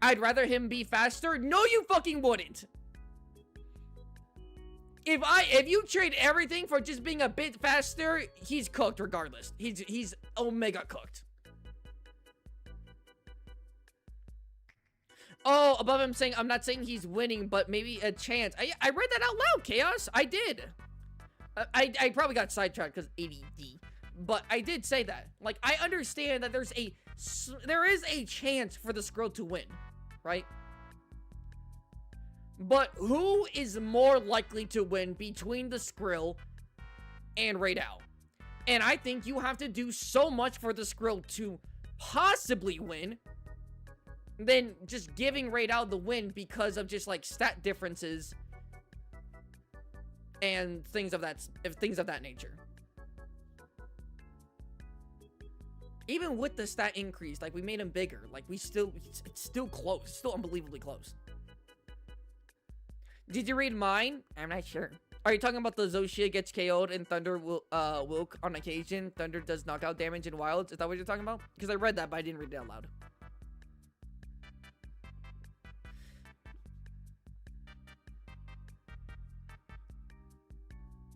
I'd rather him be faster. No, you fucking wouldn't. If you trade everything for just being a bit faster, he's cooked regardless. He's omega cooked. Oh, above him saying, I'm not saying he's winning, but maybe a chance. I read that out loud, Chaos. I did. I probably got sidetracked because ADD. But I did say that. Like, I understand that there is a chance for the Skrill to win. Right? But who is more likely to win between the Skrill and Rey Dau? And I think you have to do so much for the Skrill to possibly win than just giving Rey Dau the win because of just like stat differences and things of that nature. Even with the stat increase, like, we made him bigger. Like, it's still close. It's still unbelievably close. Did you read mine? I'm not sure. Are you talking about the Zoshia gets KO'd and Thunder will Wilk on occasion? Thunder does knockout damage in Wilds? Is that what you're talking about? Because I read that, but I didn't read it out loud.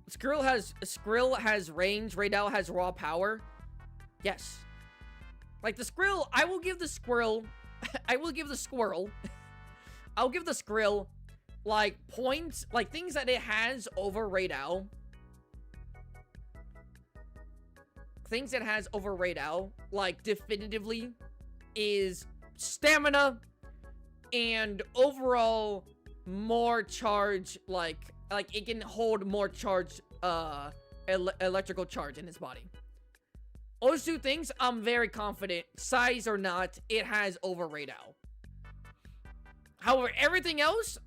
Skrill has range. Rey Dau has raw power. Yes. Like, the Skrill, I will give the Skrill, like, points, like, things that it has over Rey Dau. Things it has over Rey Dau, like, definitively, is stamina and overall more charge, like it can hold more charge, electrical charge in his body. Those two things, I'm very confident, size or not, it has over Rey Dau. However, everything else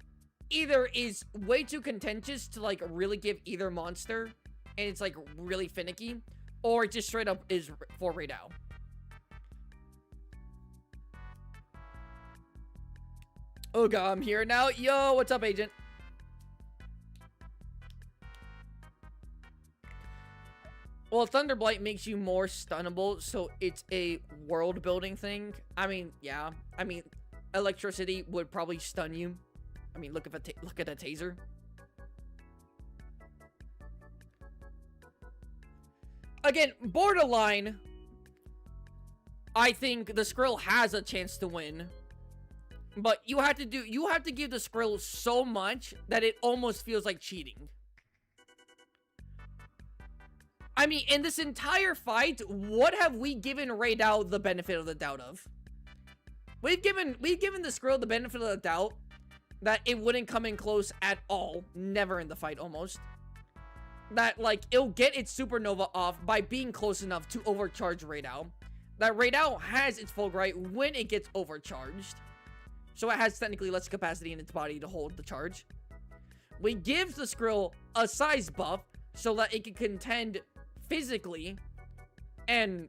either is way too contentious to, like, really give either monster, and it's, like, really finicky, or it just straight up is for Rey Dau. Oh god, I'm here now. Yo, what's up, Agent? Well, Thunderblight makes you more stunnable, so it's a world-building thing. I mean, yeah. I mean, electricity would probably stun you. I mean, look at a taser. Again, borderline. I think the Skrill has a chance to win. But you have to give the Skrill so much that it almost feels like cheating. I mean, in this entire fight, what have we given Rey Dau the benefit of the doubt of? We've given the Skrill the benefit of the doubt that it wouldn't come in close at all. Never in the fight, almost. That, like, it'll get its supernova off by being close enough to overcharge Rey Dau. That Rey Dau has its Fulgurite when it gets overcharged. So it has technically less capacity in its body to hold the charge. We give the Skrill a size buff so that it can contend physically and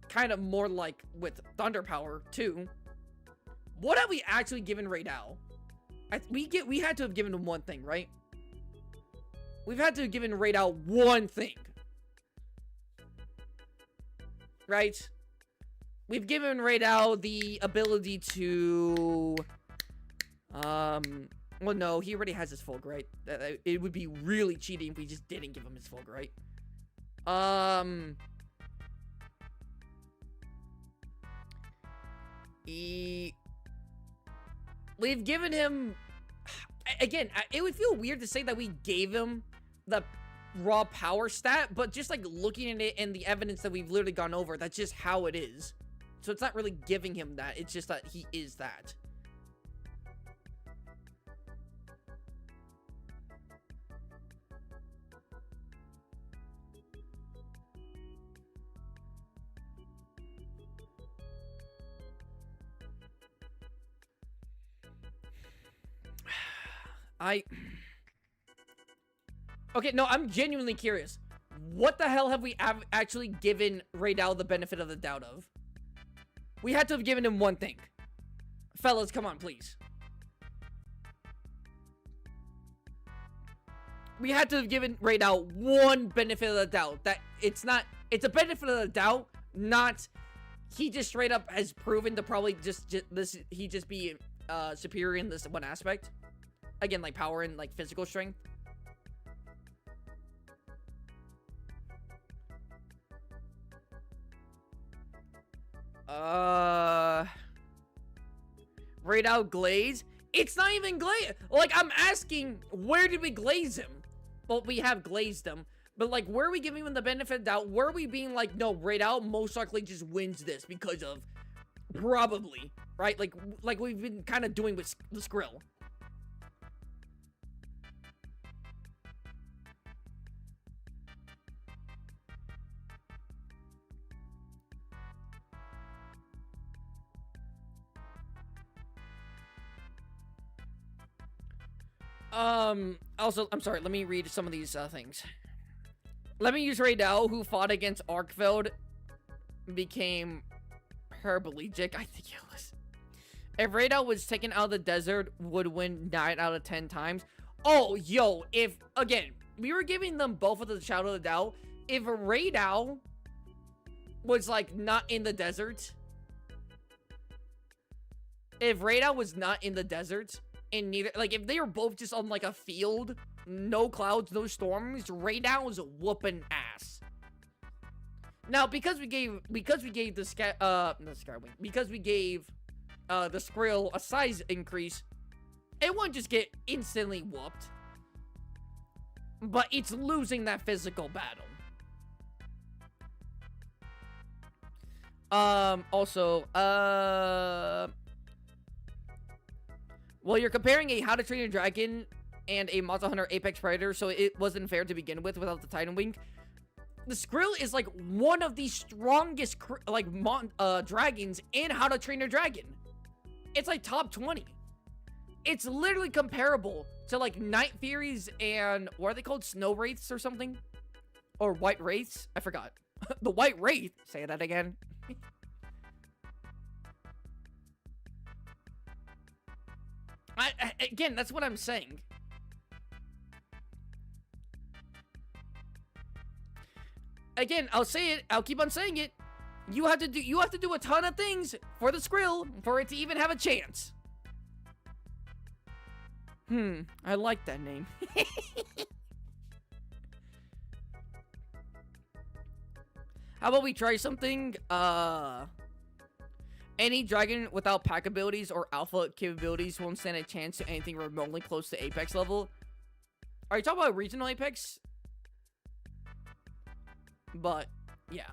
kind of more like with thunder power too. What have we actually given Rey Dau? We had to have given him one thing, right? We've had to have given Rey Dau one thing. Right? We've given Rey Dau the ability to well, no, he already has his Fulgurite. It would be really cheating if we just didn't give him his Fulgurite. We've given him, again, it would feel weird to say that we gave him the raw power stat, but just like looking at it and the evidence that we've literally gone over, that's just how it is. So it's not really giving him that, it's just that he is that. Okay, no, I'm genuinely curious. What the hell have we actually given Rey Dau the benefit of the doubt of? We had to have given him one thing. Fellas, come on, please. We had to have given Rey Dau one benefit of the doubt. That it's a benefit of the doubt, not he just straight up has proven to probably he just be superior in this one aspect. Again, like power and like physical strength. Rey Dau glaze? It's not even glaze. Like, I'm asking, where did we glaze him? Well, we have glazed him. But, like, where are we giving him the benefit of doubt? Where are we being like, no, Rey Dau most likely just wins this because of probably, right? Like we've been kind of doing with the Skrill. Also, I'm sorry, let me read some of these, things. Let me use Rey Dau, who fought against Arkfeld, became paraplegic. I think it was. If Rey Dau was taken out of the desert, would win 9 out of 10 times. Oh, yo, if, again, we were giving them both of the Shadow of the Doubt. If Rey Dau was, like, not in the desert. If Rey Dau was not in the desert, and neither, like, if they were both just on, like, a field, no clouds, no storms, Rey Dau was whooping ass. Now, because we gave the Skrill a size increase, it won't just get instantly whooped. But it's losing that physical battle. Well, you're comparing a How to Train Your Dragon and a Monster Hunter Apex Predator, so it wasn't fair to begin with without the Titan Wing. The Skrill is like one of the strongest dragons in How to Train Your Dragon. It's like top 20. It's literally comparable to like Night Furies and what are they called? Snow Wraiths or something? Or White Wraiths? I forgot. The White Wraith. Say that again. Again, that's what I'm saying. again, I'll say it. I'll keep on saying it. You have to do a ton of things for the Skrill for it to even have a chance. I like that name. How about we try something? Any dragon without pack abilities or alpha capabilities won't stand a chance to anything remotely close to Apex level. Are you talking about regional Apex? But, yeah.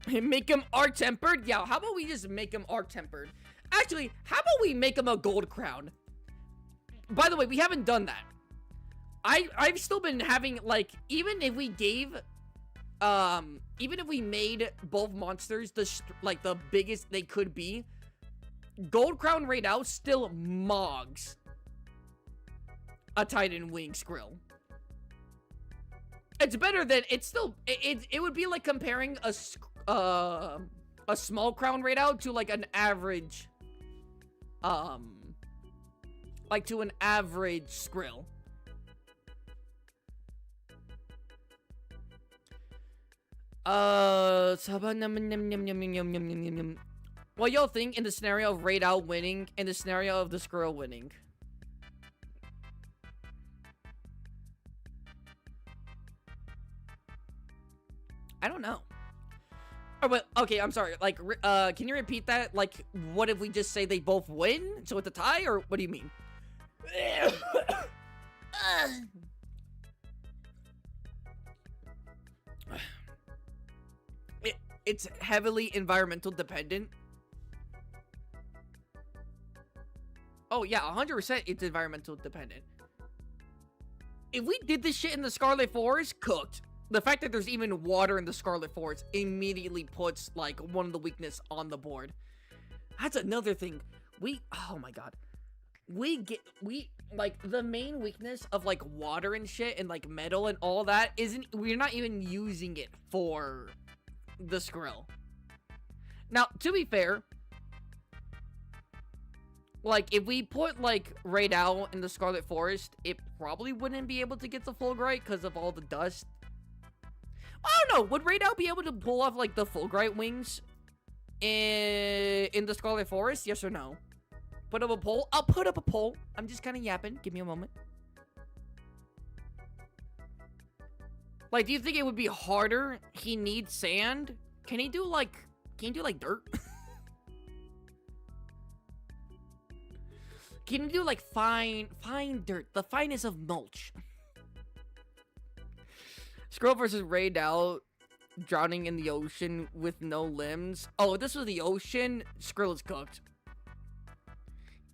Make him arc-tempered? Yeah, how about we just make him arc-tempered? Actually, how about we make him a gold crown? By the way, we haven't done that. I've still been having, like, even if we gave, even if we made both monsters the biggest they could be, Gold Crown Rey Dau still mogs a Titan Wing Skrill. It's better than, it's still, it would be like comparing a small Crown Rey Dau to like an average, like to an average Skrill. What y'all think in the scenario of Rey Dau winning and the scenario of the Skrill winning? I don't know. Oh, but okay, I'm sorry. Like, can you repeat that? Like, what if we just say they both win, so it's a tie, or what do you mean? It's heavily environmental dependent. Oh yeah, 100% it's environmental dependent. If we did this shit in the Scarlet Forest, cooked. The fact that there's even water in the Scarlet Forest immediately puts, like, one of the weakness on the board. That's another thing. Oh my god. Like, the main weakness of, like, water and shit and, like, metal and all that we're not even using it for the Skrill. Now, to be fair, like, if we put, like, Rey Dau in the Scarlet Forest, it probably wouldn't be able to get the Fulgurite because of all the dust. I don't know. Would Rey Dau be able to pull off, like, the Fulgurite wings in the Scarlet Forest? Yes or no? Put up a poll? I'll put up a poll. I'm just kind of yapping. Give me a moment. Like, do you think it would be harder? He needs sand? Can he do, like, dirt? Can he do, like, fine dirt? The finest of mulch. Skrill versus Rey Dau drowning in the ocean with no limbs. Oh, if this was the ocean, Skrill is cooked.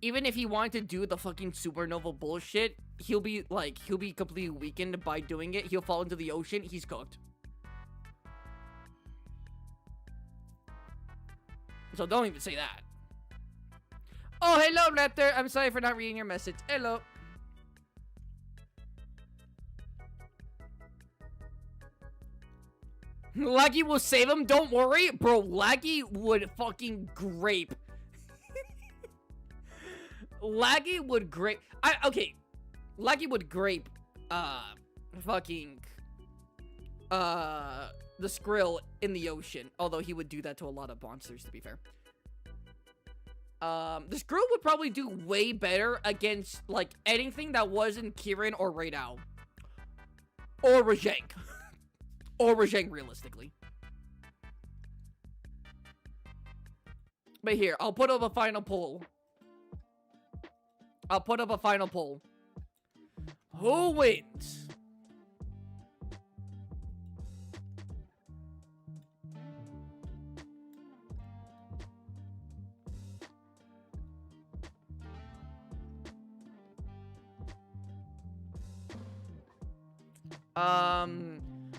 Even if he wanted to do the fucking supernova bullshit, he'll be completely weakened by doing it. He'll fall into the ocean. He's cooked. So don't even say that. Oh, hello, Letter. I'm sorry for not reading your message. Hello. Laggy will save him. Don't worry. Bro, Laggy would fucking grape. Laggy would grape. Okay. Laggy would grape, fucking, the Skrill in the ocean. Although he would do that to a lot of monsters, to be fair. The Skrill would probably do way better against, like, anything that wasn't Kirin or Rey Dau. Or Rajang. Or Rajang, realistically. But here, I'll put up a final poll. Who wins?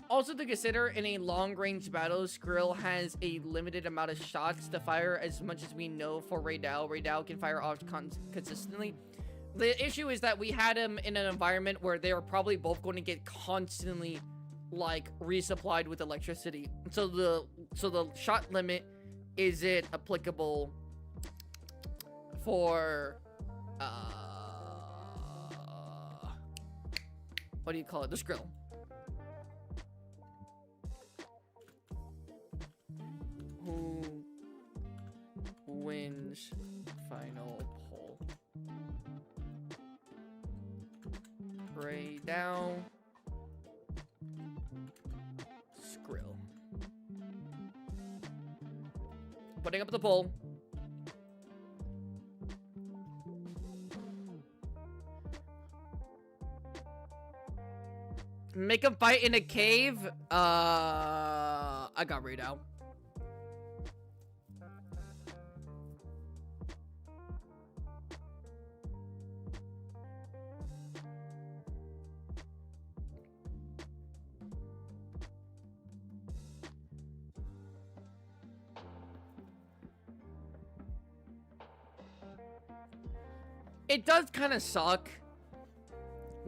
Also to consider, in a long-range battle, Skrill has a limited amount of shots to fire. As much as we know for Rey Dau, Rey Dau can fire off consistently. The issue is that we had him in an environment where they were probably both going to get constantly, like, resupplied with electricity. So the shot limit isn't applicable for what do you call it? The Skrill. Who wins final poll? Rey Dau. Skrill. Putting up the poll. Make him fight in a cave. I got Rey Dau. It does kind of suck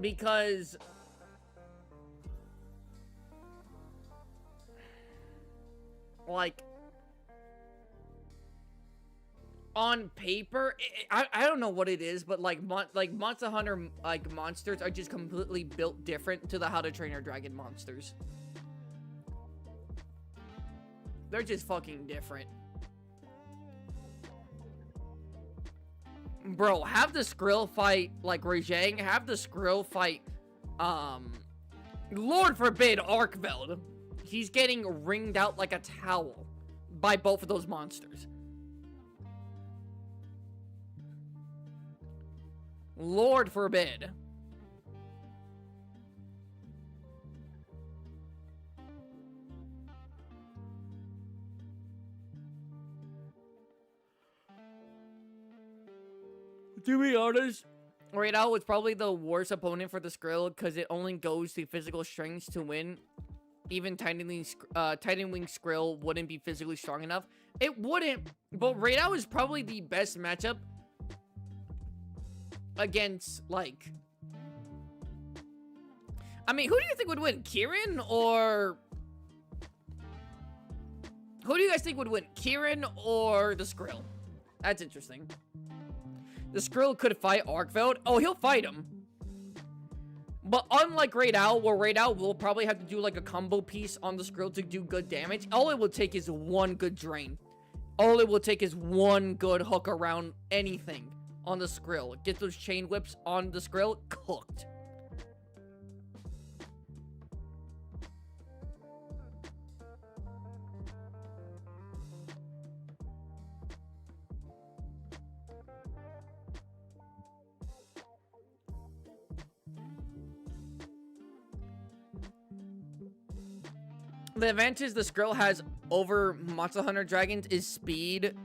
because like on paper, I don't know what it is, but like Monster Hunter like monsters are just completely built different to the How to Train Your Dragon monsters. They're just fucking different. Bro, have the Skrill fight like Rajang, have the Skrill fight Lord forbid Arkveld. He's getting wringed out like a towel by both of those monsters. Lord forbid. To be honest, Rey Dau was probably the worst opponent for the Skrill because it only goes to physical strengths to win. Even Titan Wing Skrill wouldn't be physically strong enough. It wouldn't, but Rey Dau is probably the best matchup against, like... I mean, who do you think would win? Kieran or... Who do you guys think would win? Kieran or the Skrill? That's interesting. The Skrill could fight Arkveld. Oh, he'll fight him. But unlike Rey Dau, where Rey Dau will probably have to do like a combo piece on the Skrill to do good damage, all it will take is one good drain. All it will take is one good hook around anything on the Skrill. Get those chain whips on the Skrill, cooked. The advantage the Skrill has over Monster Hunter Dragons is speed.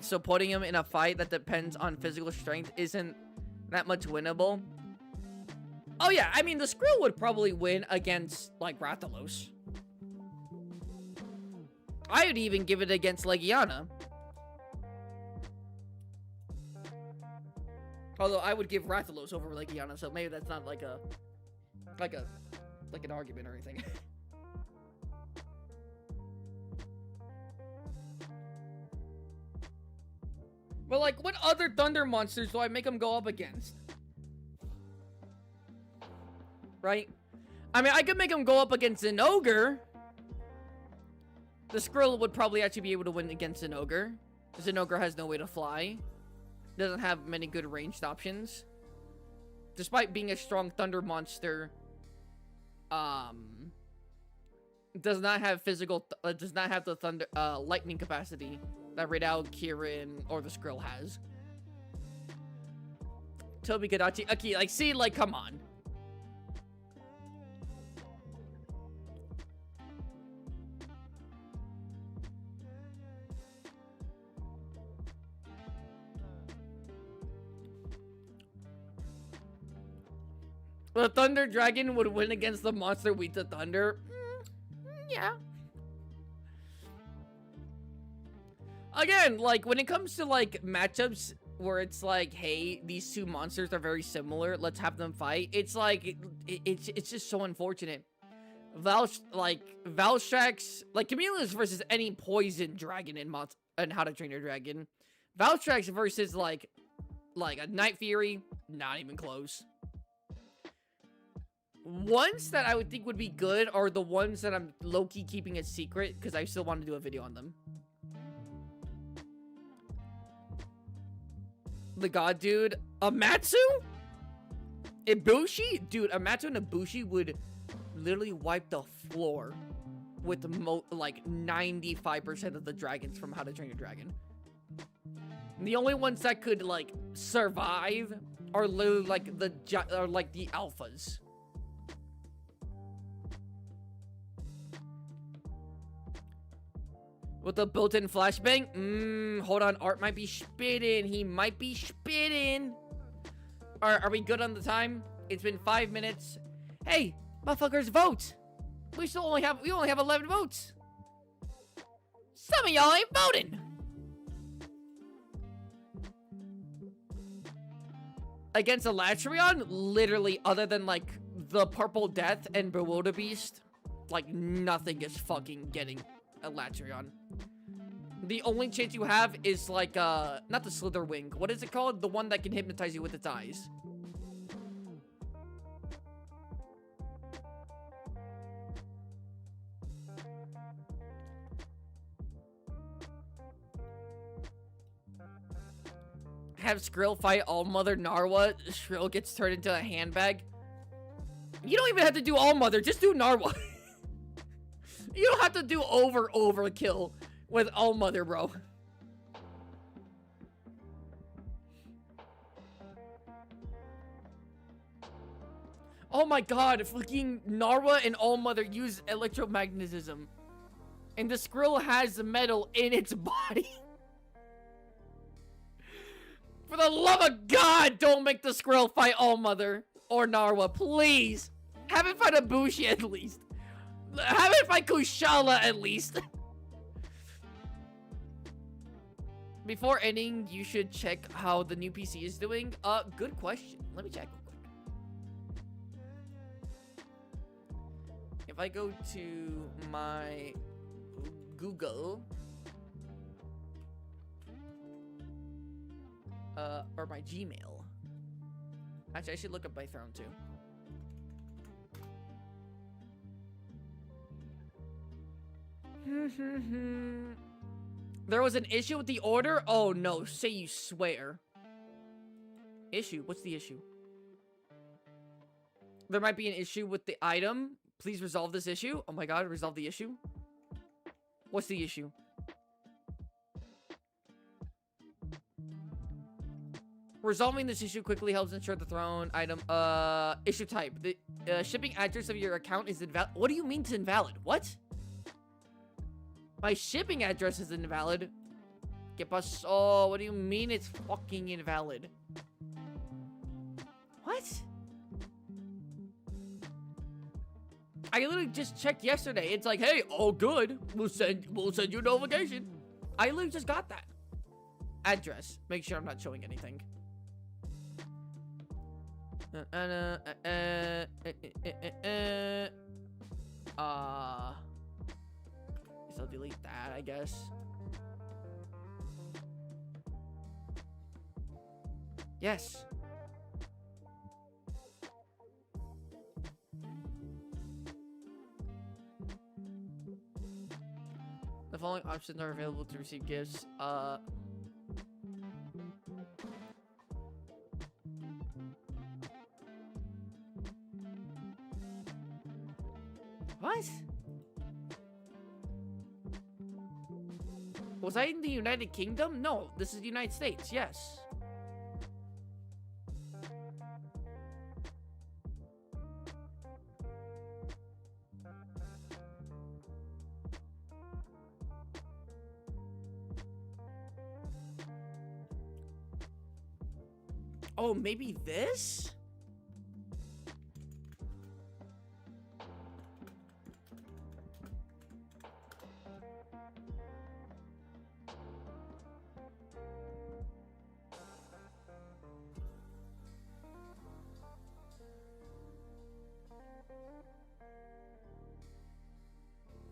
So putting him in a fight that depends on physical strength isn't that much winnable. Oh yeah, I mean, the Skrill would probably win against, like, Rathalos. I would even give it against Legiana. Although I would give Rathalos over Legiana, so maybe that's not like an argument or anything. But, like, what other thunder monsters do I make him go up against? Right? I mean, I could make him go up against an ogre. The Skrill would probably actually be able to win against an ogre. Because an ogre has no way to fly. Doesn't have many good ranged options. Despite being a strong thunder monster, does not have the thunder lightning capacity that Rey Dau, Kieran, or the Skrill has. Tobi Kadachi. Okay, like, see, like, come on. The Thunder Dragon would win against the monster Wheat the Thunder. Yeah. Again, like, when it comes to, like, matchups where it's like, hey, these two monsters are very similar, let's have them fight, it's like, it's just so unfortunate. Valstrax, like, Chameleons versus any poison dragon in How to Train Your Dragon. Valstrax versus, like a Night Fury, not even close. Ones that I would think would be good are the ones that I'm low-key keeping a secret because I still want to do a video on them. The god dude. Amatsu? Ibushi? Dude, Amatsu and Ibushi would literally wipe the floor with like 95% of the dragons from How to Train Your Dragon. The only ones that could like survive are literally like the alphas. With a built-in flashbang? Hold on. Art might be spitting. He might be spitting. Are we good on the time? It's been 5 minutes. Hey, motherfuckers, vote. We only have 11 votes. Some of y'all ain't voting. Against Elatrion, literally, other than like the Purple Death and Bewilderbeast, like nothing is fucking getting Elatrion. The only chance you have is like not the Slitherwing. What is it called? The one that can hypnotize you with its eyes. Have Skrill fight All Mother Narwa. Skrill gets turned into a handbag. You don't even have to do All Mother. Just do Narwa. You don't have to do overkill with All Mother, bro. Oh my god, fucking Narwa and All Mother use electromagnetism. And the Skrill has the metal in its body. For the love of God, don't make the Skrill fight All Mother or Narwa, please. Have it fight Ibushi at least. Have it fight Kushala at least. Before ending, you should check how the new PC is doing. Good question. Let me check real quick. If I go to my Google, or my Gmail. Actually, I should look up my throne too. There was an issue with the order? Oh no, say you swear. Issue? What's the issue? There might be an issue with the item. Please resolve this issue. Oh my god, resolve the issue. What's the issue? Resolving this issue quickly helps ensure the throne item, issue type. The shipping address of your account is invalid. What do you mean it's invalid? What? My shipping address is invalid. ¿Qué pasó? What do you mean it's fucking invalid? What? I literally just checked yesterday. It's like, hey, all good. We'll send you a notification. I literally just got that. Address. Make sure I'm not showing anything. So I'll delete that, I guess. Yes. The following options are available to receive gifts. What? Was I in the United Kingdom? No, this is the United States, yes. Oh, maybe this?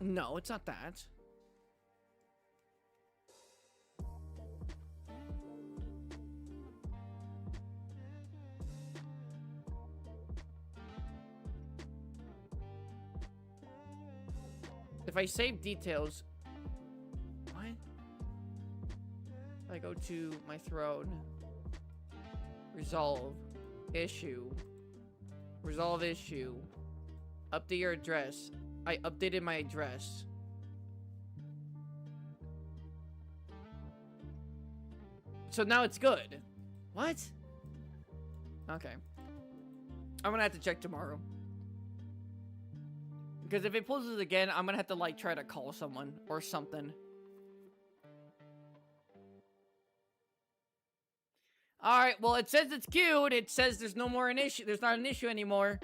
No, it's not that. If I save details... What? If I go to my throne... Resolve. Issue. Resolve issue. Update your address. I updated my address. So now it's good. What? Okay. I'm gonna have to check tomorrow. Because if it pulls it again, I'm gonna have to, like, try to call someone or something. Alright, well, it says it's cute. It says there's no more an issue. There's not an issue anymore.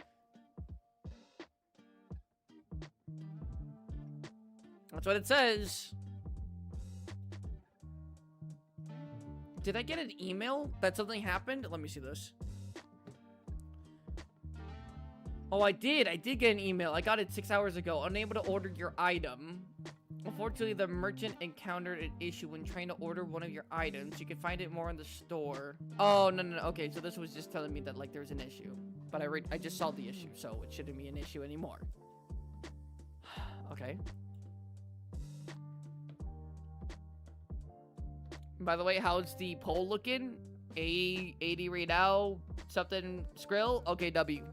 That's what it says. Did I get an email that something happened? Let me see this. Oh, I did. I did get an email. I got it 6 hours ago. Unable to order your item. Unfortunately, the merchant encountered an issue when trying to order one of your items. You can find it more in the store. Oh, no. Okay, so this was just telling me that, like, there's an issue. But I just saw the issue, so it shouldn't be an issue anymore. Okay. By the way, how's the poll looking? 80 Rey Dau, something Skrill? Okay, W.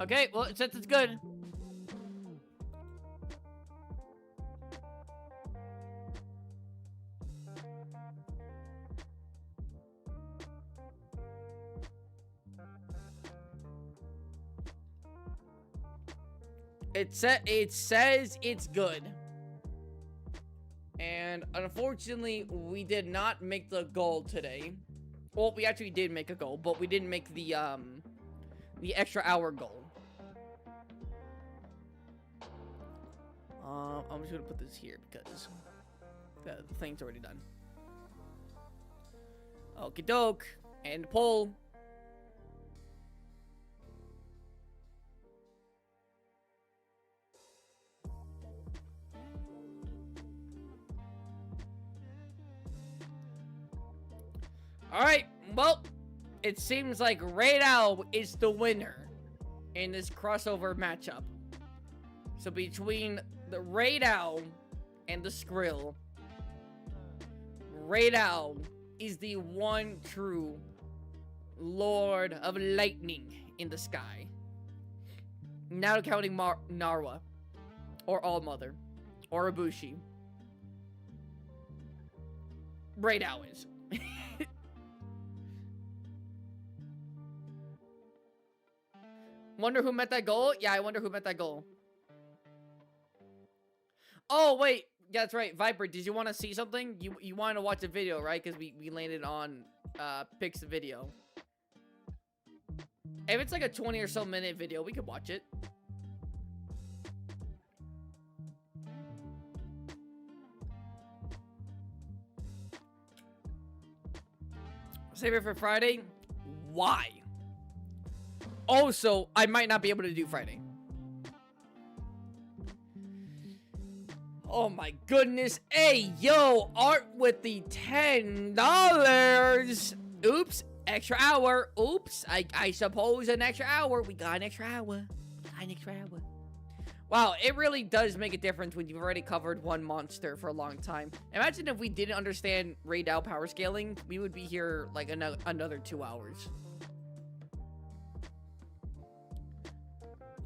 Okay, well, it says it's good. It says it's good. And unfortunately, we did not make the goal today. Well, we actually did make a goal, but we didn't make the extra hour goal. I'm just gonna put this here because the thing's already done. Okie doke. And poll. Alright, well, it seems like Rey Dau is the winner in this crossover matchup. So between the Rey Dau and the Skrill, Rey Dau is the one true Lord of Lightning in the sky. Now counting Narwa, or Allmother, or Ibushi. Rey Dau is. Wonder who met that goal? Yeah, I wonder who met that goal. Oh, wait. Yeah, that's right. Viper, did you want to see something? You wanted to watch a video, right? Because we landed on Pix video. If it's like a 20 or so minute video, we could watch it. Save it for Friday? Why? Also, I might not be able to do Friday. Oh my goodness. Hey, yo, Art with the $10. Oops, extra hour. Oops, I suppose an extra hour. We got an extra hour. Wow, it really does make a difference when you've already covered one monster for a long time. Imagine if we didn't understand Rey Dau power scaling, we would be here like another 2 hours.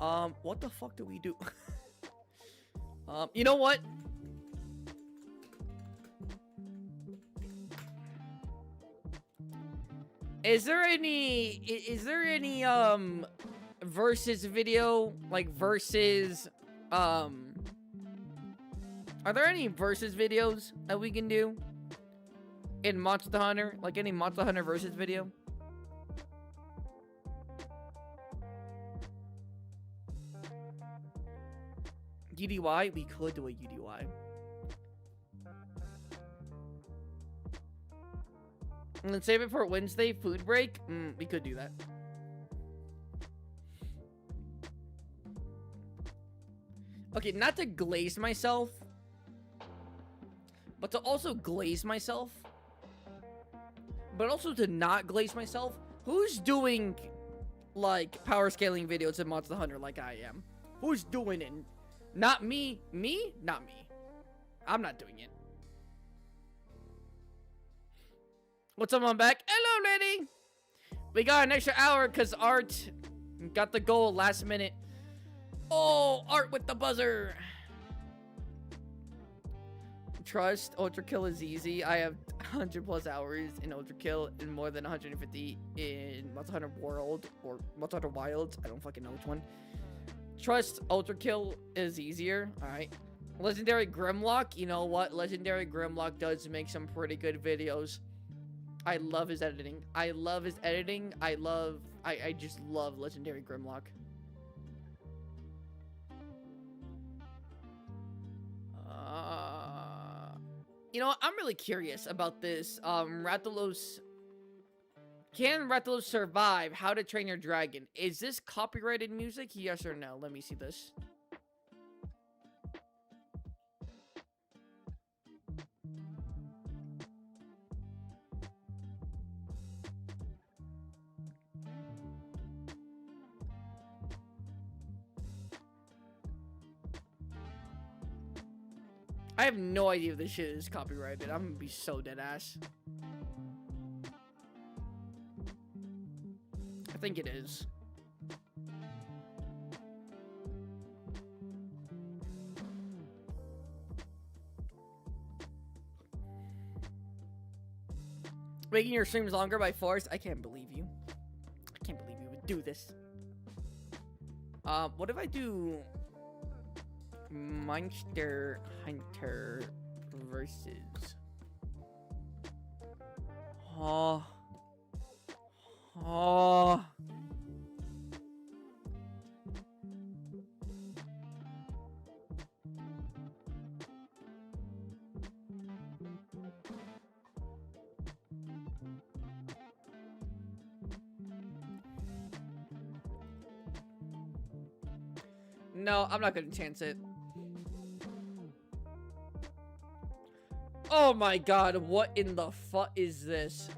What the fuck do we do? You know what? Is there any versus video, like versus, are there any versus videos that we can do in Monster Hunter? Like any Monster Hunter versus video? UDY? We could do a UDY. And then save it for Wednesday food break. We could do that. Okay, not to glaze myself, but to also glaze myself, but also to not glaze myself. Who's doing, like, power scaling videos in Monster Hunter like I am? Who's doing it? Not me. Me? Not me. I'm not doing it. What's up, I'm back? Hello, lady! We got an extra hour because Art got the goal last minute. Oh, Art with the buzzer! Trust, Ultra Kill is easy. I have 100 plus hours in Ultra Kill and more than 150 in Monster Hunter World or Monster Hunter Wilds. I don't fucking know which one. Trust, Ultra Kill is easier. Alright. Legendary Grimlock. You know what? Legendary Grimlock does make some pretty good videos. I love his editing. I love his editing. I just love Legendary Grimlock. You know what? I'm really curious about this. Rathalos. Can Rathalos survive How to Train Your Dragon? Is this copyrighted music? Yes or no? Let me see this. I have no idea if this shit is copyrighted. I'm gonna be so dead ass. I think it is. Making your streams longer by force? I can't believe you. I can't believe you would do this. What if I do Monster Hunter versus No, I'm not gonna chance it. Oh my god, what in the fuck is this?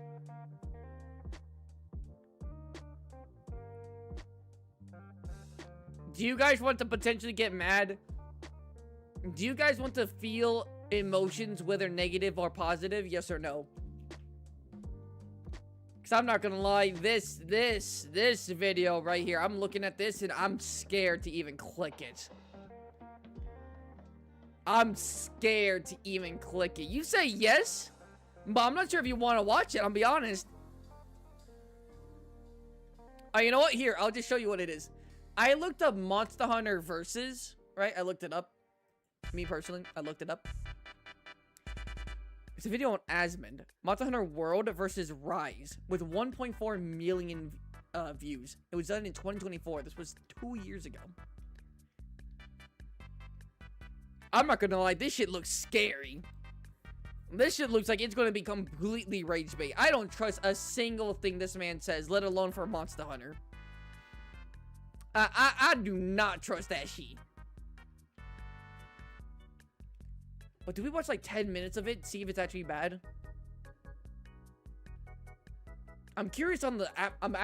Do you guys want to potentially get mad? Do you guys want to feel emotions, whether negative or positive? Yes or no? Because I'm not gonna lie, this video right here, I'm looking at this and I'm scared to even click it. I'm scared to even click it. You say yes, but I'm not sure if you want to watch it, I'll be honest. Oh, you know what? Here, I'll just show you what it is. I looked up Monster Hunter Versus, right? I looked it up. Me personally, I looked it up. It's a video on Asmund. Monster Hunter World versus Rise with 1.4 million views. It was done in 2024. This was 2 years ago. I'm not gonna lie, this shit looks scary. This shit looks like it's gonna be completely rage bait. I don't trust a single thing this man says, let alone for Monster Hunter. I do not trust that shit. But do we watch like 10 minutes of it, see if it's actually bad? I'm curious on the app. I'm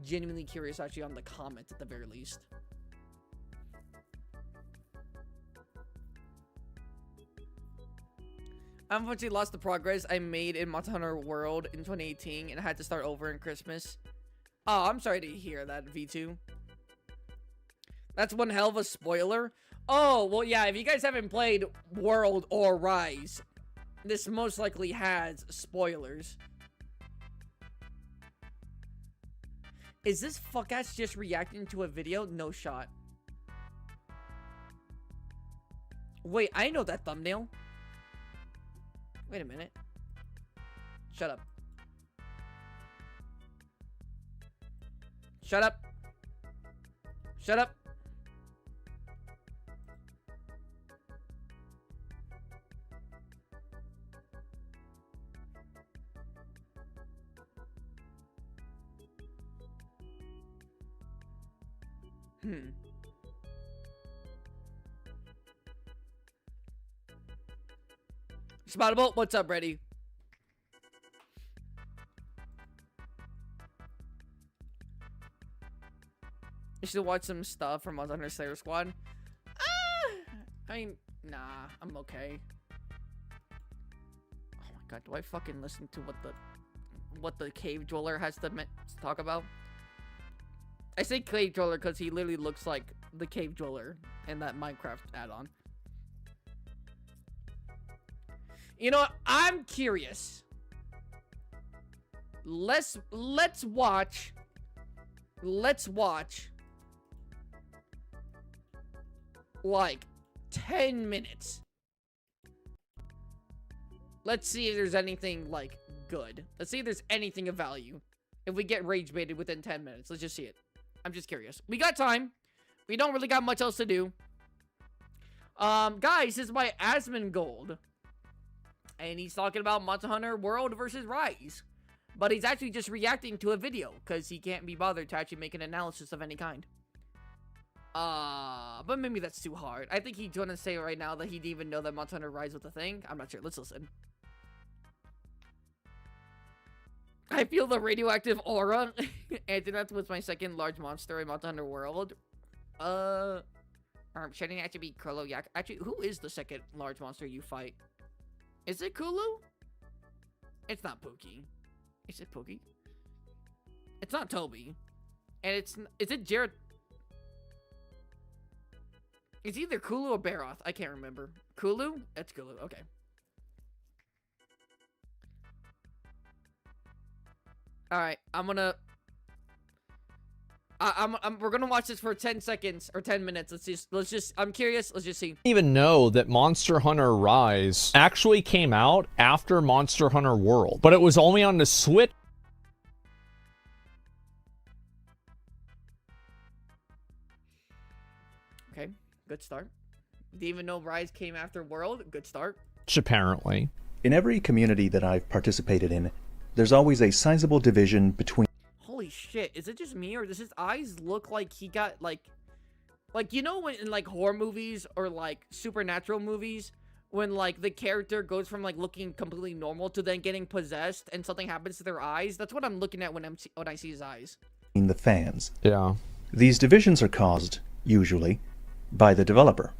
genuinely curious actually on the comments at the very least. I unfortunately lost the progress I made in Monster Hunter World in 2018 and I had to start over in Christmas. Oh, I'm sorry to hear that, V2. That's one hell of a spoiler. Oh, well, yeah, if you guys haven't played World or Rise, this most likely has spoilers. Is this fuck-ass just reacting to a video? No shot. Wait, I know that thumbnail. Wait a minute. Shut up. Shut up. Shut up. Spottable, what's up, Reddy? You should watch some stuff from Monster Hunter Slayer Squad. I mean, nah, I'm okay. Oh my god, do I fucking listen to what the cave dweller has to talk about? I say cave dweller because he literally looks like the cave dweller in that Minecraft add-on. You know what? I'm curious. Let's watch like 10 minutes. Let's see if there's anything like good. Let's see if there's anything of value. If we get rage baited within 10 minutes, let's just see it. I'm just curious. We got time. We don't really got much else to do. Guys, this is my Asmongold. And he's talking about Monster Hunter World versus Rise. But he's actually just reacting to a video because he can't be bothered to actually make an analysis of any kind. But maybe that's too hard. I think he's gonna say right now that he didn't even know that Monster Hunter Rise was a thing. I'm not sure. Let's listen. I feel the radioactive aura. Antonath was my second large monster in Monster Hunter World. Shouldn't actually be Kolo Yak. Actually, who is the second large monster you fight? Is it Kulu? It's not Pookie. Is it Pookie? It's not Toby. And is it Jared? It's either Kulu or Baroth. I can't remember. Kulu? That's Kulu. Okay. Alright, we're gonna watch this for 10 seconds or 10 minutes. I'm curious. Let's just see. Even know that Monster Hunter Rise actually came out after Monster Hunter World, but it was only on the Switch. Okay, good start. Didn't even know Rise came after World. Good start. Apparently. In every community that I've participated in, there's always a sizable division between. Holy shit, is it just me or does his eyes look like he got like you know when in like horror movies or like supernatural movies when like the character goes from like looking completely normal to then getting possessed and something happens to their eyes? That's what I'm looking at when I see his eyes. The fans. Yeah. These divisions are caused, usually, by the developer.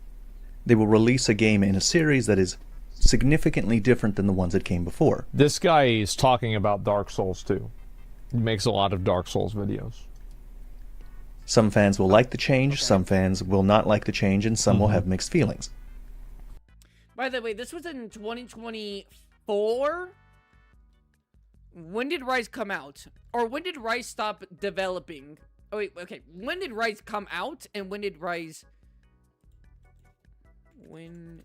They will release a game in a series that is significantly different than the ones that came before. This guy is talking about Dark Souls too. He makes a lot of Dark Souls videos. Some fans will like the change, some fans will not like the change, and some will have mixed feelings. By the way, this was in 2024? When did Rise come out? Or when did Rise stop developing? Oh wait, okay. When did Rise come out and when did Rise... When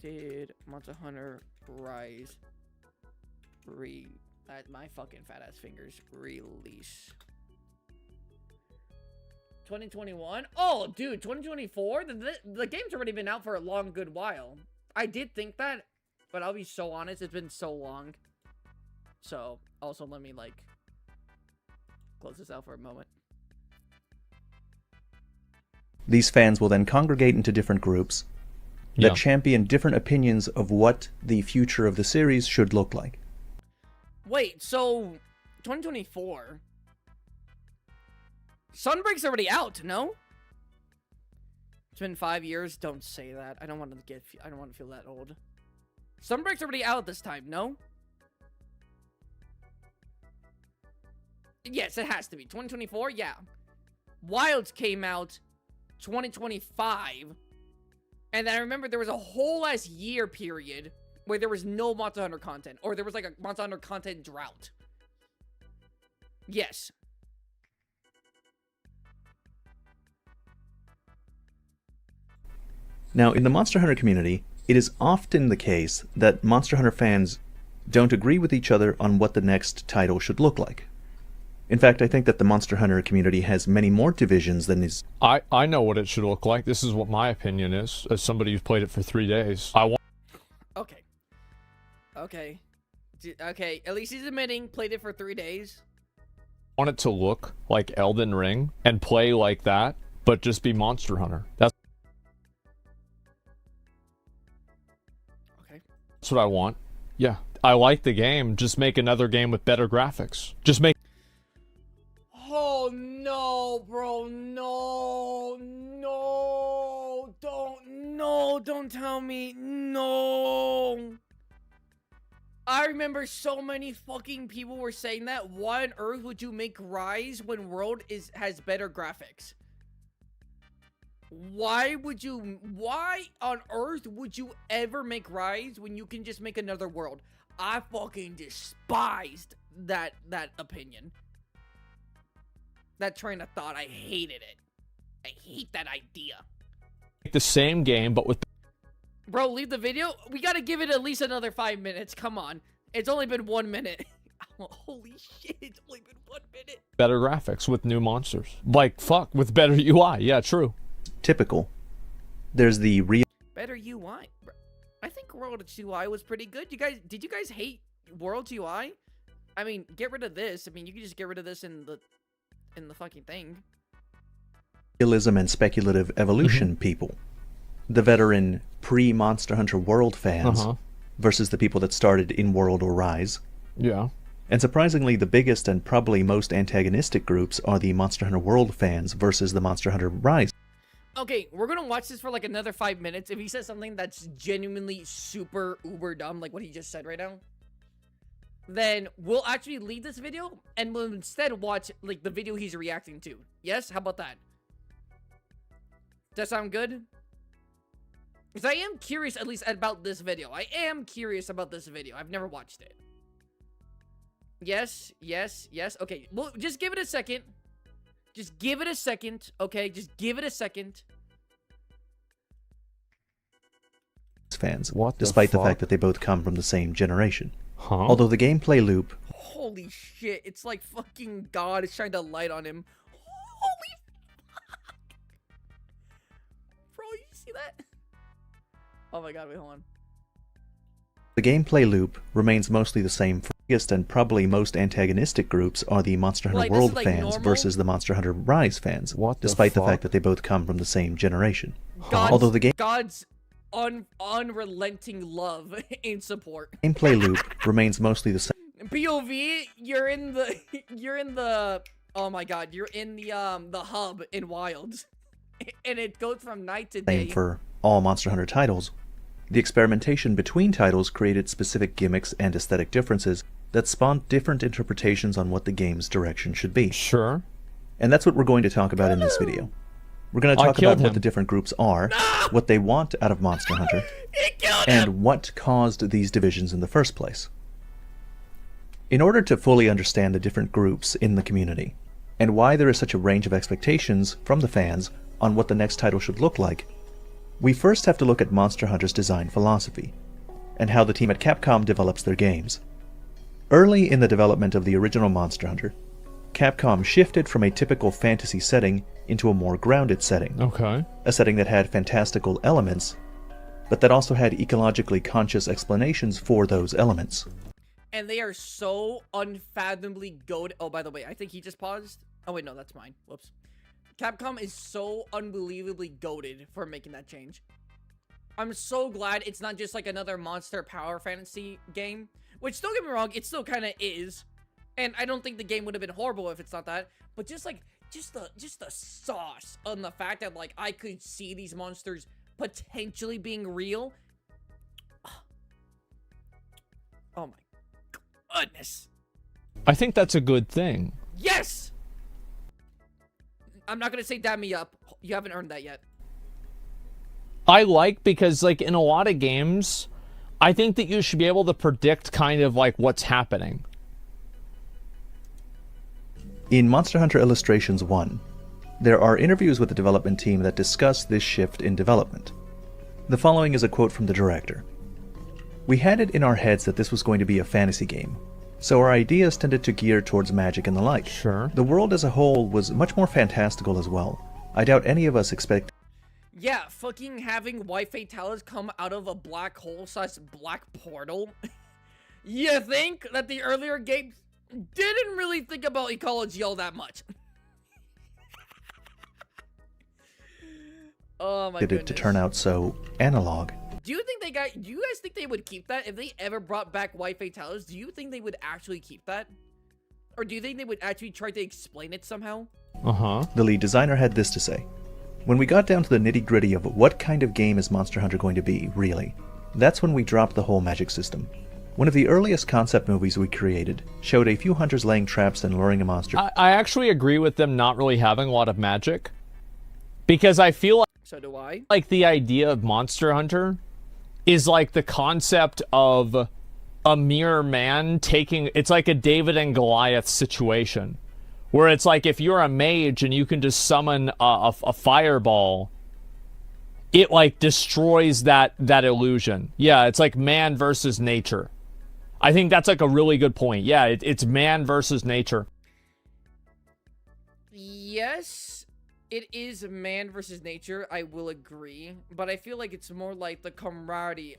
did Monster Hunter Rise my fucking fat ass fingers release? 2021? Oh, dude, 2024? The game's already been out for a long good while. I did think that, but I'll be so honest, it's been so long. So, also let me, like, close this out for a moment. These fans will then congregate into different groups that champion different opinions of what the future of the series should look like. Wait, so 2024? Sunbreak's already out, no? It's been 5 years. Don't say that. I don't want to feel that old. Sunbreak's already out this time, no? Yes, it has to be. 2024? Yeah. Wilds came out 2025. And then I remember there was a whole last year period where there was no Monster Hunter content. Or there was like a Monster Hunter content drought. Yes. Now, in the Monster Hunter community, it is often the case that Monster Hunter fans don't agree with each other on what the next title should look like. In fact, I think that the Monster Hunter community has many more divisions than is... I know what it should look like. This is what my opinion is, as somebody who's played it for 3 days. Okay. Okay. Okay, at least he's admitting, played it for 3 days. Want it to look like Elden Ring and play like that, but just be Monster Hunter. That's Okay. what I want. Yeah, I like the game. Just make another game with better graphics. Just make. Oh no, bro, no, don't tell me, no. I remember so many fucking people were saying that. Why on earth would you make Rise when World has better graphics? Why on earth would you ever make Rise when you can just make another World? I fucking despised that opinion. That train of thought, I hated it. I hate that idea. The same game, but with Bro, leave the video. We gotta give it at least another 5 minutes. Come on. It's only been 1 minute. Holy shit, it's only been 1 minute. better graphics, with new monsters. Like, fuck, with better UI. Yeah, true. Typical. There's the real Better UI. I think World's UI was pretty good. Did you guys hate World's UI? I mean, get rid of this. I mean, you can just get rid of this in the fucking thing. realism and speculative evolution people. The veteran pre-Monster Hunter World fans versus the people that started in World or Rise. Yeah. And surprisingly, the biggest and probably most antagonistic groups are the Monster Hunter World fans versus the Monster Hunter Rise. Okay, we're gonna watch this for like another 5 minutes. If he says something that's genuinely super uber dumb, like what he just said right now, then we'll actually leave this video and we'll instead watch like the video he's reacting to. Yes? How about that? Does that sound good? Because I am curious at least about this video. I am curious about this video. I've never watched it. Yes, yes, yes. Okay, well, just give it a second. Just give it a second, okay? Just give it a second. Fans, What the despite the fuck? fact that they both come from the same generation. Huh? Although the gameplay loop Holy shit, it's like fucking God is shining a light on him. Holy fuck. Bro, you see that? Oh my God, wait, hold on. The gameplay loop remains mostly the same. Biggest and probably most antagonistic groups are the Monster Hunter Like, this is, World like, fans normal? versus the Monster Hunter Rise fans, What the despite the fuck? fact that they both come from the same generation. God's, Although the God's unrelenting love and support. gameplay loop remains mostly the same POV, you're in the oh my God, you're in the hub in Wilds. And it goes from night to day. for all Monster Hunter titles. The experimentation between titles created specific gimmicks and aesthetic differences that spawned different interpretations on what the game's direction should be. Sure. And that's what we're going to talk about in this video. We're going to I talk killed about what him. the different groups are, what they want out of Monster Hunter, It killed him! and what caused these divisions in the first place. In order to fully understand the different groups in the community, and why there is such a range of expectations from the fans on what the next title should look like, we first have to look at Monster Hunter's design philosophy, and how the team at Capcom develops their games. Early in the development of the original Monster Hunter, Capcom shifted from a typical fantasy setting into a more grounded setting, Okay. a setting that had fantastical elements, but that also had ecologically conscious explanations for those elements. And they are so unfathomably goated. Oh, by the way, I think he just paused. Oh, wait, no, that's mine. Whoops. Capcom is so unbelievably goated for making that change. I'm so glad it's not just like another Monster Power Fantasy game. Which, don't get me wrong, it still kind of is. And I don't think the game would have been horrible if it's not that. But just like, just the sauce on the fact that like I could see these monsters potentially being real. Oh my goodness. I think that's a good thing. Yes! I'm not gonna say dab me up. You haven't earned that yet. I like because, like, in a lot of games, I think that you should be able to predict kind of like what's happening. In Monster Hunter Illustrations 1, there are interviews with the development team that discuss this shift in development. The following is a quote from the director. "We had it in our heads that this was going to be a fantasy game, so our ideas tended to gear towards magic and the like. Sure. The world as a whole was much more fantastical as well. I doubt any of us expect Yeah, fucking having White Fatalis come out of a black hole / black portal. You think that the earlier games didn't really think about ecology all that much? Oh my to goodness. turn out so analog. Do you guys think they would keep that? If they ever brought back White Fatalis, do you think they would actually keep that? Or do you think they would actually try to explain it somehow? Uh-huh. The lead designer had this to say. When we got down to the nitty-gritty of what kind of game is Monster Hunter going to be, really, that's when we dropped the whole magic system. One of the earliest concept movies we created showed a few hunters laying traps and luring a monster. I actually agree with them not really having a lot of magic. Because I feel like, So do I. like the idea of Monster Hunter is like the concept of a mere man taking... It's like a David and Goliath situation. Where it's like if you're a mage and you can just summon a fireball, it like destroys that illusion. Yeah, it's like man versus nature. I think that's like a really good point. Yeah, it's man versus nature. Yes, it is man versus nature. I will agree, but I feel like it's more like the camaraderie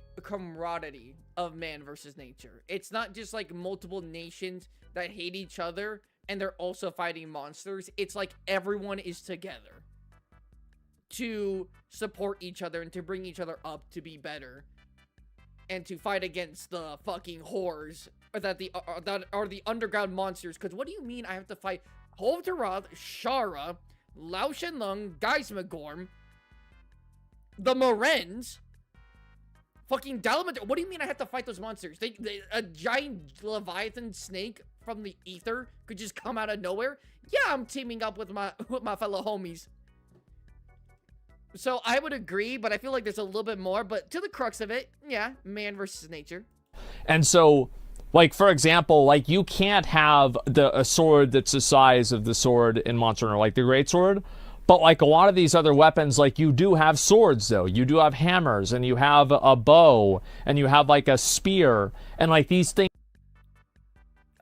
of man versus nature. It's not just like multiple nations that hate each other and they're also fighting monsters. It's like everyone is together to support each other and to bring each other up to be better and to fight against the fucking horrors that are the underground monsters. Because what do you mean I have to fight Holderoth, Shara, Lao Shenlong, Geismagorm, the Morens, fucking Dalamadur? What do you mean I have to fight those monsters? A giant Leviathan snake from the ether could just come out of nowhere? Yeah, I'm teaming up with my fellow homies. So I would agree, but I feel like there's a little bit more. But to the crux of it, yeah, man versus nature. And so, like, for example, like, you can't have a sword that's the size of the sword in Monster Hunter, like the Great Sword. But, like, a lot of these other weapons, like, you do have swords, though. You do have hammers, and you have a bow, and you have, like, a spear. And, like, these things...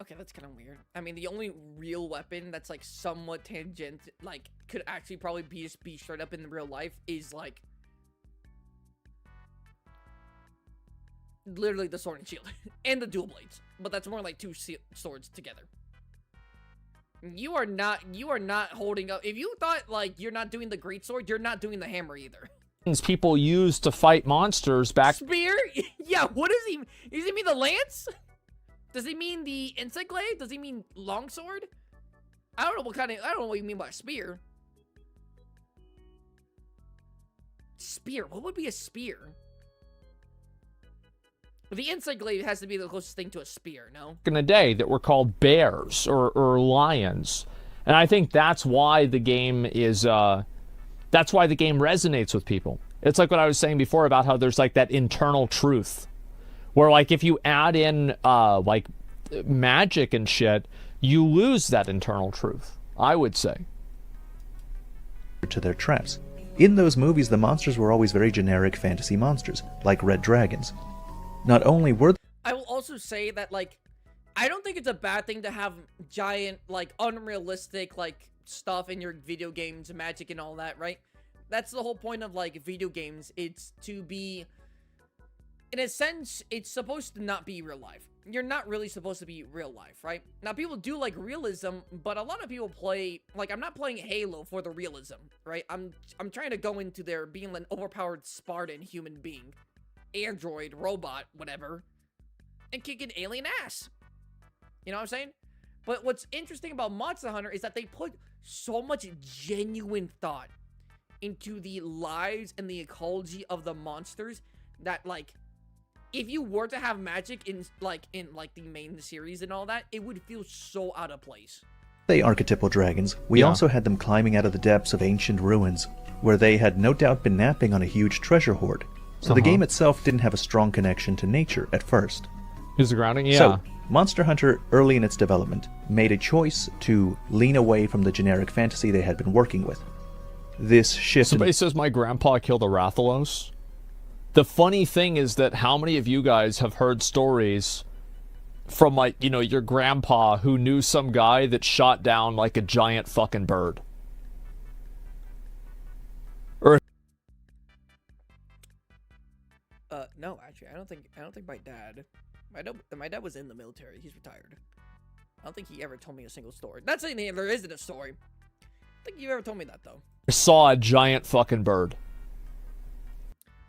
Okay, that's kind of weird. I mean, the only real weapon that's, like, somewhat tangent, like, could actually probably be straight up in the real life is, like, literally the sword and shield. And the dual blades. But that's more like two swords together. You are not holding up. If you thought, like, you're not doing the great sword, you're not doing the hammer either. People use to fight monsters back... Spear? Yeah, what does he mean the lance? Does he mean the insect glaive? Does he mean longsword? I don't know I don't know what you mean by spear. Spear? What would be a spear? The insect glaive has to be the closest thing to a spear, no? In the day that were called bears or lions. And I think that's why the game is... that's why the game resonates with people. It's like what I was saying before about how there's like that internal truth. Where, like, if you add in, like, magic and shit, you lose that internal truth, I would say. To their traps. In those movies, the monsters were always very generic fantasy monsters, like red dragons. Not only were I will also say that, like, I don't think it's a bad thing to have giant, like, unrealistic, like, stuff in your video games, magic and all that, right? That's the whole point of, like, video games. It's to be... In a sense, it's supposed to not be real life. You're not really supposed to be real life, right? Now, people do like realism, but a lot of people play... Like, I'm not playing Halo for the realism, right? I'm trying to go into there being an overpowered Spartan human being. Android, robot, whatever. And kicking alien ass. You know what I'm saying? But what's interesting about Monster Hunter is that they put so much genuine thought into the lives and the ecology of the monsters that, like... If you were to have magic in the main series and all that, it would feel so out of place. they archetypal dragons, we also had them climbing out of the depths of ancient ruins, where they had no doubt been napping on a huge treasure hoard. So the game itself didn't have a strong connection to nature at first. Is the grounding? Yeah. So, Monster Hunter, early in its development, made a choice to lean away from the generic fantasy they had been working with. This shift... Somebody says my grandpa killed a Rathalos. The funny thing is that how many of you guys have heard stories from, like, you know, your grandpa who knew some guy that shot down, like, a giant fucking bird? Or... No, actually, I don't think my dad... My dad was in the military. He's retired. I don't think he ever told me a single story. Not saying there isn't a story. I think you ever told me that, though. Saw a giant fucking bird.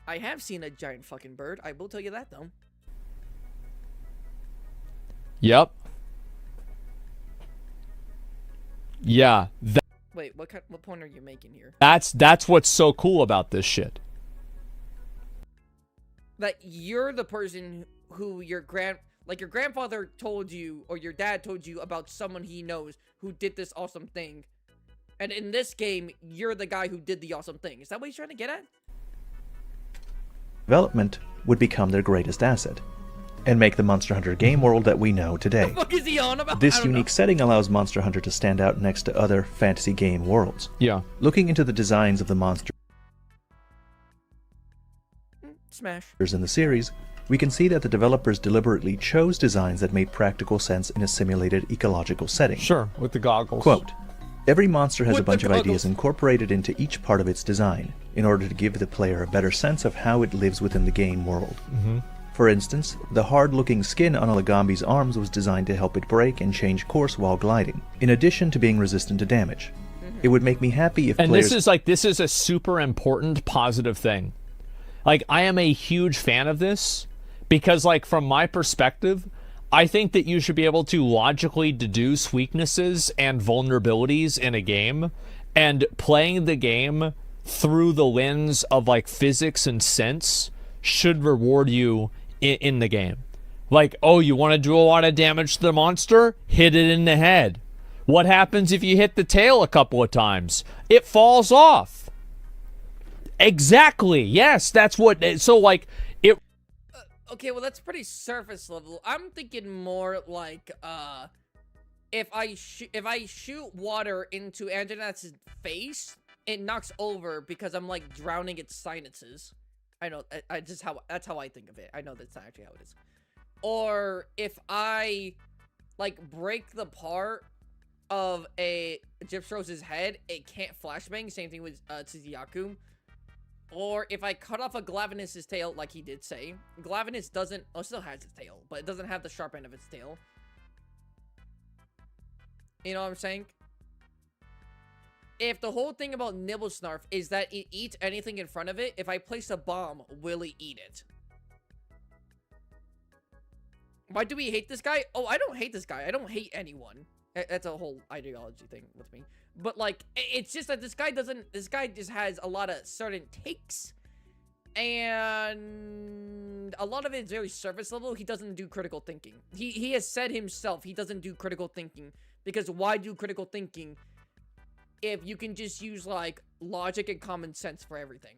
I have seen a giant fucking bird. I will tell you that though. Yep. Yeah. Wait, what point are you making here? That's what's so cool about this shit. That you're the person who your grandfather told you, or your dad told you about someone he knows who did this awesome thing. And in this game, you're the guy who did the awesome thing. Is that what he's trying to get at? Development would become their greatest asset, and make the Monster Hunter game world that we know today. What the fuck is he on about? I This don't unique know. setting allows Monster Hunter to stand out next to other fantasy game worlds. Yeah. Looking into the designs of the monsters Smash. in the series, we can see that the developers deliberately chose designs that made practical sense in a simulated ecological setting. Sure, with the goggles. Quote, every monster has a With the bunch of ideas goggles. incorporated into each part of its design, in order to give the player a better sense of how it lives within the game world. For instance, the hard-looking skin on Olagambi's arms was designed to help it brake and change course while gliding, in addition to being resistant to damage. It would make me happy if And players... this is a super important positive thing. Like, I am a huge fan of this because, like, from my perspective, I think that you should be able to logically deduce weaknesses and vulnerabilities in a game, and playing the game through the lens of, like, physics and sense should reward you in the game. Like, oh, you want to do a lot of damage to the monster? Hit it in the head. What happens if you hit the tail a couple of times? It falls off. Exactly. Yes, that's what... So, like, it... Okay, well, that's pretty surface level. I'm thinking more like, if I shoot water into Anjaneth's face, it knocks over because I'm, like, drowning its sinuses. I know, that's how I think of it. I know that's not actually how it is. Or if I, like, break the part of a Gypsrose's head, it can't flashbang. Same thing with Tsuyaku. Or if I cut off a Glavenus's tail, like he did say. Glavenus doesn't, still has its tail, but it doesn't have the sharp end of its tail. You know what I'm saying? If the whole thing about Nibblesnarf is that it eats anything in front of it, if I place a bomb, will it eat it? Why do we hate this guy? Oh, I don't hate this guy. I don't hate anyone. That's a whole ideology thing with me. But, like, it's just that this guy just has a lot of certain takes. And a lot of it is very surface level. He doesn't do critical thinking. He has said himself he doesn't do critical thinking. Because why do critical thinking if you can just use, like, logic and common sense for everything?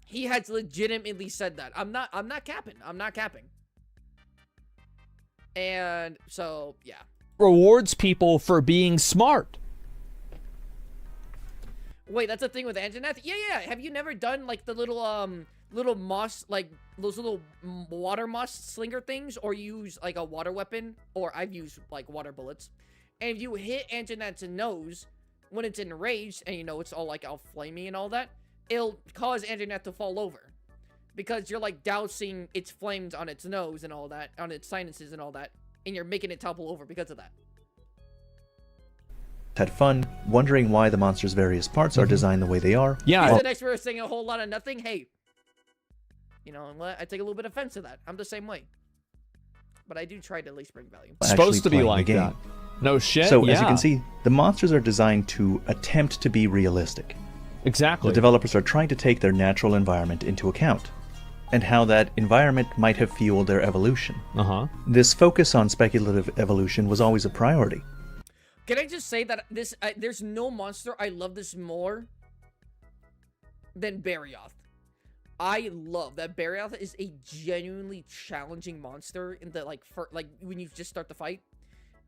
He has legitimately said that. I'm not capping. I'm not capping. And so, yeah. rewards people for being smart. Wait, that's the thing with Anjaneth? Yeah. Have you never done, like, the little moss, like, those little water moss slinger things? Or use, like, a water weapon? Or I've used, like, water bullets. And if you hit Anjaneth's nose when it's enraged, and, you know, it's all, like, all flamey and all that, it'll cause Anjaneth to fall over. Because you're, like, dousing its flames on its nose and all that, on its sinuses and all that, and you're making it topple over because of that. Had fun, wondering why the monster's various parts are designed the way they are. Yeah. He's an expert saying a whole lot of nothing. Hey, you know what? I take a little bit of offense to that. I'm the same way. But I do try to at least bring value. It's supposed to be playing the like game. that. No shit. So, yeah. as you can see, the monsters are designed to attempt to be realistic. Exactly. The developers are trying to take their natural environment into account, and how that environment might have fueled their evolution. This focus on speculative evolution was always a priority. Can I just say that there's no monster I love this more than Barioth. I love that Barioth is a genuinely challenging monster in the when you just start the fight.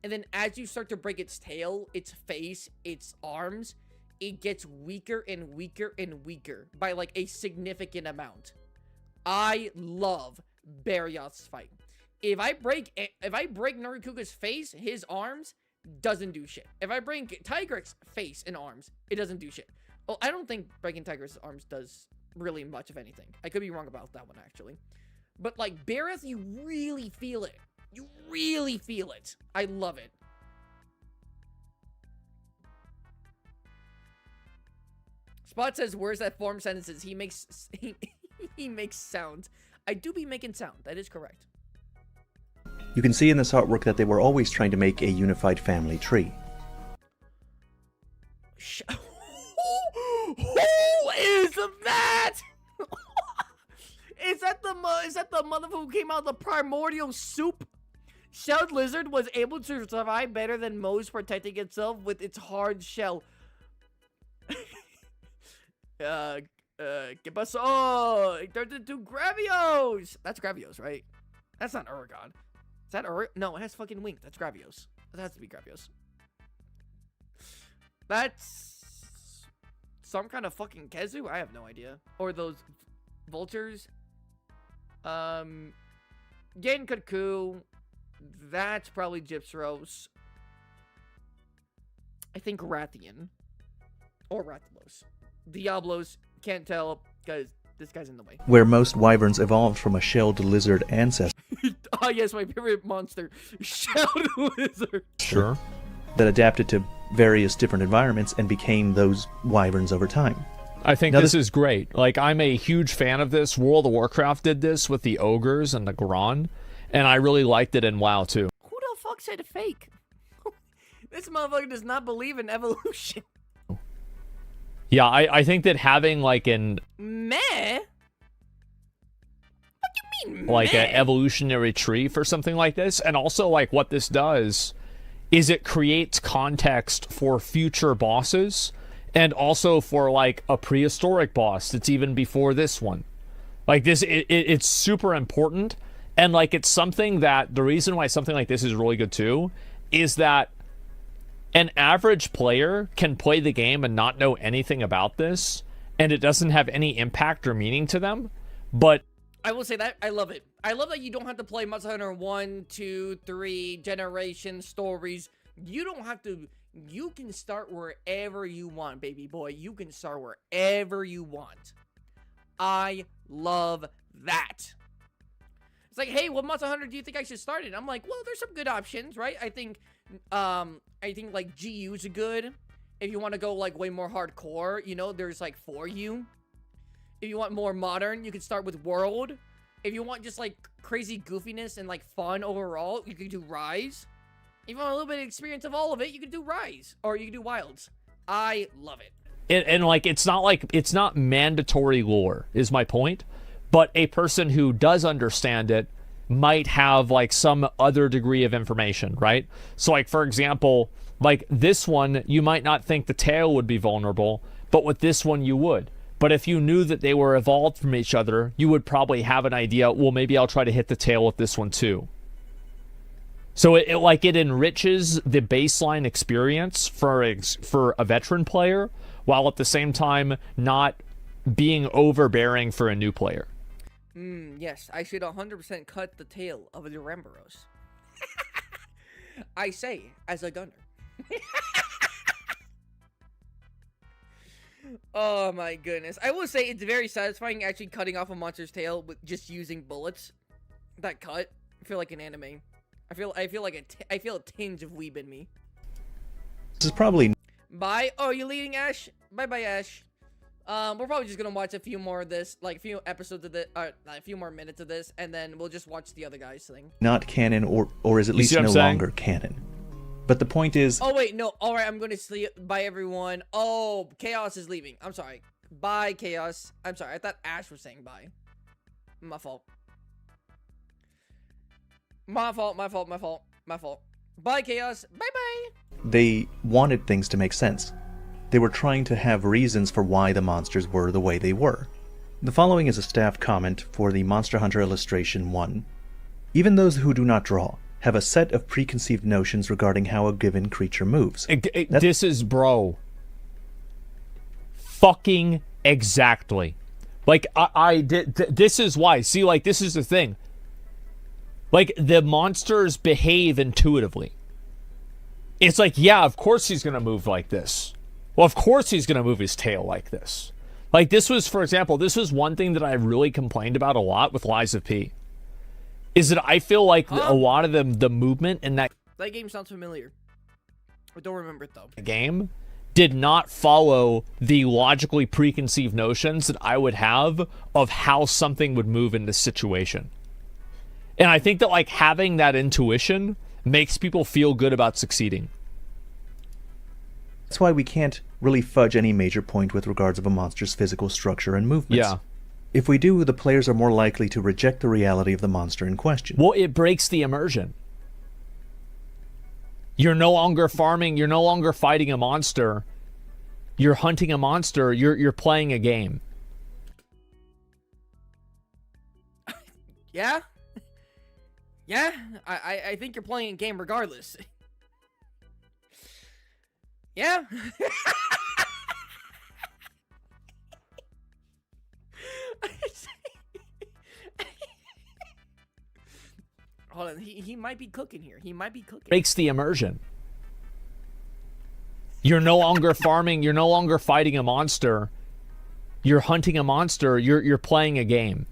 And then as you start to break its tail, its face, its arms, it gets weaker and weaker and weaker by like a significant amount. I love Barioth's fight. If I break Narikuga's face, his arms doesn't do shit. If I break Tigrex face and arms, it doesn't do shit. Well, I don't think breaking Tigrex's arms does really much of anything. I could be wrong about that one, actually. But, like, Barioth, you really feel it. You really feel it. I love it. Spot says, where's that form sentences? He makes He makes sound. I do be making sound. That is correct. You can see in this artwork that they were always trying to make a unified family tree. Who is that? Is that the motherfucker who came out of the primordial soup? Shelled lizard was able to survive better than most, protecting itself with its hard shell. ¿Qué pasó? It turned into Gravios. That's Gravios, right? That's not Uragon. Is that No, it has fucking wings. That's Gravios. That has to be Gravios. That's some kind of fucking Kezu? I have no idea. Or those vultures. Genkaku. That's probably Gypsros. I think Rathian. Or Rathalos. Diablos. Can't tell because this guy's in the way. Where most wyverns evolved from a shelled lizard ancestor. Oh yes, my favorite monster. Shelled lizard. Sure. That adapted to various different environments and became those wyverns over time. I think Now this is great. Like, I'm a huge fan of this. World of Warcraft did this with the ogres and the Gron, and I really liked it in WoW too. Who the fuck said fake? This motherfucker does not believe in evolution. Yeah, I think that having like an Meh? What do you mean, like meh? an evolutionary tree for something like this, and also like what this does is it creates context for future bosses, and also for like a prehistoric boss that's even before this one. Like this, it's super important, and like it's something that the reason why something like this is really good too is that an average player can play the game and not know anything about this, and it doesn't have any impact or meaning to them. But I will say that I love it. I love that you don't have to play Monster Hunter 1, 2, 3, Generation, Stories. You don't have to. You can start wherever you want, baby boy. You can start wherever you want. I love that. It's like, hey, what Monster Hunter do you think I should start in? I'm like, well, there's some good options, right? I think like GU is good. If you want to go like way more hardcore, you know, there's like For You. If you want more modern, you can start with World. If you want just like crazy goofiness and like fun overall, you can do Rise. If you want a little bit of experience of all of it, you can do Rise, or you can do Wilds. I love it. And like it's not mandatory lore is my point, but a person who does understand it might have like some other degree of information, right? So like for example, like this one you might not think the tail would be vulnerable, but with this one you would. But if you knew that they were evolved from each other, you would probably have an idea, well, maybe I'll try to hit the tail with this one too. So it enriches the baseline experience for a veteran player, while at the same time not being overbearing for a new player. Yes, I should 100% cut the tail of a Duramboros. I say, as a gunner. Oh my goodness. I will say it's very satisfying actually cutting off a monster's tail with just using bullets. That cut, I feel like an anime. I feel a tinge of weeb in me. This is probably... Bye. Oh, you leading, Ash? Bye-bye, Ash. We're probably just gonna watch a few more of this, like a few episodes of this, a few more minutes of this, and then we'll just watch the other guy's thing. not canon, or is at least no longer canon. But the point is... Oh, wait, no. All right, I'm gonna sleep. Bye, everyone. Oh, Chaos is leaving. I'm sorry. Bye, Chaos. I'm sorry. I thought Ash was saying bye. My fault. My fault. Bye, Chaos. Bye-bye. They wanted things to make sense. They were trying to have reasons for why the monsters were the way they were. The following is a staff comment for the Monster Hunter Illustration 1. Even those who do not draw have a set of preconceived notions regarding how a given creature moves. This is, bro. Fucking exactly. Like, I did. This is why. See, like, this is the thing. Like, the monsters behave intuitively. It's like, yeah, of course he's gonna move like this. Well, of course he's gonna move his tail like this. Like, this was, for example, this was one thing that I really complained about a lot with Lies of P. Is that I feel like a lot of the movement in that game sounds familiar. I don't remember it though. game did not follow the logically preconceived notions that I would have of how something would move in this situation. And I think that like having that intuition makes people feel good about succeeding. That's why we can't really fudge any major point with regards of a monster's physical structure and movements. Yeah. If we do, the players are more likely to reject the reality of the monster in question. Well, it breaks the immersion. You're no longer farming, you're no longer fighting a monster. You're hunting a monster, you're playing a game. Yeah? Yeah? I think you're playing a game regardless. Yeah? Hold on, he might be cooking here. He might be cooking. Breaks the immersion. You're no longer farming, you're no longer fighting a monster. You're hunting a monster, you're playing a game.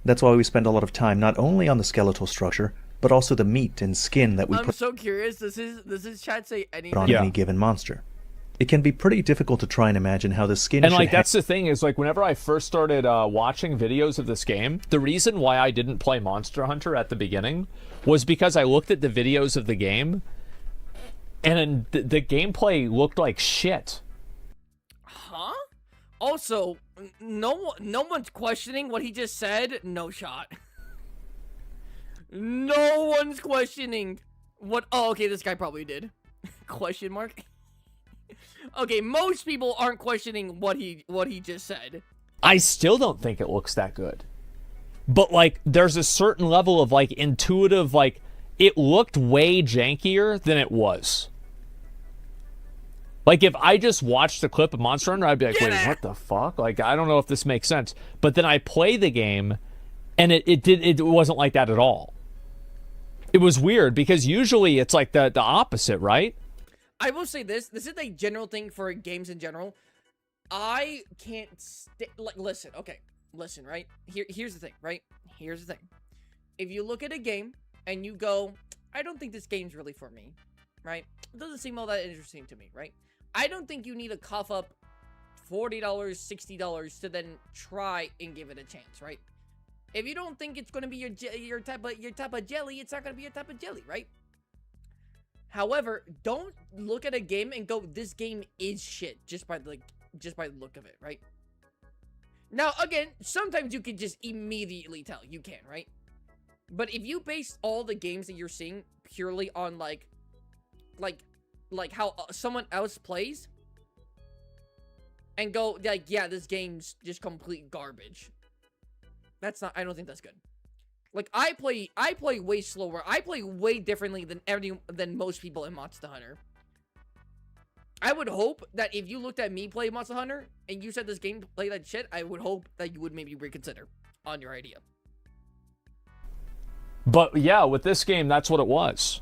That's why we spend a lot of time not only on the skeletal structure, but also the meat and skin that we I'm put so curious. Does his chat say anything? on any given monster. It can be pretty difficult to try and imagine how the skin And should like that's the thing is like whenever I first started watching videos of this game, the reason why I didn't play Monster Hunter at the beginning was because I looked at the videos of the game and the gameplay looked like shit. Huh? Also, no one's questioning what he just said. No shot. No one's questioning what. Oh, okay, this guy probably did. Question mark. Okay, most people aren't questioning what he just said. I still don't think it looks that good. But like there's a certain level of like intuitive like it looked way jankier than it was. Like if I just watched the clip of Monster Hunter, I'd be like, wait, what the fuck? Like I don't know if this makes sense. But then I play the game and it wasn't like that at all. It was weird because usually it's like the opposite, right? I will say this is a general thing for games in general. I can't like listen, right? Here's the thing, right? Here's the thing. If you look at a game and you go, I don't think this game's really for me, right? It doesn't seem all that interesting to me, right? I don't think you need to cough up $40, $60 to then try and give it a chance, right? If you don't think it's going to be your type of jelly, it's not going to be your type of jelly, right? However, don't look at a game and go, this game is shit just by the look of it, right? Now, again, sometimes you can just immediately tell. You can, right? But if you base all the games that you're seeing purely on like how someone else plays and go like, yeah, this game's just complete garbage. I don't think that's good. Like, I play way slower. I play way differently than most people in Monster Hunter. I would hope that if you looked at me play Monster Hunter and you said this game play that shit, I would hope that you would maybe reconsider on your idea. But yeah, with this game, that's what it was.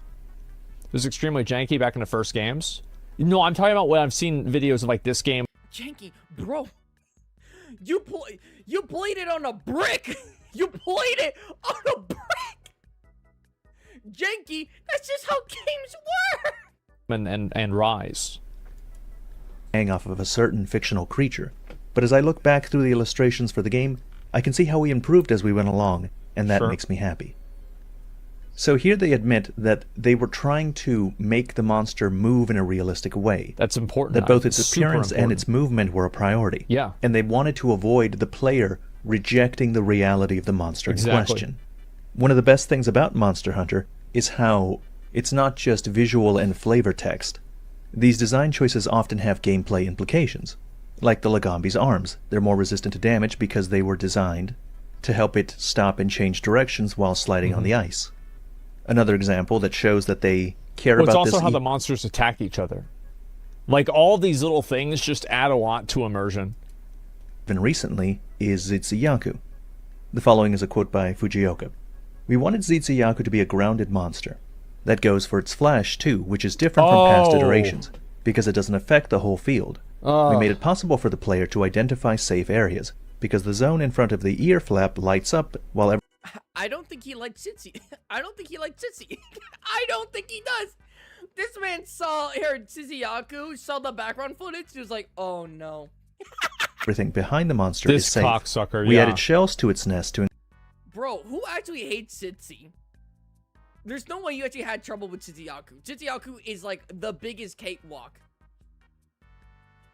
It was extremely janky back in the first games. No, I'm talking about when I've seen videos of like this game. Janky, bro. You played it on a brick. You played it on a brick. Janky, that's just how games work. And Rise. hang off of a certain fictional creature. But as I look back through the illustrations for the game, I can see how we improved as we went along, and that makes me happy. So here they admit that they were trying to make the monster move in a realistic way. That's important. That both its appearance and its movement were a priority. Yeah. And they wanted to avoid the player rejecting the reality of the monster in question. One of the best things about Monster Hunter is how it's not just visual and flavor text. These design choices often have gameplay implications. Like the Lagambi's arms, they're more resistant to damage because they were designed to help it stop and change directions while sliding on the ice. Another example that shows that they care about this. It's also how the monsters attack each other. Like, all these little things just add a lot to immersion. Even recently is Zitsuyaku. The following is a quote by Fujioka. "We wanted Zitsuyaku to be a grounded monster. That goes for its flash, too, which is different from past iterations, because it doesn't affect the whole field. We made it possible for the player to identify safe areas, because the zone in front of the ear flap lights up while I don't think he likes Sitsi. I don't think he likes Sitsi. I don't think he does. This man saw here Suzuyaku, saw the background footage, he was like, oh no. Everything behind the monster This is safe. cocksucker, We yeah. added shells to its nest to Bro, who actually hates Sitsi? There's no way you actually had trouble with Suzuyaku. Suzuyaku is like the biggest cakewalk.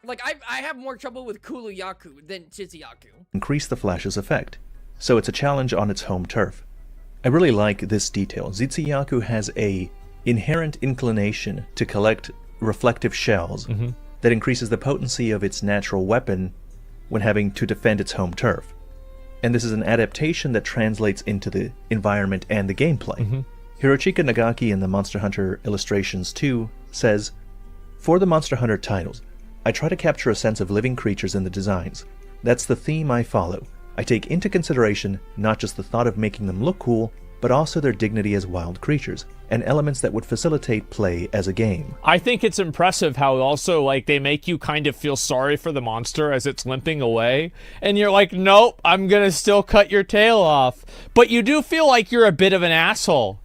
Like, I have more trouble with Kuluyaku than Suzuyaku. increase the flash's effect, so it's a challenge on its home turf. I really like this detail. Zitsuyaku has a inherent inclination to collect reflective shells that increases the potency of its natural weapon when having to defend its home turf. And this is an adaptation that translates into the environment and the gameplay. Hirochika Nagaki in the Monster Hunter Illustrations 2 says, "For the Monster Hunter titles, I try to capture a sense of living creatures in the designs. That's the theme I follow. I take into consideration not just the thought of making them look cool, but also their dignity as wild creatures, and elements that would facilitate play as a game." I think it's impressive how also, like, they make you kind of feel sorry for the monster as it's limping away. And you're like, nope, I'm gonna still cut your tail off. But you do feel like you're a bit of an asshole.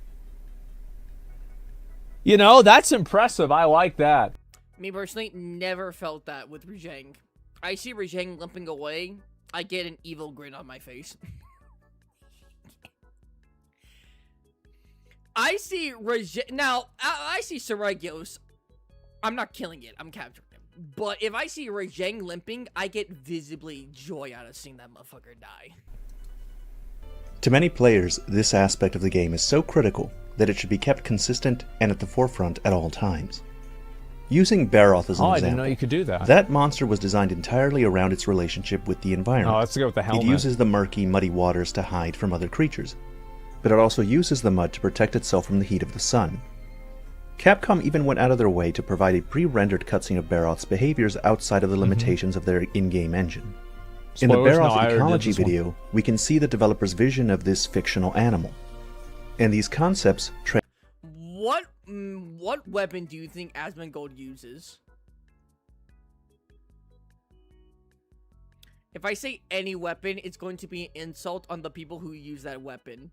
You know, that's impressive. I like that. Me personally, never felt that with Rajang. I see Rajang limping away, I get an evil grin on my face. I see Rajang... Now, I see Saragios. I'm not killing it. I'm capturing him. But if I see Rajang limping, I get visibly joy out of seeing that motherfucker die. To many players, this aspect of the game is so critical that it should be kept consistent and at the forefront at all times. Using Baroth as an Oh, I example, didn't know you could do that. that monster was designed entirely around its relationship with the environment. Oh, let's go with the helmet. It uses the murky, muddy waters to hide from other creatures, but it also uses the mud to protect itself from the heat of the sun. Capcom even went out of their way to provide a pre-rendered cutscene of Baroth's behaviors outside of the limitations of their in-game engine. In the Spoilers? No, I Baroth already did ecology this one. video, we can see the developer's vision of this fictional animal. And these concepts What weapon do you think Asmongold uses? If I say any weapon, it's going to be an insult on the people who use that weapon.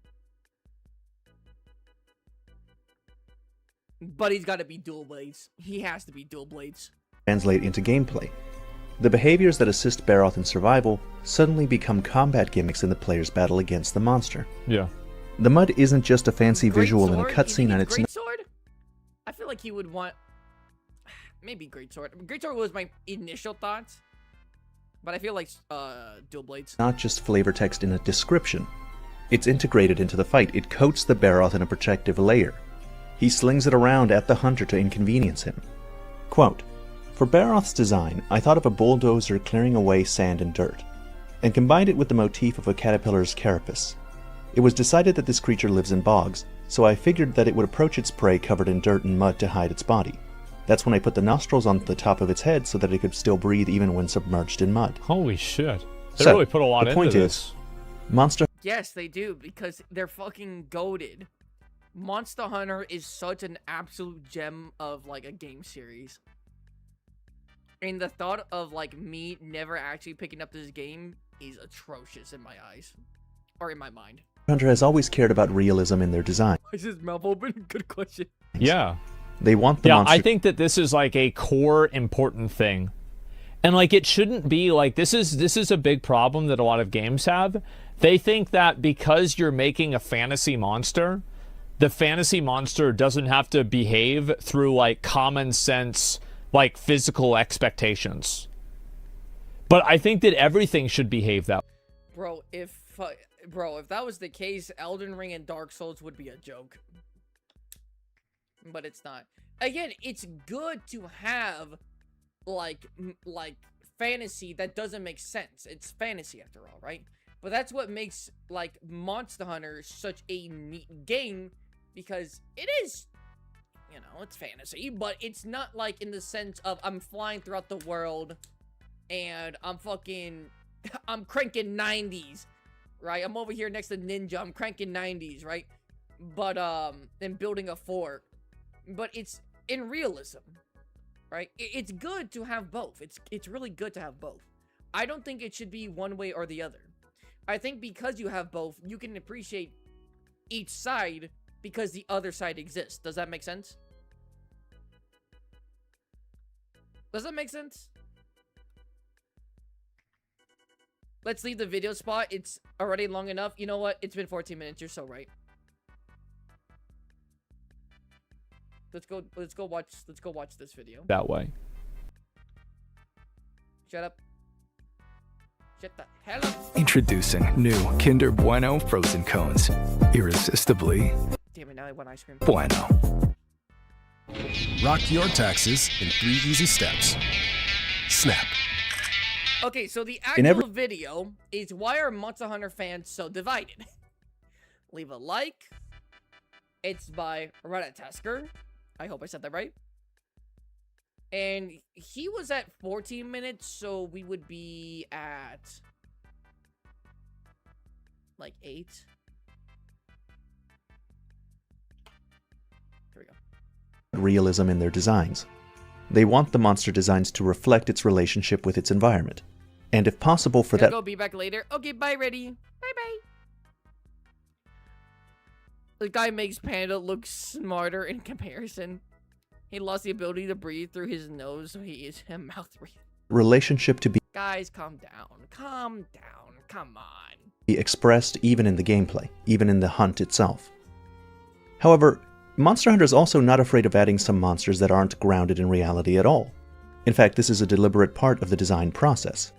But he's got to be dual blades. He has to be dual blades. translate into gameplay. The behaviors that assist Baroth in survival suddenly become combat gimmicks in the player's battle against the monster. Yeah. The mud isn't just a fancy visual in a Greatsword? You cutscene, think and it's it's not Greatsword? I feel like he would want... Maybe Greatsword. Greatsword was my initial thoughts. But I feel like dual blades. not just flavor text in a description. It's integrated into the fight. It coats the Baroth in a protective layer. He slings it around at the hunter to inconvenience him. Quote, "For Baroth's design, I thought of a bulldozer clearing away sand and dirt, and combined it with the motif of a caterpillar's carapace. It was decided that this creature lives in bogs, so I figured that it would approach its prey covered in dirt and mud to hide its body. That's when I put the nostrils on the top of its head so that it could still breathe even when submerged in mud." Holy shit. They So, really put a lot the into point this. is, Monster Yes, they do, because they're fucking goated. Monster Hunter is such an absolute gem of, like, a game series. And the thought of, like, me never actually picking up this game is atrocious in my eyes. Or in my mind. Hunter has always cared about realism in their design. Is his mouth open? Good question. Yeah. They want the Yeah, monster I think that this is like a core important thing. And like it shouldn't be like this is a big problem that a lot of games have. They think that because you're making a fantasy monster, the fantasy monster doesn't have to behave through like common sense like physical expectations. But I think that everything should behave that way. Bro, if that was the case, Elden Ring and Dark Souls would be a joke. But it's not. Again, it's good to have like fantasy that doesn't make sense. It's fantasy after all, right? But that's what makes like Monster Hunter such a neat game, because it is, you know, it's fantasy, but it's not like in the sense of I'm flying throughout the world and I'm cranking 90s, right? I'm over here next to Ninja, I'm cranking 90s, right? But and building a fort. But it's in realism, right? It's good to have both. It's really good to have both. I don't think it should be one way or the other. I think because you have both, you can appreciate each side because the other side exists. Does that make sense? Does that make sense? Let's leave the video spot. It's already long enough. You know what? It's been 14 minutes. You're so right. Let's go watch this video. That way. Shut up. Shut the hell up. Introducing new Kinder Bueno frozen cones. Irresistibly Damn it, now I want ice cream. bueno. Rock your taxes in 3 easy steps. Snap. Okay, so the actual video is why are Monster Hunter fans so divided? Leave a like. It's by Reddit I hope I said that right. And he was at 14 minutes, so we would be at like 8. Here we go. Realism in their designs. They want the monster designs to reflect its relationship with its environment. And if possible for that... Go be back later. Okay, bye, ready. Bye-bye. The guy makes Panda look smarter in comparison. He lost the ability to breathe through his nose, so he is a mouth breather. Relationship to be Guys, calm down. Calm down. Come on. expressed even in the gameplay, even in the hunt itself. However, Monster Hunter is also not afraid of adding some monsters that aren't grounded in reality at all. In fact, this is a deliberate part of the design process.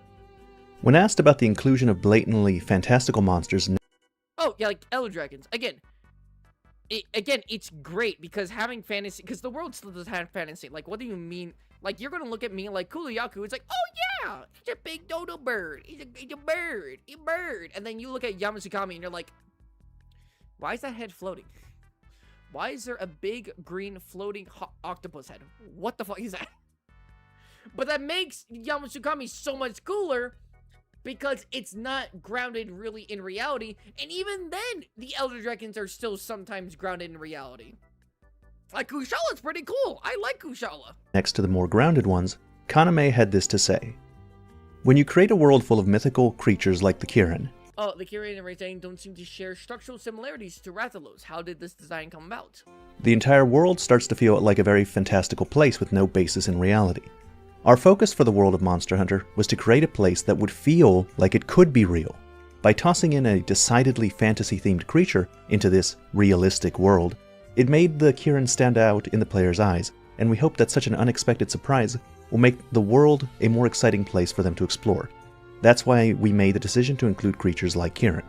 When asked about the inclusion of blatantly fantastical monsters... Oh, yeah, like Elder Dragons. Again, it's great because having fantasy... Because the world still does have fantasy. Like, what do you mean? Like, you're gonna look at me like Kuliyaku. It's like, oh yeah, he's a big dodo bird. He's a bird. He's a bird. And then you look at Yamasukami and you're like, why is that head floating? Why is there a big green floating octopus head? What the fuck is that? But that makes Yamasukami so much cooler because it's not grounded really in reality. And even then, the Elder Dragons are still sometimes grounded in reality. Like, Kushala's pretty cool. I like Kushala. Next to the more grounded ones, Kaname had this to say. When you create a world full of mythical creatures like the Kirin... Oh, the Kirin and Rey don't seem to share structural similarities to Rathalos. How did this design come about? The entire world starts to feel like a very fantastical place with no basis in reality. Our focus for the world of Monster Hunter was to create a place that would feel like it could be real. By tossing in a decidedly fantasy-themed creature into this realistic world, it made the Kirin stand out in the player's eyes, and we hope that such an unexpected surprise will make the world a more exciting place for them to explore. That's why we made the decision to include creatures like Kirin.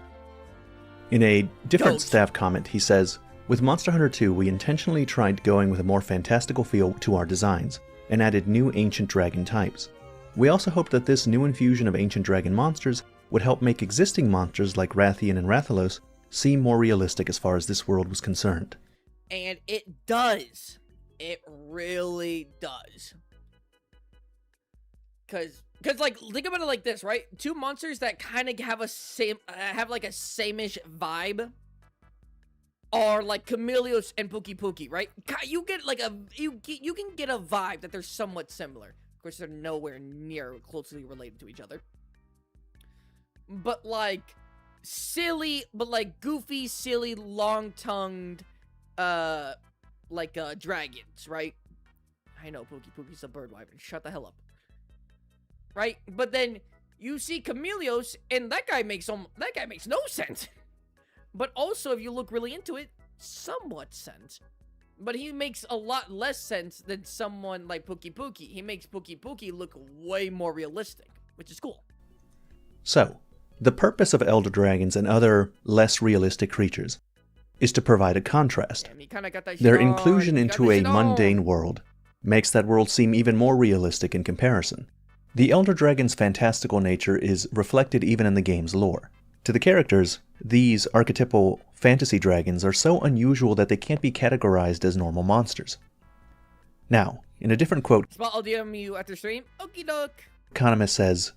In a different staff comment, he says, with Monster Hunter 2, we intentionally tried going with a more fantastical feel to our designs, and added new ancient dragon types. We also hoped that this new infusion of ancient dragon monsters would help make existing monsters like Rathian and Rathalos seem more realistic as far as this world was concerned. And it does. It really does. Cause like, think about it like this, right? Two monsters that kind of have like a same-ish vibe are like Chameleos and Pookie Pookie, right? You get like you can get a vibe that they're somewhat similar. Of course, they're nowhere near closely related to each other. But like silly, but like goofy, silly, long-tongued, dragons, right? I know Pookie Pookie's a bird wyvern. Shut the hell up. Right? But then you see Chameleos, and that guy makes no sense. But also, if you look really into it, somewhat sense. But he makes a lot less sense than someone like Pookie Pookie. He makes Pookie Pookie look way more realistic, which is cool. So, the purpose of Elder Dragons and other less realistic creatures is to provide a contrast. Damn, you kinda got that Their shit on. inclusion You got into that a shit on. mundane world makes that world seem even more realistic in comparison. The Elder Dragon's fantastical nature is reflected even in the game's lore. To the characters, these archetypal fantasy dragons are so unusual that they can't be categorized as normal monsters. Now, in a different quote, I'll DM you after stream. Okie doke. Economist says,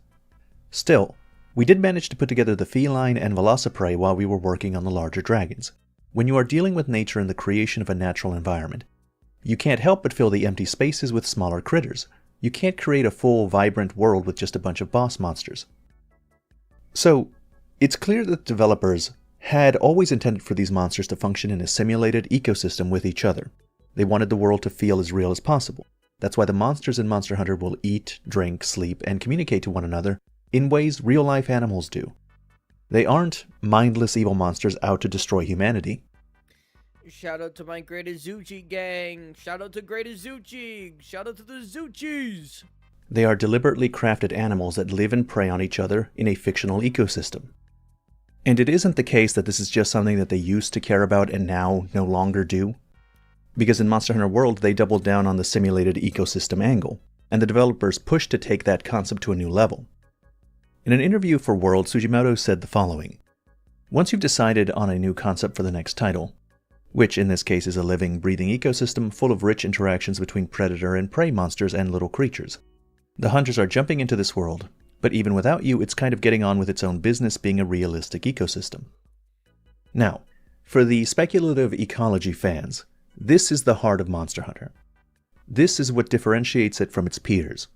still, we did manage to put together the feline and velociprey while we were working on the larger dragons. When you are dealing with nature and the creation of a natural environment, you can't help but fill the empty spaces with smaller critters. You can't create a full, vibrant world with just a bunch of boss monsters. So, it's clear that developers had always intended for these monsters to function in a simulated ecosystem with each other. They wanted the world to feel as real as possible. That's why the monsters in Monster Hunter will eat, drink, sleep, and communicate to one another in ways real-life animals do. They aren't mindless evil monsters out to destroy humanity. Shout out to my Great Azuchi gang. Shout out to Great Azuchi. Shout out to the Zuchis. They are deliberately crafted animals that live and prey on each other in a fictional ecosystem. And it isn't the case that this is just something that they used to care about and now no longer do. Because in Monster Hunter World, they doubled down on the simulated ecosystem angle, and the developers pushed to take that concept to a new level. In an interview for World, Tsujimoto said the following: "Once you've decided on a new concept for the next title, which in this case is a living, breathing ecosystem full of rich interactions between predator and prey monsters and little creatures, the hunters are jumping into this world, but even without you, it's kind of getting on with its own business being a realistic ecosystem." Now, for the speculative ecology fans, this is the heart of Monster Hunter. This is what differentiates it from its peers.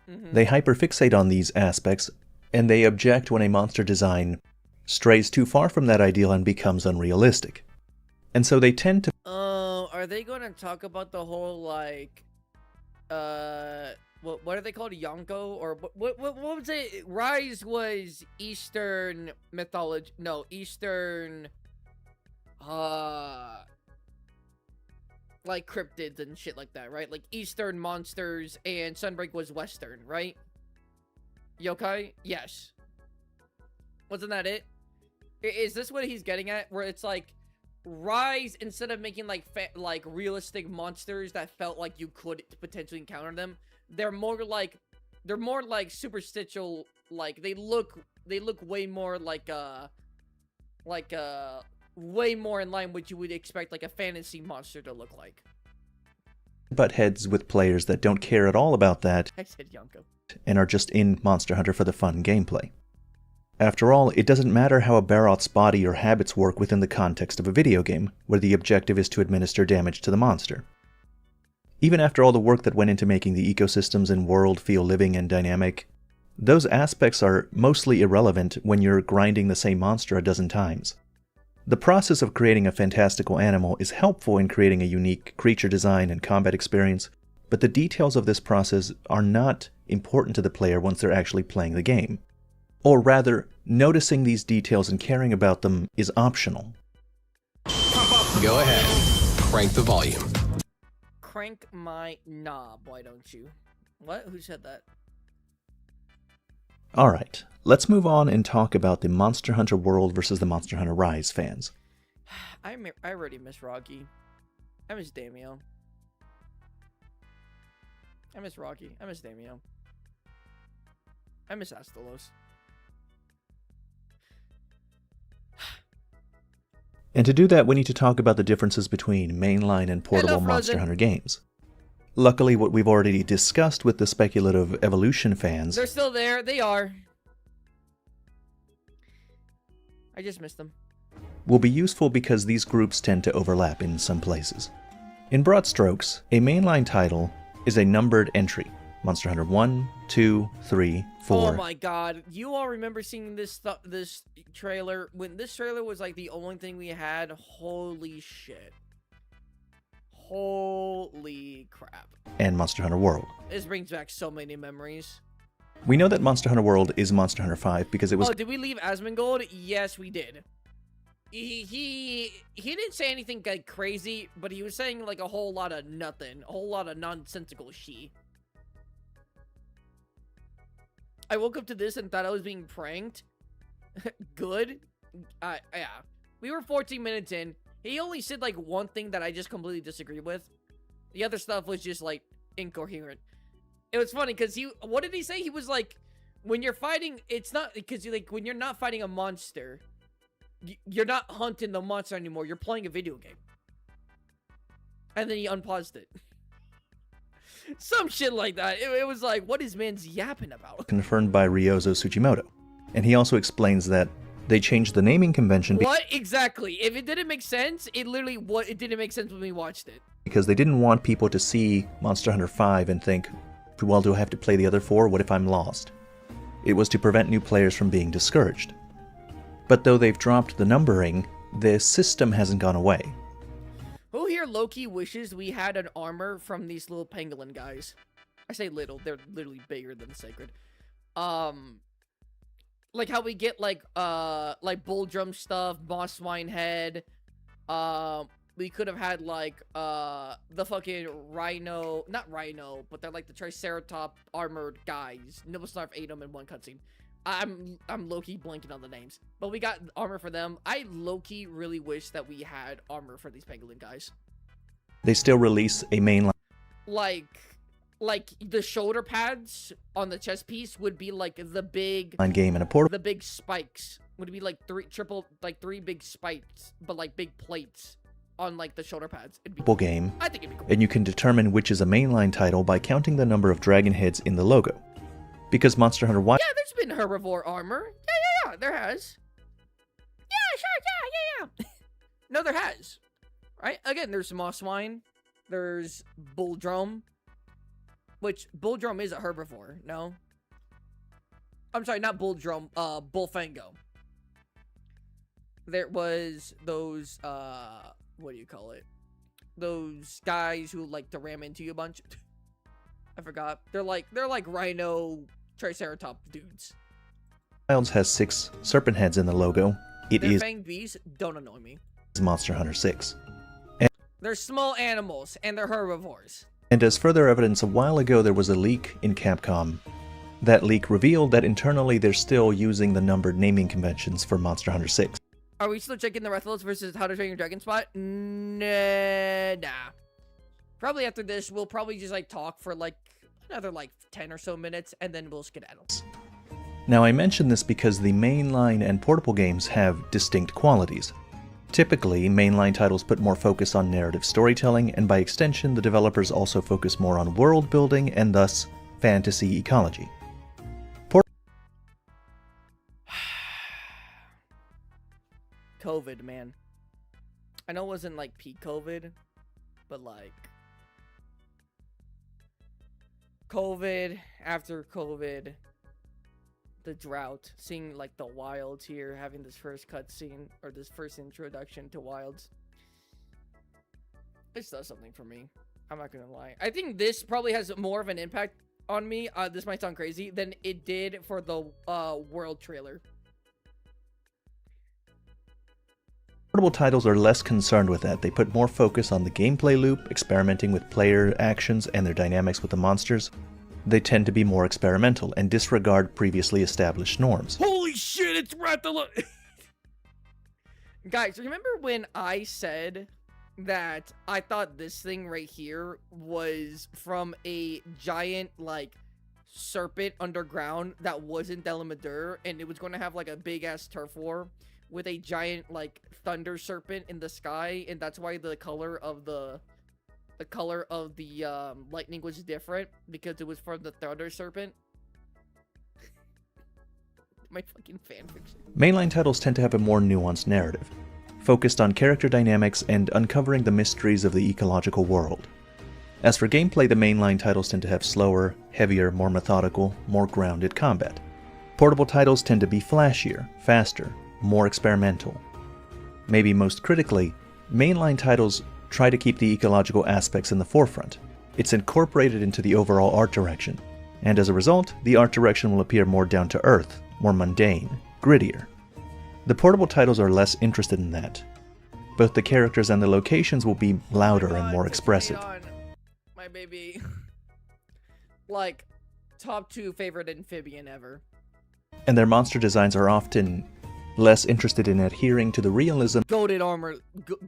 They hyperfixate on these aspects, and they object when a monster design strays too far from that ideal and becomes unrealistic. And so they tend to... Are they going to talk about the whole, like, what are they called? Yonko? Or what was it? Rise was Eastern mythology. No, Eastern, like cryptids and shit like that, right? Like Eastern monsters, and Sunbreak was Western, right? Yokai? Yes. Wasn't that it? Is this what he's getting at? Where it's like, Rise, instead of making like realistic monsters that felt like you could potentially encounter them, they're more like superstitious. Like they look way more like way more in line what you would expect like a fantasy monster to look like. Butt heads with players that don't care at all about that. I said Yonko. And are just in Monster Hunter for the fun gameplay. After all, it doesn't matter how a Barot's body or habits work within the context of a video game, where the objective is to administer damage to the monster. Even after all the work that went into making the ecosystems and world feel living and dynamic, those aspects are mostly irrelevant when you're grinding the same monster a dozen times. The process of creating a fantastical animal is helpful in creating a unique creature design and combat experience, but the details of this process are not important to the player once they're actually playing the game. Or rather, noticing these details and caring about them is optional. Go ahead. Crank the volume. Crank my knob, why don't you? What? Who said that? Alright, let's move on and talk about the Monster Hunter World versus the Monster Hunter Rise fans. I already miss Rocky. I miss Damio. I miss Rocky. I miss Damio. I miss Astalos. And to do that, we need to talk about the differences between mainline and portable Monster Hunter games. Luckily, what we've already discussed with the speculative evolution fans... They're still there. They are. I just missed them. ...will be useful because these groups tend to overlap in some places. In broad strokes, a mainline title is a numbered entry. Monster Hunter 1, 2, 3, 4... Oh my god. You all remember seeing this trailer? When this trailer was like the only thing we had? Holy shit. Holy crap. And Monster Hunter World. This brings back so many memories. We know that Monster Hunter World is Monster Hunter 5 because it was... Oh, did we leave Asmongold? Yes, we did. He didn't say anything like crazy, but he was saying like a whole lot of nothing. A whole lot of nonsensical shit. I woke up to this and thought I was being pranked. Good. Yeah. We were 14 minutes in. He only said like one thing that I just completely disagreed with. The other stuff was just like incoherent. It was funny because what did he say? He was like, when you're fighting, it's not because like when you're not fighting a monster, you're not hunting the monster anymore. You're playing a video game. And then he unpaused it. Some shit like that. It was like, what is man's yapping about? Confirmed by Ryozo Tsujimoto. And he also explains that they changed the naming convention... What? Exactly. If it didn't make sense, it didn't make sense when we watched it. Because they didn't want people to see Monster Hunter 5 and think, well, do I have to play the other 4? What if I'm lost? It was to prevent new players from being discouraged. But though they've dropped the numbering, the system hasn't gone away. Who here low-key wishes we had an armor from these little pangolin guys? I say little, they're literally bigger than Sacred. Like how we get like bull drum stuff, moss swine head. We could have had like the fucking rhino, not rhino, but they're like the triceratop armored guys. Nibblesnarf ate them in one cutscene. I'm low-key blanking on the names, but we got armor for them. I low-key really wish that we had armor for these pangolin guys. They still release a mainline Like the shoulder pads on the chest piece would be like the big game and a portable. the big spikes would be like three big spikes, but like big plates on like the shoulder pads. It'd be cool. Game, I think it'd be cool. and you can determine which is a mainline title by counting the number of dragon heads in the logo. Because Monster Hunter Y. Yeah, there's been herbivore armor. Yeah, there has. Yeah, sure, yeah. No, there has. Right? Again, there's moss swine. There's bull drum. Which, bull drum is a herbivore, no? I'm sorry, not bull drum, bullfango. There was those, what do you call it? Those guys who like to ram into you a bunch. I forgot. They're like rhino triceratop dudes. Wilds has 6 serpent heads in the logo. They're fanged beasts don't annoy me. Monster Hunter 6. They're small animals, and they're herbivores. And as further evidence, a while ago there was a leak in Capcom. That leak revealed that internally they're still using the numbered naming conventions for Monster Hunter 6. Are we still checking the Rathalos versus How to Train Your Dragon spot? Nah. Probably after this, we'll probably just like talk for like another like 10 or so minutes, and then we'll skedaddle. Now I mention this because the mainline and portable games have distinct qualities. Typically, mainline titles put more focus on narrative storytelling, and by extension, the developers also focus more on world building and thus fantasy ecology. COVID, man. I know it wasn't like peak COVID, but like COVID, after COVID, the drought, seeing like the wilds here, having this first cutscene or this first introduction to wilds, this does something for me. I'm not gonna lie. I think this probably has more of an impact on me. This might sound crazy than it did for the world trailer. Portable titles are less concerned with that. They put more focus on the gameplay loop, experimenting with player actions and their dynamics with the monsters. They tend to be more experimental and disregard previously established norms. Holy shit, it's Rathalos! Guys, remember when I said that I thought this thing right here was from a giant, like, serpent underground that wasn't Delamadur, and it was going to have, like, a big-ass turf war with a giant, like, thunder serpent in the sky, and that's why the color of the lightning was different, because it was from the thunder serpent. My fucking fanfiction. Mainline titles tend to have a more nuanced narrative, focused on character dynamics and uncovering the mysteries of the ecological world. As for gameplay, the mainline titles tend to have slower, heavier, more methodical, more grounded combat. Portable titles tend to be flashier, faster, more experimental. Maybe most critically, mainline titles try to keep the ecological aspects in the forefront. It's incorporated into the overall art direction, and as a result, the art direction will appear more down to earth, more mundane, grittier. The portable titles are less interested in that. Both the characters and the locations will be louder and more expressive. My baby. Like, top 2 favorite amphibian ever. And their monster designs are often less interested in adhering to the realism goated armor,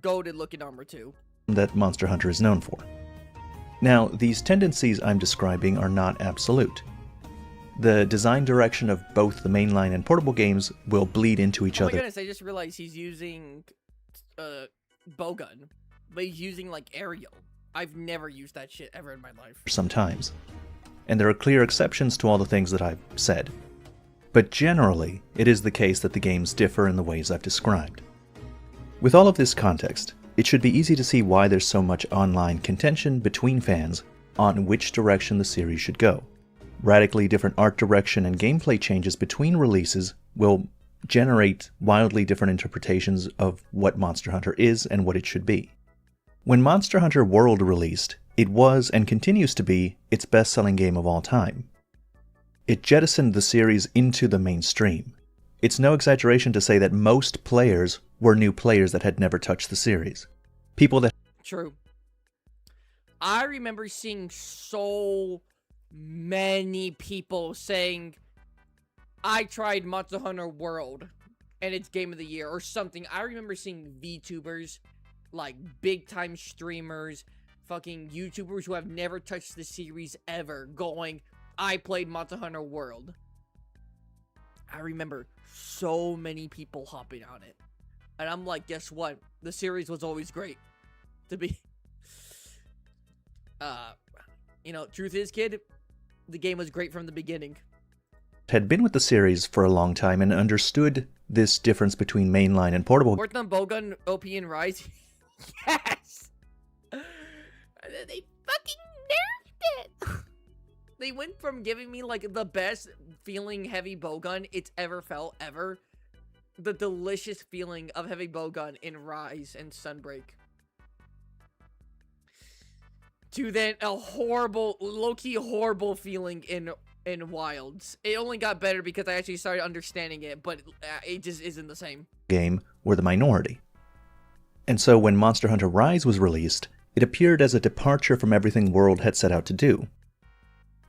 goated looking armor too, that Monster Hunter is known for. Now, these tendencies I'm describing are not absolute. The design direction of both the mainline and portable games will bleed into each other. Oh my goodness, I just realized he's using bowgun, but he's using like aerial. I've never used that shit ever in my life. Sometimes. And there are clear exceptions to all the things that I've said. But generally, it is the case that the games differ in the ways I've described. With all of this context, it should be easy to see why there's so much online contention between fans on which direction the series should go. Radically different art direction and gameplay changes between releases will generate wildly different interpretations of what Monster Hunter is and what it should be. When Monster Hunter World released, it was and continues to be its best-selling game of all time. It jettisoned the series into the mainstream. It's no exaggeration to say that most players were new players that had never touched the series. People that... True. I remember seeing so many people saying, I tried Monster Hunter World and it's Game of the Year or something. I remember seeing VTubers, like big time streamers, fucking YouTubers who have never touched the series ever, going, I played Monster Hunter World. I remember so many people hopping on it. And I'm like, guess what? The series was always great. To be... you know, truth is, kid, the game was great from the beginning. Had been with the series for a long time and understood this difference between mainline and portable. Worked on Bowgun, OP, and Rise. Yes! They fucking nerfed it! They went from giving me, like, the best feeling heavy bowgun it's ever felt, ever. The delicious feeling of heavy bowgun in Rise and Sunbreak. To then a horrible, low-key horrible feeling in Wilds. It only got better because I actually started understanding it, but it just isn't the same. Game were the minority. And so when Monster Hunter Rise was released, it appeared as a departure from everything World had set out to do.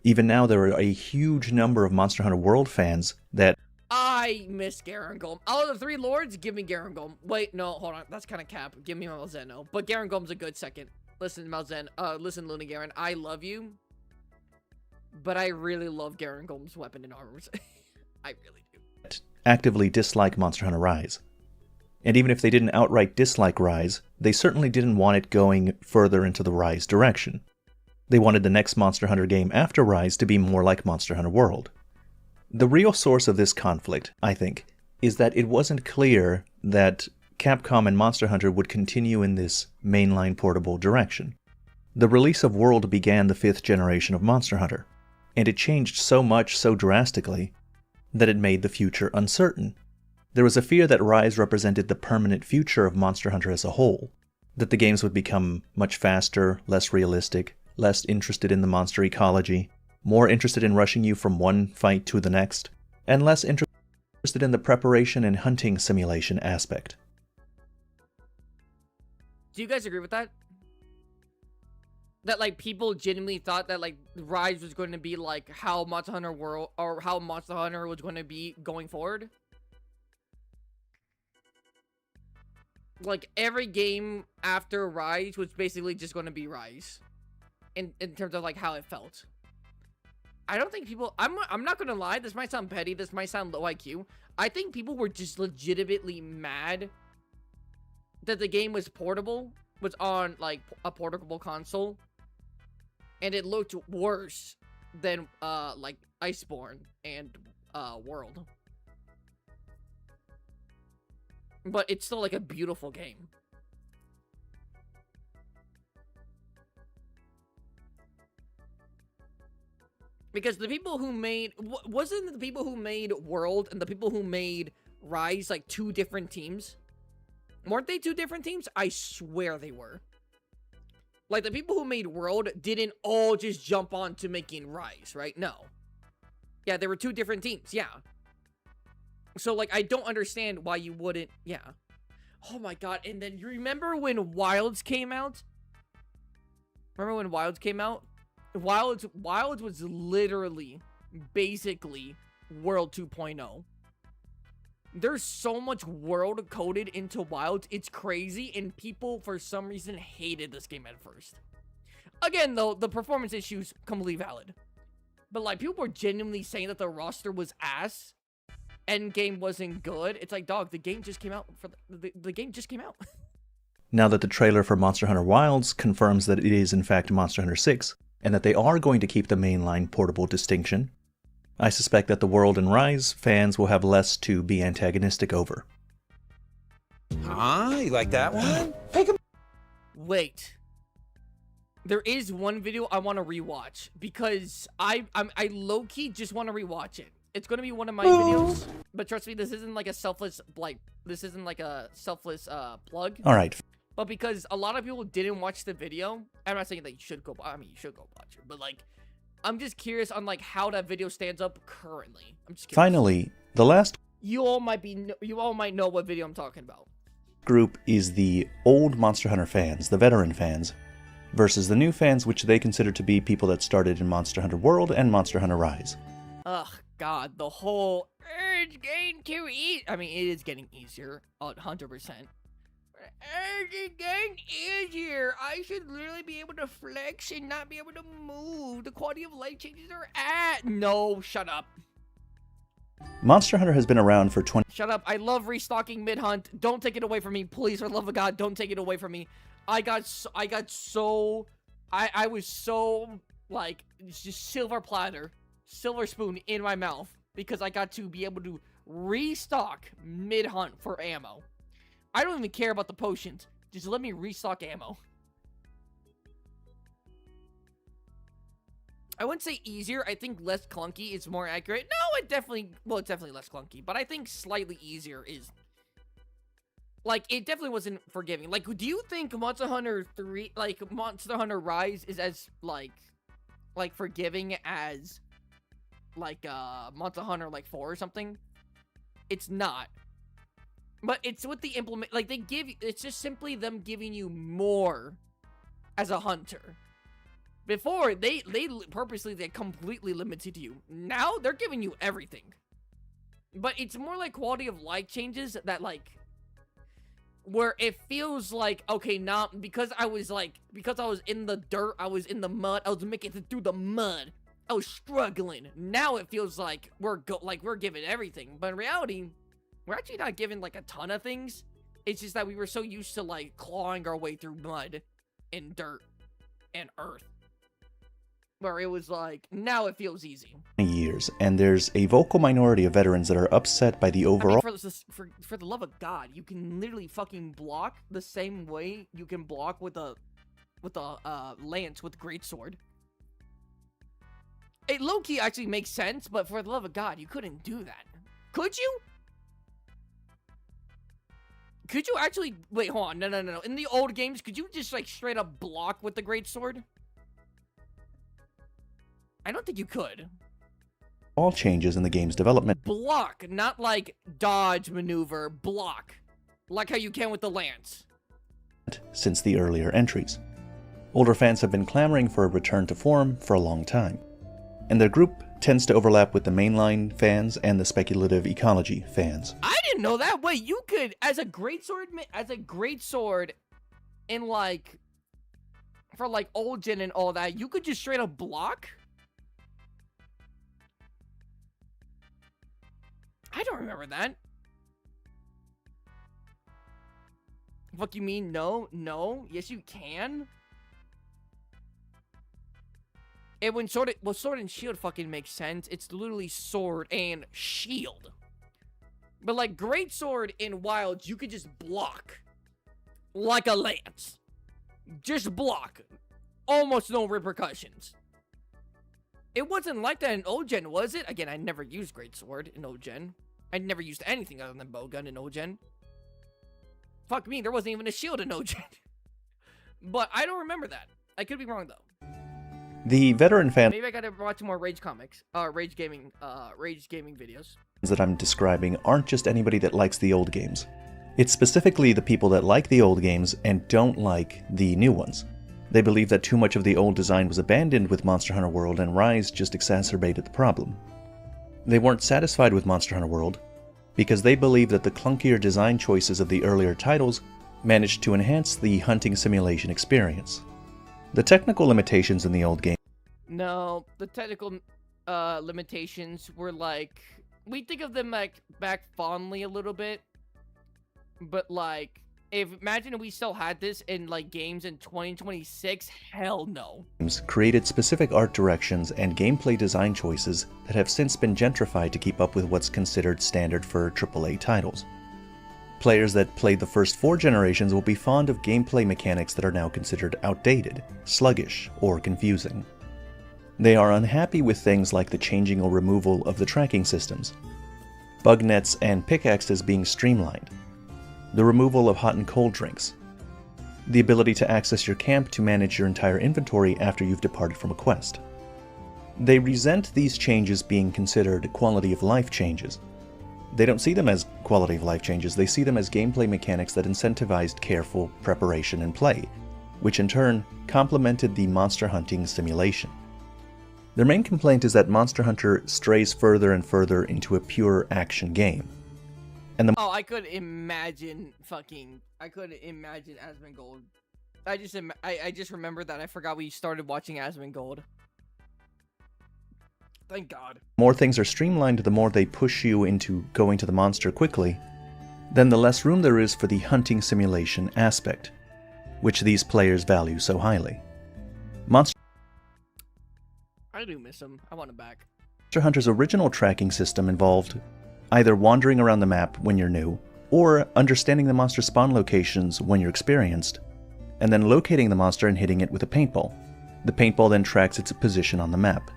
Even now, there are a huge number of Monster Hunter World fans that... I miss Garangolm. Out of the three lords, give me Garangolm. Wait, no, hold on. That's kind of cap. Give me Malzeno. But Garangolm's a good second. Listen, Malzen. Listen, Lunagaron. I love you. But I really love Garangolm's weapon and armors. I really do. Actively dislike Monster Hunter Rise. And even if they didn't outright dislike Rise, they certainly didn't want it going further into the Rise direction. They wanted the next Monster Hunter game after Rise to be more like Monster Hunter World. The real source of this conflict, I think, is that it wasn't clear that Capcom and Monster Hunter would continue in this mainline portable direction. The release of World began the 5th generation of Monster Hunter, and it changed so much so drastically that it made the future uncertain. There was a fear that Rise represented the permanent future of Monster Hunter as a whole, that the games would become much faster, less realistic, less interested in the monster ecology, more interested in rushing you from one fight to the next, and less interested in the preparation and hunting simulation aspect. Do you guys agree with that? That, like, people genuinely thought that, like, Rise was going to be, like, how Monster Hunter World, or how Monster Hunter was going to be going forward? Like, every game after Rise was basically just going to be Rise. In terms of, like, how it felt. I don't think people... I'm not gonna lie, this might sound petty, this might sound low IQ. I think people were just legitimately mad that the game was portable, was on, like, a portable console, and it looked worse than, like, Iceborne and, World. But it's still, like, a beautiful game. Because the people who made... Wasn't the people who made World and the people who made Rise, like, two different teams? Weren't they two different teams? I swear they were. Like, the people who made World didn't all just jump on to making Rise, right? No. Yeah, there were two different teams, yeah. So, like, I don't understand why you wouldn't... Yeah. Oh my god, and then you remember when Wilds came out? Remember when Wilds came out? Wilds was literally, basically, World 2.0. There's so much world coded into Wilds, it's crazy, and people, for some reason, hated this game at first. Again, though, the performance issues, completely valid. But, like, people were genuinely saying that the roster was ass, endgame wasn't good. It's like, dog, the game just came out. The game just came out. Now that the trailer for Monster Hunter Wilds confirms that it is, in fact, Monster Hunter 6, and that they are going to keep the mainline portable distinction, I suspect that the World and Rise fans will have less to be antagonistic over. Huh? You like that one? Wait. There is one video I want to rewatch, because I low-key just want to rewatch it. It's going to be one of my videos, but trust me, this isn't like a selfless, like, this isn't like a selfless, plug. Alright. but because a lot of people didn't watch the video, I'm not saying that you should go, I mean, you should go watch it, but like, I'm just curious on like how that video stands up currently. I'm just curious. Finally, the last You all might know what video I'm talking about. group is the old Monster Hunter fans, the veteran fans, versus the new fans, which they consider to be people that started in Monster Hunter World and Monster Hunter Rise. Ugh, God, the whole, it's getting too easy. I mean, it is getting easier, 100%. It's getting easier. I should literally be able to flex and not be able to move. The quality of life changes are at. No, shut up. Monster Hunter has been around for 20 Shut up. I love restocking mid-hunt. Don't take it away from me. Please, for the love of God, don't take it away from me. I was so, like, just silver platter, silver spoon in my mouth because I got to be able to restock mid-hunt for ammo. I don't even care about the potions. Just let me restock ammo. I wouldn't say easier. I think less clunky is more accurate. No, it's definitely less clunky. But I think slightly easier is... Like, it definitely wasn't forgiving. Like, do you think Monster Hunter 3... Like, Monster Hunter Rise is as, like forgiving as... Like, Monster Hunter, like, 4 or something? It's not. But it's with the implement... Like, they give... It's just simply them giving you more as a hunter. Before, they purposely, they completely limited you. Now, they're giving you everything. But it's more like quality of life changes that, like, where it feels like, okay, now, because I was in the dirt, I was in the mud, I was making it through the mud, I was struggling. Now it feels like we're giving everything. But in reality, we're actually not giving, like, a ton of things. It's just that we were so used to, like, clawing our way through mud and dirt and earth. Where it was like, now it feels easy. years, and there's a vocal minority of veterans that are upset by the overall... I mean, for the love of God, you can literally fucking block the same way you can block with a lance with greatsword. It low-key actually makes sense, but for the love of God, you couldn't do that. Could you? Could you actually... Wait, hold on. No. In the old games, could you just, like, straight up block with the greatsword? I don't think you could. All changes in the game's development. Block, not like dodge maneuver. Block. Like how you can with the lance. Since the earlier entries. Older fans have been clamoring for a return to form for a long time. And their group tends to overlap with the mainline fans and the speculative ecology fans. I didn't know that. Wait, you could, as a greatsword in like, for like old gen and all that, you could just straight up block? I don't remember that. Fuck, you mean no? No? Yes, you can? And when sword and shield fucking makes sense, it's literally sword and shield. But like great sword in wilds, you could just block. Like a lance. Just block. Almost no repercussions. It wasn't like that in OGen, was it? Again, I never used greatsword in OGen. I never used anything other than bowgun in OGen. Fuck me, there wasn't even a shield in OGen. But I don't remember that. I could be wrong though. The veteran fans Maybe I gotta watch more Rage comics. Rage gaming videos. that I'm describing aren't just anybody that likes the old games. It's specifically the people that like the old games and don't like the new ones. They believe that too much of the old design was abandoned with Monster Hunter World, and Rise just exacerbated the problem. They weren't satisfied with Monster Hunter World because they believe that the clunkier design choices of the earlier titles managed to enhance the hunting simulation experience. The technical limitations in the old game... No, the technical limitations were like... We think of them like back fondly a little bit, but like... Imagine if we still had this in, like, games in 2026, hell no. Created specific art directions and gameplay design choices that have since been gentrified to keep up with what's considered standard for AAA titles. Players that played the first 4 generations will be fond of gameplay mechanics that are now considered outdated, sluggish, or confusing. They are unhappy with things like the changing or removal of the tracking systems, bug nets and pickaxes being streamlined, the removal of hot and cold drinks, the ability to access your camp to manage your entire inventory after you've departed from a quest. They resent these changes being considered quality of life changes. They don't see them as quality of life changes, they see them as gameplay mechanics that incentivized careful preparation and play, which in turn complemented the monster hunting simulation. Their main complaint is that Monster Hunter strays further and further into a pure action game. And I could imagine Asmongold. I just remembered that I forgot we started watching Asmongold. Thank God. more things are streamlined, the more they push you into going to the monster quickly, then the less room there is for the hunting simulation aspect, which these players value so highly. I do miss him. I want him back. Monster Hunter's original tracking system involved either wandering around the map when you're new, or understanding the monster spawn locations when you're experienced, and then locating the monster and hitting it with a paintball. The paintball then tracks its position on the map.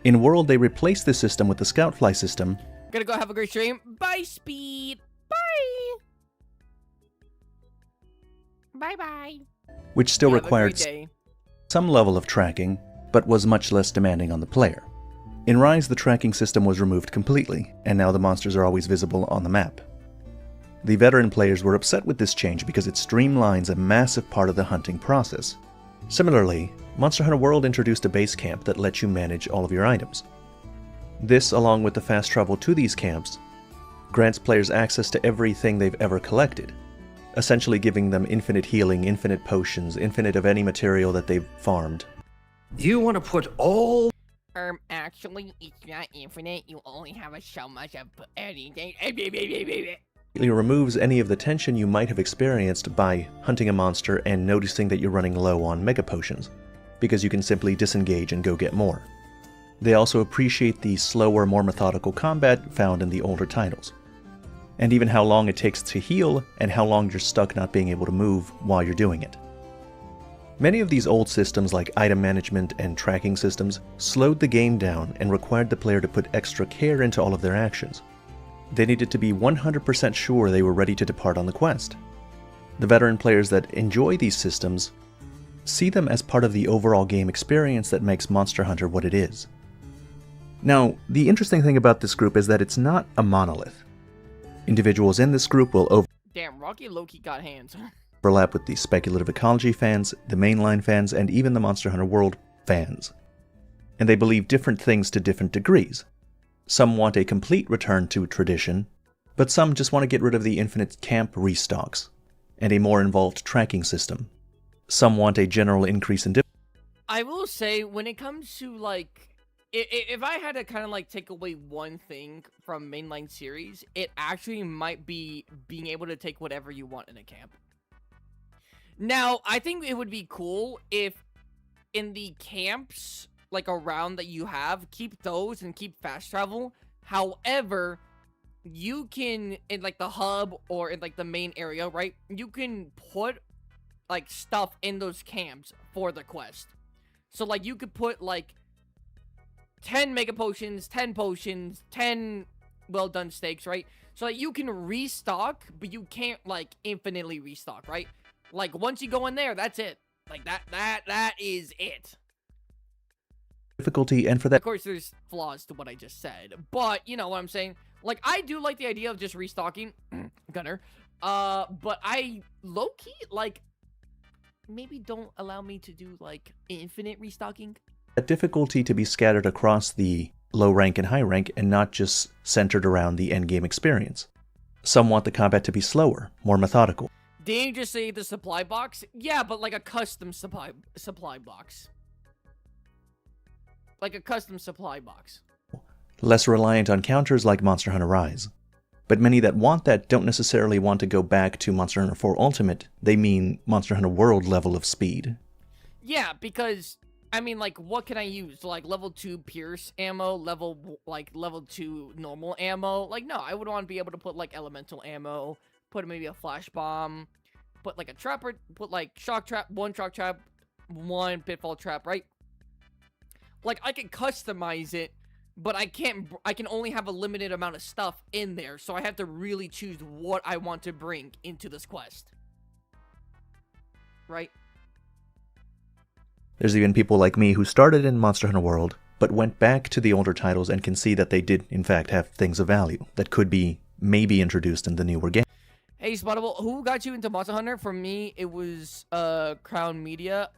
In World, they replaced this system with the Scoutfly system. Gonna go have a great stream. Bye, Speed. Bye. Bye-bye. Which still Have a required great day. some level of tracking, but was much less demanding on the player. In Rise, the tracking system was removed completely, and now the monsters are always visible on the map. The veteran players were upset with this change because it streamlines a massive part of the hunting process. Similarly, Monster Hunter World introduced a base camp that lets you manage all of your items. This, along with the fast travel to these camps, grants players access to everything they've ever collected, essentially giving them infinite healing, infinite potions, infinite of any material that they've farmed. You want to put all... Actually, it's not infinite. You only have so much of anything. It removes any of the tension you might have experienced by hunting a monster and noticing that you're running low on mega potions, because you can simply disengage and go get more. They also appreciate the slower, more methodical combat found in the older titles, and even how long it takes to heal and how long you're stuck not being able to move while you're doing it. Many of these old systems like item management and tracking systems slowed the game down and required the player to put extra care into all of their actions. They needed to be 100% sure they were ready to depart on the quest. The veteran players that enjoy these systems see them as part of the overall game experience that makes Monster Hunter what it is. Now, the interesting thing about this group is that it's not a monolith. Individuals in this group will Damn, Rocky Loki got hands. overlap with the speculative ecology fans, the mainline fans, and even the Monster Hunter World fans. And they believe different things to different degrees. Some want a complete return to tradition, but some just want to get rid of the infinite camp restocks and a more involved tracking system. Some want a general increase in I will say, when it comes to, like, if I had to kind of, like, take away one thing from mainline series, it actually might be being able to take whatever you want in a camp. Now, I think it would be cool if in the camps, like, around that you have, keep those and keep fast travel. However, you can, in, like, the hub or in, like, the main area, right? You can put, like, stuff in those camps for the quest. So, like, you could put, like, 10 mega potions, 10 potions, 10 well-done steaks, right? So that you can restock, but you can't, like, infinitely restock, right? Like, once you go in there, that's it. Like, that is it. difficulty, and for that Of course, there's flaws to what I just said, but you know what I'm saying? Like, I do like the idea of just restocking, Gunner, but I, low-key, like, maybe don't allow me to do, like, infinite restocking. that difficulty to be scattered across the low rank and high rank and not just centered around the endgame experience. Some want the combat to be slower, more methodical. Didn't you just say the supply box? Yeah, but like a custom supply box. Like a custom supply box. Less reliant on counters like Monster Hunter Rise. But many that want that don't necessarily want to go back to Monster Hunter 4 Ultimate, they mean Monster Hunter World level of speed. Yeah, because, I mean, like, what can I use? Like, level 2 Pierce ammo, level 2 normal ammo? Like, no, I would want to be able to put, like, elemental ammo, put maybe a flash bomb, put, like, a trapper, put, like, shock trap, one pitfall trap, right? Like, I can customize it, but I can only have a limited amount of stuff in there, so I have to really choose what I want to bring into this quest. right? There's even people like me who started in Monster Hunter World, but went back to the older titles and can see that they did, in fact, have things of value that could be maybe introduced in the newer game. Hey, Spottable, who got you into Monster Hunter? For me, it was Crow Media.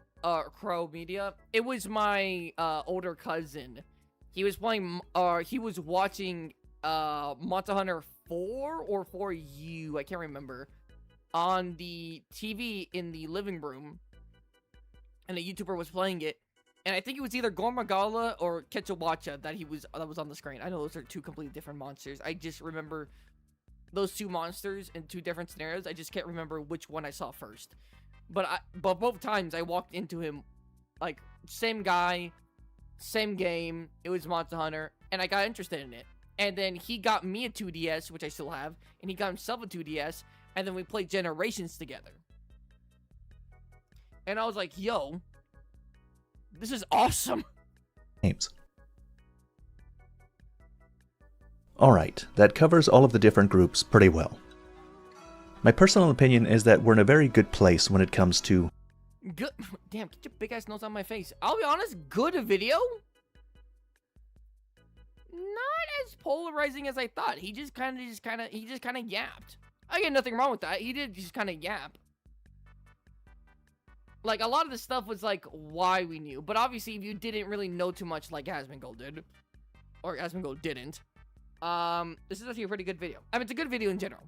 It was my older cousin. He was playing, he was watching Monster Hunter 4 or 4U, I can't remember, on the TV in the living room, and a YouTuber was playing it, and I think it was either Gormagala or Quetzalwacha that was on the screen. I know those are two completely different monsters. I just remember those two monsters in two different scenarios. I just can't remember which one I saw first. But both times I walked into him, like, same guy, same game. It was Monster Hunter, and I got interested in it. And then he got me a 2DS, which I still have, and he got himself a 2DS, and then we played Generations together. And I was like, yo, this is awesome. Games. Alright, that covers all of the different groups pretty well. My personal opinion is that we're in a very good place when it comes to... Good. Damn, get your big ass nose on my face. I'll be honest, good video? Not as polarizing as I thought. He just kind of yapped. I get nothing wrong with that. He did just kind of yap. Like, a lot of the stuff was, like, why we knew. But obviously, if you didn't really know too much like Asmongold did, or Asmongold didn't, this is actually a pretty good video. I mean, it's a good video in general.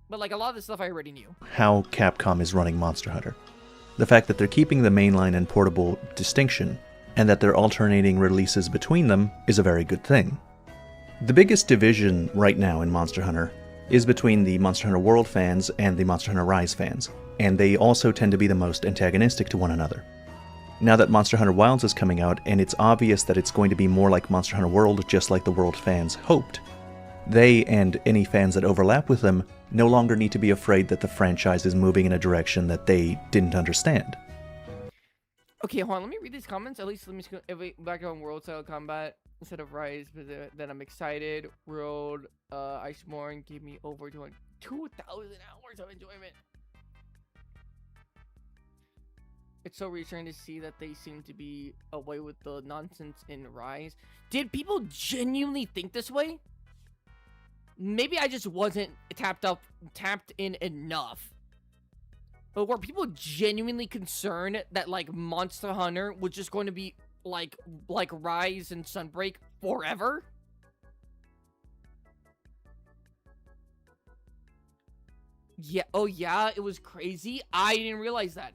But, like, a lot of the stuff I already knew. How Capcom is running Monster Hunter. The fact that they're keeping the mainline and portable distinction, and that they're alternating releases between them, is a very good thing. The biggest division right now in Monster Hunter is between the Monster Hunter World fans and the Monster Hunter Rise fans, and they also tend to be the most antagonistic to one another. Now that Monster Hunter Wilds is coming out, and it's obvious that it's going to be more like Monster Hunter World, just like the World fans hoped, they, and any fans that overlap with them, no longer need to be afraid that the franchise is moving in a direction that they didn't understand. Okay, hold on, let me read these comments. At least let me back on World Style Combat instead of Rise, but then I'm excited. World, Iceborne gave me over 2,000 hours of enjoyment. It's so reassuring to see that they seem to be away with the nonsense in Rise. Did people genuinely think this way? Maybe I just wasn't tapped in enough. But were people genuinely concerned that, like, Monster Hunter was just going to be like Rise and Sunbreak forever? Yeah, oh yeah, it was crazy. I didn't realize that.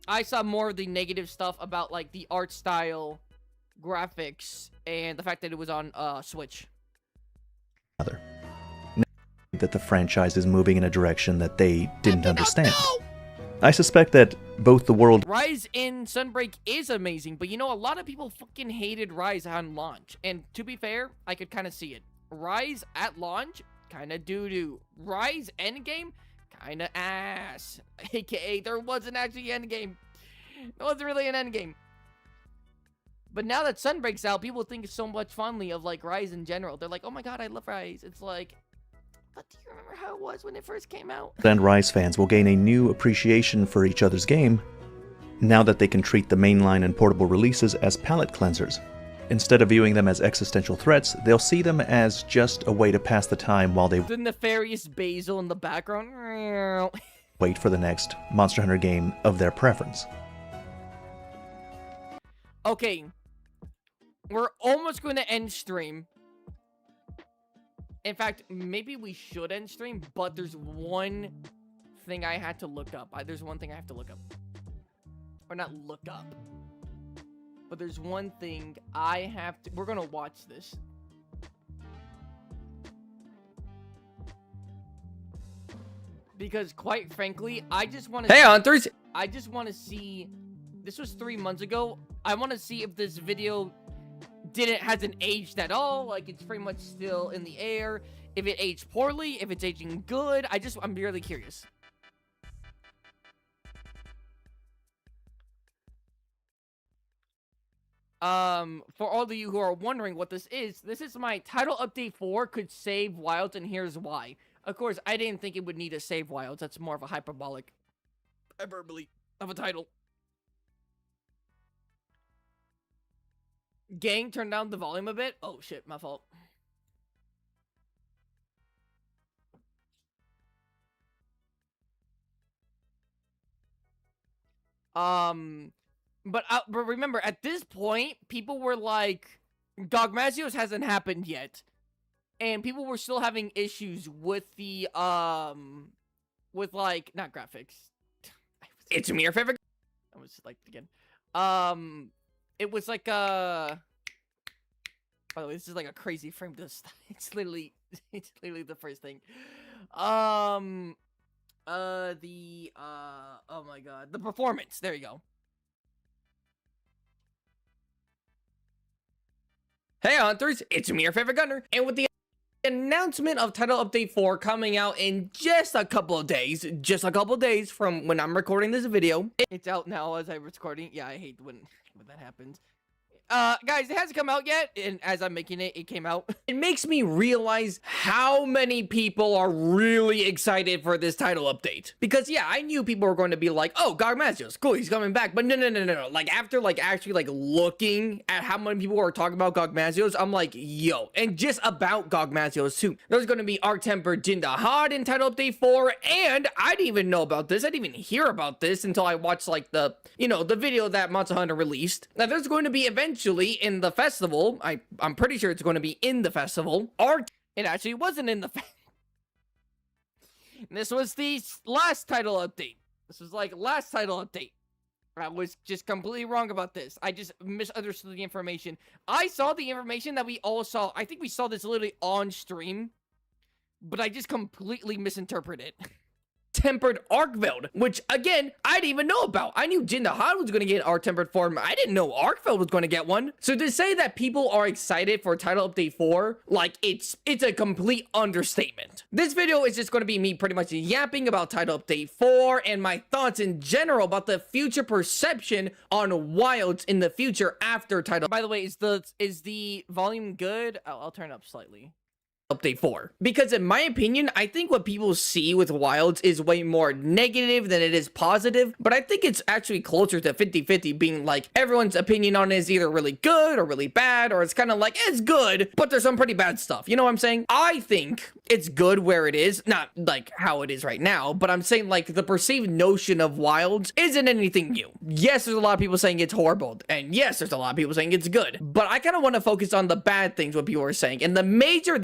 I saw more of the negative stuff about, like, the art style, graphics, and the fact that it was on Switch. That the franchise is moving in a direction that they didn't understand. I suspect that both the World... Rise in Sunbreak is amazing, but you know, a lot of people fucking hated Rise on launch. And to be fair, I could kind of see it. Rise at launch, kind of doo-doo. Rise endgame, kind of ass. AKA, there wasn't actually an endgame. There wasn't really an endgame. But now that Sunbreak's out, people think so much fondly of, like, Rise in general. They're like, oh my god, I love Rise. It's like... But do you remember how it was when it first came out? And Rise fans will gain a new appreciation for each other's game now that they can treat the mainline and portable releases as palate cleansers. Instead of viewing them as existential threats, they'll see them as just a way to pass the time while they... The nefarious Basil in the background. Wait for the next Monster Hunter game of their preference. Okay. We're almost going to end stream. In fact, maybe we should end stream, but there's one thing I had to look up. There's one thing I have to look up. Or not look up. But there's one thing I have to... We're gonna watch this. Because, quite frankly, I just want to... Hey, Hunters! I just want to see... This was 3 months ago. I want to see if this video... hasn't aged at all, like it's pretty much still in the air, if it aged poorly, if it's aging good. I'm really curious. For all of you who are wondering what this is my title update for Could Save Wilds, and here's why. Of course, I didn't think it would need a save Wilds. That's more of a hyperbole. of a title. Gang, turn down the volume a bit. Oh shit, my fault. But remember, at this point, people were like, Gogmazios hasn't happened yet. And people were still having issues with the, with like, not graphics. It's me, your favorite. I was like, again. It was like, by the way, this is like a crazy frame to stop. It's literally the first thing. Oh my god, the performance. There you go. Hey hunters, it's me, your favorite gunner, and with the announcement of Title Update 4 coming out in just a couple of days from when I'm recording this video. It's out now as I'm recording. Yeah, I hate when that happens. Guys, it hasn't come out yet, and as I'm making it, it came out. It makes me realize how many people are really excited for this title update. Because, yeah, I knew people were going to be like, oh, Gogmazios, cool, he's coming back. But no. Like, after, like, actually, like, looking at how many people are talking about Gogmazios, I'm like, yo. And just about Gogmazios, too. There's going to be Arc-Tempered Jindahad in Title Update 4, and I didn't even know about this. I didn't even hear about this until I watched, like, the video that Monster Hunter released. Now, there's going to be eventually in the festival, I'm pretty sure it's going to be in the festival. It actually wasn't in the this was the last title update. This was like last title update. I was just completely wrong about this. I just misunderstood the information. I saw the information that we all saw. I think we saw this literally on stream, but I just completely misinterpreted it. Tempered Arcveld, which again I didn't even know about. I knew Jindahad was going to get Arc-Tempered form. I didn't know Arcveld was going to get one. So to say that people are excited for Title Update 4, like it's a complete understatement. This video is just going to be me pretty much yapping about Title Update 4 and my thoughts in general about the future perception on Wilds in the future after Title. By the way, is the volume good? I'll turn it up slightly. Update 4. Because in my opinion, I think what people see with Wilds is way more negative than it is positive, but I think it's actually closer to 50-50, being like everyone's opinion on it is either really good or really bad, or it's kind of like it's good, but there's some pretty bad stuff. You know what I'm saying? I think it's good where it is, not like how it is right now, but I'm saying like the perceived notion of Wilds isn't anything new. Yes, there's a lot of people saying it's horrible, and yes, there's a lot of people saying it's good, but I kind of want to focus on the bad things what people are saying, and the major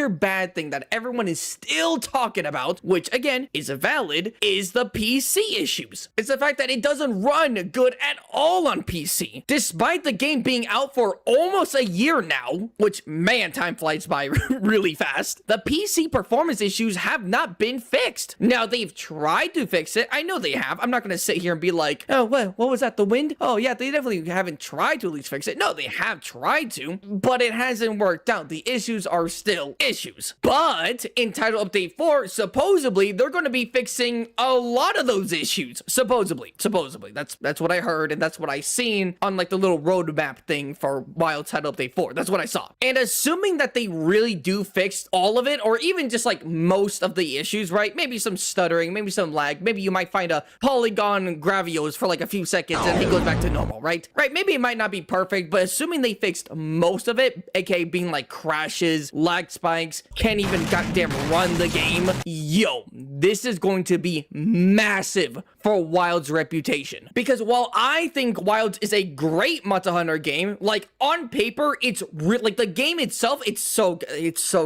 bad thing that everyone is still talking about, which again is valid, is the PC issues. It's the fact that it doesn't run good at all on PC, despite the game being out for almost a year now, which, man, time flies by really fast. The PC performance issues have not been fixed. Now, they've tried to fix it. I know they have. I'm not going to sit here and be like, oh, what was that, the wind? Oh, yeah, they definitely haven't tried to at least fix it. No, they have tried to, but it hasn't worked out. The issues are still issues. But in Title Update 4, supposedly they're going to be fixing a lot of those issues. Supposedly. That's what I heard, and that's what I seen on like the little roadmap thing for Wild Title Update 4. That's what I saw. And assuming that they really do fix all of it, or even just like most of the issues, right? Maybe some stuttering, maybe some lag, maybe you might find a polygon Gravios for like a few seconds and he goes back to normal, right? Maybe it might not be perfect, but assuming they fixed most of it, aka being like crashes, lag spikes, can't even goddamn run the game, yo, this is going to be massive for Wild's reputation. Because while I think Wilds is a great Monster Hunter game, like on paper, it's like the game itself, it's so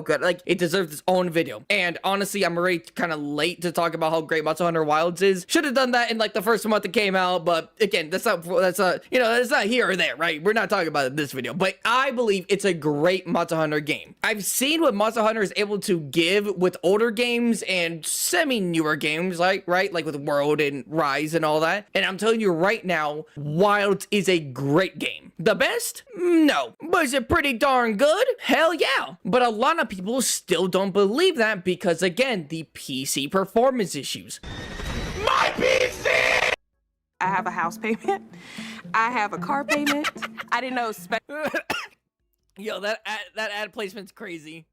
good. Like it deserves its own video. And honestly, I'm already kind of late to talk about how great Monster Hunter Wilds is. Should have done that in like the first month it came out, but again, that's not here or there, right? We're not talking about it in this video, but I believe it's a great Monster Hunter game. I've seen what Monster Hunter is able to give with older games and semi-newer games, like, right? Like with World and Rise and all that. And I'm telling you right now, Wilds is a great game. The best? No. But is it pretty darn good? Hell yeah. But a lot of people still don't believe that because, again, the PC performance issues. My PC! I have a house payment. I have a car payment. I didn't know. Yo, that ad placement's crazy.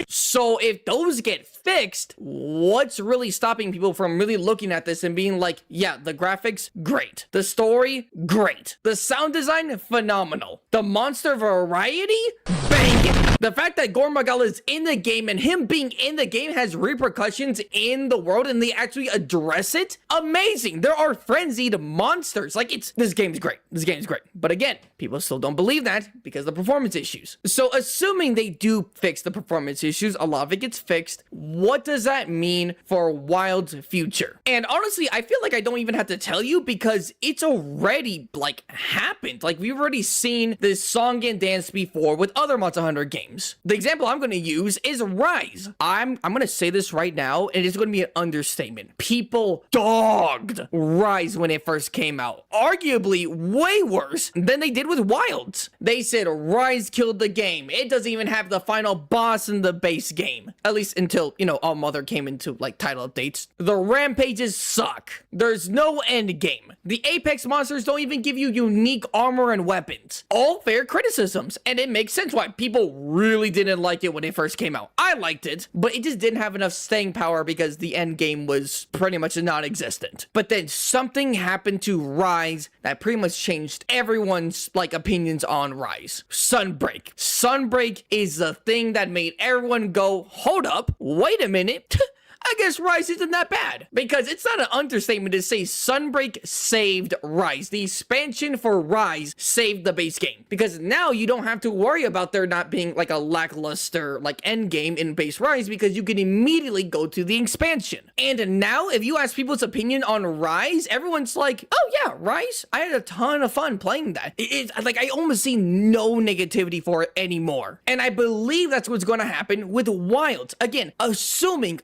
So if those get fixed, what's really stopping people from really looking at this and being like, yeah, the graphics, great. The story, great. The sound design, phenomenal. The monster variety, banging. The fact that Gore Magala is in the game and him being in the game has repercussions in the world and they actually address it, amazing. There are frenzied monsters. Like, this game's great. This game's great. But again, people still don't believe that because of the performance issues. So assuming they do fix the performance issues, a lot of it gets fixed. What does that mean for Wild's future? And honestly, I feel like I don't even have to tell you because it's already like happened. Like, we've already seen this song and dance before with other Monster Hunter games. The example I'm going to use is Rise. I'm going to say this right now, and it's going to be an understatement. People dogged Rise when it first came out. Arguably way worse than they did with Wilds. They said Rise killed the game. It doesn't even have the final boss in the base game. At least until, All Mother came into, like, title updates. The rampages suck. There's no end game. The Apex monsters don't even give you unique armor and weapons. All fair criticisms, and it makes sense why people really didn't like it when it first came out. I liked it, but it just didn't have enough staying power because the end game was pretty much non-existent. But then something happened to Rise that pretty much changed everyone's opinions on Rise. Sunbreak. Sunbreak is the thing that made everyone go, hold up, wait a minute. I guess Rise isn't that bad. Because it's not an understatement to say Sunbreak saved Rise. The expansion for Rise saved the base game. Because now you don't have to worry about there not being a lackluster end game in base Rise because you can immediately go to the expansion. And now if you ask people's opinion on Rise, everyone's like, oh yeah, Rise, I had a ton of fun playing that. It's I almost see no negativity for it anymore. And I believe that's what's going to happen with Wilds. Again, assuming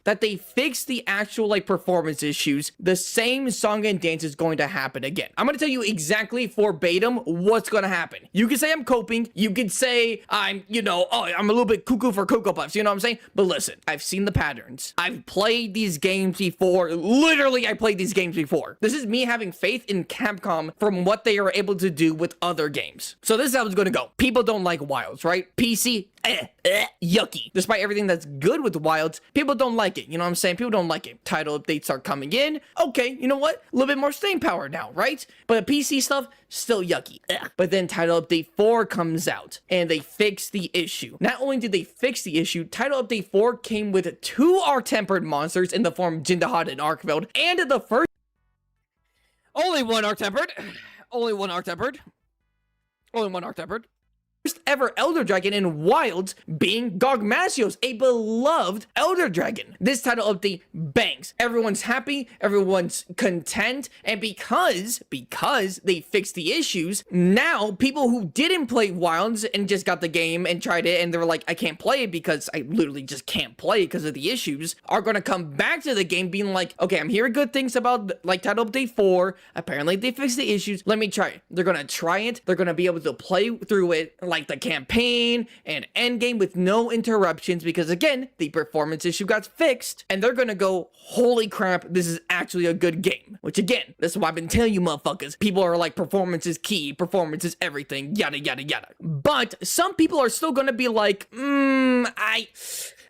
that they fix the actual performance issues, the same song and dance is going to happen again. I'm going to tell you exactly verbatim what's going to happen. You can say I'm coping. You can say I'm, I'm a little bit cuckoo for Cocoa Puffs. You know what I'm saying? But listen, I've seen the patterns. I've played these games before. Literally, I played these games before. This is me having faith in Capcom from what they are able to do with other games. So this is how it's going to go. People don't like Wilds, right? PC, yucky. Despite everything that's good with Wilds, people don't like it. You know what I'm saying? People don't like it. Title updates are coming in. Okay, you know what? A little bit more staying power now, right? But the PC stuff, still yucky. But then Title Update 4 comes out, and they fix the issue. Not only did they fix the issue, Title Update 4 came with 2 Arc-Tempered monsters in the form of Jindahad and Arkveld, and the first... Only one Arc-Tempered. Only one Arc-Tempered. Only one Arc-Tempered. First ever Elder Dragon in Wilds being Gogmasios, a beloved Elder Dragon. This title update bangs. Everyone's happy, everyone's content, and because they fixed the issues, now people who didn't play Wilds and just got the game and tried it and they were like, I can't play it because I literally just can't play because of the issues, are going to come back to the game being like, okay, I'm hearing good things about title update 4. Apparently they fixed the issues. Let me try it. They're going to try it. They're going to be able to play through it the campaign and endgame with no interruptions because again, the performance issue got fixed and they're gonna go, holy crap, this is actually a good game. Which again, this is why I've been telling you motherfuckers, people are like, performance is key, performance is everything, yada yada yada. But some people are still gonna be like,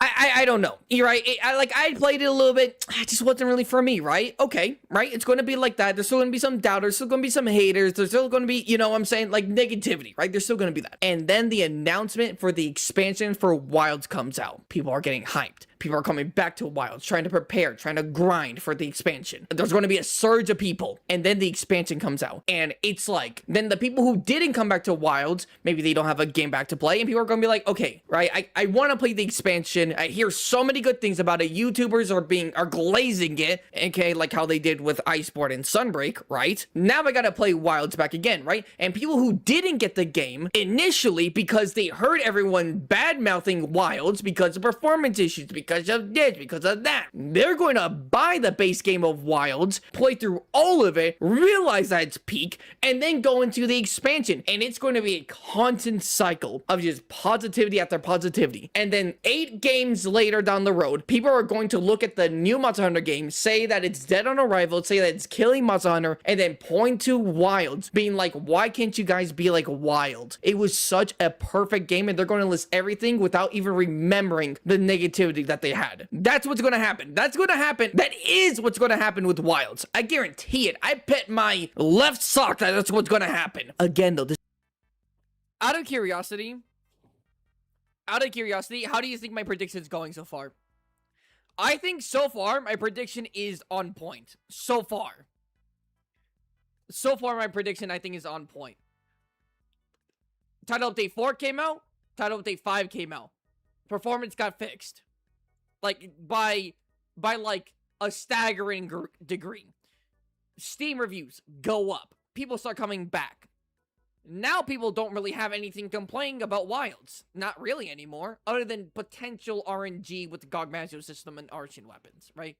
I don't know. You're right. I played it a little bit. It just wasn't really for me, right? Okay, right? It's going to be like that. There's still going to be some doubters. Still going to be some haters. There's still going to be, what I'm saying, negativity, right? There's still going to be that. And then the announcement for the expansion for Wilds comes out. People are getting hyped. People are coming back to Wilds, trying to prepare, trying to grind for the expansion. There's going to be a surge of people, and then the expansion comes out. And it's then the people who didn't come back to Wilds, maybe they don't have a game back to play, and people are going to be like, okay, right, I want to play the expansion. I hear so many good things about it. YouTubers are glazing it, okay, like how they did with Iceborne and Sunbreak, right? Now I got to play Wilds back again, right? And people who didn't get the game initially because they heard everyone bad-mouthing Wilds because of performance issues, because because of this, because of that. They're going to buy the base game of Wilds, play through all of it, realize that it's peak, and then go into the expansion. And it's going to be a constant cycle of just positivity after positivity. And then 8 games later down the road, people are going to look at the new Monster Hunter game, say that it's dead on arrival, say that it's killing Monster Hunter, and then point to Wilds, being like, why can't you guys be like Wild? It was such a perfect game, and they're going to list everything without even remembering the negativity that they had. That's what's going to happen. That's going to happen. That is what's going to happen with Wilds. I guarantee it. I bet my left sock that that's what's going to happen. Again, though, this... Out of curiosity, how do you think my prediction is going so far? I think so far, my prediction is on point. So far, my prediction, I think, is on point. Title Update 4 came out. Title Update 5 came out. Performance got fixed. Like, by like, a staggering degree. Steam reviews go up. People start coming back. Now people don't really have anything complaining about Wilds. Not really anymore. Other than potential RNG with the GOG Massacre system and arching weapons, right?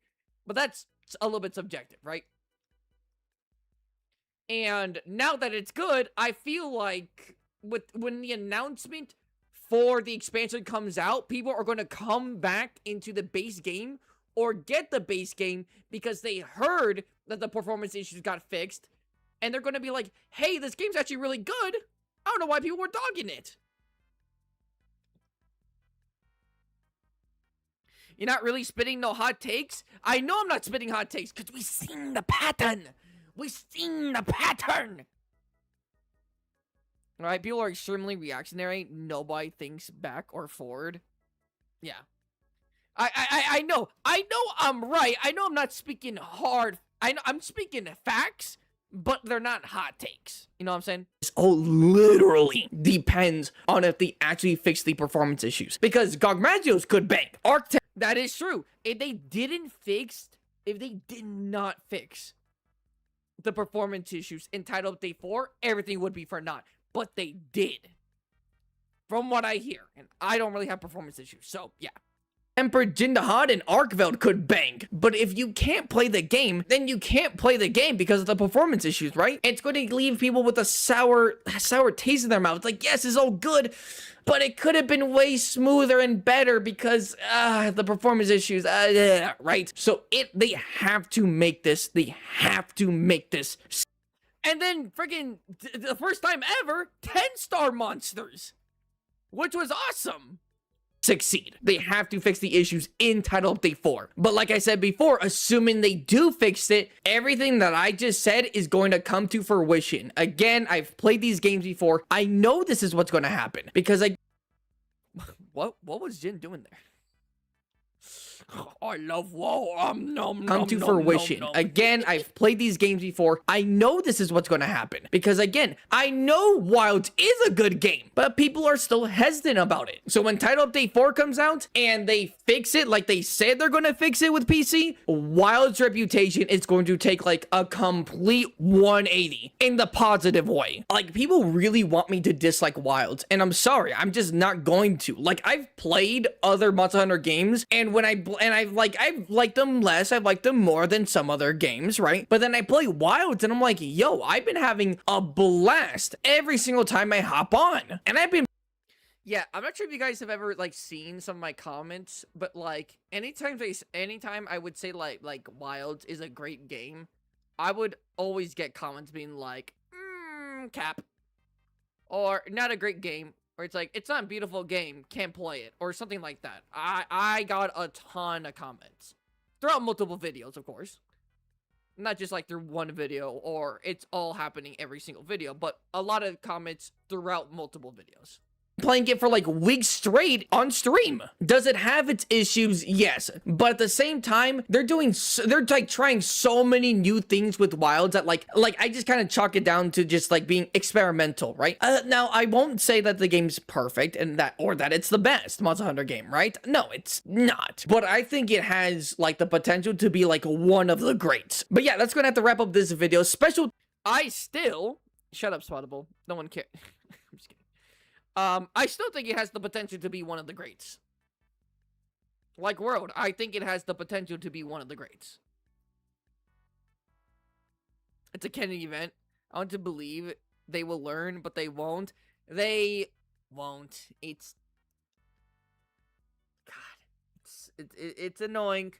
But that's a little bit subjective, right? And now that it's good, I feel like when the announcement for the expansion comes out, people are going to come back into the base game or get the base game because they heard that the performance issues got fixed. And they're going to be like, hey, this game's actually really good. I don't know why people were dogging it. You're not really spitting no hot takes? I know I'm not spitting hot takes because we've seen the pattern. We've seen the pattern. Alright, people are extremely reactionary. Nobody thinks back or forward. Yeah. I know. I know I'm right. I know I'm not speaking hard. I know I'm speaking facts. But they're not hot takes. You know what I'm saying? This all literally depends on if they actually fix the performance issues. Because GOG Magios could bank. Arctech, that is true. If they did not fix the performance issues in Title Update 4, everything would be for naught. But they did. From what I hear. And I don't really have performance issues. So, yeah. Emperor Jindahad and Arkveld could bang. But if you can't play the game, then you can't play the game because of the performance issues, right? It's going to leave people with a sour taste in their mouth. It's like, yes, it's all good, but it could have been way smoother and better because the performance issues, right? So they have to make this. They have to make this. And then freaking the first time ever, 10-star monsters, which was awesome. Succeed. They have to fix the issues in Title Update 4. But like I said before, assuming they do fix it, everything that I just said is going to come to fruition. Again, I've played these games before. I know this is what's going to happen because what was Jin doing there? I love WoW. Come to fruition. Again, I've played these games before. I know this is what's going to happen. Because again, I know Wilds is a good game, but people are still hesitant about it. So when Title Update 4 comes out and they fix it like they said they're going to fix it with PC, Wilds' reputation is going to take like a complete 180 in the positive way. Like, people really want me to dislike Wilds, and I'm sorry, I'm just not going to. Like, I've played other Monster Hunter games, and I've liked them less, I've liked them more than some other games, right? But then I play Wilds and I'm like, yo, I've been having a blast every single time I hop on. And I've been... Yeah, I'm not sure if you guys have ever, like, seen some of my comments, but, like, anytime I would say, like, Wilds is a great game, I would always get comments being like, cap. Or, not a great game. Or it's like, it's not a beautiful game, can't play it, or something like that. I got a ton of comments. Throughout multiple videos, of course. Not just like through one video, or it's all happening every single video, but a lot of comments throughout multiple videos. Playing it for like weeks straight on stream. Does it have its issues? Yes. But at the same time, they're like trying so many new things with Wilds that like I just kind of chalk it down to just like being experimental, right? Now, I won't say that the game's perfect and that it's the best Monster Hunter game, right? No, it's not. But I think it has like the potential to be like one of the greats. But yeah, that's gonna have to wrap up this video. Shut up, Spottable. No one cares. I'm just kidding. I still think it has the potential to be one of the greats. Like World, I think it has the potential to be one of the greats. It's a canon event. I want to believe they will learn, but they won't. They won't. It's... God. It's annoying.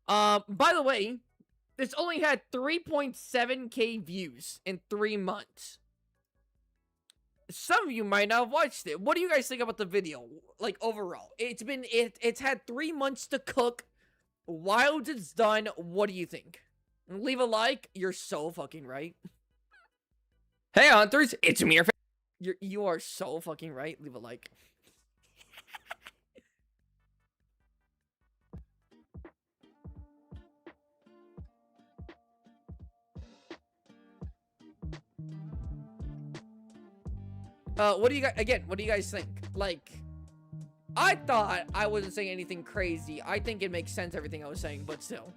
By the way, this only had 3.7k views in 3 months. Some of you might not have watched it. What do you guys think about the video? Like, overall. It's had 3 months to cook. Wild is done. What do you think? Leave a like. You're so fucking right. Hey, Hunters. It's me. You are so fucking right. Leave a like. What do you guys think? Like, I thought I wasn't saying anything crazy. I think it makes sense, everything I was saying, but still.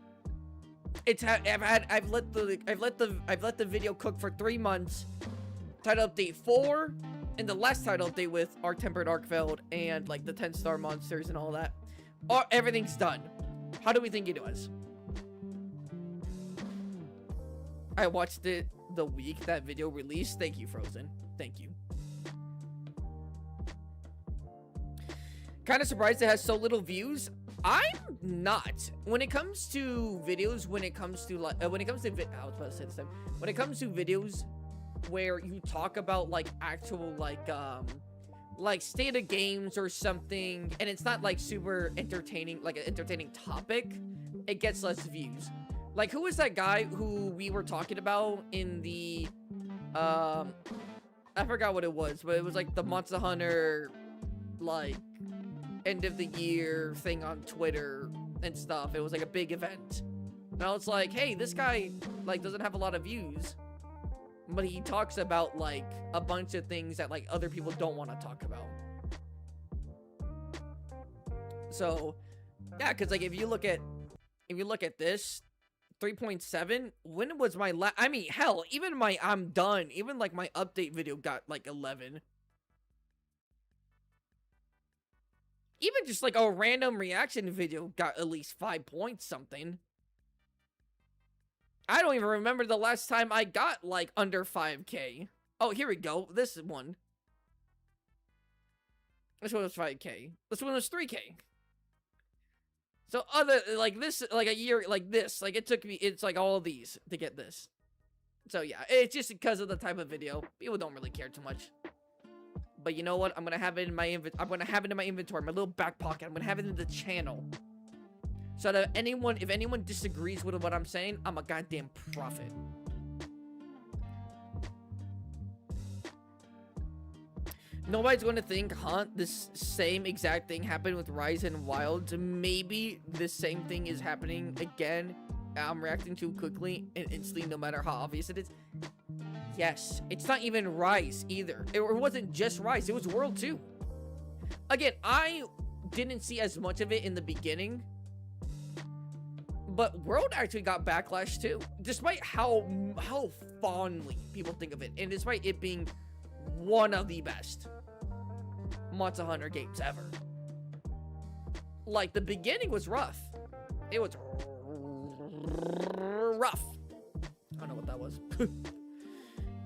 I've let the video cook for 3 months. Title update 4, and the last title update with Arc Tempered Arkfeld and like the 10-star monsters and all that. Everything's done. How do we think it was? I watched it the week that video released. Thank you, Frozen. Thank you. Kind of surprised it has so little views. I'm not. When it comes to videos, when it comes to videos where you talk about like actual like state of games or something, and it's not like super entertaining, like an entertaining topic, it gets less views. Like, who was that guy who we were talking about in the I forgot what it was, but it was like the Monster Hunter like end of the year thing on Twitter and stuff. It was like a big event, and I was like, hey, this guy like doesn't have a lot of views, but he talks about like a bunch of things that like other people don't want to talk about. So yeah, because like if you look at this 3.7, when was my I mean, hell, even my I'm done, even like my update video got like 11. Even just like a random reaction video got at least 5 points something. I don't even remember the last time I got like under 5k. Oh, here we go. This one. This one was 5k. This one was 3k. So other, like this, like a year, like this, like it took me, it's like all of these to get this. So yeah, it's just because of the type of video. People don't really care too much. But you know what? I'm gonna have it in my inventory, my little back pocket. I'm gonna have it in the channel. So that if anyone disagrees with what I'm saying, I'm a goddamn prophet. Nobody's going to think, huh, this same exact thing happened with Rise and Wilds. Maybe this same thing is happening again. I'm reacting too quickly and instantly, no matter how obvious it is. Yes, it's not even Rise either. It wasn't just Rise, it was World too. Again, I didn't see as much of it in the beginning, but World actually got backlash too, despite how fondly people think of it, and despite it being one of the best Monster Hunter games ever. Like, the beginning was rough. It was rough. I don't know what that was.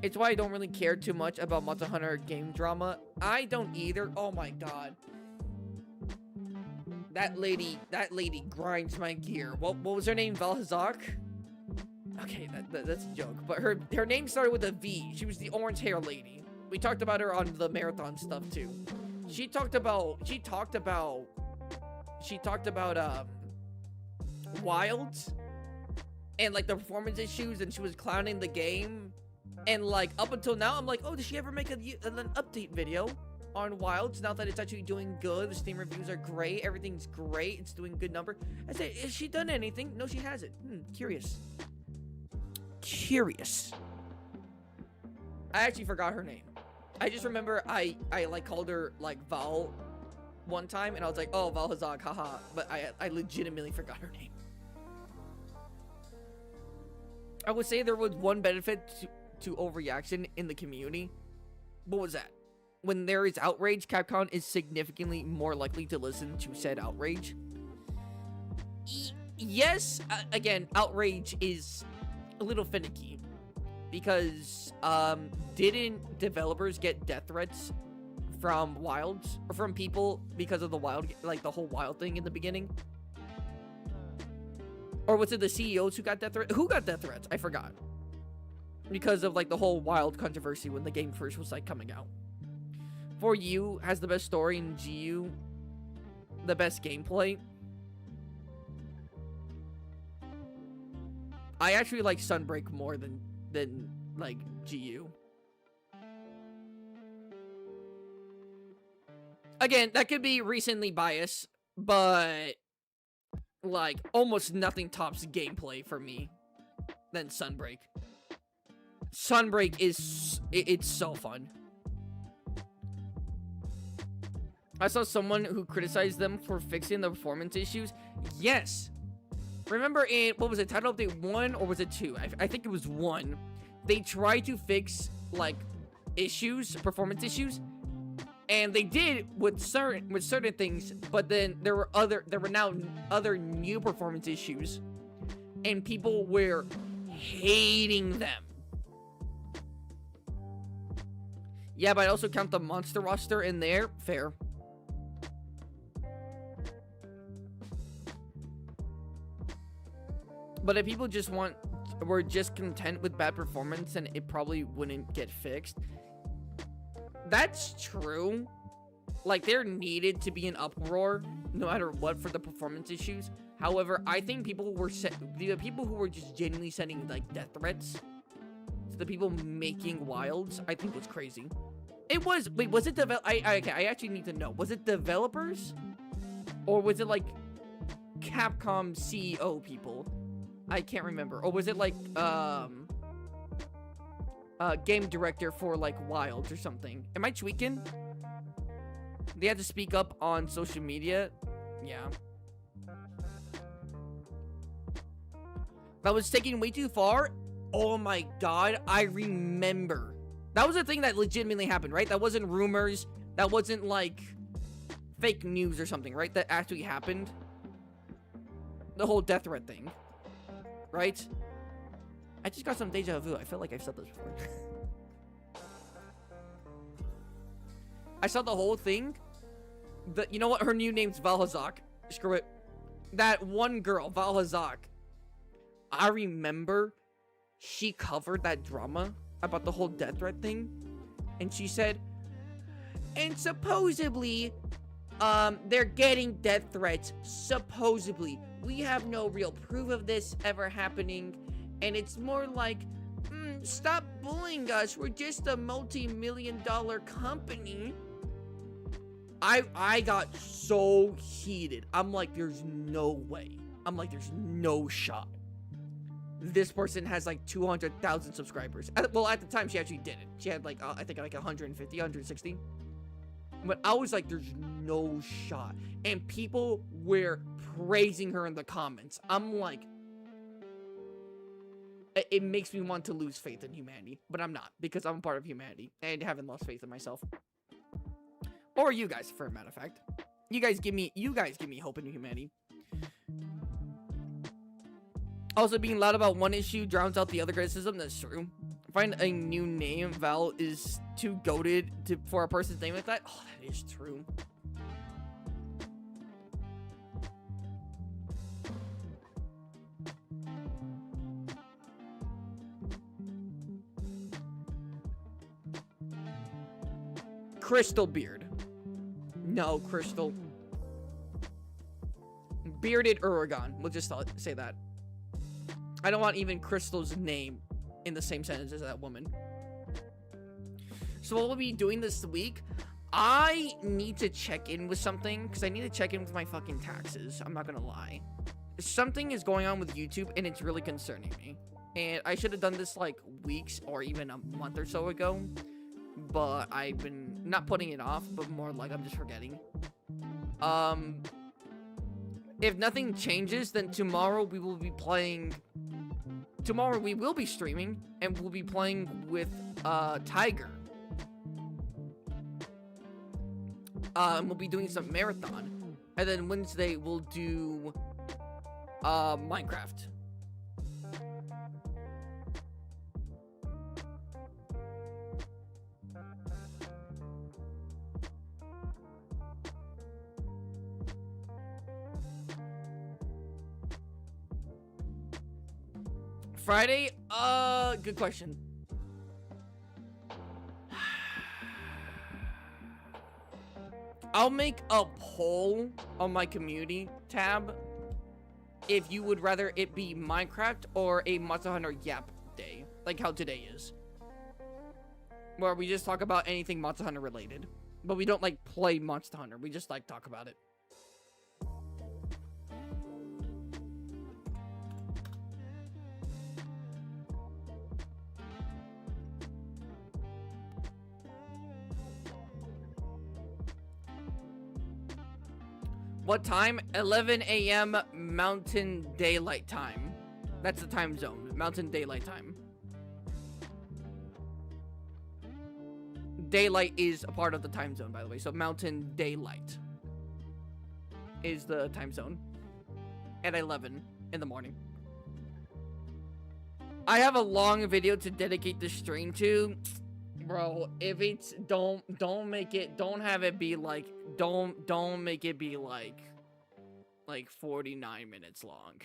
It's why I don't really care too much about Monster Hunter game drama. I don't either. Oh my god. That lady grinds my gear. What was her name? Valhazak? Okay, that's a joke. But her name started with a V. She was the orange hair lady. We talked about her on the marathon stuff too. She talked about Wilds and like the performance issues, and she was clowning the game. And like up until now, I'm like, oh, did she ever make an update video on Wilds? Now that it's actually doing good, the Steam reviews are great, everything's great, it's doing good number. I said, has she done anything? No, she hasn't. Curious. I actually forgot her name. I just remember I like called her like Val one time, and I was like, oh, Valhazak, haha. But I legitimately forgot her name. I would say there was one benefit to overreaction in the community. What was that? when there is outrage, Capcom is significantly more likely to listen to said outrage. Yes, again, outrage is a little finicky because didn't developers get death threats from Wilds or from people because of the Wild, like the whole Wild thing in the beginning? Or was it the CEOs who got death threats? Who got death threats? I forgot. Because of like the whole Wild controversy when the game first was like coming out. For you has the best story and GU the best gameplay. I actually like Sunbreak more than like GU. Again, that could be recently biased, but like almost nothing tops gameplay for me than Sunbreak. Sunbreak is it's so fun. I saw someone who criticized them for fixing the performance issues. Yes. Remember in, what was it, title update 1 or was it 2? I think it was 1. They tried to fix like issues, performance issues, and they did with certain things, but then there were now other new performance issues, and people were hating them. Yeah, but I also count the monster roster in there. Fair. But if people just were just content with bad performance, then it probably wouldn't get fixed. That's true. Like, there needed to be an uproar, no matter what, for the performance issues. However, I think people were the people who were just genuinely sending like death threats to the people making Wilds, I think was crazy. It was. Wait, was it okay, I actually need to know. Was it developers, or was it like Capcom CEO people? I can't remember. Or was it like game director for like Wilds or something? Am I tweaking? They had to speak up on social media. Yeah. That was taking way too far. Oh my god, I remember. That was a thing that legitimately happened, right? That wasn't rumors. That wasn't like fake news or something, right? That actually happened. The whole death threat thing. Right? I just got some deja vu. I feel like I've said this before. I saw the whole thing. You know what? Her new name's Valhazak. Screw it. That one girl, Valhazak. I remember she covered that drama about the whole death threat thing. And she said, and supposedly, they're getting death threats. Supposedly. We have no real proof of this ever happening, and it's more like, stop bullying us. We're just a multi-million-dollar company. I got so heated. I'm like, there's no way. I'm like, there's no shot. This person has like 200,000 subscribers. Well, at the time, she actually didn't. She had like, I think like 150, 160. But I was like, there's no shot. And people were praising her in the comments. I'm like, it makes me want to lose faith in humanity. But I'm not, because I'm a part of humanity. And I haven't lost faith in myself. Or you guys, for a matter of fact. You guys give me hope in humanity. Also, being loud about one issue drowns out the other criticism. That's true. Find a new name. Val is too goated for a person's name like that. Oh, that is true. Crystal Beard. No, Crystal. Bearded Uragon. We'll just say that. I don't want even Crystal's name in the same sentence as that woman. So what we'll be doing this week, I need to check in with something, because I need to check in with my fucking taxes. I'm not gonna lie. Something is going on with YouTube, and it's really concerning me. And I should have done this like weeks or even a month or so ago, but I've been not putting it off, but more like I'm just forgetting. If nothing changes, then tomorrow we will be playing. Tomorrow we will be streaming, and we'll be playing with Tiger. we'll be doing some marathon. And then Wednesday, we'll do Minecraft. Friday? Good question. I'll make a poll on my community tab if you would rather it be Minecraft or a Monster Hunter Yap day, like how today is. Where we just talk about anything Monster Hunter related. But we don't, like, play Monster Hunter. We just, like, talk about it. What time? 11 a.m. Mountain Daylight Time. That's the time zone. Mountain Daylight Time. Daylight is a part of the time zone, by the way. So Mountain Daylight is the time zone. At 11 in the morning. I have a long video to dedicate the stream to. Bro, if it's don't make it, don't have it be like, don't make it be like 49 minutes long.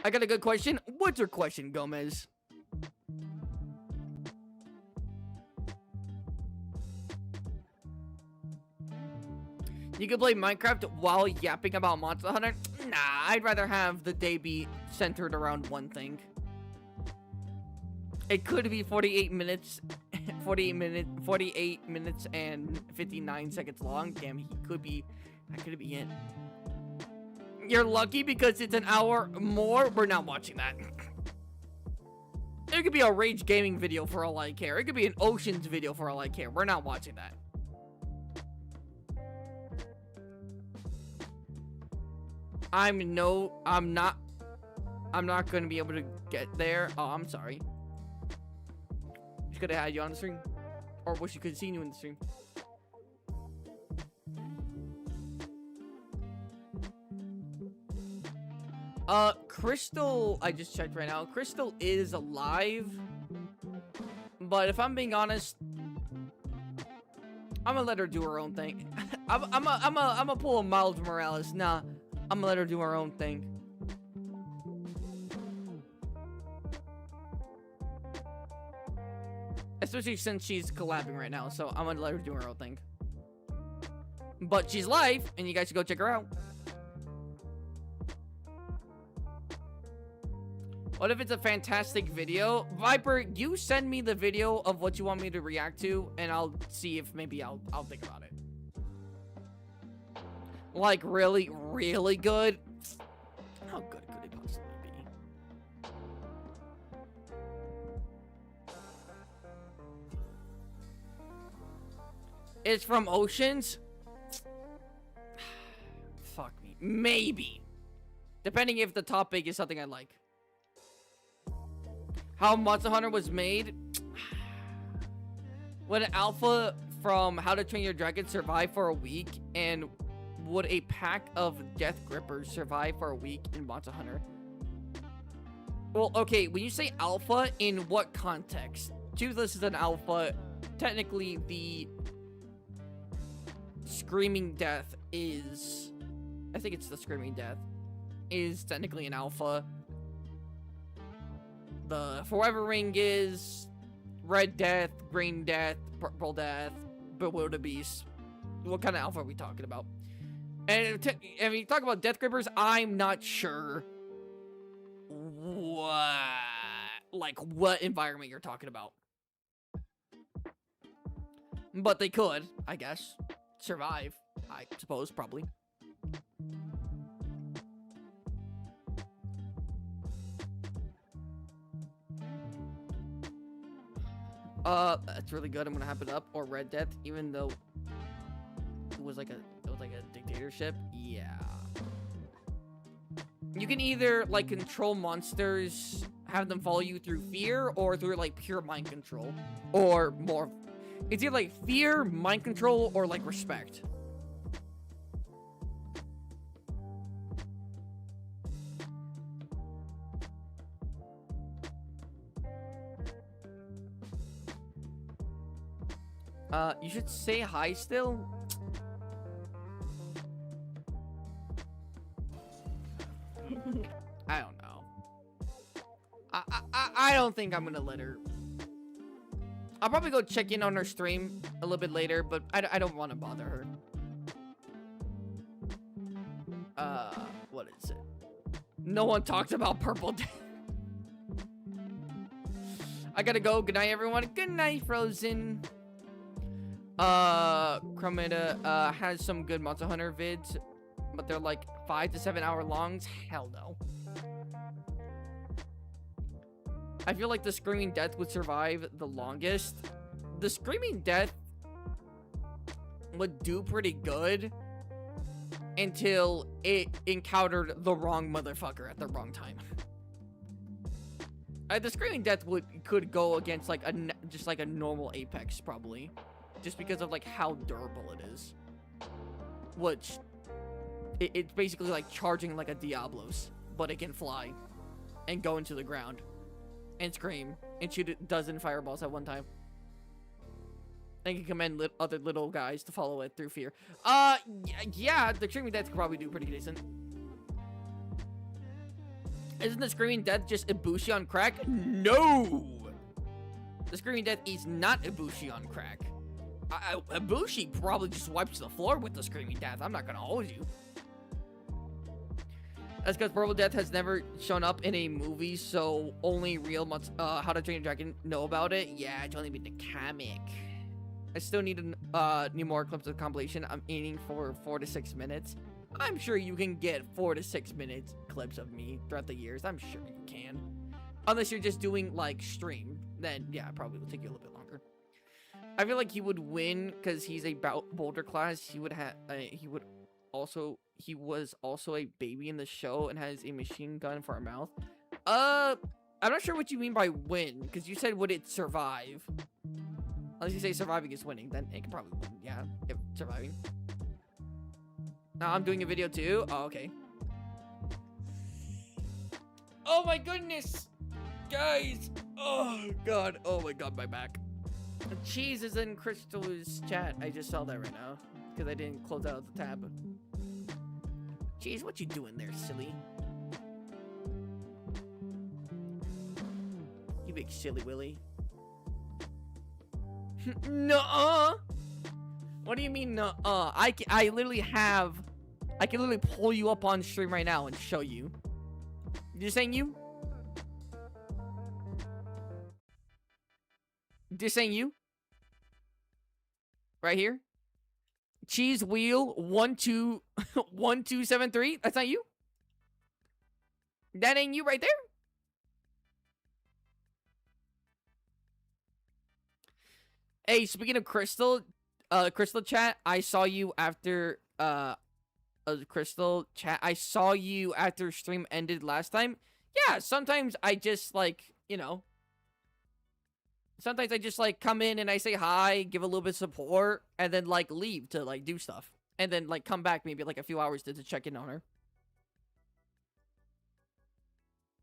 I got a good question. What's your question, Gomez? You can play Minecraft while yapping about Monster Hunter? Nah, I'd rather have the day be centered around one thing. It could be 48 minutes and 59 seconds long. Damn, that could be it. You're lucky because it's an hour more. We're not watching that. It could be a Rage Gaming video for all I care. It could be an Oceans video for all I care. We're not watching that. I'm not going to be able to get there. Oh, I'm sorry. She could have had you on the stream. Or wish you could have seen you in the stream. Crystal, I just checked right now. Crystal is alive. But if I'm being honest, I'm gonna let her do her own thing. I'm gonna pull a Miles Morales. Nah, I'm gonna let her do her own thing. Especially since she's collabing right now, so I'm gonna let her do her own thing. But she's live, and you guys should go check her out. What if it's a fantastic video? Viper, you send me the video of what you want me to react to, and I'll see if maybe I'll think about it. Like, really, really good? How good could it possibly be? It's from Oceans? Fuck me. Maybe. Depending if the topic is something I like. How Monster Hunter was made? Would an alpha from How to Train Your Dragon survive for a week? And would a pack of Death Grippers survive for a week in Monster Hunter? Well, okay, when you say alpha, in what context? Toothless is an alpha. Technically, the Screaming Death is... I think it's the Screaming Death. Is technically an alpha. The Forever Ring is Red Death, Green Death, Purple Death, Bewildebeest. What kind of alpha are we talking about? And if you talk about Death Grippers, I'm not sure what environment you're talking about. But they could, I guess, survive. I suppose, probably. That's really good. I'm gonna have it up. Or Red Death, even though it was like a dictatorship. Yeah. You can either like control monsters. have them follow you through fear or through like pure mind control, or more. It's either like fear, mind control, or like respect. You should say hi still. I don't know. I don't think I'm gonna let her. I'll probably go check in on her stream a little bit later, but I don't want to bother her. What is it? No one talks about Purple Death. I gotta go. Good night, everyone. Good night, Frozen. Chromata has some good Monster Hunter vids, but they're like 5 to 7 hour longs. Hell no. I feel like the Screaming Death would survive the longest. The Screaming Death would do pretty good until it encountered the wrong motherfucker at the wrong time. The Screaming Death could go against like just like a normal Apex probably, just because of like how durable it is. Which it's basically like charging like a Diablos, but it can fly and go into the ground and scream and shoot a dozen fireballs at one time. And can command other little guys to follow it through fear. Yeah, the Screaming Death could probably do pretty decent. Isn't the Screaming Death just Ibushi on crack? No! The Screaming Death is not Ibushi on crack. Ibushi probably just wipes the floor with the Screaming Death. I'm not gonna hold you. That's because Purple Death has never shown up in a movie, so only real How to Train Your Dragon know about it. Yeah, it's only been the comic. I still need more clips of the compilation. I'm aiming for 4 to 6 minutes. I'm sure you can get 4 to 6 minutes clips of me throughout the years. I'm sure you can. Unless you're just doing, like, stream. Then, yeah, it probably will take you a little bit longer. I feel like he would win because he's a boulder class. He would have... He was also a baby in the show and has a machine gun for a mouth. I'm not sure what you mean by win, because you said would it survive? Unless you say surviving is winning, then it can probably win. Yeah, if surviving. Now I'm doing a video too. Oh, okay. Oh my goodness, guys. Oh god. Oh my god, my back. Cheese is in Crystal's chat. I just saw that right now because I didn't close out the tab. Jeez, what you doing there, silly? You big silly willy. Nuh-uh. What do you mean, nuh-uh? I can literally pull you up on stream right now and show you. You're saying you? Just saying you? Right here? Cheese wheel 1273. That's not you? That ain't you right there? Hey, speaking of Crystal, Crystal chat, I saw you after Crystal chat. I saw you after stream ended last time. Yeah, sometimes I just like, you know, sometimes I just, like, come in and I say hi, give a little bit of support, and then, like, leave to, like, do stuff. And then, like, come back maybe, like, a few hours to check in on her.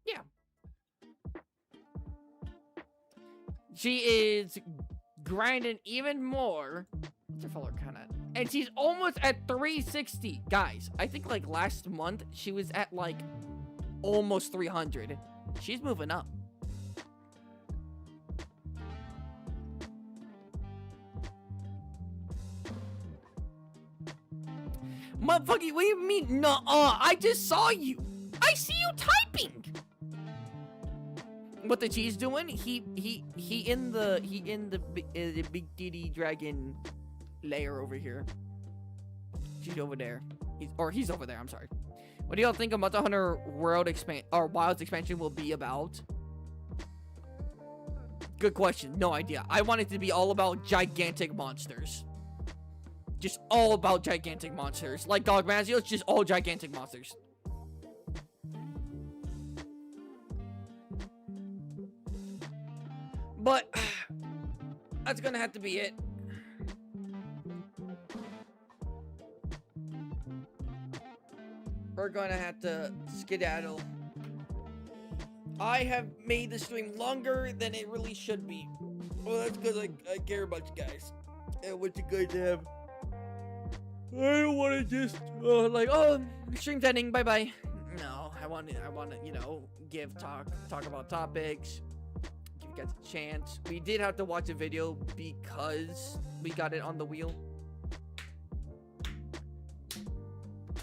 Yeah. She is grinding even more. What's her follower count at? And she's almost at 360. Guys, I think, like, last month, she was at, like, almost 300. She's moving up. Motherfucker, what do you mean? Nuh-uh, I just saw you. I see you typing. What the cheese doing? He in the big titty dragon layer over here. She's over there. He's over there. I'm sorry. What do y'all think about the Hunter World Wilds expansion will be about? Good question. No idea. I want it to be all about gigantic monsters. Just all about gigantic monsters. Like Dogmazio, it's just all gigantic monsters. But that's gonna have to be it. We're gonna have to skedaddle. I have made the stream longer than it really should be. Well, that's because I care about you guys and what you guys have. I don't want to just like, oh, stream's ending, bye bye. No, I want to, you know, talk about topics, give you guys a chance. We did have to watch a video because we got it on the wheel.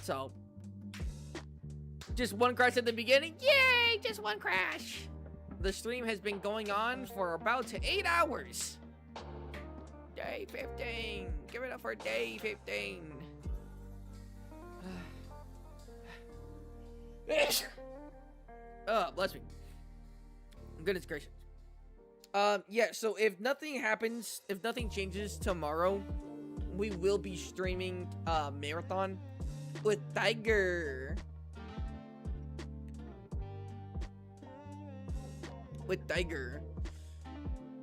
So, just one crash at the beginning. Yay, just one crash. The stream has been going on for about 8 hours. Day 15. Give it up for day 15. Oh, bless me. Goodness gracious. Yeah, so if nothing happens, if nothing changes tomorrow, we will be streaming Marathon with Tiger. With Tiger.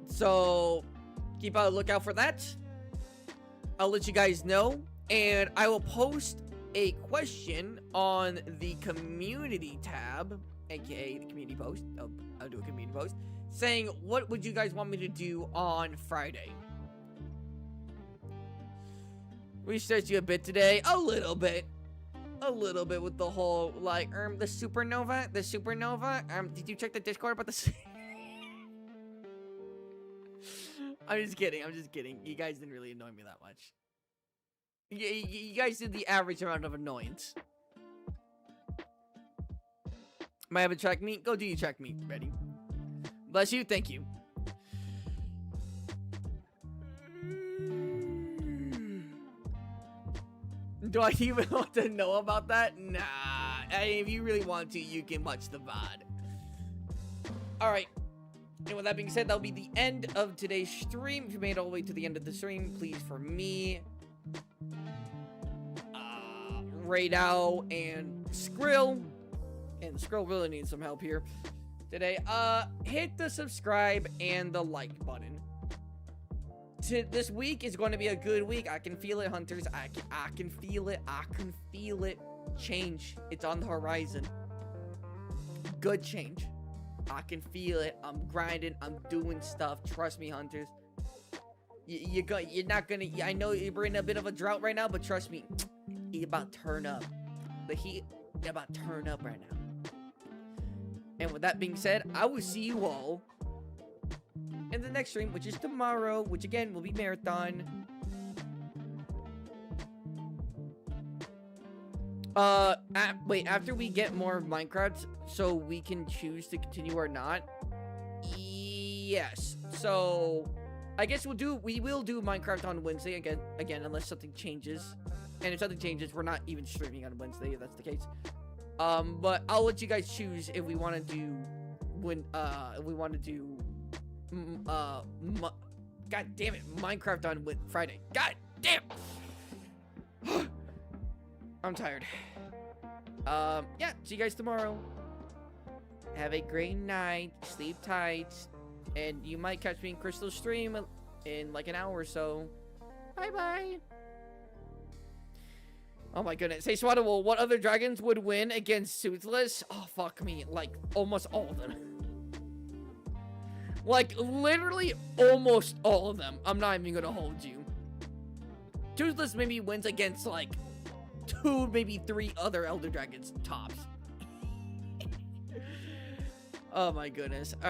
So keep a lookout for that. I'll let you guys know, and I will post a question on the community tab, aka the community post. I'll do a community post saying what would you guys want me to do on Friday. Researched you a bit today, a little bit with the whole like the supernova. Did you check the Discord about the I'm just kidding. You guys didn't really annoy me that much. You guys did the average amount of annoyance. Might have a track meet? Go do your track meet. Ready? Bless you. Thank you. Do I even want to know about that? Nah. If you really want to, you can watch the VOD. Alright. And with that being said, that'll be the end of today's stream. If you made it all the way to the end of the stream, please, for me, Rey Dau, and Skrill. And Skrill really needs some help here today. Hit the subscribe and the like button. This week is going to be a good week. I can feel it, hunters. I can feel it. I can feel it. Change. It's on the horizon. Good change. I can feel it. I'm grinding. I'm doing stuff. Trust me, hunters. You're not gonna. I know you're in a bit of a drought right now, but trust me, it's about to turn up. The heat is about to turn up right now. And with that being said, I will see you all in the next stream, which is tomorrow, which again will be Marathon. Wait, after we get more Minecraft, so we can choose to continue or not. Yes. So, I guess we will do Minecraft on Wednesday again, unless something changes. And if something changes, we're not even streaming on Wednesday, if that's the case. But I'll let you guys choose if we want to do God damn it, Minecraft on Friday. God damn. I'm tired. Yeah, see you guys tomorrow. Have a great night. Sleep tight. And you might catch me in Crystal's stream in like an hour or so. Bye-bye. Oh my goodness. Hey, Swaddle, what other dragons would win against Toothless? Oh, fuck me. Like, almost all of them. Like, literally almost all of them. I'm not even gonna hold you. Toothless maybe wins against, like, 2, maybe 3 other Elder Dragons tops. Oh my goodness.